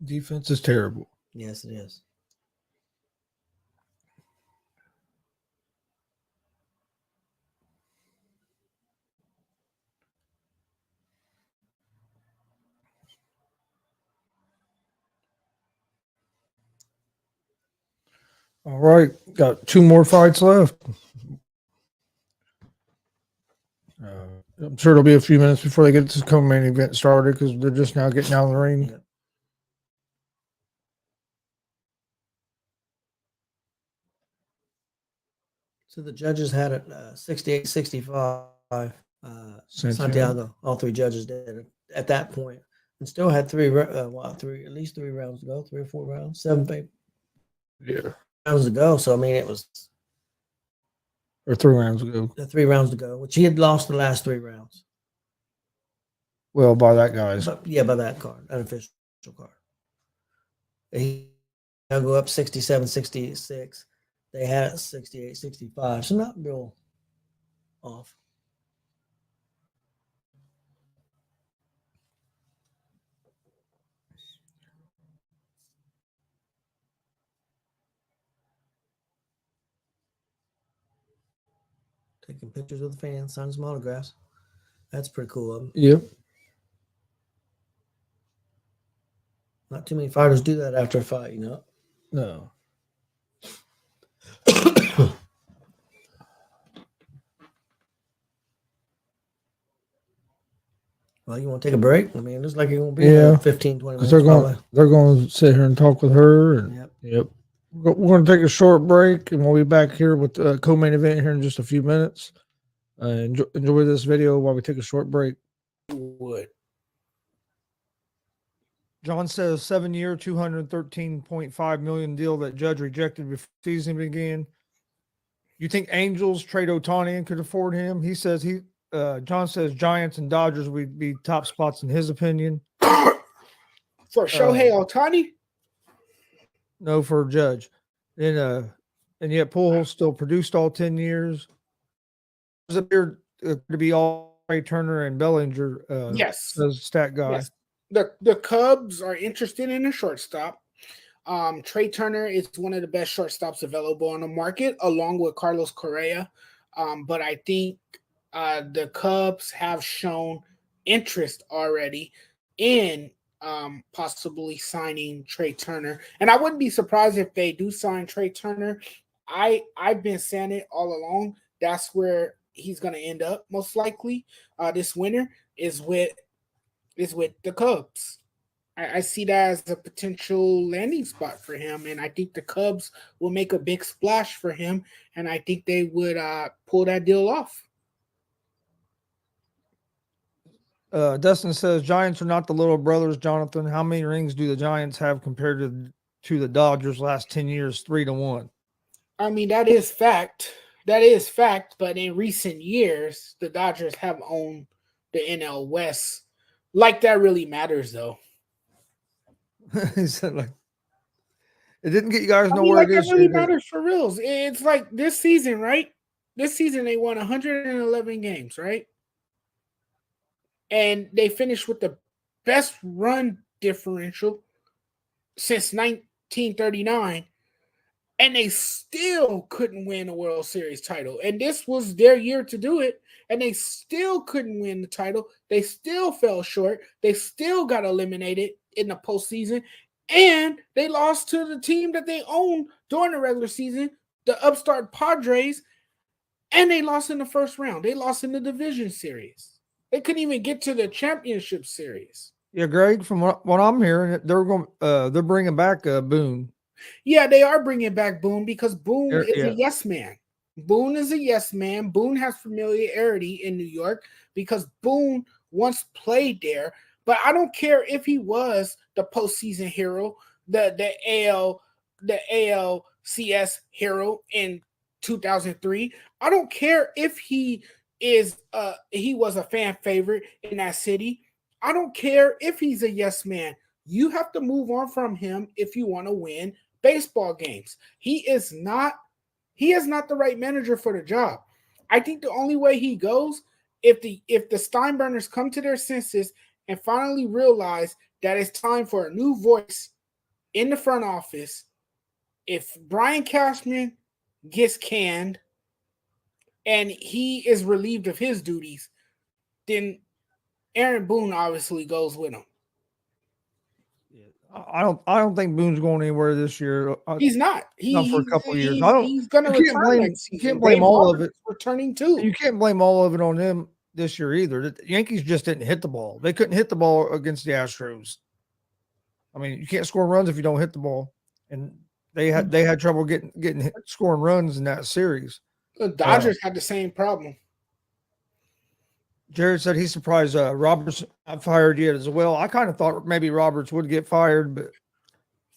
Defense is terrible. Yes, it is. All right, got 2 more fights left. I'm sure it'll be a few minutes before they get this co-main event started because they're just now getting out of the ring. Yeah. So the judges had it 68-65. Santiago, all 3 judges did at that point, and still had at least 3 rounds to go, 3 or 4 rounds, 7 rounds to go. So I mean, it was Or 3 rounds ago. 3 rounds to go, which he had lost the last 3 rounds. Well, by that guy's. But, yeah, by that card, unofficial card. He'll go up 67-66. They had it 68-65, so not real off. Taking pictures with the fans, signing some autographs. That's pretty cool of them. Yep. Not too many fighters do that after a fight, you know. No. Well, you want to take a break? I mean, it looks like you're going to be Yeah. 15, 20 minutes. Because they're going to sit here and talk with her. And, Yep. We're going to take a short break, and we'll be back here with the co-main event here in just a few minutes. Enjoy this video while we take a short break. Would. John says 7-year, $213.5 million deal that judge rejected before season began. You think Angels trade Ohtani could afford him? He says John says Giants and Dodgers would be top spots in his opinion. For Shohei Ohtani? No, for Judge. And yet Pujols still produced all 10 years. There's appeared to be all Trey Turner and Bellinger. Yes. As stat guy. Yes. The Cubs are interested in a shortstop. Trey Turner is one of the best shortstops available on the market, along with Carlos Correa. But I think the Cubs have shown interest already in possibly signing Trey Turner. And I wouldn't be surprised if they do sign Trey Turner. I've been saying it all along. That's where he's going to end up most likely this winter is with the Cubs. I see that as a potential landing spot for him, and I think the Cubs will make a big splash for him, and I think they would pull that deal off. Dustin says Giants are not the little brothers, Jonathan. How many rings do the Giants have compared to the Dodgers last 10 years? 3-1. I mean, that is fact. That is fact, but in recent years, the Dodgers have owned the NL West. Like that really matters, though. He said, like, it didn't get you guys nowhere. That really matters for reals. It's like this season, right? This season they won 111 games, right? And they finished with the best run differential since 1939. and they still couldn't win a World Series title. And this was their year to do it, and they still couldn't win the title. They still fell short. They still got eliminated in the postseason, and they lost to the team that they owned during the regular season, the upstart Padres, and they lost in the first round. They lost in the division series. They couldn't even get to the championship series. Yeah, Greg. From what I'm hearing, they're bringing back Boone. Yeah, they are bringing back Boone because Boone is Yeah. a yes man. Boone is a yes man. Boone has familiarity in New York because Boone once played there. But I don't care if he was the postseason hero, the ALCS hero in 2003. I don't care if he was a fan favorite in that city. I don't care if he's a yes man. You have to move on from him if you want to win baseball games. He is not the right manager for the job. I think the only way he goes if the Steinbrenners come to their senses and finally realize that it's time for a new voice in the front office. If Brian Cashman gets canned and he is relieved of his duties, then Aaron Boone obviously goes with him. I don't think Boone's going anywhere this year. He's not. Not for a couple of years. He's going to return next season. You can't blame all of it. Returning too. You can't blame all of it on him this year either. The Yankees just didn't hit the ball. They couldn't hit the ball against the Astros. I mean, you can't score runs if you don't hit the ball, and they had trouble scoring runs in that series. The Dodgers had the same problem. Jared said he's surprised Roberts not fired yet as well. I kind of thought maybe Roberts would get fired, but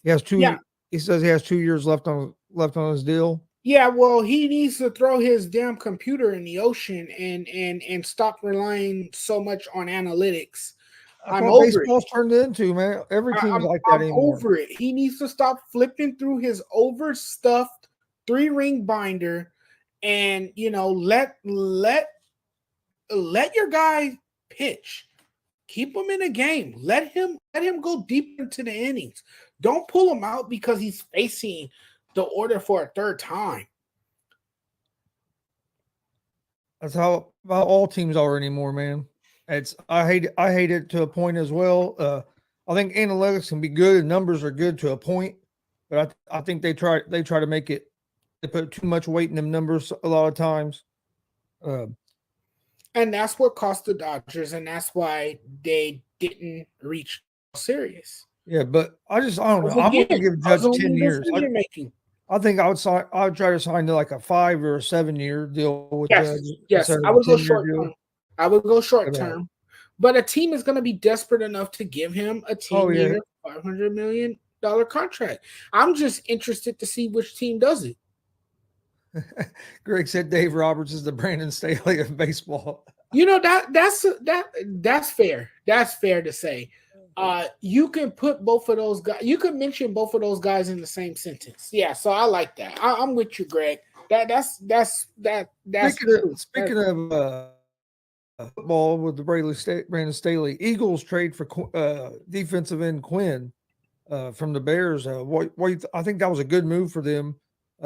he has two. Yeah. He says he has 2 years left on his deal. Yeah, well, he needs to throw his damn computer in the ocean and stop relying so much on analytics. I'm over baseball's it. Turned into, man. Every team's like that anymore. I'm over it. He needs to stop flipping through his overstuffed 3-ring binder and let your guy pitch. Keep him in a game. Let him go deep into the innings. Don't pull him out because he's facing the order for a third time. That's how all teams are anymore, man. I hate it to a point as well. I think analytics can be good and numbers are good to a point, but I think they try to make it. They put too much weight in them numbers a lot of times. And that's what cost the Dodgers, and that's why they didn't reach series. Yeah, but I don't know. I'm going to give Judge 10 years. I think I would try to sign to like a 5 or a 7 year deal with Judge. Yes, I would go short term. I would go short term, but a team is going to be desperate enough to give him a 10-year, $500 million contract. I'm just interested to see which team does it. Greg said Dave Roberts is the Brandon Staley of baseball. That's fair. That's fair to say. You can put both of those guys. You could mention both of those guys in the same sentence. Yeah, so I like that. I'm with you, Greg. That's speaking of football with the Brandon Staley. Eagles trade for defensive end Quinn from the Bears. I think that was a good move for them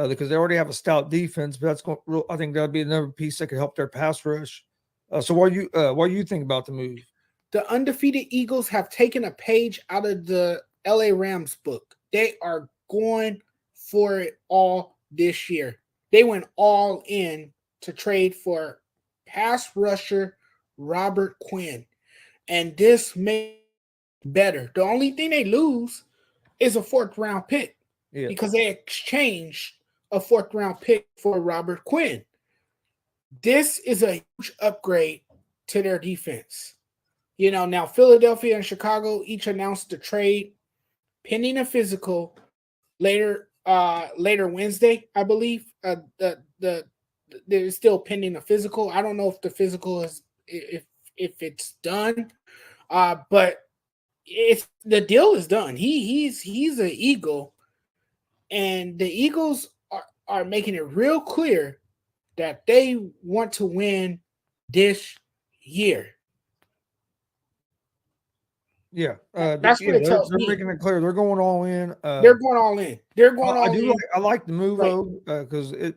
because they already have a stout defense. But I think that'd be another piece that could help their pass rush. So what do you think about the move? The undefeated Eagles have taken a page out of the LA Rams book. They are going for it all this year. They went all in to trade for pass rusher Robert Quinn. And this may be better. The only thing they lose is a 4th round pick because they exchanged a 4th round pick for Robert Quinn. This is a huge upgrade to their defense. Now Philadelphia and Chicago each announced the trade pending a physical later Wednesday, I believe. They're still pending a physical. I don't know if the physical is if it's done, but the deal is done. He's an Eagle, and the Eagles are making it real clear that they want to win this year. Yeah, That's what yeah, it tells they're me. making it clear they're going all in. They're going all in. They're going I all do in. like I like the move Right. though because it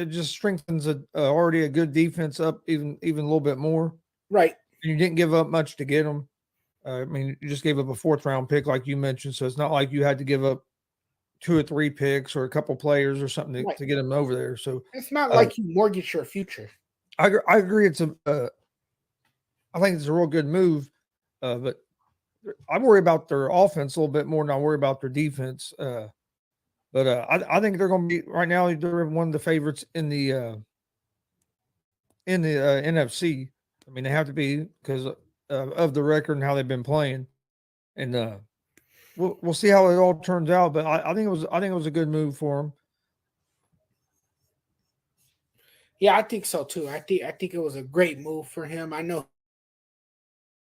just strengthens a already a good defense up even a little bit more. Right. And you didn't give up much to get them. I mean, you just gave up a fourth round pick, like you mentioned. So it's not like you had to give up 2 or 3 picks or a couple players or something Right. to get them over there. So It's not uh, like you mortgage your future. I agree. I think it's a real good move, but I worry about their offense a little bit more than I worry about their defense. But I think they're going to be right now. They're one of the favorites in the NFC. I mean, they have to be because of the record and how they've been playing. And we'll see how it all turns out. But I think it was a good move for them. Yeah, I think so too. I think it was a great move for him. I know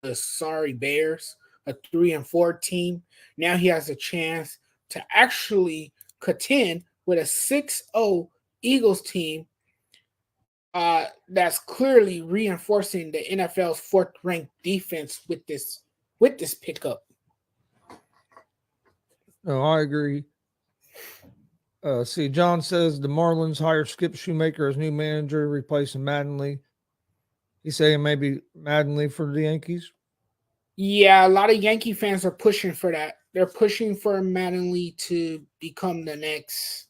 the sorry Bears, a 3-4 team. Now he has a chance to actually contend with a 6-0 Eagles team that's clearly reinforcing the NFL's fourth ranked defense with this pickup. No, I agree. See, John says the Marlins hire Skip Shoemaker as new manager, replacing Mattingly. He's saying maybe Mattingly for the Yankees. Yeah, a lot of Yankee fans are pushing for that. They're pushing for Mattingly to become the next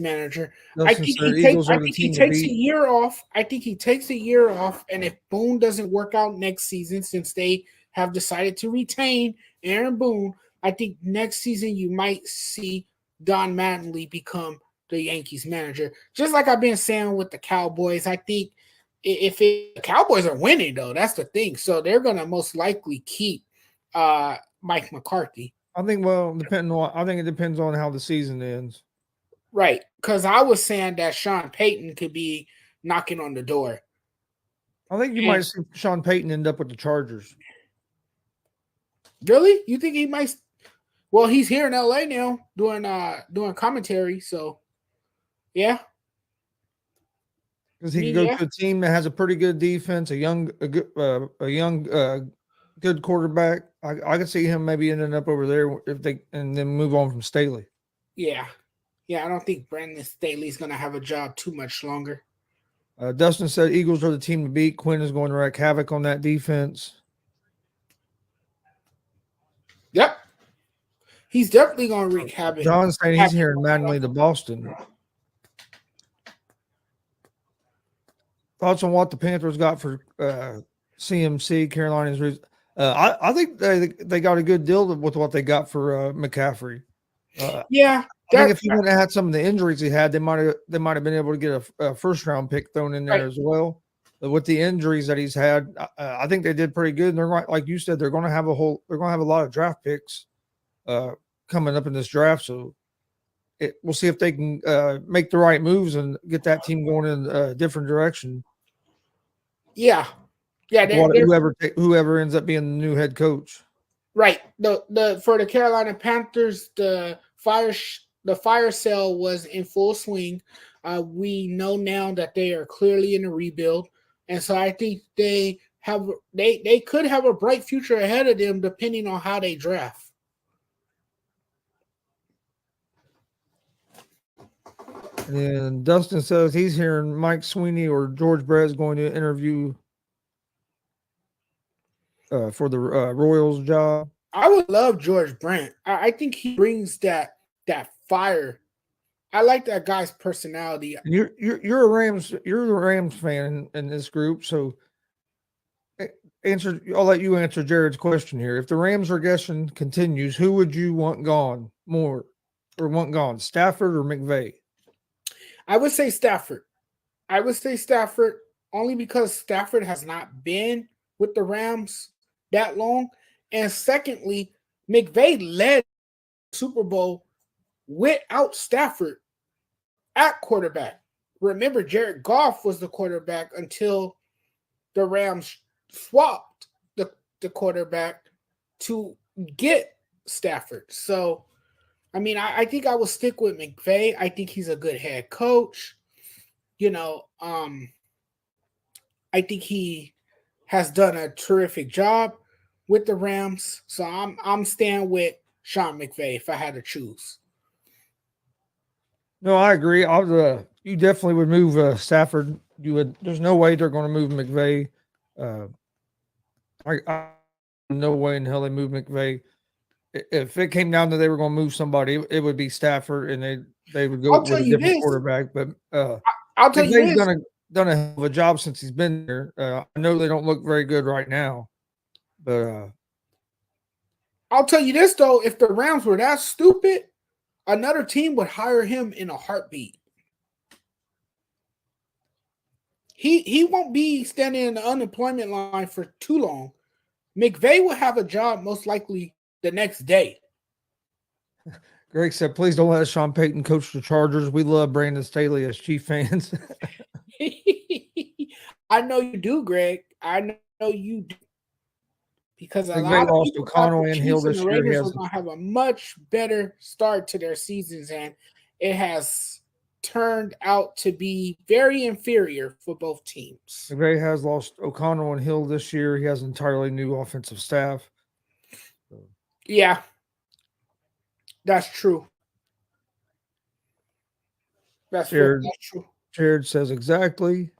manager. Dustin said Eagles I are the think he team to takes a beat. year off. I think he takes a year off, and if Boone doesn't work out next season, since they have decided to retain Aaron Boone, I think next season you might see Don Mattingly become the Yankees manager. Just like I've been saying with the Cowboys, I think the Cowboys are winning though, that's the thing. So they're gonna most likely keep Mike McCarthy. I think it depends on how the season ends. Right. Because I was saying that Sean Payton could be knocking on the door. I think you And might see Sean Payton end up with the Chargers. really? You think he might? Well, he's here in LA now doing commentary. So, yeah. Because I he could mean, go yeah. to a team that has a pretty good defense, a young, good quarterback. I could see him maybe ending up over there and then move on from Staley. Yeah. Yeah, I don't think Brandon Staley's going to have a job too much longer. Dustin said Eagles are the team to beat. Quinn is going to wreak havoc on that defense. Yep. He's definitely going to wreak havoc. John's saying he's hearing Mattingly to Boston. Thoughts on what the Panthers got for CMC, Carolina's? I think they got a good deal with what they got for McCaffrey. Yeah. I think if he wouldn't have had some of the injuries he had, they might have been able to get a first round pick thrown in there as well. But with the injuries that he's had, I think they did pretty good. And they're like you said, they're going to have a lot of draft picks coming up in this draft. So we'll see if they can make the right moves and get that team going in a different direction. Yeah. Yeah. Whoever ends up being the new head coach. Right. The for the Carolina Panthers, the fire sale was in full swing. We know now that they are clearly in a rebuild, and so I think they could have a bright future ahead of them depending on how they draft. And Dustin says he's hearing Mike Sweeney or George Brett's going to interview for the Royals job. I would love George Brent. I think he brings that fire. I like that guy's personality. You're a Rams fan in this group, so I'll let you answer Jared's question here. If the Rams regression continues, who would you want gone more or want gone, Stafford or McVay? I would say Stafford. Only because Stafford has not been with the Rams that long. And secondly, McVay led Super Bowl without Stafford at quarterback. Remember, Jared Goff was the quarterback until the Rams swapped the quarterback to get Stafford. So, I mean, I think I will stick with McVay. I think he's a good head coach. I think he has done a terrific job. with the Rams. So I'm staying with Sean McVay if I had to choose. No, I agree. You definitely would move Stafford. You would. There's no way they're going to move McVay. Uh, I no way in hell they move McVay. If it came down to they were going to move somebody, it would be Stafford, and they would go I'll with tell a you different this. quarterback. But I'll tell you McVay's this. done a hell of a job since he's been there. I know they don't look very good right now, but I'll tell you this though. If the Rams were that stupid, another team would hire him in a heartbeat. He won't be standing in the unemployment line for too long. McVay will have a job most likely the next day. Greg said, "Please don't let Sean Payton coach the Chargers. We love Brandon Staley as Chief fans." I know you do, Greg. I know you do. Because a McVay lot of lost people thought O'Connell the and Hill Chiefs and the this year. He Raiders were has going to have a much better start to their seasons, and it has turned out to be very inferior for both teams. McVay has lost O'Connell and Hill this year. He has an entirely new offensive staff. Yeah, that's true. That's Jared, true. Jared says exactly.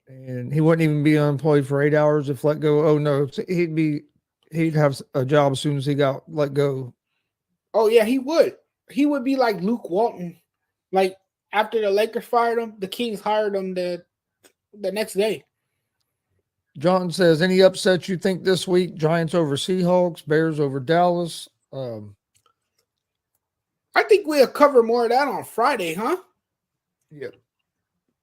And he wouldn't even be unemployed for 8 hours if let go. Oh no, he'd have a job as soon as he got let go. Oh yeah, he would. He would be like Luke Walton. Like after the Lakers fired him, the Kings hired him the next day. John says, any upsets you think this week? Giants over Seahawks, Bears over Dallas. I think we'll cover more of that on Friday, huh? Yeah.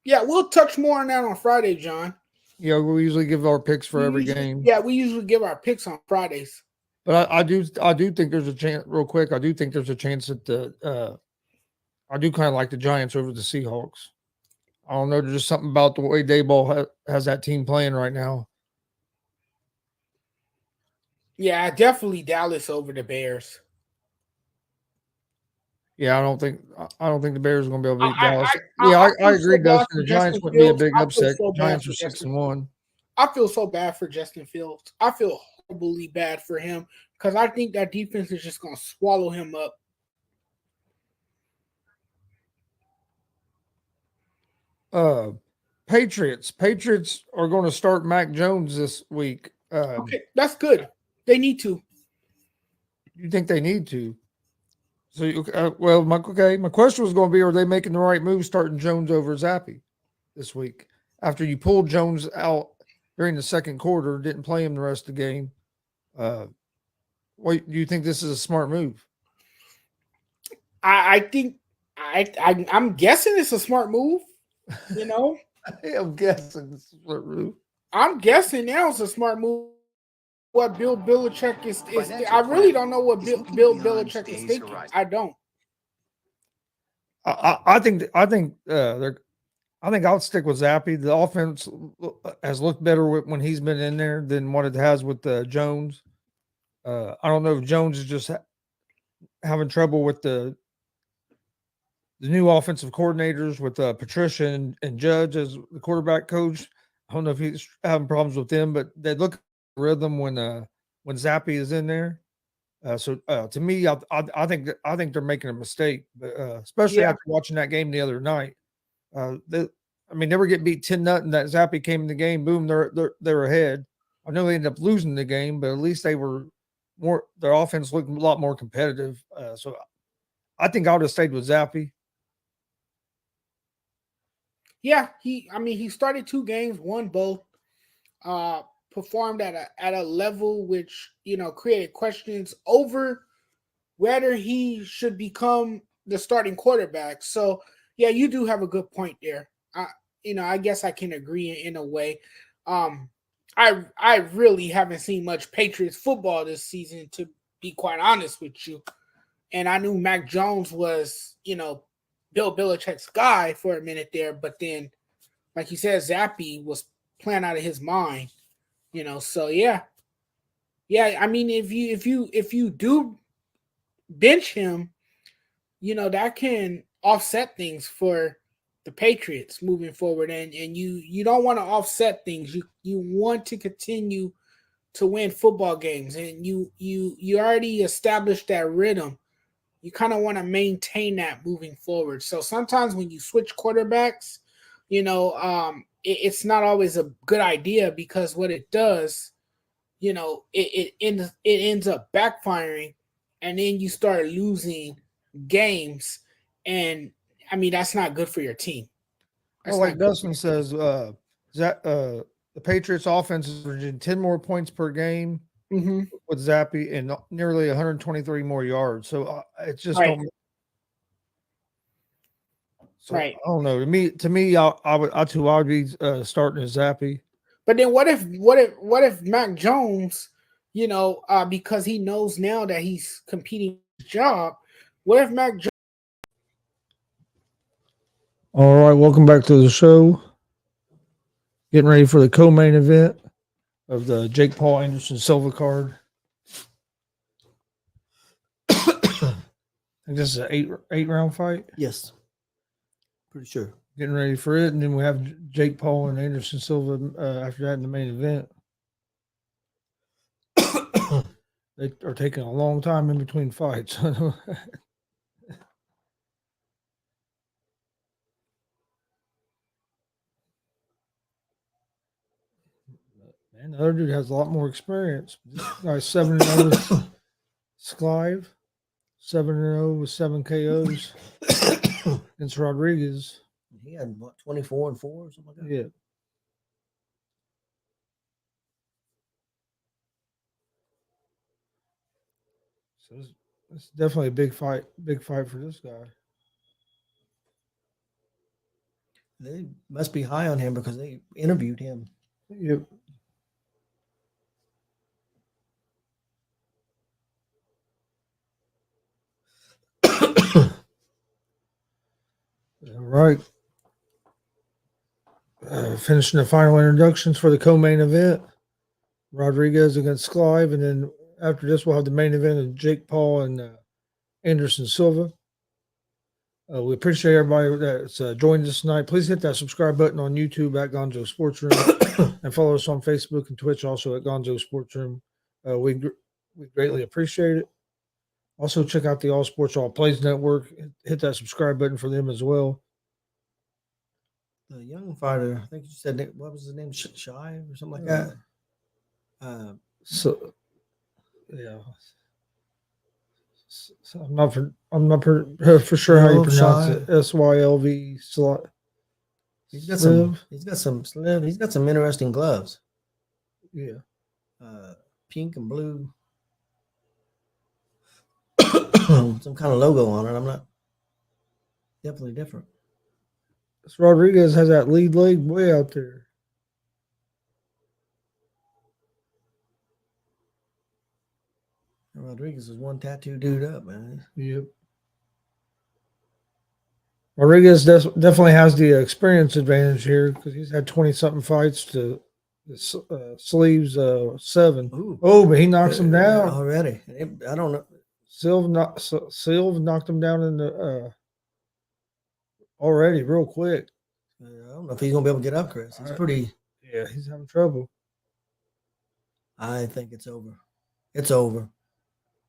Yeah, we'll touch more on that on Friday, John. Yeah, we usually give our picks for every game. Yeah, we usually give our picks on Fridays. But I do think there's a chance. Real quick, I do think there's a chance that I do kind of like the Giants over the Seahawks. I don't know. There's just something about the way Dayball has that team playing right now. Yeah, definitely Dallas over the Bears. Yeah, I don't think the Bears are going to be able to beat Dallas. I I agree, so Dustin. The Giants wouldn't be a big upset. So Giants are 6-1. I feel so bad for Justin Fields. I feel horribly bad for him because I think that defense is just going to swallow him up. Patriots are going to start Mac Jones this week. Okay, that's good. They need to. You think they need to? So, my question was going to be: are they making the right move starting Jones over Zappi this week after you pulled Jones out during the second quarter, didn't play him the rest of the game? What do you think this is a smart move? I think I'm guessing it's a smart move. You know, I'm guessing it's a smart move. I'm guessing now it's a smart move. What Bill Belichick is I really don't know what Bill Belichick is thinking. I don't. I think I'll stick with Zappi. The offense has looked better when he's been in there than what it has with Jones. I don't know if Jones is just having trouble with the new offensive coordinators with Patricia and Judge as the quarterback coach. I don't know if he's having problems with them, but they look rhythm when Zappi is in there. So to me, I think they're making a mistake, but especially after watching that game the other night. They were getting beat 10-0. That Zappi came in the game, boom, they're ahead. I know they ended up losing the game, but at least they were more. Their offense looked a lot more competitive. So I think I would have stayed with Zappi. Yeah, he started 2 games, won both. Performed at a level which created questions over whether he should become the starting quarterback. So yeah, you do have a good point there. I guess I can agree in a way. I really haven't seen much Patriots football this season, to be quite honest with you. And I knew Mac Jones was Bill Belichick's guy for a minute there, but then, like you said, Zappi was playing out of his mind. So yeah. I mean, if you do bench him, that can offset things for the Patriots moving forward, and you don't want to offset things. You want to continue to win football games, and you already established that rhythm. You kind of want to maintain that moving forward. So sometimes when you switch quarterbacks, it's not always a good idea, because what it does, it ends up backfiring, and then you start losing games, and I mean that's not good for your team. Well, That's like not good for Dustin your says, the Patriots offense is averaging 10 more points per game team. with Zappy and nearly 123 more yards. So it's just Right, don't. So right. I don't know. To me, I would be starting as Zappy. But then what if Mac Jones, because he knows now that he's competing for his job, what if Mac Jones? All right, welcome back to the show. Getting ready for the co-main event of the Jake Paul Anderson Silva card. I think this is an eight round fight. Yes, pretty sure. Getting ready for it, and then we have Jake Paul and Anderson Silva after that in the main event. They are taking a long time in between fights. Man, the other dude has a lot more experience. This guy's 7-0 with Sclive, 7-0 with 7 KOs against Rodriguez. He had what, 24-4 or something like that? Yeah. So it's definitely a big fight for this guy. They must be high on him because they interviewed him. Yep. All right. Finishing the final introductions for the co-main event. Rodriguez against Sclive, and then after this we'll have the main event of Jake Paul and Anderson Silva. We appreciate everybody that's joined us tonight. Please hit that subscribe button on YouTube at Gonzo Sports Room and follow us on Facebook and Twitch also at Gonzo Sports Room. We greatly appreciate it. Also, check out the All Sports All Plays Network. Hit that subscribe button for them as well. The young fighter, I think you said, what was his name? Shy or something like that? So, yeah. So I'm not for sure how you pronounce it. Sylv. He's got some interesting gloves. Yeah. Pink and blue. Some kind of logo on it. I'm not definitely different. This Rodriguez has that lead leg way out there. Rodriguez is one tattoo dude up, man. Yep. Rodriguez definitely has the experience advantage here because he's had 20-something fights to Sleeves 7. Ooh. Oh, but he knocks him down already. I don't know. Silva knocked him down in the already real quick. I don't know if he's gonna be able to get up, Chris. He's pretty. Yeah, he's having trouble. I think it's over. It's over.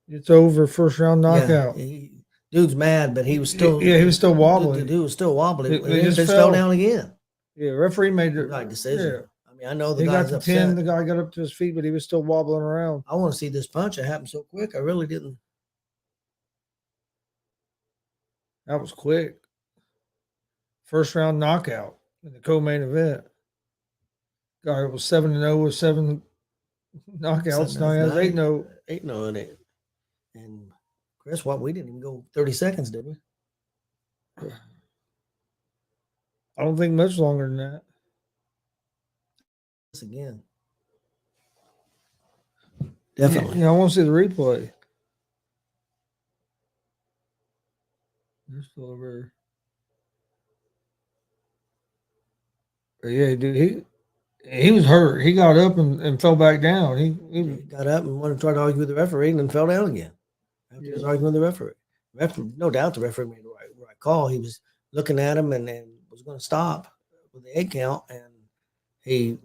It's over. First round knockout. Yeah, dude's mad, but he was still. Yeah, he was still wobbling. The dude was still wobbling. He just fell down again. Yeah, referee made the right decision. Yeah. I mean, I know the he guy's got to upset. 10. The guy got up to his feet, but he was still wobbling around. I want to see this punch. It happened so quick. I really didn't. That was quick. First round knockout in the co-main event. Guy was 7-0 with 7 knockouts. Now he has 8-0. 8-0 in it. And Chris, we didn't even go 30 seconds, did we? I don't think much longer than that. This again. Definitely. Yeah, I want to see the replay. They're still over. But yeah, dude, he was hurt. He got up and fell back down. He got up and wanted to try to argue with the referee and then fell down again. After he was arguing with the referee. No doubt the referee made the right call. He was looking at him and was going to stop with the 8 count, and he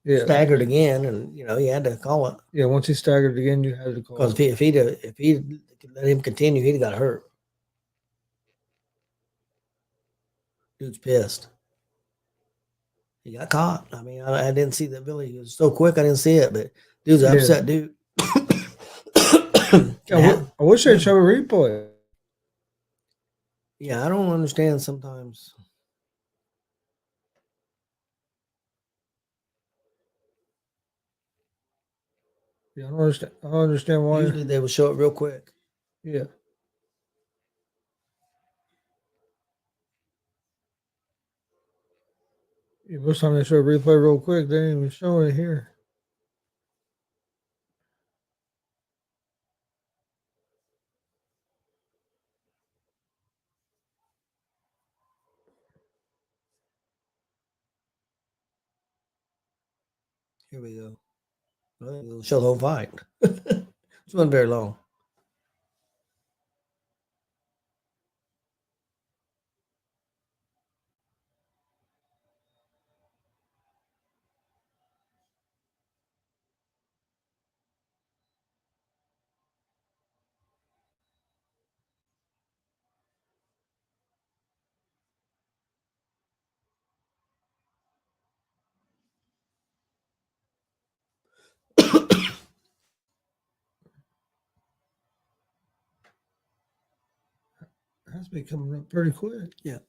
Yeah. staggered again, and he had to call it Yeah. Once he staggered again, you had to call. because if he'd let him continue, he'd have got hurt. Dude's pissed. He got caught. I mean, I didn't see that Billy. It was so quick, I didn't see it, but dude's Yeah. upset, dude. I wish they'd show a replay. Yeah, I don't understand sometimes. Yeah, I don't understand. I don't understand why. Usually they will show it real quick. Yeah. Yeah, most time they show a replay real quick. They ain't even showing it here. Here we go. Well, it'll show the whole fight. It wasn't very long. It has to be coming up pretty quick. Yeah.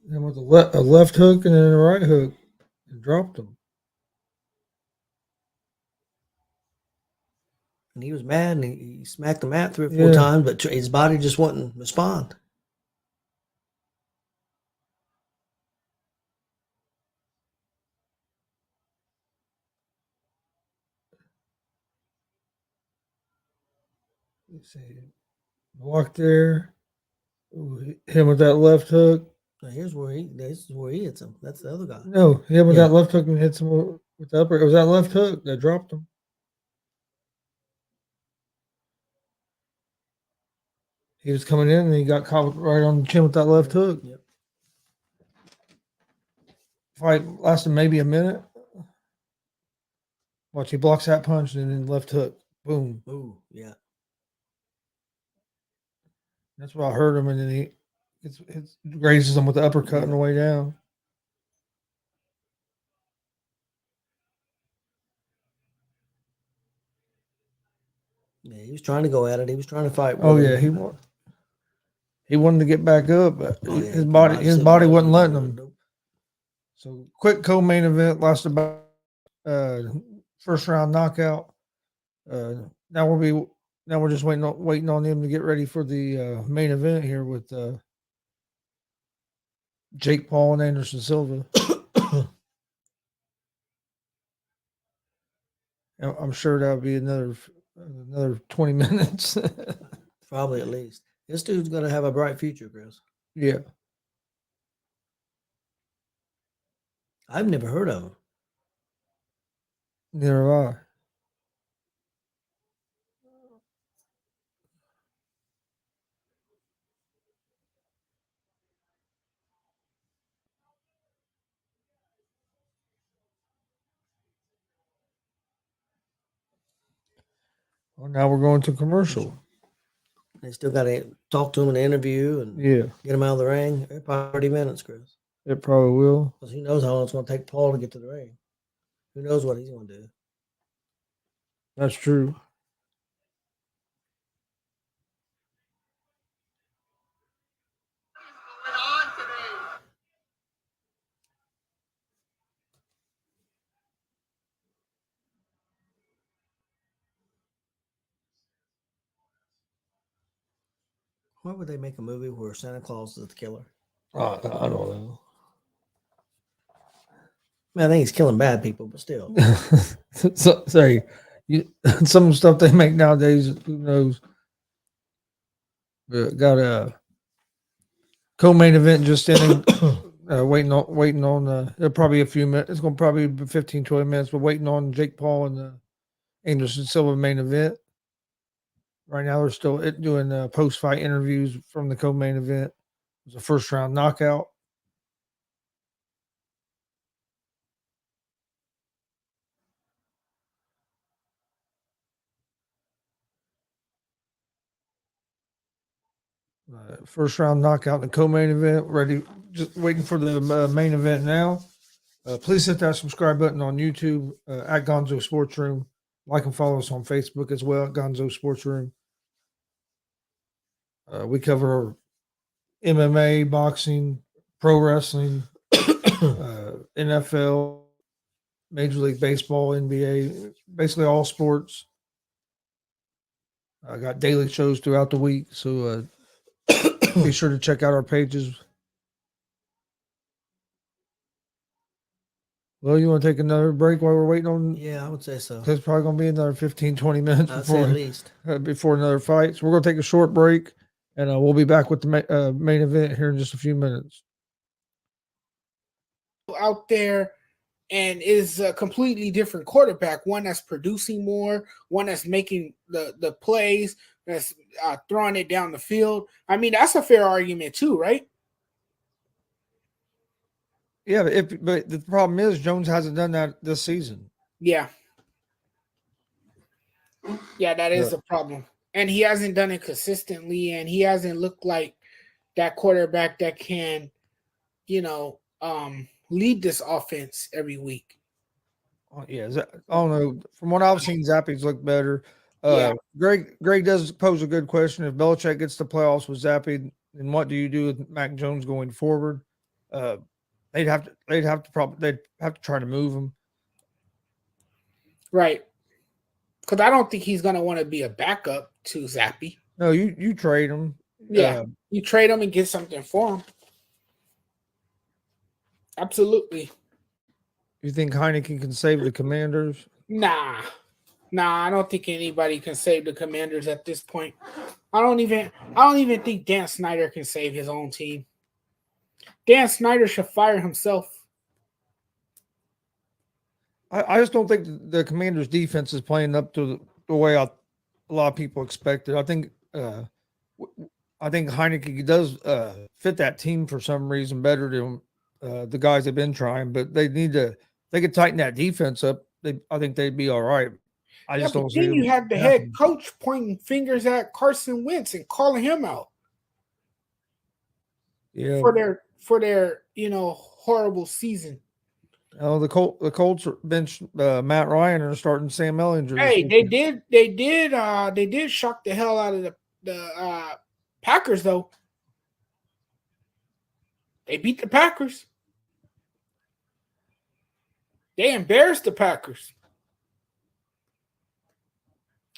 And with a left hook and then a right hook, and dropped him. And he was mad, and he smacked the mat 3 or 4 Yeah. times, but his body just wouldn't respond. Let's see. Walk there. Hit him with that left hook. Now this is where he hits him. That's the other guy. No, hit him with Yeah. that left hook and hits him with the upper. It was that left hook that dropped him. He was coming in and he got caught right on the chin with that left hook. Yep. Fight lasted maybe a minute. Watch, he blocks that punch and then left hook. Boom. Ooh, yeah. That's what I heard him, and then he grazes him with the uppercut on the way down. Yeah, he was trying to go at it. He was trying to fight. Oh with yeah, him. he wanted to get back up, but Oh, yeah, his body wasn't letting him. Nope. So quick co-main event lasted about first round knockout. Now we're just waiting on them to get ready for the main event here with Jake Paul and Anderson Silva. I'm sure that'll be another 20 minutes. Probably at least. This dude's going to have a bright future, Chris. Yeah. I've never heard of him. Neither have I. Well, now we're going to commercial. They still got to talk to him in an interview and get him out of the ring. Probably 30 minutes, Chris. It probably will. Because he knows how long it's going to take Paul to get to the ring. Who knows what he's going to do? That's true. Why would they make a movie where Santa Claus is the killer? I don't know. I mean, I think he's killing bad people, but still. So, sorry, some of the stuff they make nowadays, who knows? Got a co-main event just ending. Waiting on. There'll probably a few minutes. It's going to probably be 15, 20 minutes. But waiting on Jake Paul and the Anderson Silva main event. Right now, they're still doing post-fight interviews from the co-main event. It was a first-round knockout. First-round knockout in the co-main event. Ready, just waiting for the main event now. Please hit that subscribe button on YouTube at Gonzo Sports Room. Like and follow us on Facebook as well at Gonzo Sports Room. We cover MMA, boxing, pro wrestling, NFL, Major League Baseball, NBA, basically all sports. I got daily shows throughout the week, so be sure to check out our pages. Well, you want to take another break while we're waiting on? Yeah, I would say so. It's probably going to be another 15, 20 minutes I'd say at least. Before another fight. So we're going to take a short break, and we'll be back with the main event here in just a few minutes. Out there and is a completely different quarterback, one that's producing more, one that's making the plays, that's throwing it down the field. I mean, that's a fair argument too, right? Yeah, but the problem is Jones hasn't done that this season. Yeah, that is a problem, and he hasn't done it consistently, and he hasn't looked like that quarterback that can, lead this offense every week. Yeah, I don't know. From what I've seen, Zappi's look better. Yeah. Greg does pose a good question. If Belichick gets the playoffs with Zappi, then what do you do with Mac Jones going forward? They'd have to try to move him. Right. Because I don't think he's going to want to be a backup to Zappi. No, you trade him. Yeah, you trade him and get something for him. Absolutely. You think Heineken can save the Commanders? Nah, I don't think anybody can save the Commanders at this point. I don't even think Dan Snyder can save his own team. Dan Snyder should fire himself. I just don't think the Commanders' defense is playing up to the way a lot of people expected. I think Heineke does fit that team for some reason better than the guys have been trying, but they could tighten that defense up. I think they'd be all right. I just don't see. Then you have the head coach pointing fingers at Carson Wentz and calling him out. Yeah. For their horrible season. Oh, the Colts benched Matt Ryan and are starting Sam Ellinger. Hey, they did shock the hell out of the Packers though. They beat the Packers. They embarrassed the Packers.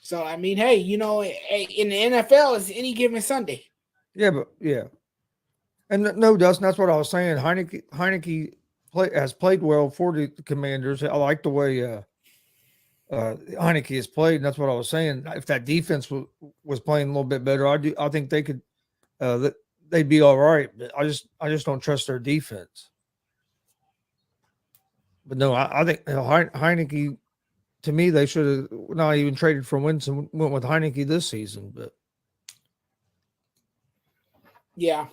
So I mean, hey, in the NFL, it's any given Sunday. Yeah, and no, Dustin, that's what I was saying. Heineke has played well for the Commanders. I like the way Heineke has played, and that's what I was saying. If that defense was playing a little bit better, I think they could they'd be all right. But I just don't trust their defense. But no, I think Heineke. To me, they should have not even traded for Wentz and went with Heineke this season. But yeah.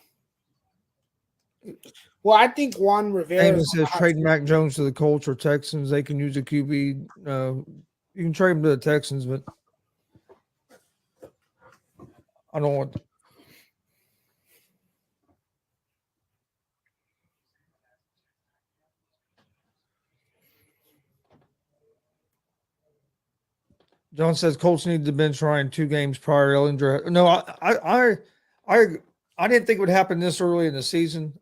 Well, I think Juan Rivera Amos says trade Mac Jones to the Colts or Texans. They can use a QB. You can trade him to the Texans, but I don't want. John says Colts need to bench Ryan 2 games prior. Ellinger. No, I didn't think it would happen this early in the season.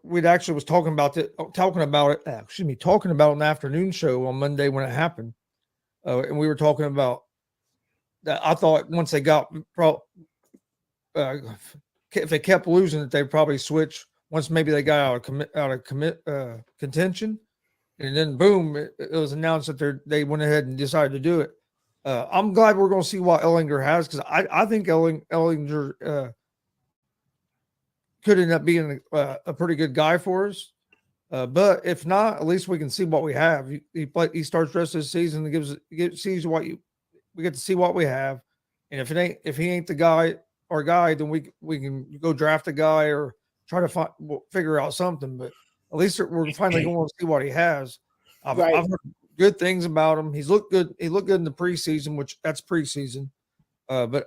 We'd actually was talking about it on the afternoon show on Monday when it happened, and we were talking about that. I thought once they got if they kept losing, that they'd probably switch once maybe they got out of contention, and then boom, it was announced that they went ahead and decided to do it. I'm glad we're going to see what Ellinger has because I think Ellinger could end up being a pretty good guy for us. But if not, at least we can see what we have. He starts the rest of the season and we get to see what we have. And if he ain't the guy, our guy, then we can go draft a guy or try to figure out something. But at least we're finally going to see what he has. Right. I've heard good things about him. He's looked good. He looked good in the preseason, which that's preseason. But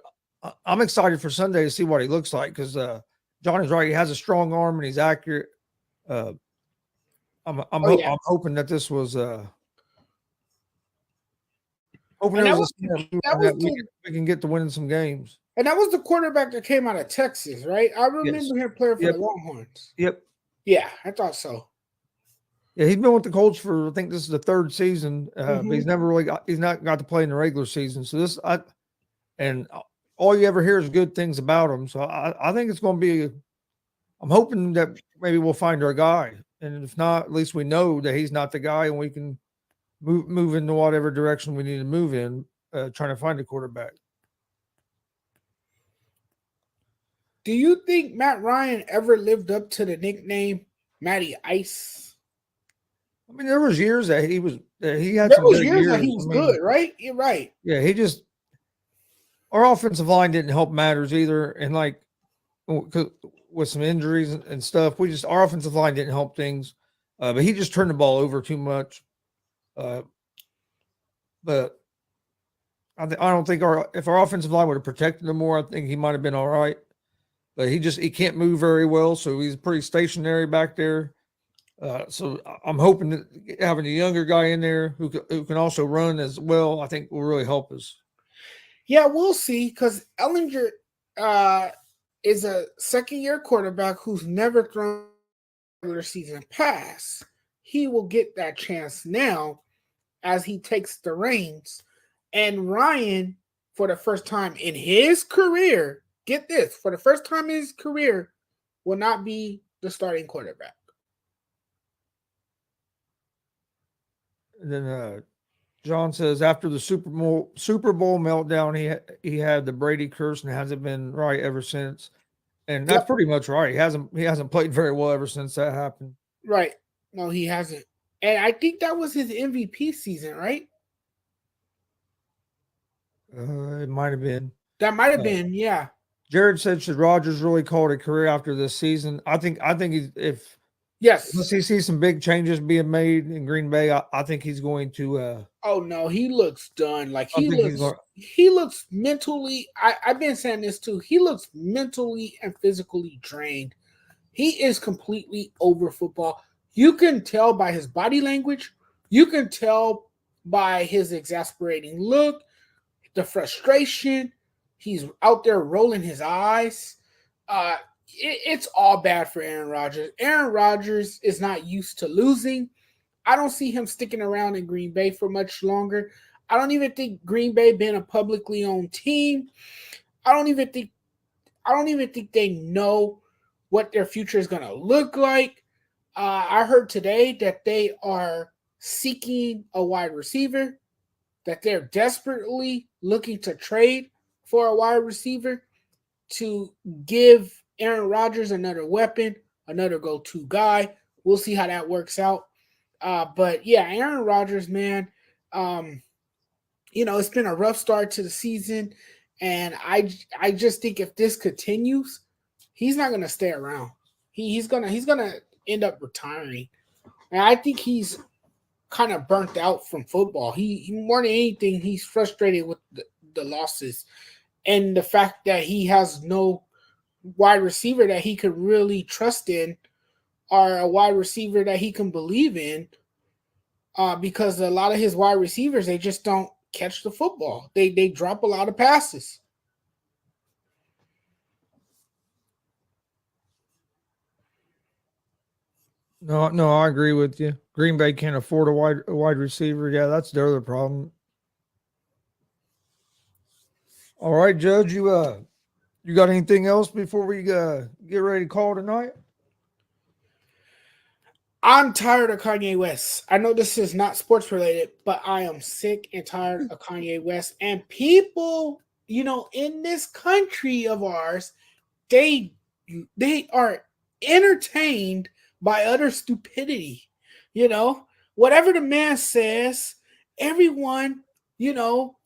I'm excited for Sunday to see what he looks like because Johnny's right. He has a strong arm and he's accurate. I'm hoping that this was hoping And it that was was a smart move that and was that the we can get to winning some games. and that was the quarterback that came out of Texas, right? I remember Yes. him playing for Yep. the Longhorns. Yep. Yeah, I thought so. Yeah, he's been with the Colts for I think this is the third season, but he's never really he's not got to play in the regular season. So and all you ever hear is good things about him. So I think it's going to be. I'm hoping that maybe we'll find our guy, and if not, at least we know that he's not the guy, and we can move into whatever direction we need to move in, trying to find a quarterback. Do you think Matt Ryan ever lived up to the nickname Matty Ice? I mean, there was years that he had There some was good years that he was good, right? You're right. Yeah, our offensive line didn't help matters either, and like with some injuries and stuff, our offensive line didn't help things, but he just turned the ball over too much. But I don't think if our offensive line would have protected him more, I think he might have been all right. But he can't move very well, so he's pretty stationary back there. So I'm hoping that having a younger guy in there who can also run as well, I think will really help us. Yeah, we'll see. Because Ellinger is a second-year quarterback who's never thrown a regular season pass. He will get that chance now as he takes the reins. And Ryan, for the first time in his career, get this, for the first time in his career, will not be the starting quarterback. And then John says after the Super Bowl meltdown, he had the Brady curse and hasn't been right ever since. And that's pretty much right. He hasn't played very well ever since that happened. Right. No, he hasn't. And I think that was his MVP season, right? It might have been. That might have been, yeah. Jared said, "Should Rodgers really call it a career after this season?" I think if he sees some big changes being made in Green Bay, I think he's going to. Oh no, he looks done. Like he looks mentally. I've been saying this too. He looks mentally and physically drained. He is completely over football. You can tell by his body language. You can tell by his exasperating look, the frustration. He's out there rolling his eyes. It's all bad for Aaron Rodgers. Aaron Rodgers is not used to losing. I don't see him sticking around in Green Bay for much longer. I don't even think Green Bay being a publicly owned team. I don't even think they know what their future is going to look like. I heard today that they are seeking a wide receiver, that they're desperately looking to trade for a wide receiver to give Aaron Rodgers another weapon, another go-to guy. We'll see how that works out. But yeah, Aaron Rodgers, man, it's been a rough start to the season. And I just think if this continues, he's not going to stay around. He's gonna end up retiring. And I think he's kind of burnt out from football. He more than anything, he's frustrated with the losses and the fact that he has no wide receiver that he could really trust in, or a wide receiver that he can believe in. Because a lot of his wide receivers, they just don't catch the football. They drop a lot of passes. No, I agree with you. Green Bay can't afford a wide receiver. Yeah, that's their other problem. All right, Judge, you got anything else before we get ready to call tonight? I'm tired of Kanye West. I know this is not sports related, but I am sick and tired of Kanye West. And people, in this country of ours, they are entertained by utter stupidity. Whatever the man says, everyone,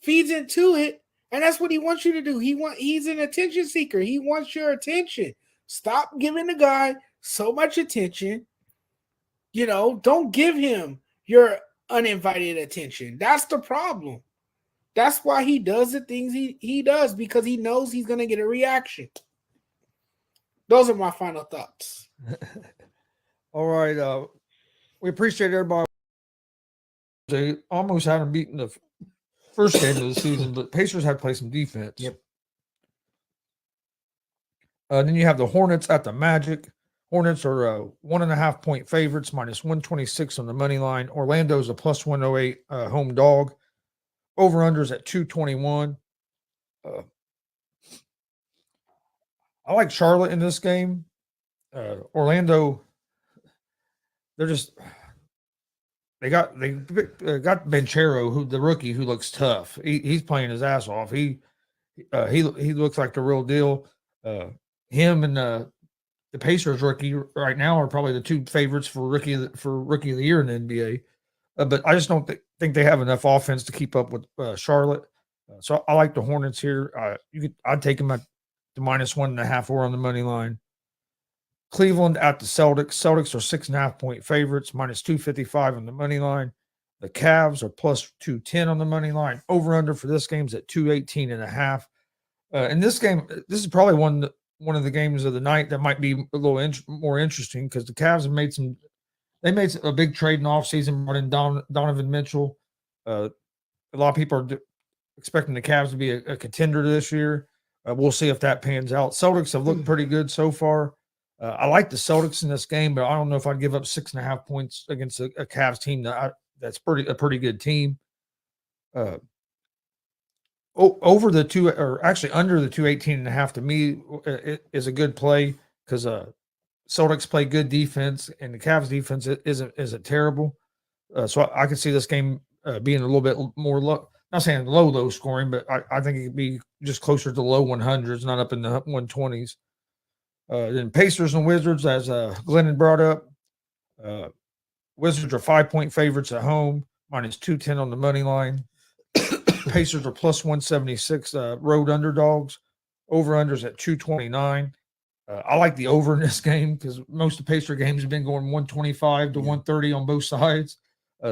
feeds into it. And that's what he wants you to do. He's an attention seeker. He wants your attention. Stop giving the guy so much attention. Don't give him your uninvited attention. That's the problem. That's why he does the things he does, because he knows he's going to get a reaction. Those are my final thoughts. All right. We appreciate everybody. They almost had them beaten the first game of the season, but Pacers had to play some defense. Yep. Then you have the Hornets at the Magic. Hornets are 1.5 point favorites, minus 126 on the money line. Orlando's a plus 108 home dog. Over-unders at 221. I like Charlotte in this game. Orlando, they got Banchero, who the rookie, who looks tough. He's playing his ass off. He looks like the real deal. Him and the Pacers rookie right now are probably the two favorites for rookie of the year in the NBA. But I just don't think they have enough offense to keep up with Charlotte. So I like the Hornets here. I'd take them at the minus 1.5 or on the money line. Cleveland at the Celtics. Celtics are 6.5 point favorites, minus 255 on the money line. The Cavs are plus 210 on the money line. Over under for this game's at 218.5. In this game, this is probably one of the games of the night that might be a little more interesting, because the Cavs have made a big trade in the offseason, brought in Donovan Mitchell. A lot of people are expecting the Cavs to be a contender this year. We'll see if that pans out. Celtics have looked pretty good so far. I like the Celtics in this game, but I don't know if I'd give up 6.5 points against a Cavs team that's a pretty good team. Over the two, or actually under the 218.5 to me is a good play, because Celtics play good defense and the Cavs defense isn't terrible. So I could see this game being a little bit more low. Not saying low scoring, but I think it could be just closer to low 100s, not up in the 120s. Then Pacers and Wizards, as Glennon brought up. Wizards are 5 point favorites at home, minus 210 on the money line. Pacers are plus 176 road underdogs. Over-unders at 229. I like the over in this game, because most of the Pacer games have been going 125 to 130 on both sides.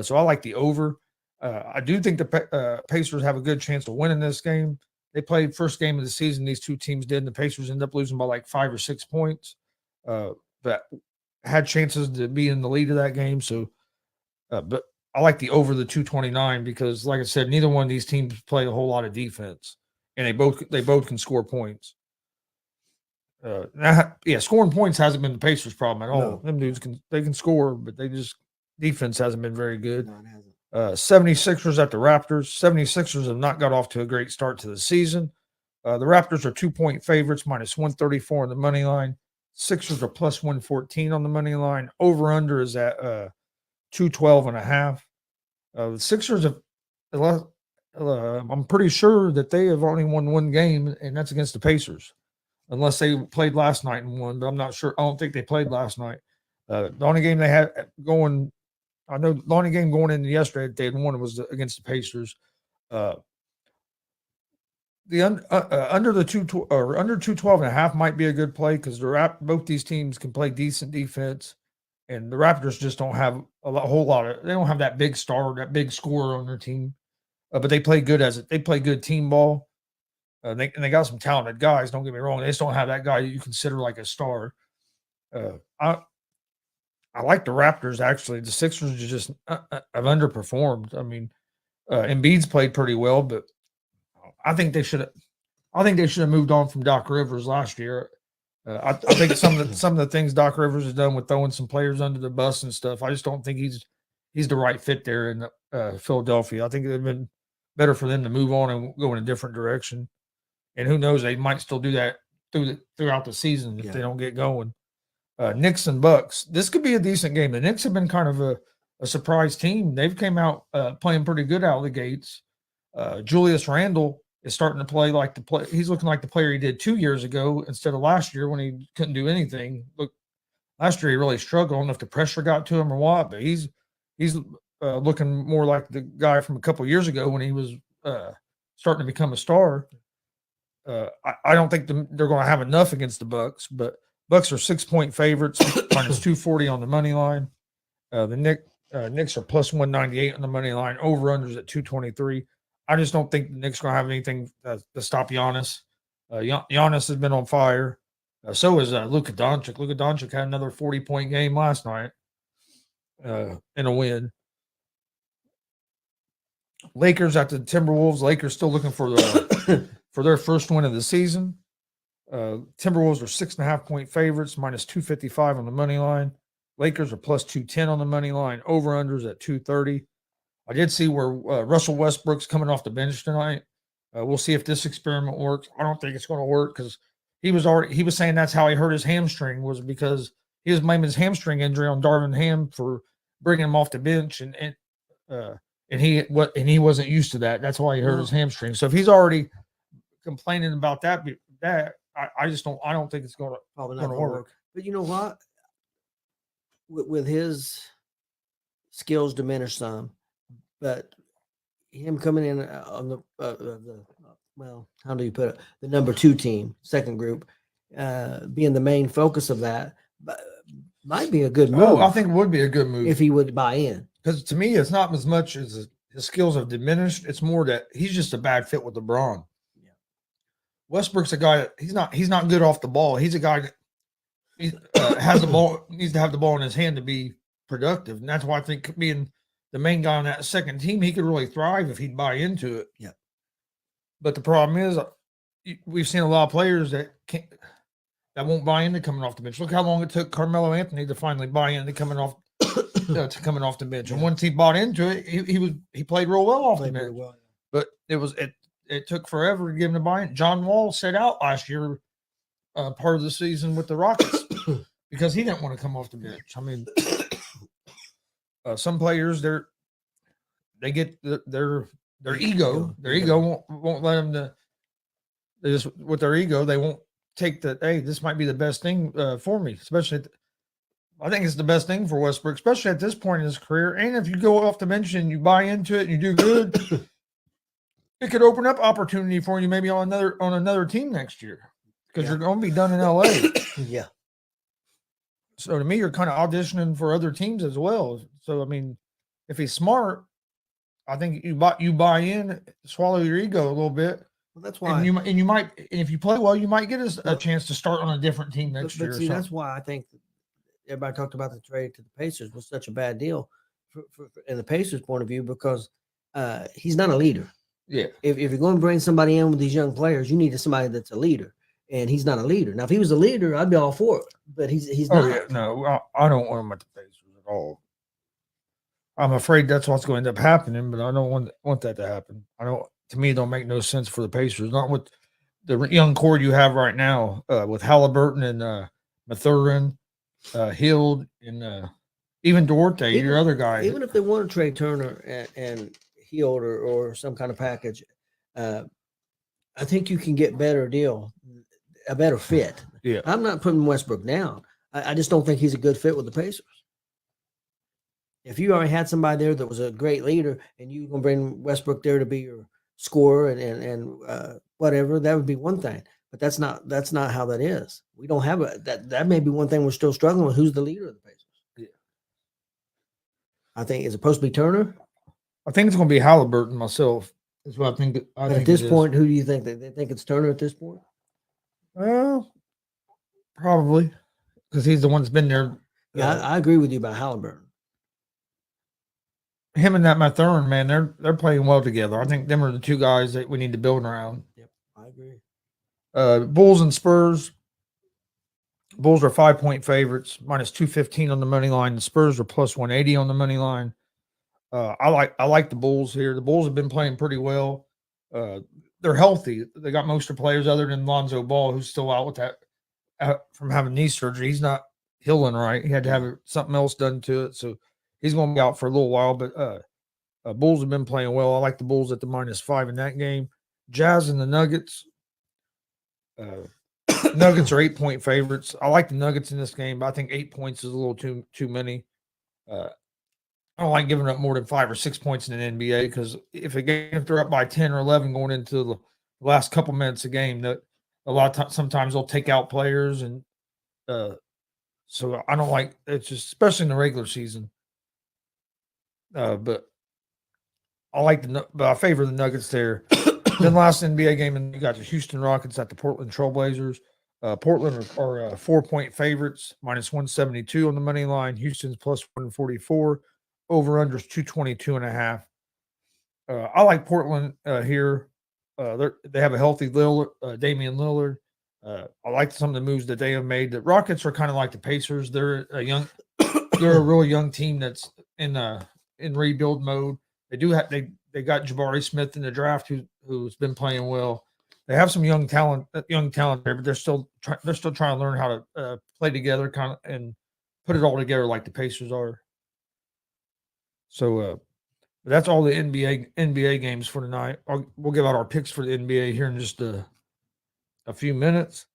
So I like the over. I do think the Pacers have a good chance of winning this game. They played first game of the season, these two teams did, and the Pacers ended up losing by like 5 or 6 points. But had chances to be in the lead of that game. So, but I like the over the 229, because, like I said, neither one of these teams play a whole lot of defense, and they both can score points. Scoring points hasn't been the Pacers' problem at all. No. Them dudes can score, but defense hasn't been very good. No, it hasn't. 76ers at the Raptors. 76ers have not got off to a great start to the season. The Raptors are 2 point favorites, minus 134 on the money line. Sixers are plus 114 on the money line. Over under is at 212.5. The Sixers have, I'm pretty sure that they have only won one game, and that's against the Pacers, unless they played last night and won. But I'm not sure. I don't think they played last night. The only game they had going, I know the only game going into yesterday that they had won was against the Pacers. The under 212.5 might be a good play, because both these teams can play decent defense, and the Raptors just don't have they don't have that big star, that big scorer on their team, but they play good they play good team ball. And they got some talented guys. Don't get me wrong; they just don't have that guy you consider like a star. I like the Raptors, actually. The Sixers just have underperformed. I mean, Embiid's played pretty well, but I think they should have moved on from Doc Rivers last year. I think some of the things Doc Rivers has done with throwing some players under the bus and stuff, I just don't think he's the right fit there in Philadelphia. I think it'd been better for them to move on and go in a different direction. And who knows, they might still do that throughout the season if they don't get going. Knicks and Bucks. This could be a decent game. The Knicks have been kind of a surprise team. They've came out playing pretty good out of the gates. Julius Randle is starting to play like he's looking like the player he did 2 years ago instead of last year when he couldn't do anything. Look, last year he really struggled. I don't know if the pressure got to him or what, but he's looking more like the guy from a couple of years ago when he was starting to become a star. I don't think they're going to have enough against the Bucks, but Bucks are 6-point favorites, minus 240 on the money line. The Knicks are plus 198 on the money line. Over unders at 223. I just don't think the Knicks are going to have anything to stop Giannis. Giannis has been on fire. So is Luka Doncic. Luka Doncic had another 40-point game last night in a win. Lakers at the Timberwolves. Lakers still looking for for their first win of the season. Timberwolves are 6.5-point favorites, minus 255 on the money line. Lakers are plus 210 on the money line. Over unders at 230. I did see where Russell Westbrook's coming off the bench tonight. We'll see if this experiment works. I don't think it's going to work because he was saying that's how he hurt his hamstring, was because he was blaming his hamstring injury on Darvin Ham for bringing him off the bench, and he wasn't used to that. That's why he hurt his hamstring. So if he's already complaining about that I don't think it's going to work. But you know what? With his skills diminished some, but him coming in on the how do you put it? The number 2 team, second group, being the main focus of that, might be a good move. Oh, I think it would be a good move if he would buy in. Because to me, it's not as much as his skills have diminished. It's more that he's just a bad fit with LeBron. Yeah. Westbrook's a guy that he's not good off the ball. He's a guy that has the ball, needs to have the ball in his hand to be productive, and that's why I think being the main guy on that second team, he could really thrive if he'd buy into it. Yeah. But the problem is, we've seen a lot of players that won't buy into coming off the bench. Look how long it took Carmelo Anthony to finally buy into coming off the bench. And once he bought into it, he played real well off the bench. Well, But it took forever to get him to buy in. John Wall sat out last year, part of the season with the Rockets because he didn't want to come off the bench. I mean, some players they get their ego. Their ego won't let them to. They just with their ego they won't take that. Hey, this might be the best thing for me, especially. I think it's the best thing for Westbrook, especially at this point in his career. And if you go off the bench and you buy into it and you do good, it could open up opportunity for you maybe on another team next year because you're going to be done in LA. Yeah. So to me, you're kind of auditioning for other teams as well. So I mean, if he's smart, I think you buy in, swallow your ego a little bit. Well, that's why. And you might, and if you play well, you might get a chance to start on a different team next year. But see, that's why I think everybody talked about the trade to the Pacers was such a bad deal in the Pacers' point of view because he's not a leader. Yeah. If you're going to bring somebody in with these young players, you need somebody that's a leader, and he's not a leader. Now, if he was a leader, I'd be all for it, but he's not. Yeah. No, I don't want him at the Pacers at all. I'm afraid that's what's going to end up happening, but I don't want that to happen. To me, it don't make no sense for the Pacers. Not with the young core you have right now, with Halliburton and Mathurin, Hield, and even Duarte, your other guy. Even if they want to trade Turner and Hield or some kind of package, I think you can get a better fit. Yeah. I'm not putting Westbrook down. I just don't think he's a good fit with the Pacers. If you already had somebody there that was a great leader and you're going to bring Westbrook there to be your scorer and whatever, that would be one thing. But that's not how that is. We don't have that may be one thing we're still struggling with. Who's the leader of the Pacers? Yeah. I think, is it supposed to be Turner? I think it's going to be Halliburton myself. That's what I think. At this point, who do you think? They think it's Turner at this point? Well, probably because he's the one that's been there. Yeah, I agree with you about Halliburton. Him and that Mathurin, man, they're playing well together. I think them are the two guys that we need to build around. Yep, I agree. Bulls and Spurs. Bulls are 5-point favorites, minus 215 on the money line. The Spurs are plus 180 on the money line. I like the Bulls here. The Bulls have been playing pretty well. They're healthy. They got most of the players other than Lonzo Ball, who's still out with that from having knee surgery. He's not healing right. He had to have something else done to it, so he's going to be out for a little while. But Bulls have been playing well. I like the Bulls at the -5 in that game. Jazz and the Nuggets. Nuggets are 8-point favorites. I like the Nuggets in this game, but I think 8 points is a little too many. I don't like giving up more than 5 or 6 points in an NBA because if they're up by 10 or 11 going into the last couple minutes of game, that a lot of times sometimes they'll take out players, and so I don't like it's just especially in the regular season. But I favor the Nuggets there. Then last NBA game, and you got the Houston Rockets at the Portland Trailblazers. Portland are 4-point favorites, minus 172 on the money line. Houston's plus 144. Over unders 222.5. I like Portland here. They have a healthy Damian Lillard. I like some of the moves that they have made. The Rockets are kind of like the Pacers. They're a really young team that's in rebuild mode. They got Jabari Smith in the draft who's been playing well. They have some young talent there, but they're still trying to learn how to play together, kind of, and put it all together like the Pacers are. So that's all the NBA games for tonight. We'll give out our picks for the NBA here in just a few minutes.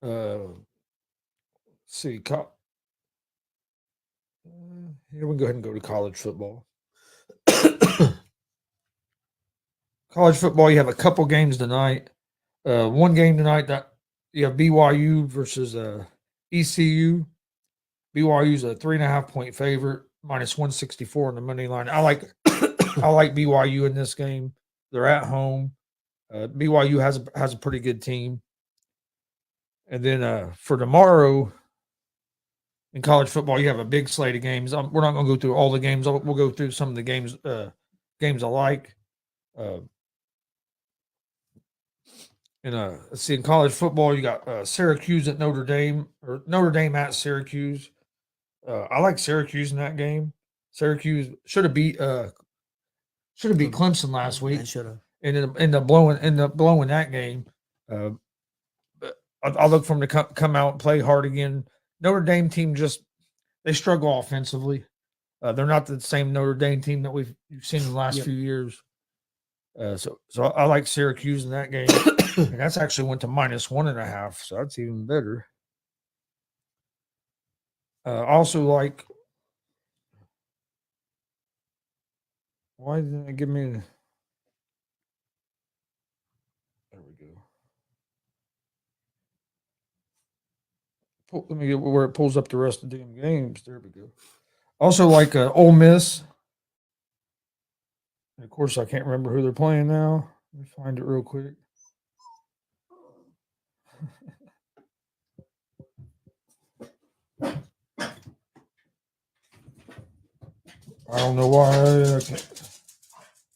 Let's see. Here we go ahead and go to college football. College football, you have a couple games tonight. One game tonight that you have BYU versus ECU. BYU's a 3.5-point favorite, minus 164 on the money line. I like BYU in this game. They're at home. BYU has a pretty good team. And then for tomorrow in college football, you have a big slate of games. We're not going to go through all the games. We'll go through some of the games I like. Let's see, in college football, you got Syracuse at Notre Dame, or Notre Dame at Syracuse. I like Syracuse in that game. Syracuse should have beat Clemson last week. Should have. And end up blowing that game. But I look for them to come out and play hard again. Notre Dame team they struggle offensively. They're not the same Notre Dame team that we've seen in the last few years. So I like Syracuse in that game. And that's actually went to minus 1.5, so that's even better. Also like, why didn't it give me? There we go. Let me get where it pulls up the rest of the damn games. There we go. Also like Ole Miss. And of course, I can't remember who they're playing now. Let me find it real quick. I don't know why.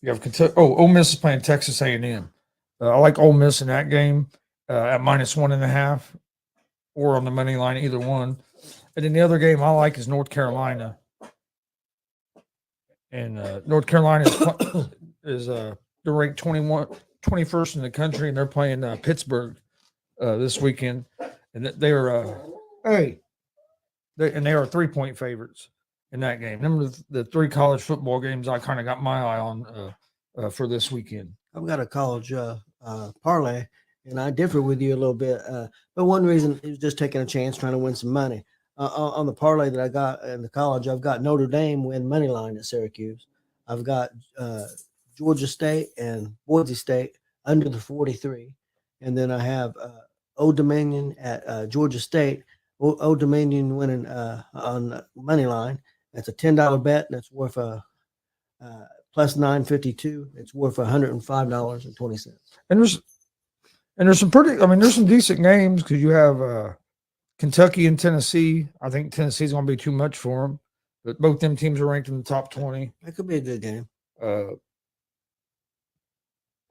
You have Kentucky. Ole Miss is playing Texas A&M. I like Ole Miss in that game at minus 1.5, or on the money line, either one. And then the other game I like is North Carolina. And North Carolina is they're ranked 21st in the country, and they're playing Pittsburgh this weekend. And they are they are 3-point favorites in that game. Remember the 3 college football games I kind of got my eye on for this weekend. I've got a college parlay, and I differ with you a little bit. But one reason is just taking a chance, trying to win some money. On the parlay that I got in the college, I've got Notre Dame win money line at Syracuse. I've got Georgia State and Boise State under the 43. And then I have Old Dominion at Georgia State. Old Dominion winning on money line. That's a $10 bet. That's worth plus 952. It's worth $105.20. And there's some there's some decent games because you have Kentucky and Tennessee. I think Tennessee's going to be too much for them, but both them teams are ranked in the top 20. That could be a good game.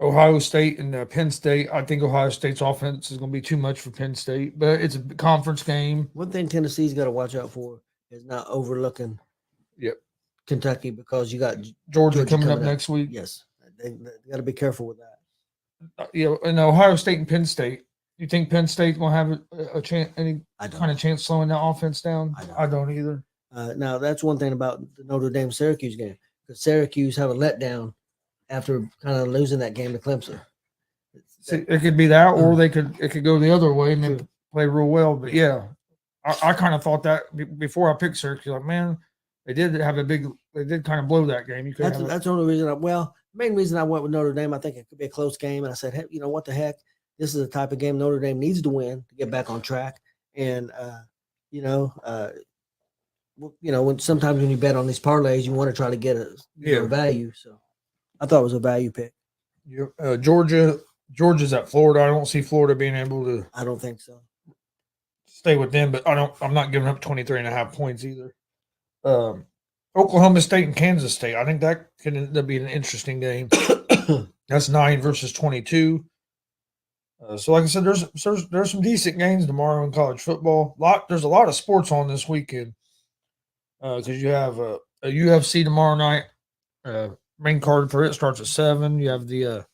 Ohio State and Penn State. I think Ohio State's offense is going to be too much for Penn State, but it's a conference game. One thing Tennessee's got to watch out for is not overlooking Kentucky, because you got Georgia coming up next week. Yes, they got to be careful with that. And Ohio State and Penn State. You think Penn State's going to have a chance, any kind of chance slowing that offense down? I don't either. Now, that's one thing about the Notre Dame-Syracuse game, because Syracuse have a letdown after kind of losing that game to Clemson. It could be that, or it could go the other way and then play real well. But yeah, I kind of thought that before I picked Syracuse. Like, man, They did have they did kind of blow that game. You could That's the only reason. Main reason I went with Notre Dame. I think it could be a close game, and I said, hey, you know what the heck? This is the type of game Notre Dame needs to win to get back on track. And when sometimes when you bet on these parlays, you want to try to get a value. So I thought it was a value pick. Georgia's at Florida. I don't see Florida being able to. I don't think so. Stay with them, but I'm not giving up 23.5 points either. Oklahoma State and Kansas State. I think that could end up being an interesting game. That's 9 versus 22. So, like I said, there's some decent games tomorrow in college football. There's a lot of sports on this weekend because you have a UFC tomorrow night. Main card for it starts at 7. You have the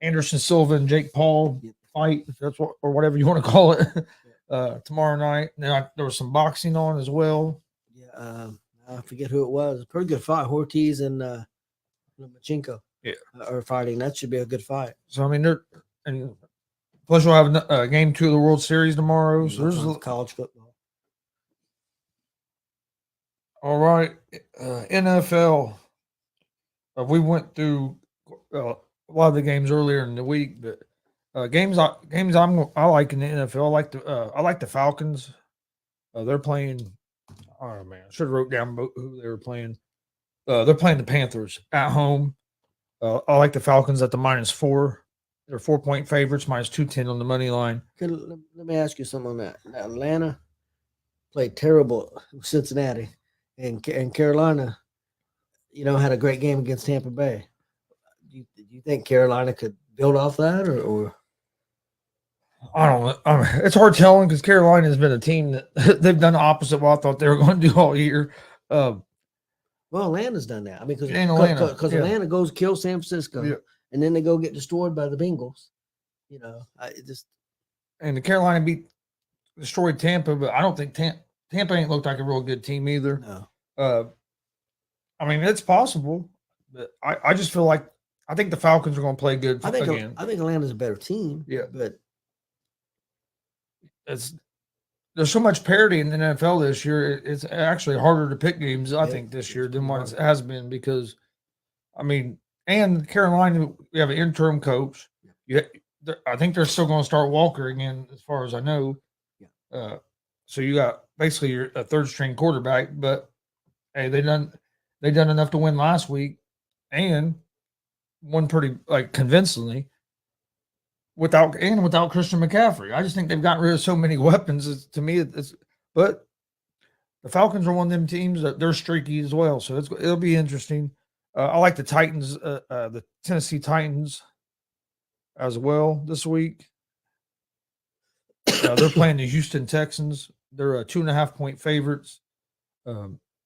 Anderson Silva and Jake Paul fight, if that's or whatever you want to call it, tomorrow night. Now there was some boxing on as well. Yeah, I forget who it was. Pretty good fight. Ortiz and Lomachenko are fighting. That should be a good fight. So I mean, and plus we'll have game 2 of the World Series tomorrow. So there's college football. All right, NFL. We went through a lot of the games earlier in the week, but games I like in the NFL. I like the Falcons. They're playing. Oh man, I should have wrote down who they were playing. They're playing the Panthers at home. I like the Falcons at the -4. They're 4-point favorites, -210 on the money line. Let me ask you something on that. Atlanta played terrible with Cincinnati, and Carolina, had a great game against Tampa Bay. Do you think Carolina could build off that, or? I don't know. It's hard telling because Carolina has been a team that they've done the opposite of what I thought they were going to do all year. Well, Atlanta's done that. I mean, because Atlanta goes kill San Francisco, and then they go get destroyed by the Bengals. And the Carolina destroyed Tampa, but I don't think Tampa ain't looked like a real good team either. No. I mean, it's possible, but I just feel like I think the Falcons are going to play good again. I think Atlanta's a better team. Yeah, but there's so much parity in the NFL this year. It's actually harder to pick games, I think, this year than what it has been because, I mean, and Carolina, we have an interim coach. I think they're still going to start Walker again, as far as I know. Yeah. So you got basically a third string quarterback, but hey, they done enough to win last week and won pretty convincingly. Without Christian McCaffrey, I just think they've gotten rid of so many weapons. To me, but the Falcons are one of them teams that they're streaky as well, so it'll be interesting. I like the Titans, the Tennessee Titans, as well this week. They're playing the Houston Texans. They're 2.5-point favorites.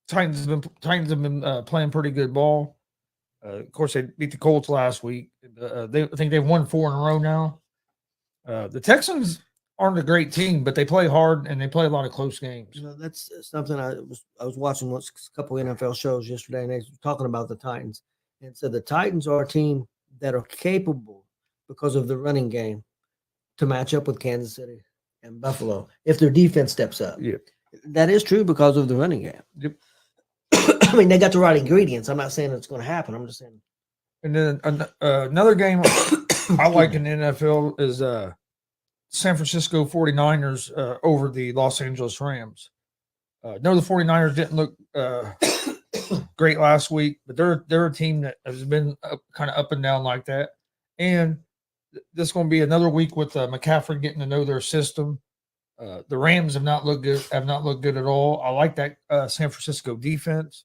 Titans have been playing pretty good ball. Of course, they beat the Colts last week. I think they've won 4 in a row now. The Texans aren't a great team, but they play hard and they play a lot of close games. That's something I was watching a couple of NFL shows yesterday, and they were talking about the Titans. And so the Titans are a team that are capable because of the running game to match up with Kansas City and Buffalo if their defense steps up. Yeah, that is true because of the running game. Yep. I mean, they got the right ingredients. I'm not saying it's going to happen. I'm just saying. And then another game I like in the NFL is San Francisco 49ers over the Los Angeles Rams. No, the 49ers didn't look great last week, but they're a team that has been kind of up and down like that. And this is going to be another week with McCaffrey getting to know their system. The Rams have not looked good at all. I like that San Francisco defense.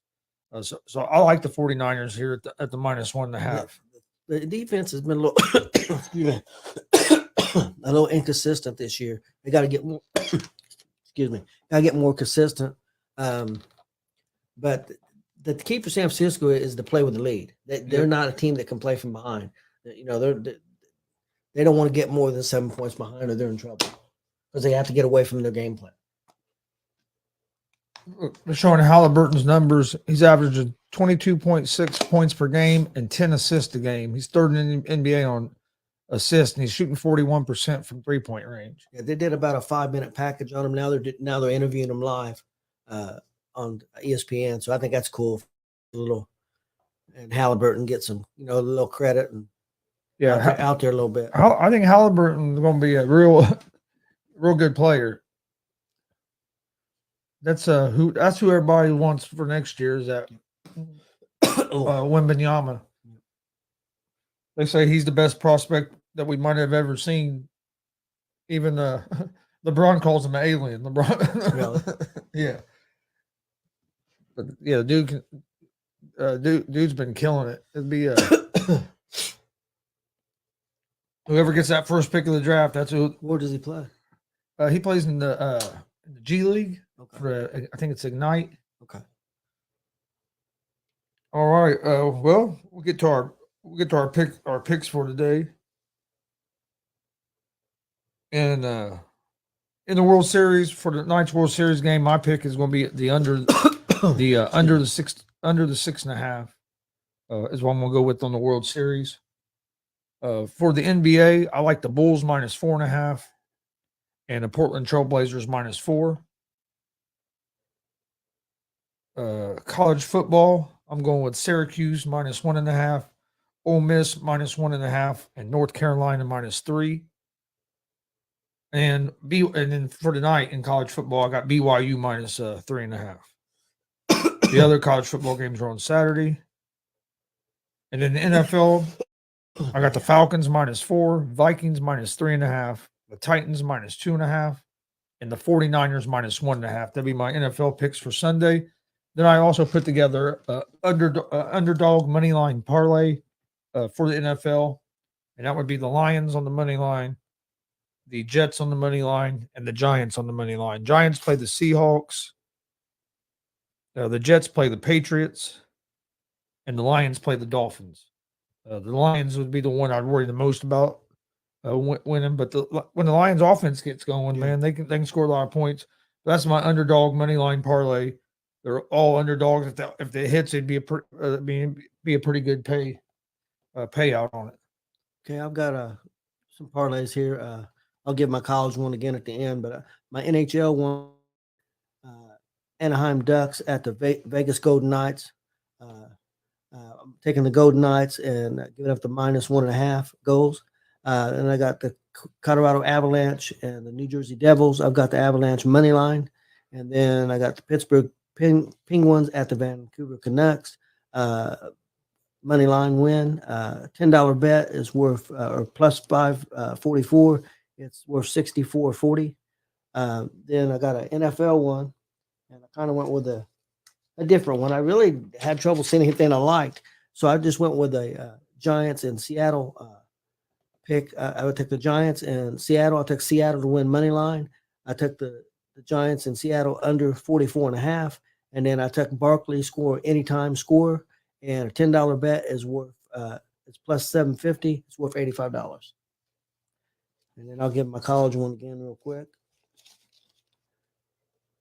So I like the 49ers here at the -1.5. The defense has been a little, a little inconsistent this year. They got to get more, more consistent. But the key for San Francisco is to play with the lead. They're not a team that can play from behind. They don't want to get more than 7 points behind or they're in trouble because they have to get away from their game plan. They're showing Halliburton's numbers. He's averaging 22.6 points per game and 10 assists a game. He's third in the NBA on assists, and he's shooting 41% from 3-point range. Yeah, they did about a 5-minute package on him. Now they're interviewing him live. on ESPN. So I think that's cool. A little, and Halliburton get some, a little credit and Yeah, out there a little bit. I think Halliburton's going to be a real good player. That's who everybody wants for next year is that Wembanyama. They say he's the best prospect that we might have ever seen. Even LeBron calls him an alien. LeBron, Really? Yeah. But yeah, dude's been killing it. It'd be whoever gets that first pick of the draft. That's who. Where does he play? He plays in the G League. Okay. For I think it's Ignite. Okay. All right. Well, we'll get to our picks for today. And in the World Series for the Knights World Series game, my pick is going to be the under under the 6.5 is what I'm going to go with on the World Series. For the NBA, I like the Bulls -4.5 and the Portland Trailblazers -4. College football, I'm going with Syracuse -1.5, Ole Miss -1.5, and North Carolina -3. And then for tonight in college football, I got BYU -3.5. The other college football games are on Saturday. And in the NFL, I got the Falcons -4, Vikings -3.5, the Titans -2.5, and the 49ers -1.5. That'd be my NFL picks for Sunday. Then I also put together underdog money line parlay for the NFL, and that would be the Lions on the money line, the Jets on the money line, and the Giants on the money line. Giants play the Seahawks. The Jets play the Patriots, and the Lions play the Dolphins. The Lions would be the one I'd worry the most about winning. But when the Lions offense gets going, man, they can score a lot of points. That's my underdog money line parlay. They're all underdogs. If it hits, it'd be a pretty good payout on it. Okay, I've got some parlays here. I'll give my college one again at the end, but my NHL one, Anaheim Ducks at the Vegas Golden Knights. I'm taking the Golden Knights and giving up the -1.5 goals. And I got the Colorado Avalanche and the New Jersey Devils. I've got the Avalanche money line, and then I got the Pittsburgh Penguins at the Vancouver Canucks. Money line win. $10 bet is worth or plus 544. It's worth 64.40. Then I got an NFL one, and I kind of went with a different one. I really had trouble seeing anything I liked, so I just went with a Giants in Seattle pick. I would take the Giants in Seattle. I took Seattle to win money line. I took the Giants in Seattle under 44.5, and then I took Barkley anytime score. And a $10 bet is worth it's plus 750. It's worth $85. And then I'll give my college one again real quick.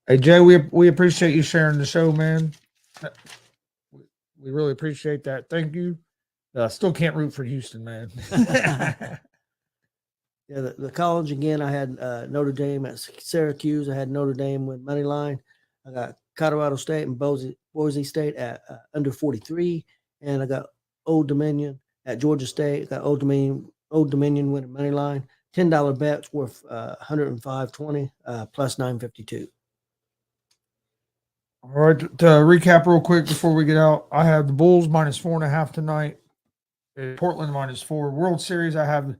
Hey Jay, we appreciate you sharing the show, man. We really appreciate that. Thank you. Still can't root for Houston, man. Yeah, the college again. I had Notre Dame at Syracuse. I had Notre Dame win money line. I got Colorado State and Boise State at under 43, and I got Old Dominion at Georgia State. I got Old Dominion winning money line. $10 bets worth 105.20 plus 952. All right, to recap real quick before we get out, I have the Bulls -4.5 tonight. Portland -4. World Series, I have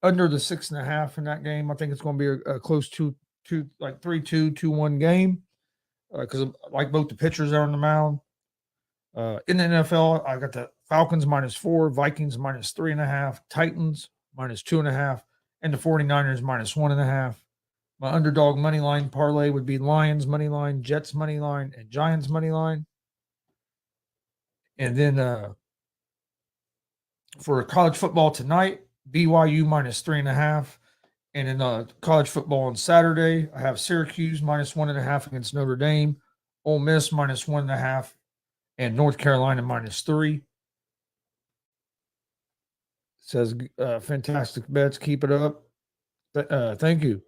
under the 6.5 in that game. I think it's going to be a close 3-2, 2-1 game because I like both the pitchers there on the mound. In the NFL, I got the Falcons -4, Vikings -3.5, Titans -2.5, and the 49ers -1.5. My underdog money line parlay would be Lions money line, Jets money line, and Giants money line. And then for college football tonight, BYU -3.5. And in college football on Saturday, I have Syracuse -1.5 against Notre Dame, Ole Miss -1.5, and North Carolina -3. It says fantastic bets. Keep it up. Thank you.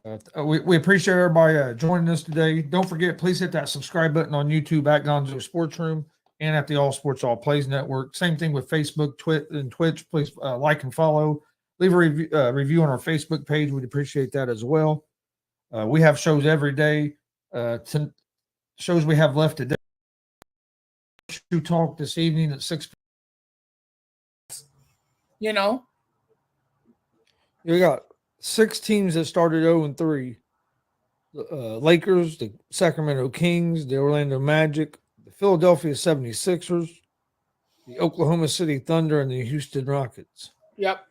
We appreciate everybody joining us today. Don't forget, please hit that subscribe button on YouTube at Gonzo Sports Room and at the All Sports All Plays Network. Same thing with Facebook, and Twitch. Please like and follow. Leave a review on our Facebook page. We'd appreciate that as well. We have shows every day. Shows we have left today. To talk this evening at 6 You know, We got 6 teams that started 0-3. The Lakers, the Sacramento Kings, the Orlando Magic, the Philadelphia 76ers, the Oklahoma City Thunder, and the Houston Rockets. yep.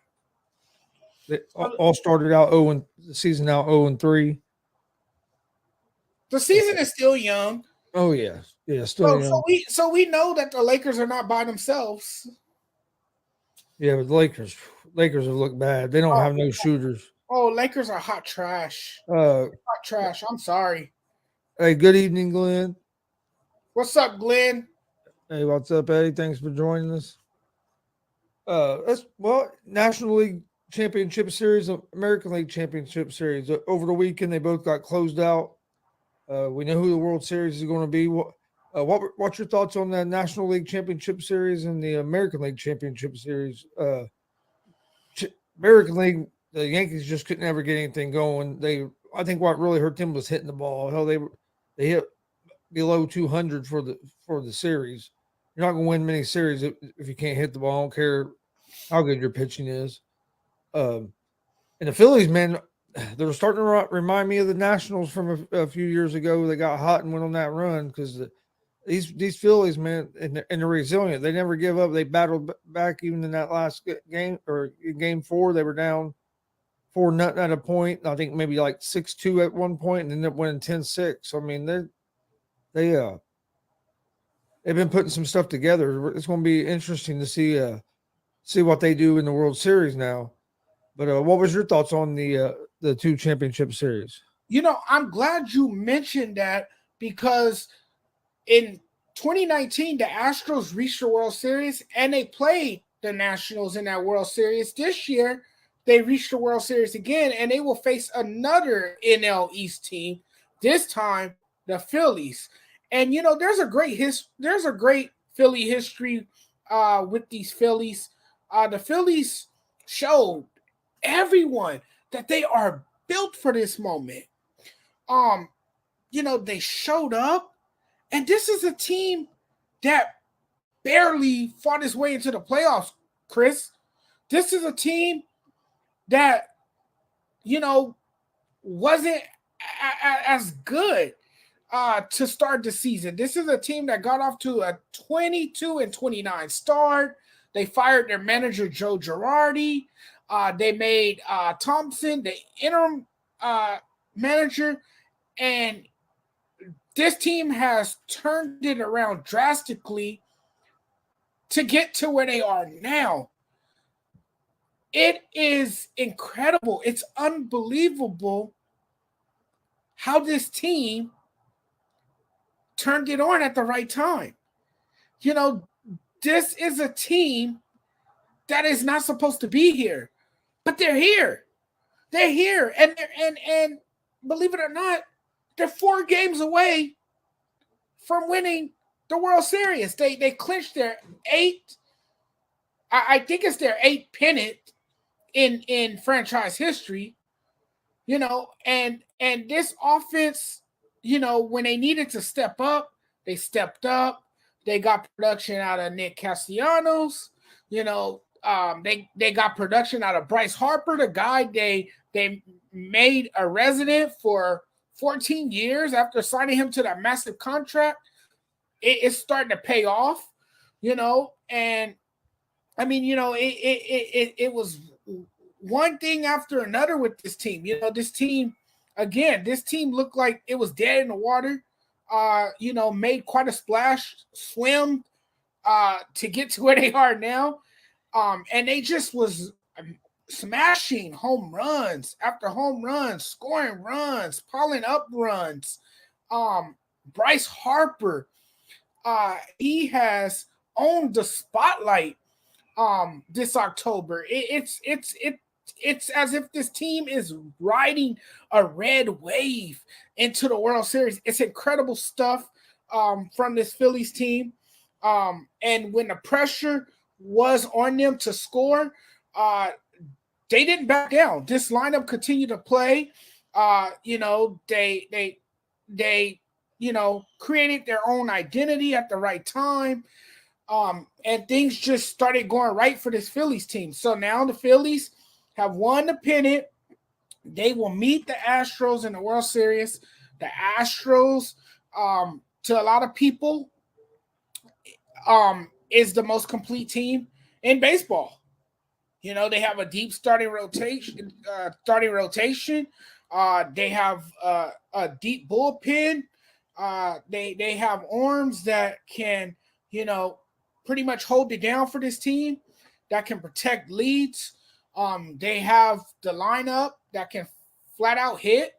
They all started out the season out 0-3. The season is still young. Oh yeah, still young. So we know that the Lakers are not by themselves. Yeah, but the Lakers have looked bad. They don't have no shooters. Oh, Lakers are hot trash. Hot trash. I'm sorry. Hey, good evening, Glenn. What's up, Glenn? Hey, what's up, Eddie? Thanks for joining us. National League Championship Series, American League Championship Series. Over the weekend, they both got closed out. We know who the World Series is going to be. What's your thoughts on the National League Championship Series and the American League Championship Series? American League, the Yankees just couldn't ever get anything going. I think what really hurt them was hitting the ball. Hell, they hit below 200 for the series. You're not going to win many series if you can't hit the ball. I don't care how good your pitching is. And the Phillies, man, they're starting to remind me of the Nationals from a few years ago. They got hot and went on that run because these Phillies, man, and they're resilient. They never give up. They battled back even in that last game or game 4. They were down 4-0 at a point. I think maybe like 6-2 at one point, and ended up winning 10-6. I mean, they've been putting some stuff together. It's going to be interesting to see what they do in the World Series now. But what was your thoughts on the 2 championship series? You know, I'm glad you mentioned that because in 2019, the Astros reached the World Series and they played the Nationals in that World Series. This year, they reached the World Series again and they will face another NL East team, this time the Phillies. And, you know, there's a great Philly history with these Phillies. The Phillies showed everyone that they are built for this moment. You know, they showed up, and this is a team that barely fought its way into the playoffs, Chris. This is a team that, you know, wasn't as good to start the season. This is a team that got off to a 22-29 start. They fired their manager, Joe Girardi. They made Thompson the interim manager, and this team has turned it around drastically to get to where they are now. It is incredible. It's unbelievable how this team turned it on at the right time. You know, this is a team that is not supposed to be here, but they're here. They're here, and believe it or not, they're 4 games away from winning the World Series. They clinched their 8th. I think it's their 8th pennant in franchise history. You know, and this offense, you know, when they needed to step up, they stepped up. They got production out of Nick Castellanos. You know, they got production out of Bryce Harper, the guy they made a resident for 14 years after signing him to that massive contract. It's starting to pay off, you know, and I mean, you know, it was one thing after another with this team. You know, this team looked like it was dead in the water. You know, made quite a splash, swim to get to where they are now. And they just was smashing home runs after home runs, scoring runs, piling up runs. Bryce Harper, he has owned the spotlight this October. it's as if this team is riding a red wave into the World Series. It's incredible stuff from this Phillies team. And when the pressure was on them to score, they didn't back down. This lineup continued to play. They created their own identity at the right time. And things just started going right for this Phillies team. So now the Phillies have won the pennant. They will meet the Astros in the World Series. The Astros, to a lot of people, is the most complete team in baseball. They have a deep starting rotation. They have a deep bullpen. They have arms that can, pretty much hold it down for this team, that can protect leads. They have the lineup that can flat out hit.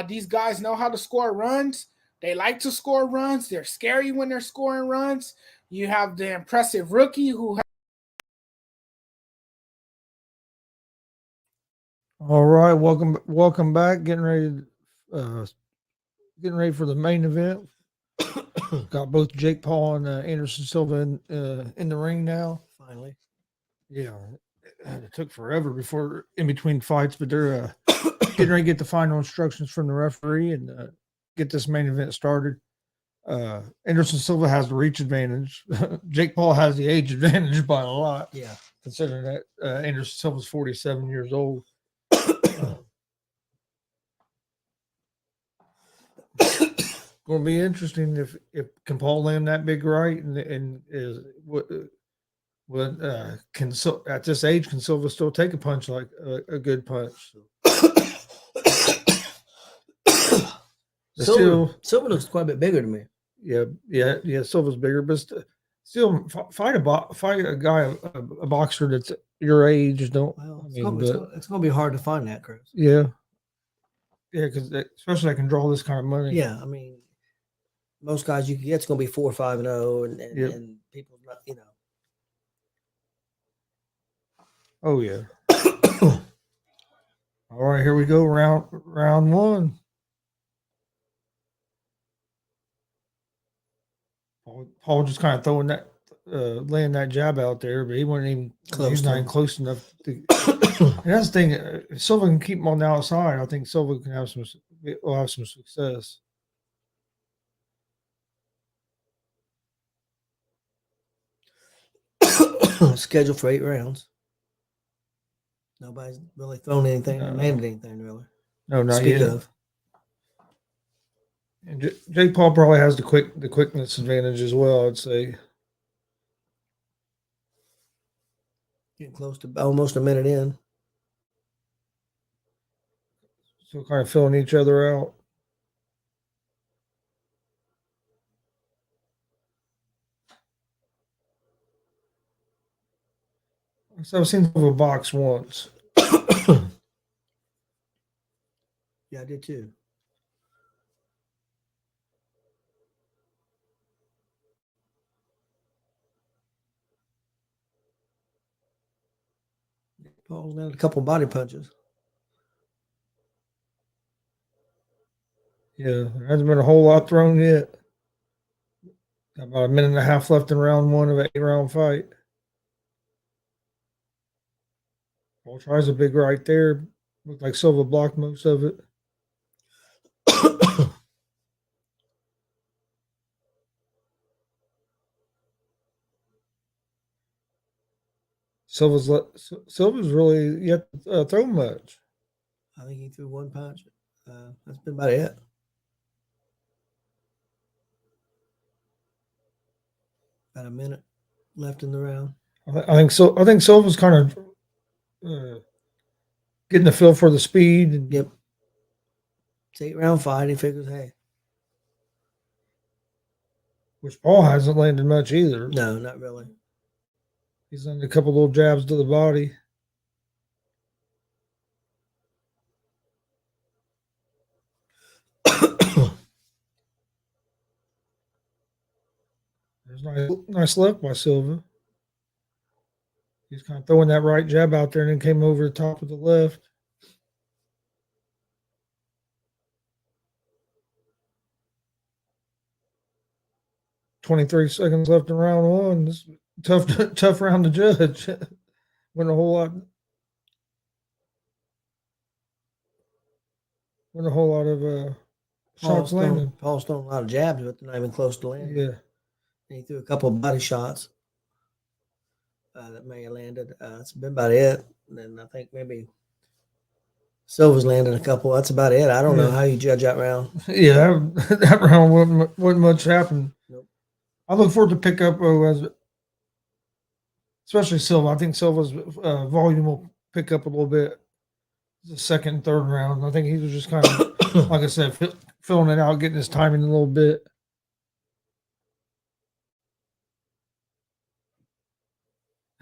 These guys know how to score runs. They like to score runs. They're scary when they're scoring runs. You have the impressive rookie who. All right, welcome back. Getting ready for the main event. Got both Jake Paul and Anderson Silva in the ring now. Finally. Yeah, it took forever before in between fights, but they're getting ready to get the final instructions from the referee and get this main event started. Anderson Silva has the reach advantage. Jake Paul has the age advantage by a lot. Yeah, considering that Anderson Silva's 47 years old. Going to be interesting if can Paul land that big right and is what can at this age can Silva still take a punch like a good punch? Silva looks quite a bit bigger to me. Yeah. Silva's bigger, but still fight a guy, a boxer that's your age. Don't. Well, I mean, it's going to be hard to find that, Chris. Yeah, because especially I can draw this kind of money. Yeah, I mean, most guys you can get, it's going to be 4-5-0, and people not, Oh yeah. All right, here we go. Round one. Paul just kind of throwing that, laying that jab out there, but he wasn't even close. He's not even close enough to. And that's the thing. If Silva can keep him on the outside, I think Silva can will have some success. Scheduled for 8 rounds. Nobody's really thrown anything or landed anything really. No, not yet. Of. And Jake Paul probably has the quickness advantage as well, I'd say. Getting close to almost a minute in. So kind of filling each other out. So I've seen a box once. Yeah, I did too. Paul's landed a couple body punches. Yeah, there hasn't been a whole lot thrown yet. Got about a minute and a half left in round one of an 8-round fight. Paul tries a big right there. Looked like Silva blocked most of it. Silva's really yet throw much. I think he threw one punch. That's been about it. About a minute left in the round. I think so. I think Silva's kind of getting the feel for the speed. And, yep. It's 8-round fight. He figures, hey. Which Paul hasn't landed much either. No, not really. He's landed a couple little jabs to the body. There's nice left by Silva. He's kind of throwing that right jab out there and then came over the top of the left. "23 seconds left in round one. This is tough round to judge." Went a whole lot. Went a whole lot of shots landing. Paul's throwing a lot of jabs, but they're not even close to landing. Yeah. And he threw a couple of body shots that may have landed. That's been about it. And then I think maybe Silva's landed a couple. That's about it. I don't know how you judge that round. Yeah, that round wasn't much happened. Nope. I look forward to pick up especially Silva. I think Silva's volume will pick up a little bit the second and third round. I think he was just kind of, like I said, filling it out, getting his timing a little bit.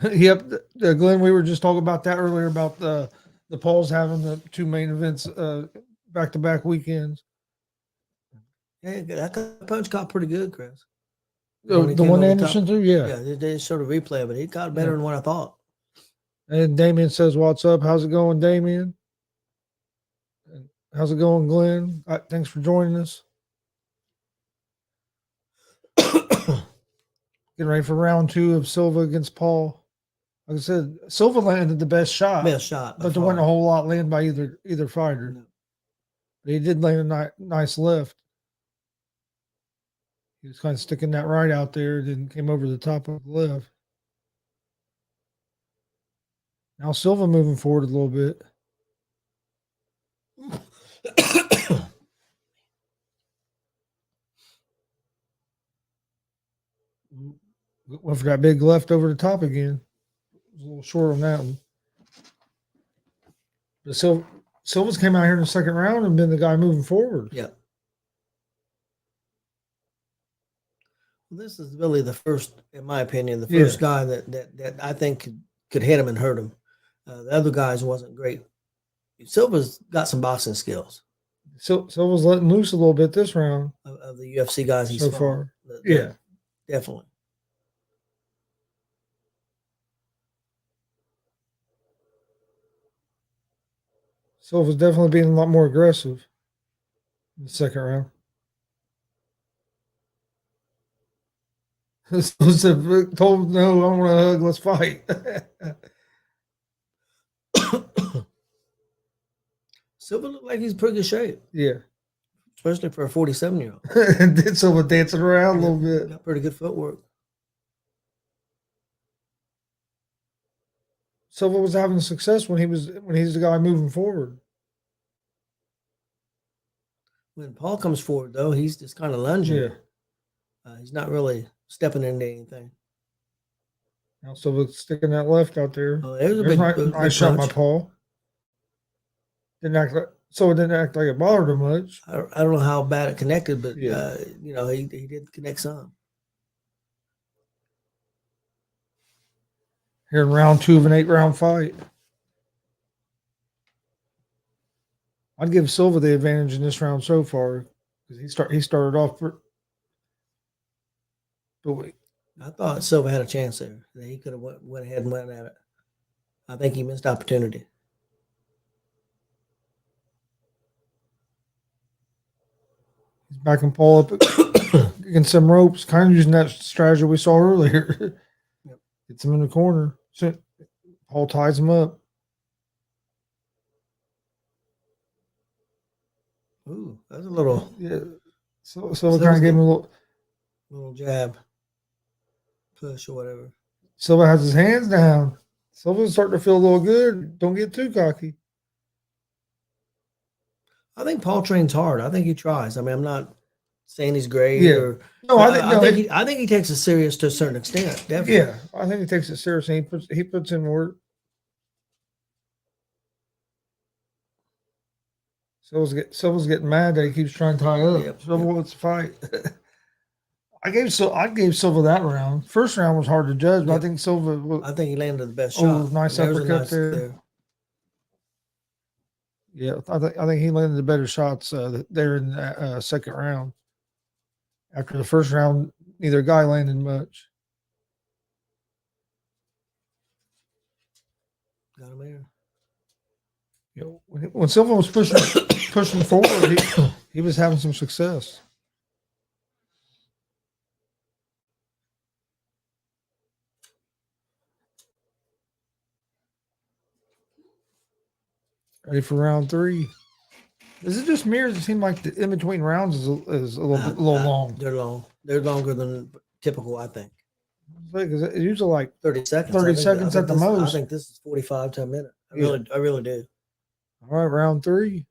Yep, Glenn, we were just talking about that earlier about the Pauls having the two main events back-to-back weekends. Yeah, that punch got pretty good, Chris. The one Anderson threw, yeah. Yeah, they sort of replay, but it got better than what I thought. And Damien says, "What's up? How's it going, Damien? How's it going, Glenn? Thanks for joining us." Getting ready for round two of Silva against Paul. Like I said, Silva landed the best shot. But there wasn't a whole lot landed by either fighter. No. But he did land a nice lift. He was kind of sticking that right out there, then came over the top of the left. Now Silva moving forward a little bit. We forgot big left over the top again. It was a little short on that one. But Silva's came out here in the second round and been the guy moving forward. Yeah. Well, this is really the first, in my opinion, the first guy that I think could hit him and hurt him. The other guys wasn't great. Silva's got some boxing skills. Silva's letting loose a little bit this round. Of the UFC guys he's so far. Yeah. Definitely. Silva's definitely being a lot more aggressive in the second round. Told him, "No, I want to hug. Let's fight." Silva looked like he's in pretty good shape. Yeah. Especially for a 47-year-old. And did Silva dancing around a little bit. Got pretty good footwork. Silva was having success when he's the guy moving forward. When Paul comes forward, though, he's just kind of lunging. Yeah. He's not really stepping into anything. Now Silva sticking that left out there. Oh, there's a big nice shot by Paul. Silva didn't act like it bothered him much. I don't know how bad it connected, but he did connect some. Here in round two of an 8-round fight. I'd give Silva the advantage in this round so far because he started off. I thought Silva had a chance there. He could have went ahead and went at it. I think he missed opportunity. He's backing Paul up against some ropes, kind of using that strategy we saw earlier. Yep. Gets him in the corner. So Paul ties him up. Ooh, that's a little. Yeah. So kind of gave him a little jab, push or whatever. Silva has his hands down. Silva's starting to feel a little good. Don't get too cocky. I think Paul trains hard. I think he tries. I mean, I'm not saying he's great. Yeah. I think he takes it serious to a certain extent. Definitely. Yeah, I think he takes it seriously. He puts in work. Silva's getting mad that he keeps trying to tie up. Yep. Silva wants to fight. I gave Silva that round. First round was hard to judge, but I think Silva. I think he landed the best shot. Nice uppercut there. Yeah, I think he landed the better shots there in the second round. After the first round, neither guy landed much. Got him there. You know, when Silva was pushing forward, he was having some success. Ready for round 3. Is it just me, or does it seem like the in between rounds is a little long? They're long. They're longer than typical, I think. Because it's usually like 30 seconds. 30 I think, seconds at the most. I think this is 45 to a minute. Yeah. I really do. All right, round 3.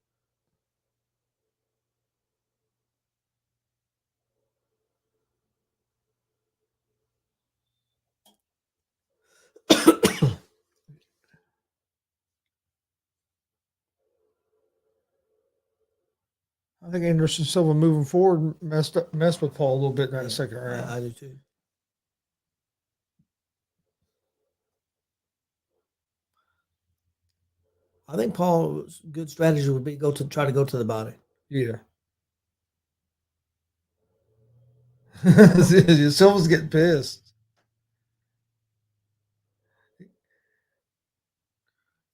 I think Anderson Silva moving forward messed with Paul a little bit in that second round. I do too. I think Paul's good strategy would be try to go to the body. Yeah. Silva's getting pissed.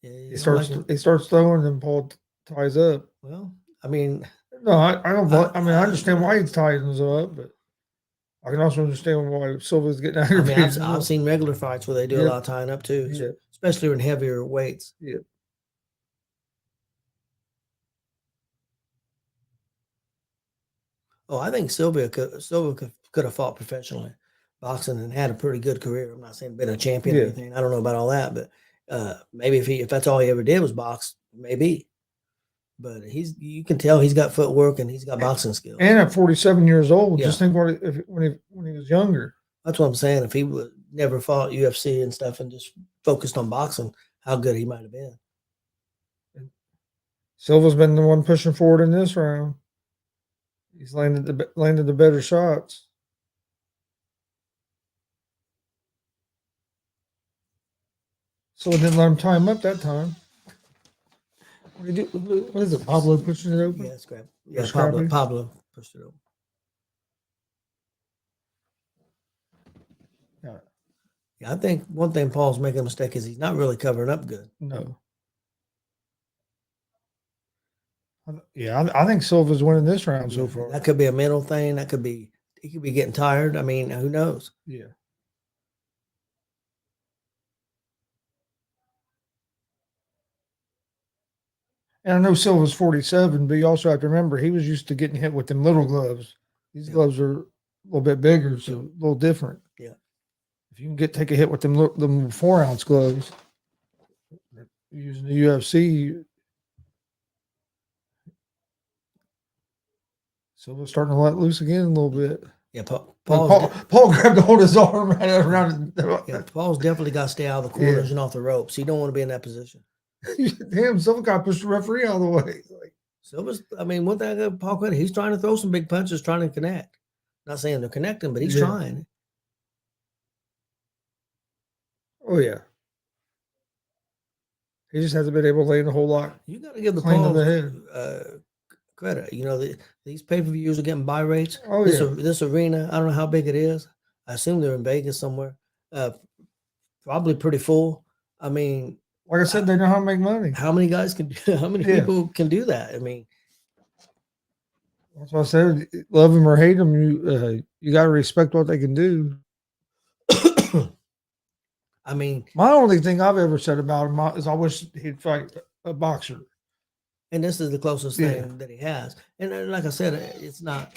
Yeah, He starts throwing, and Paul ties up. Well, I mean, no, I don't. I understand why he's tying us up, but I can also understand why Silva's getting aggravated. I mean, I've seen regular fights where they do a lot of tying up too, especially in heavier weights. Yeah. Oh, I think Silva could have fought professionally boxing and had a pretty good career. I'm not saying been a champion or anything. I don't know about all that, but maybe if that's all he ever did was box, maybe. But you can tell he's got footwork and he's got boxing skills. And at 47 years old, just think when he was younger. That's what I'm saying. If he would never fought UFC and stuff and just focused on boxing, how good he might have been. Silva's been the one pushing forward in this round. He's landed the better shots. So it didn't let him tie him up that time. What is it? Pablo pushing it open? Yeah, scrap. Yeah, Pablo pushed it open. Yeah, I think one thing Paul's making a mistake is he's not really covering up good. No. Yeah, I think Silva's winning this round so far. That could be a mental thing. He could be getting tired. I mean, who knows? Yeah. And I know Silva's 47, but you also have to remember he was used to getting hit with them little gloves. These gloves are a little bit bigger, so a little different. Yeah. If you can take a hit with them 4-ounce gloves using the UFC, Silva's starting to let loose again a little bit. Yeah, Paul grabbed hold of his arm around. Yeah, Paul's definitely got to stay out of the corners and off the ropes. He don't want to be in that position. Damn, Silva got pushed the referee out of the way. Silva's, I mean, one thing Paul credit, he's trying to throw some big punches, trying to connect. Not saying they're connecting, but he's trying. Oh yeah. He just hasn't been able to land a whole lot. You got to give the Paul credit. You know, these pay-per-views are getting buy rates. Oh, this arena, I don't know how big it is. I assume they're in Vegas somewhere. Probably pretty full. I mean, like I said, they know how to make money. How many guys how many people can do that? I mean, that's what I said. Love them or hate them, you got to respect what they can do. I mean, my only thing I've ever said about him is I wish he'd fight a boxer. And this is the closest thing that he has. And like I said, it's not.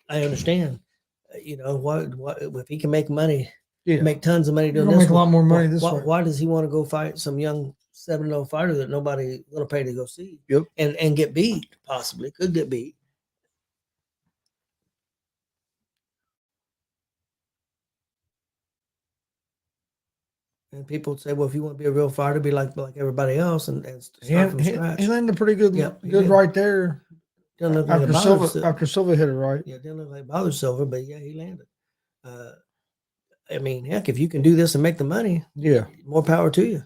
I understand. You know what if he can make money, make tons of money doing this. Make a lot more money this way. Why does he want to go fight some young 7-0 fighter that nobody going to pay to go see? Yep. And get beat? Possibly could get beat. And people would say, well, if you want to be a real fighter, be like everybody else and start from scratch. He landed pretty good right there. After Silva hit it right. Yeah, didn't look like bother Silva, but yeah, he landed. I mean, heck, if you can do this and make the money, more power to you.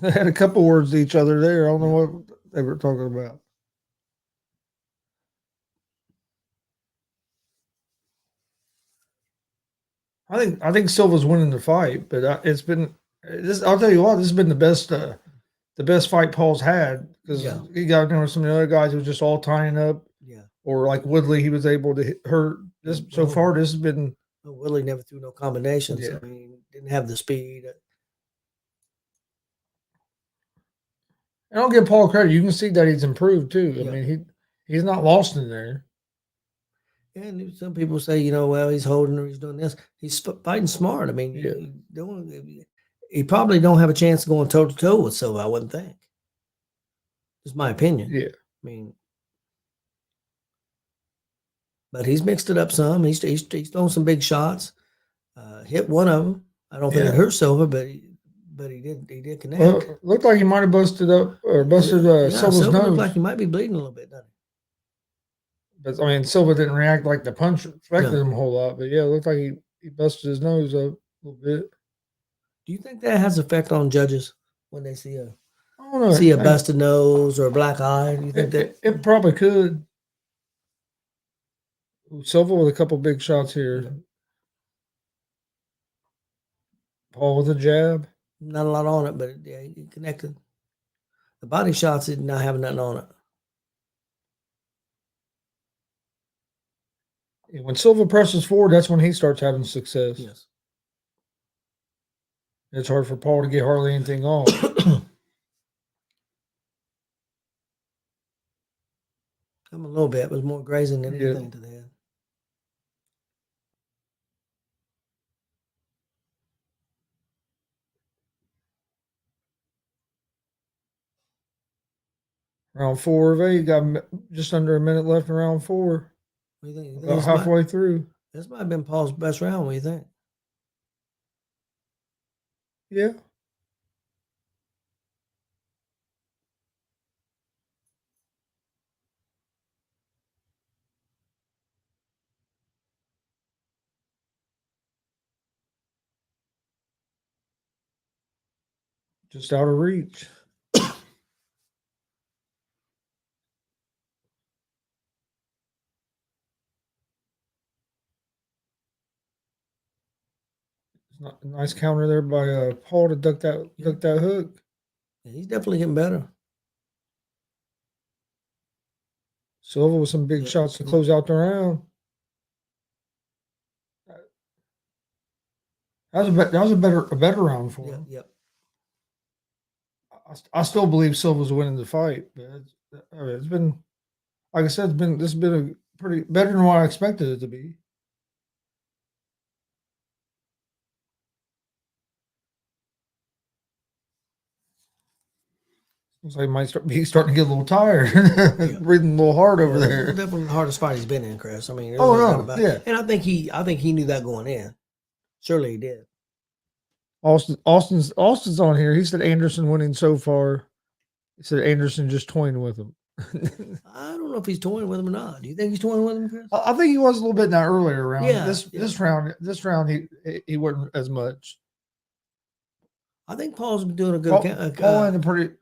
They had a couple words to each other there. I don't know what they were talking about. I think Silva's winning the fight, but it's been this. I'll tell you what, this has been the best fight Paul's had because Yeah. he got in with some of the other guys who was just all tying up, Yeah. or like Woodley, he was able to hurt. This so far, this has been. Willie never threw no combinations. Yeah. I mean, didn't have the speed. I don't give Paul credit. You can see that he's improved too. I Yeah. mean, he's not lost in there. And some people say, well, he's holding or he's doing this. He's fighting smart. I mean, Yeah. he probably don't have a chance of going toe to toe with Silva. I wouldn't think. It's my opinion. Yeah. I mean, but he's mixed it up some. He's thrown some big shots. Hit one of them. I don't think it hurt Silva, but he did connect. Well, looked like he might have busted Silva's Silva nose. looked like he might be bleeding a little bit, doesn't he? But I mean, Silva didn't react like the punch affected him a whole lot. But yeah, it looked like he busted his nose up a little bit. Do you think that has effect on judges when they see a busted nose or a black eye? Do you think it probably could? Silva with a couple big shots here. Yeah. Paul with a jab. Not a lot on it, but he connected. The body shots did not have nothing on it. When Silva presses forward, that's when he starts having success. Yes. It's hard for Paul to get hardly anything off. I'm a little bit. It was more grazing than anything to the head. Round 4 of 8, got just under a minute left in round 4. What do you think? About halfway through. This might have been Paul's best round. What do you think? Yeah. Just out of reach. Nice counter there by Paul to duck that hook. Yeah, he's definitely getting better. Silva with some big shots to close out the round. That was a better round for him. Yep. I still believe Silva's winning the fight, but it's been, like I said, this has been a pretty better than what I expected it to be. Looks like he might starting to get a little tired, breathing a little hard over there. It's definitely the hardest fight he's been in, Chris. I mean, yeah. And I think he knew that going in. Surely he did. Austin's on here. He said Anderson winning so far. He said Anderson just toying with him. I don't know if he's toying with him or not. Do you think he's toying with him, Chris? I think he was a little bit in that earlier round. Yeah, This round he wasn't as much. I think Paul's been doing a good.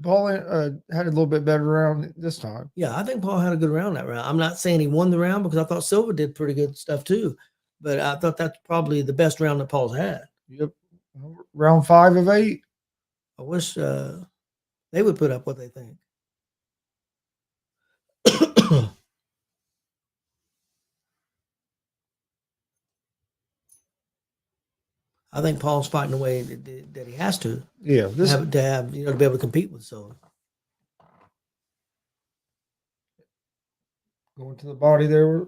Paul had a little bit better round this time. Yeah, I think Paul had a good round that round. I'm not saying he won the round because I thought Silva did pretty good stuff too, but I thought that's probably the best round that Paul's had. Yep, round 5 of 8. I wish they would put up what they think. I think Paul's fighting the way that he has to. Yeah, to have to be able to compete with Silva. Going to the body there.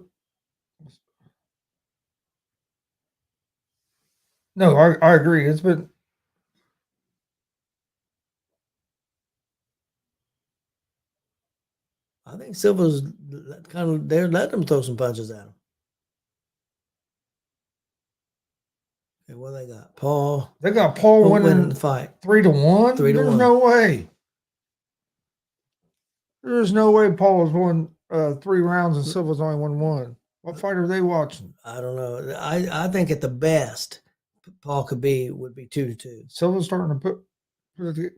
No, I agree. It's been. I think Silva's kind of they're letting him throw some punches at him. Okay, what they got? Paul. They got Paul winning the fight 3-1. 3-1. There's no way. There's no way Paul has won 3 rounds and Silva's only won 1. What fight are they watching? I don't know. I think at the best, Paul would be 2-2. Silva's starting to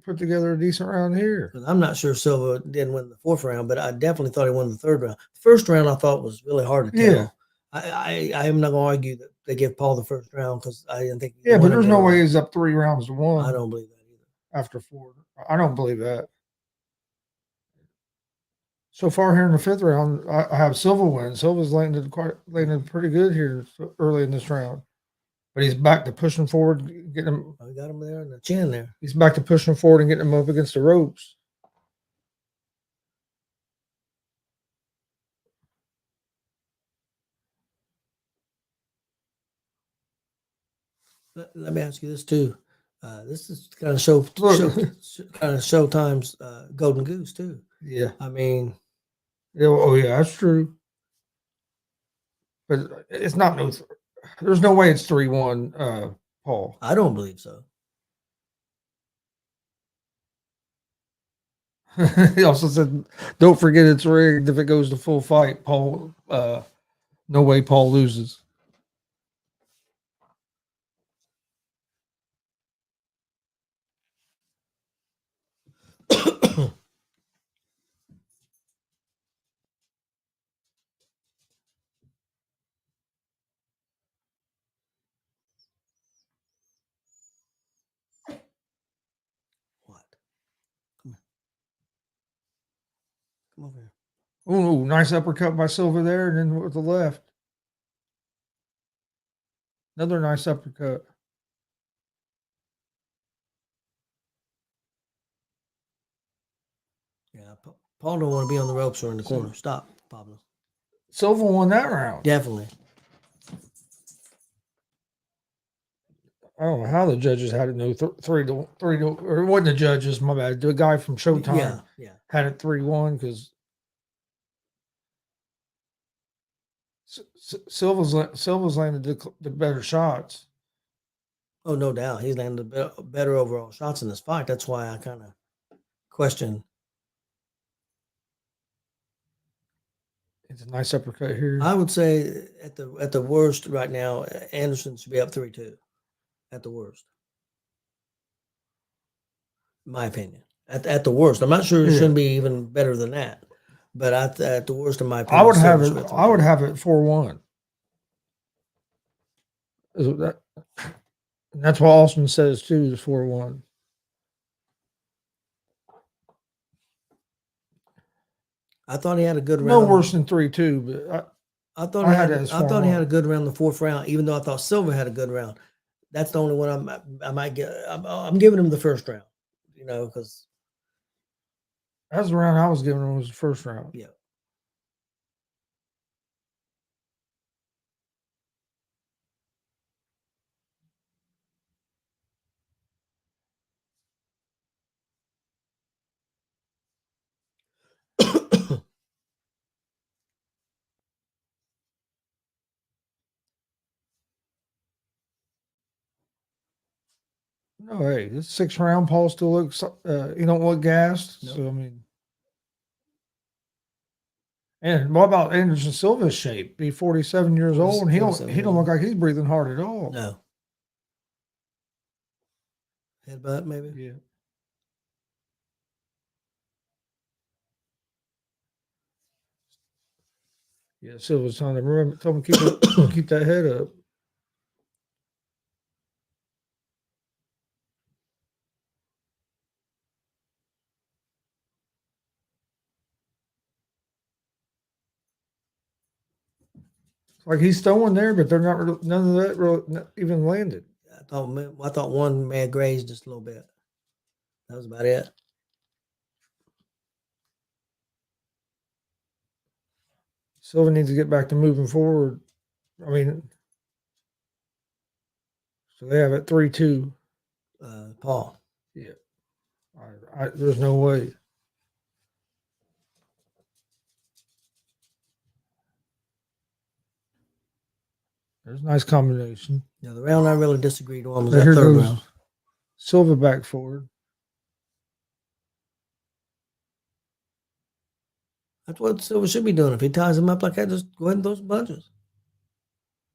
put together a decent round here. I'm not sure Silva didn't win the 4th round, but I definitely thought he won the 3rd round. The 1st round I thought was really hard to tell. Yeah. I am not going to argue that they give Paul the first round because I didn't think. Yeah, but there's no way way he's up 3 rounds to 1. I don't believe that either. After 4. I don't believe that. So far here in the 5th round, I have Silva win. Silva's landed pretty good here early in this round. But he's back to pushing forward, getting him. I got him there in the chin there. He's back to pushing forward and getting him up against the ropes. Let me ask you this too. This is kind of Showtime's Golden Goose too. Yeah. I mean, yeah. Oh yeah, that's true. But it's not no. There's no way it's 3-1. Paul. I don't believe so. He also said, "Don't forget it's rigged if it goes to full fight." Paul. No way Paul loses. What? Come over here. Ooh, nice uppercut by Silva there, and then with the left. Another nice uppercut. Yeah, Paul don't want to be on the ropes or in the corner. Stop, Pablo. Silva won that round. Definitely. I don't know how the judges had it. No, 3-3, or it wasn't the judges. My bad. The guy from Showtime had it 3-1 because Silva's landed the better shots. Oh, no doubt. He's landed better overall shots in this fight. That's why I kind of question. It's a nice uppercut here. I would say at the worst right now, Anderson should be up 3-2. At the worst, in my opinion. At the worst, I'm not sure it shouldn't be even better than that. But at the worst, in my opinion, I would have it 4-1. That's what Austin says too. Is 4-1. I thought he had a good round. No worse than 3-2, but I thought he had a good round in the 4th round. Even though I thought Silva had a good round, that's the only one I might get. I'm giving him the 1st round, because that's the round I was giving him was the 1st round. Yeah. No, hey, this 6th round, Paul still looks, he don't look gassed. Nope. So, I mean, and what about Anderson Silva's shape? Be 47 years old, and he don't look like he's breathing hard at all. No. Headbutt, maybe? Yeah. Yeah, Silva's trying to remember, tell him keep that head up. Like he's throwing there, but they're not. None of that even landed. I thought one man grazed just a little bit. That was about it. Silva needs to get back to moving forward. I mean, so they have it 3-2. Paul. Yeah. There's no way. There's a nice combination. Yeah, the round I really disagreed on was that 3rd round. Silva back forward. That's what Silva should be doing. If he ties him up like that, just go ahead and throw some punches.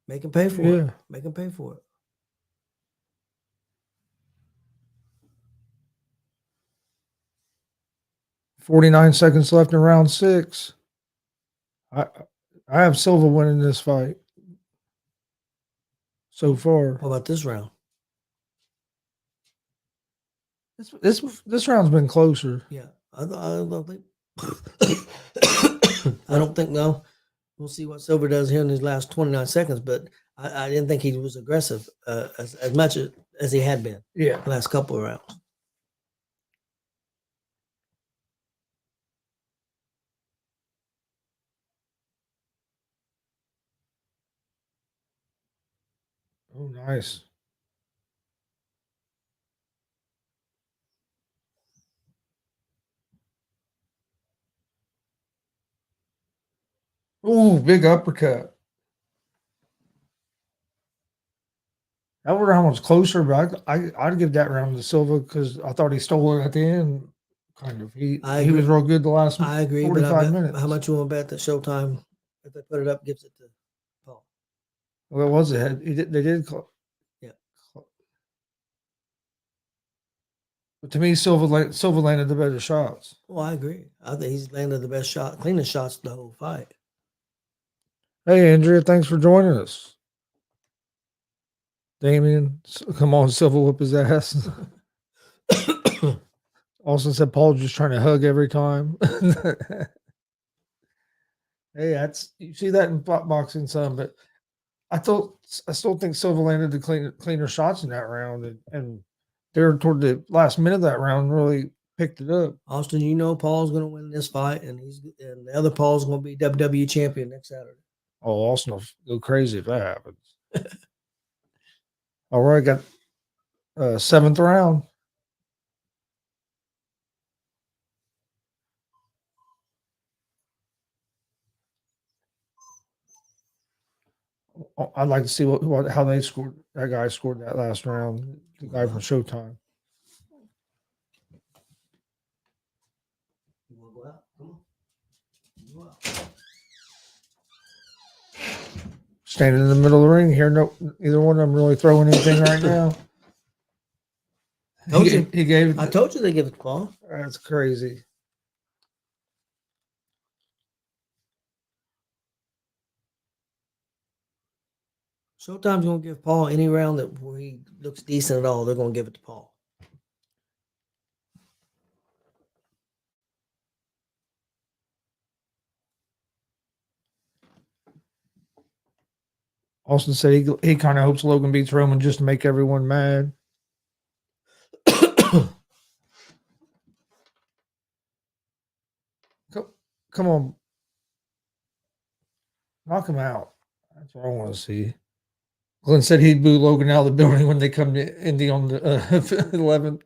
Make him pay for it. Make him pay for it. .49 seconds left in round 6. I have Silva winning this fight. so far. How about this round? This round's been closer. Yeah, I don't think. I don't think. No, we'll see what Silva does here in his last 29 seconds. But I didn't think he was aggressive as much as he had been Yeah. the last couple of rounds. Oh, nice. Ooh, big uppercut. That round was closer, but I'd give that round to Silva because I thought he stole it at the end. Kind of. He was real good the last I agree, 45 but minutes. how much you want to bet that Showtime, if they put it up, gives it to Paul? Well, it was it? They did. Yeah. But to me, Silva landed the better shots. Well, I agree. I think he's landed the best shot, cleanest shots the whole fight. Hey, Andrea, thanks for joining us. Damien, come on, Silva whip his ass. Austin said Paul just trying to hug every time. Hey, you see that in boxing some, but I still think Silva landed the cleaner shots in that round, and there toward the last minute of that round really picked it up. Austin, you know Paul's going to win this fight, and the other Paul's going to be WWE champion next Saturday. Oh, Austin will go crazy if that happens. All right, got 7th round. I'd like to see how they scored. That guy scored that last round. The guy from Showtime. You want to go out? Come on. Go out. Standing in the middle of the ring here. No, either one of them really throwing anything right now. I told you they give it to Paul. That's crazy. Showtime's going to give Paul any round where he looks decent at all. They're going to give it to Paul. Austin said he kind of hopes Logan beats Roman just to make everyone mad. Come on. Knock him out. That's what I want to see. Glenn said he'd boo Logan out of the building when they come to Indy on the 11th.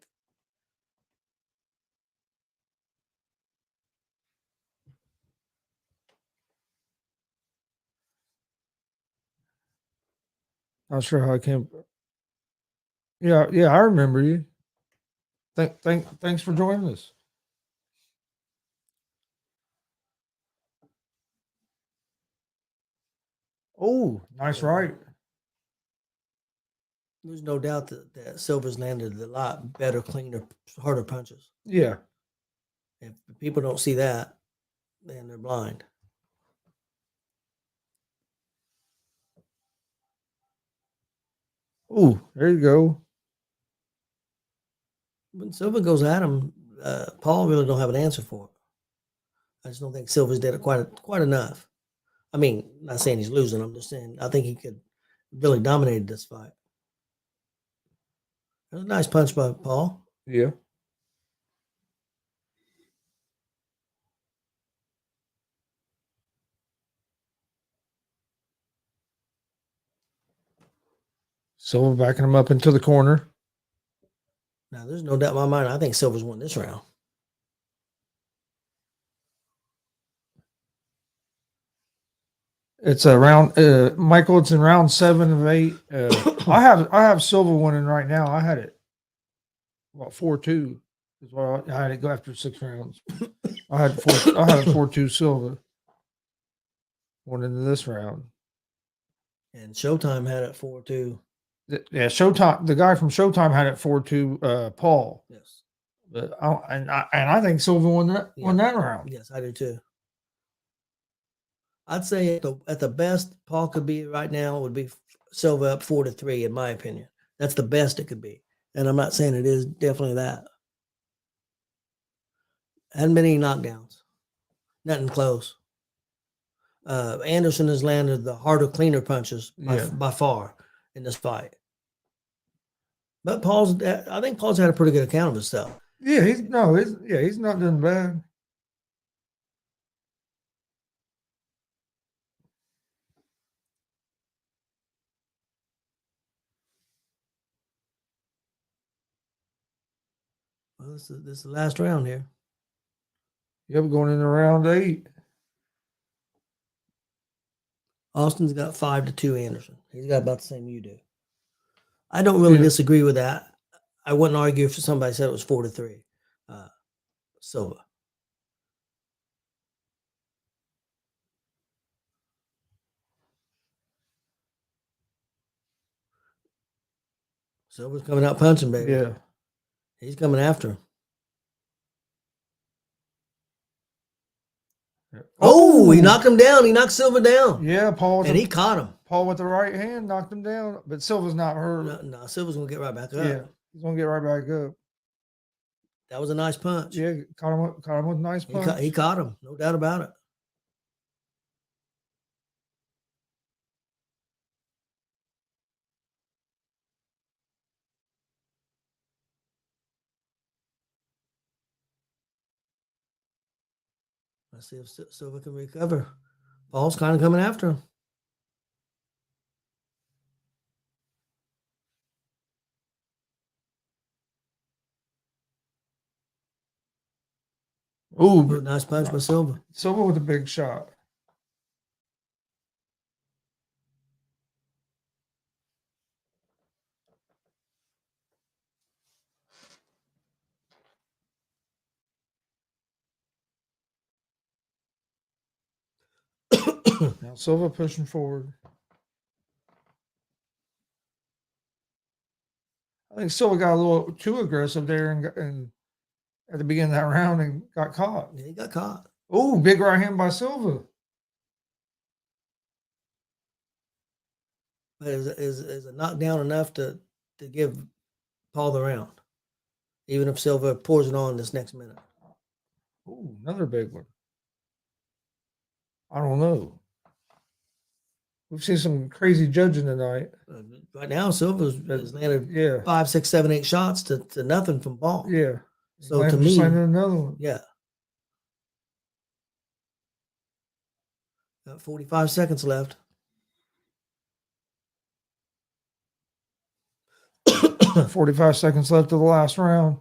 Not sure how I came. Yeah, I remember you. Thanks for joining us. Oh, nice right. There's no doubt that Silva's landed a lot better, cleaner, harder punches. Yeah. If people don't see that, then they're blind. Oh, there you go. When Silva goes at him, Paul really don't have an answer for it. I just don't think Silva's did it quite enough. I mean, not saying he's losing. I'm just saying I think he could really dominate this fight. That was a nice punch by Paul. Yeah. Silva backing him up into the corner. Now, there's no doubt in my mind. I think Silva's won this round. It's a round, Michael. It's in round 7 of 8. I have Silva winning right now. I had it 4-2 is what I had it go after 6 rounds. I had 4-2 Silva going into this round. And Showtime had it 4-2. Yeah, Showtime. The guy from Showtime had it 4-2 Paul. Yes. But I think Silva won that round. Yes, I do too. I'd say at the best Paul could be right now would be Silva up 4-3, in my opinion. That's the best it could be. And I'm not saying it is definitely that. Hadn't been any knockdowns. Nothing close. Anderson has landed the harder, cleaner punches by far in this fight. But I think Paul's had a pretty good account of himself. Yeah, he's not doing bad. Well, this is the last round here. Yep, going into round 8. Austin's got 5-2 Anderson. He's got about the same you do. I don't really disagree with that. I wouldn't argue if somebody said it was 4-3. Silva. Silva's coming out punching, baby. Yeah. He's coming after him. Oh, he knocked him down. He knocked Silva down. Yeah, And he caught him. Paul with the right hand knocked him down, but Silva's not hurt. No, Silva's going to get right back up. Yeah, he's going to get right back up. That was a nice punch. Yeah, caught him with a nice punch. He caught him, no doubt about it. Let's see if Silva can recover. Paul's kind of coming after him. Ooh, nice punch by Silva. Silva with a big shot. Now Silva pushing forward. I think Silva got a little too aggressive there and at the beginning of that round and got caught. Yeah, he got caught. Oh, big right hand by Silva. But is a knockdown enough to give Paul the round, even if Silva pours it on this next minute? Oh, another big one. I don't know. We've seen some crazy judging tonight. Right now, Silva's landed 5, 6, 7, 8 shots to nothing from Paul. Yeah. So to me, another one. Yeah. Got 45 seconds left. 45 seconds left of the last round.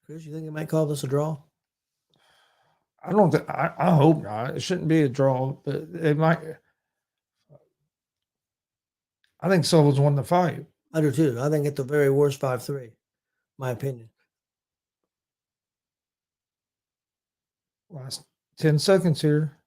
Chris, you think they might call this a draw? I don't think. I hope not. It shouldn't be a draw, but it might. I think Silva's won the fight. I do too. I think at the very worst 5-3, my opinion. Last 10 seconds here.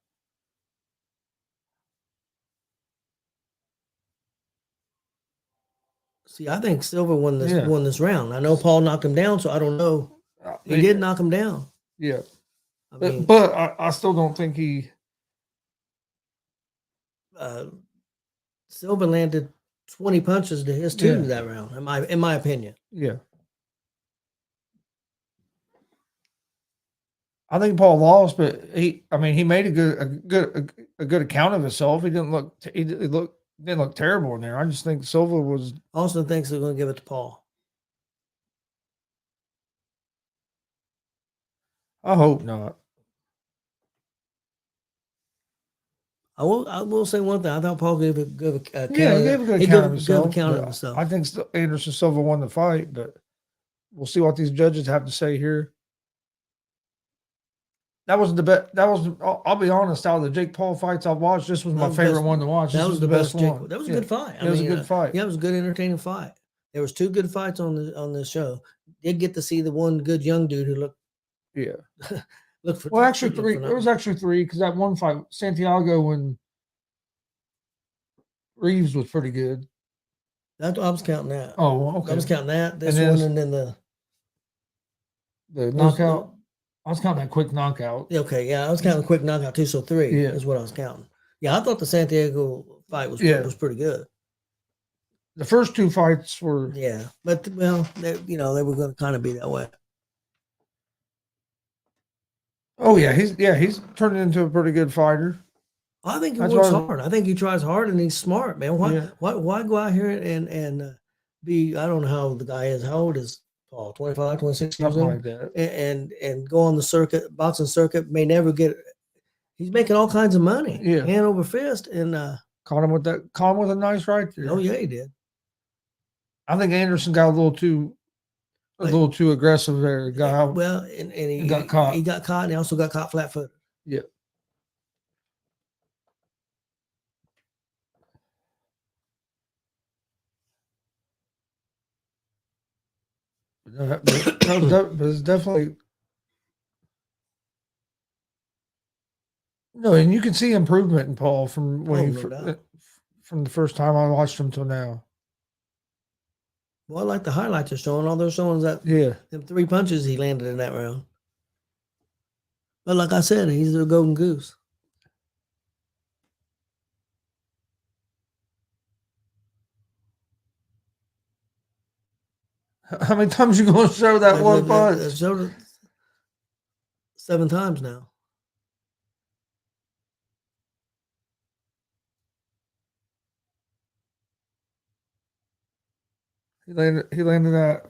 See, I think Silva won this round. I know Paul knocked him down, so I don't know. He did knock him down. Yeah. But I still don't think he. Silva landed 20 punches to his 2 that round. In my opinion. Yeah. I think Paul lost, but he made a good account of himself. He didn't look terrible in there. I just think Silva was. Austin thinks they're going to give it to Paul. I hope not. I will say one thing. I thought Paul gave a good account. Yeah, he gave a good account of himself. I think Anderson Silva won the fight, but we'll see what these judges have to say here. That was the best. I'll be honest. Out of the Jake Paul fights I've watched, this was my favorite one to watch. This was the best one. That was a good fight. It was a good fight. Yeah, it was a good, entertaining fight. There was 2 good fights on this show. Did get to see the one good young dude who looked. Yeah. Looked for. Well, actually 3. There was actually 3 because that one fight, Santiago and Reeves, was pretty good. That's what I was counting that. Oh, okay. I was counting that, this then one, this- and then the The knockout. I was counting that quick knockout. okay, yeah, I was counting quick knockout too. So 3 Yeah. is what I was counting. Yeah, I thought the Santiago fight was Yeah. was pretty good. The first 2 fights were. Yeah, but well, they were going to kind of be that way. Oh yeah, he's turning into a pretty good fighter. I think he That's works why- hard. I think he tries hard and he's smart, man. Why Yeah. why go out here and be, I don't know how the guy is. How old is Paul? 25, 26 years Something old? like that. And go on the circuit, boxing circuit, may never get. He's making all kinds of money, Yeah. hand over fist, and Caught him with a nice right there. oh yeah, he did. I think Anderson got a little too aggressive there. Got out. Well, and he got caught. He got caught, and he also got caught flat-footed. Yeah. But it's definitely no, and you can see improvement in Paul from when Oh, no doubt. from the first time I watched him till now. Well, I like the highlights they're showing. All they're showing is that Yeah, them 3 punches he landed in that round. But like I said, he's a golden goose. how many times you gonna show that one punch? They've showed it 7 times now. He landed that.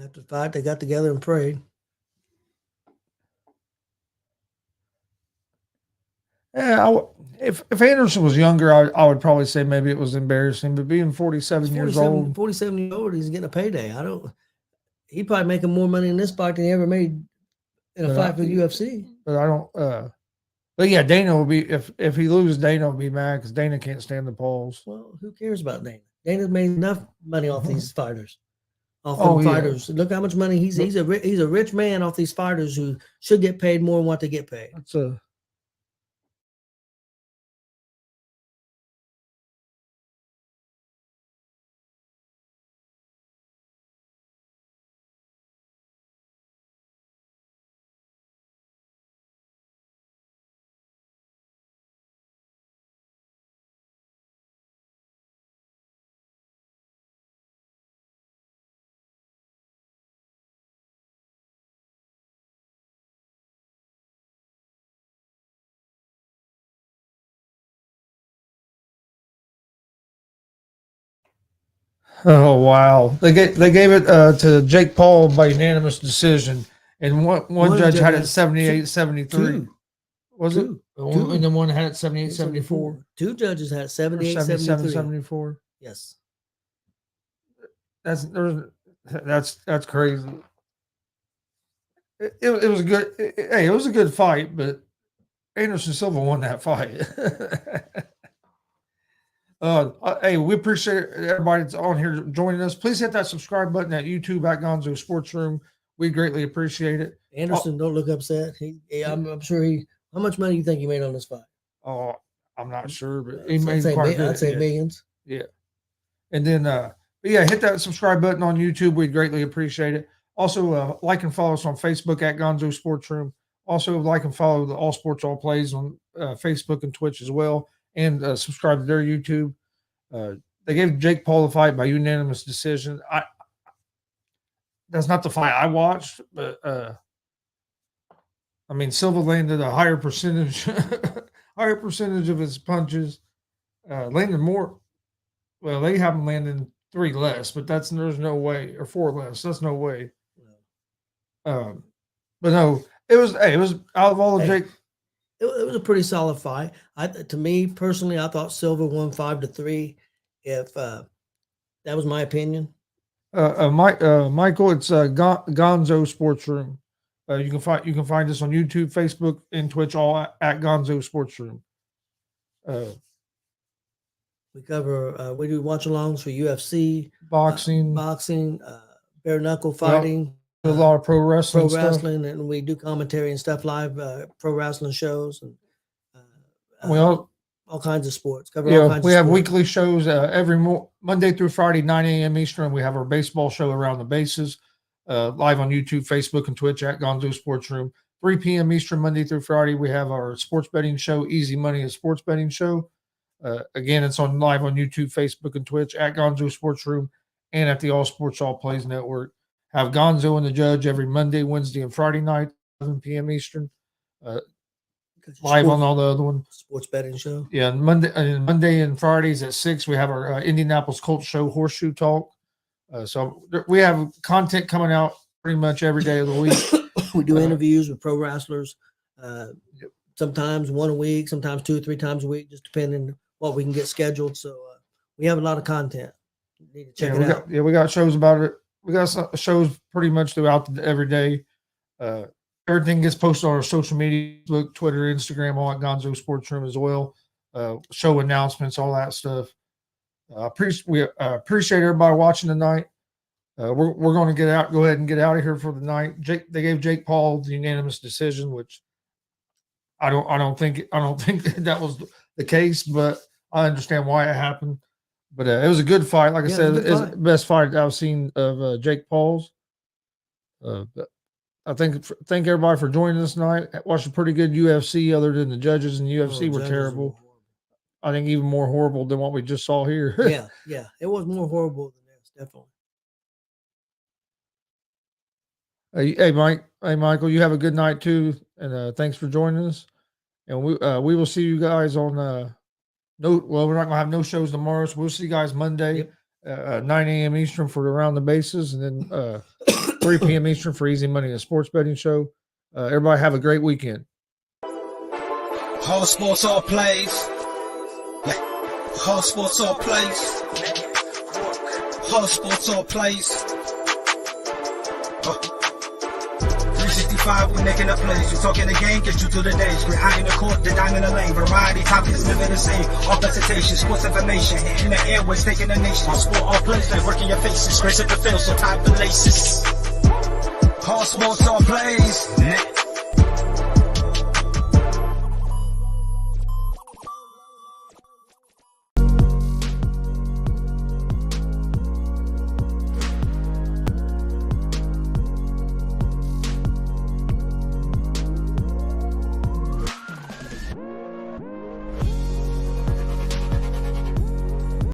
After the fight, they got together and prayed. Yeah, if Anderson was younger, I would probably say maybe it was embarrassing. But being 47 years old, 47 years old, he's getting a payday. He probably making more money in this fight than he ever made in a But fight for the UFC. but I don't. But yeah, Dana will be if he loses, Dana will be mad because Dana can't stand the polls. Well, who cares about Dana? Dana's made enough money off these fighters. Off Oh, them yeah. fighters. Look how much money he's a rich man off these fighters who should get paid more than what they get paid. That's a. Oh wow! They gave it to Jake Paul by unanimous decision, and one judge had it 78-73. Two. Was it? Two. And then one had it 78-74 Two judges had or 78, 77, 73. 74. Yes. That's crazy. It was a good. Hey, it was a good fight, but Anderson Silva won that fight. Hey, we appreciate everybody that's on here joining us. Please hit that subscribe button at YouTube at Gonzo Sports Room. We greatly appreciate it. Anderson, don't look upset. I'm sure how much money do you think he made on this fight? Oh, I'm not sure, but he I'd made say, quite a bit. I'd say Yeah. millions. Yeah. And then, but yeah, hit that subscribe button on YouTube. We'd greatly appreciate it. Also, like and follow us on Facebook at Gonzo Sports Room. Also, like and follow the All Sports All Plays on Facebook and Twitch as well. And subscribe to their YouTube. They gave Jake Paul the fight by unanimous decision. That's not the fight I watched, but I mean, Silva landed a higher percentage of his punches. Landed more. Well, they have him landing 3 less, but there's no way, or 4 less. That's no way. But no, it was out of all the Jake. It was a pretty solid fight. To me personally, I thought Silva won 5-3. If that was my opinion. Michael, it's Gonzo Sports Room. You can find us on YouTube, Facebook, and Twitch, all at Gonzo Sports Room. We cover we do watch alongs for UFC, Boxing, bare knuckle fighting, A lot of pro wrestling pro stuff. wrestling, and we do commentary and stuff live, pro wrestling shows, and We all kinds of sports. Cover Yeah, all kinds we of have sports. weekly shows every Monday through Friday, 9 a.m. Eastern. We have our baseball show Around the Bases, live on YouTube, Facebook, and Twitch at Gonzo Sports Room. 3 p.m. Eastern, Monday through Friday, we have our sports betting show, Easy Money, a sports betting show. Again, it's on live on YouTube, Facebook, and Twitch at Gonzo Sports Room and at the All Sports All Plays Network. Have Gonzo and the Judge every Monday, Wednesday, and Friday night, 7 p.m. Eastern. Live on all the other ones. Sports betting show. Yeah, and Monday and Fridays at 6, we have our Indianapolis Colts show, Horseshoe Talk. So we have content coming out pretty much every day of the week. We do interviews with pro wrestlers. Sometimes one a week, sometimes 2 or 3 times a week, just depending what we can get scheduled. So we have a lot of content. You need to check it out. We got shows about it. We got shows pretty much throughout every day. Everything gets posted on our social media, Facebook, Twitter, Instagram, all at Gonzo Sports Room as well. Show announcements, all that stuff. We appreciate everybody watching tonight. We're going to go ahead and get out of here for the night. They gave Jake Paul the unanimous decision, which I don't think that was the case, but I understand why it happened. But it was a good fight. Like I said, it's the best fight I've seen of Jake Paul's. I thank everybody for joining us tonight. Watched a pretty good UFC, other than the judges in the UFC were terrible. I think even more horrible than what we just saw here. yeah, it was more horrible than this, definitely. Hey, Michael, you have a good night too, and thanks for joining us. And we will see you guys on we're not gonna have no shows tomorrow, so we'll see you guys Monday, 9 a.m. Eastern for Around the Bases, and then 3 p.m. Eastern for Easy Money, a sports betting show. Everybody have a great weekend. All sports, all plays. All sports, all plays. All sports, all plays. 365, we making a plays. You talking the game, get you to the days. We're high in the court, the dime in the lane. Variety topics, living the same. All presentation, sports information. Hitting the airways, taking the nation. All sport, all plays, like working your faces. Grace at the field, so tie the laces. All sports, all plays.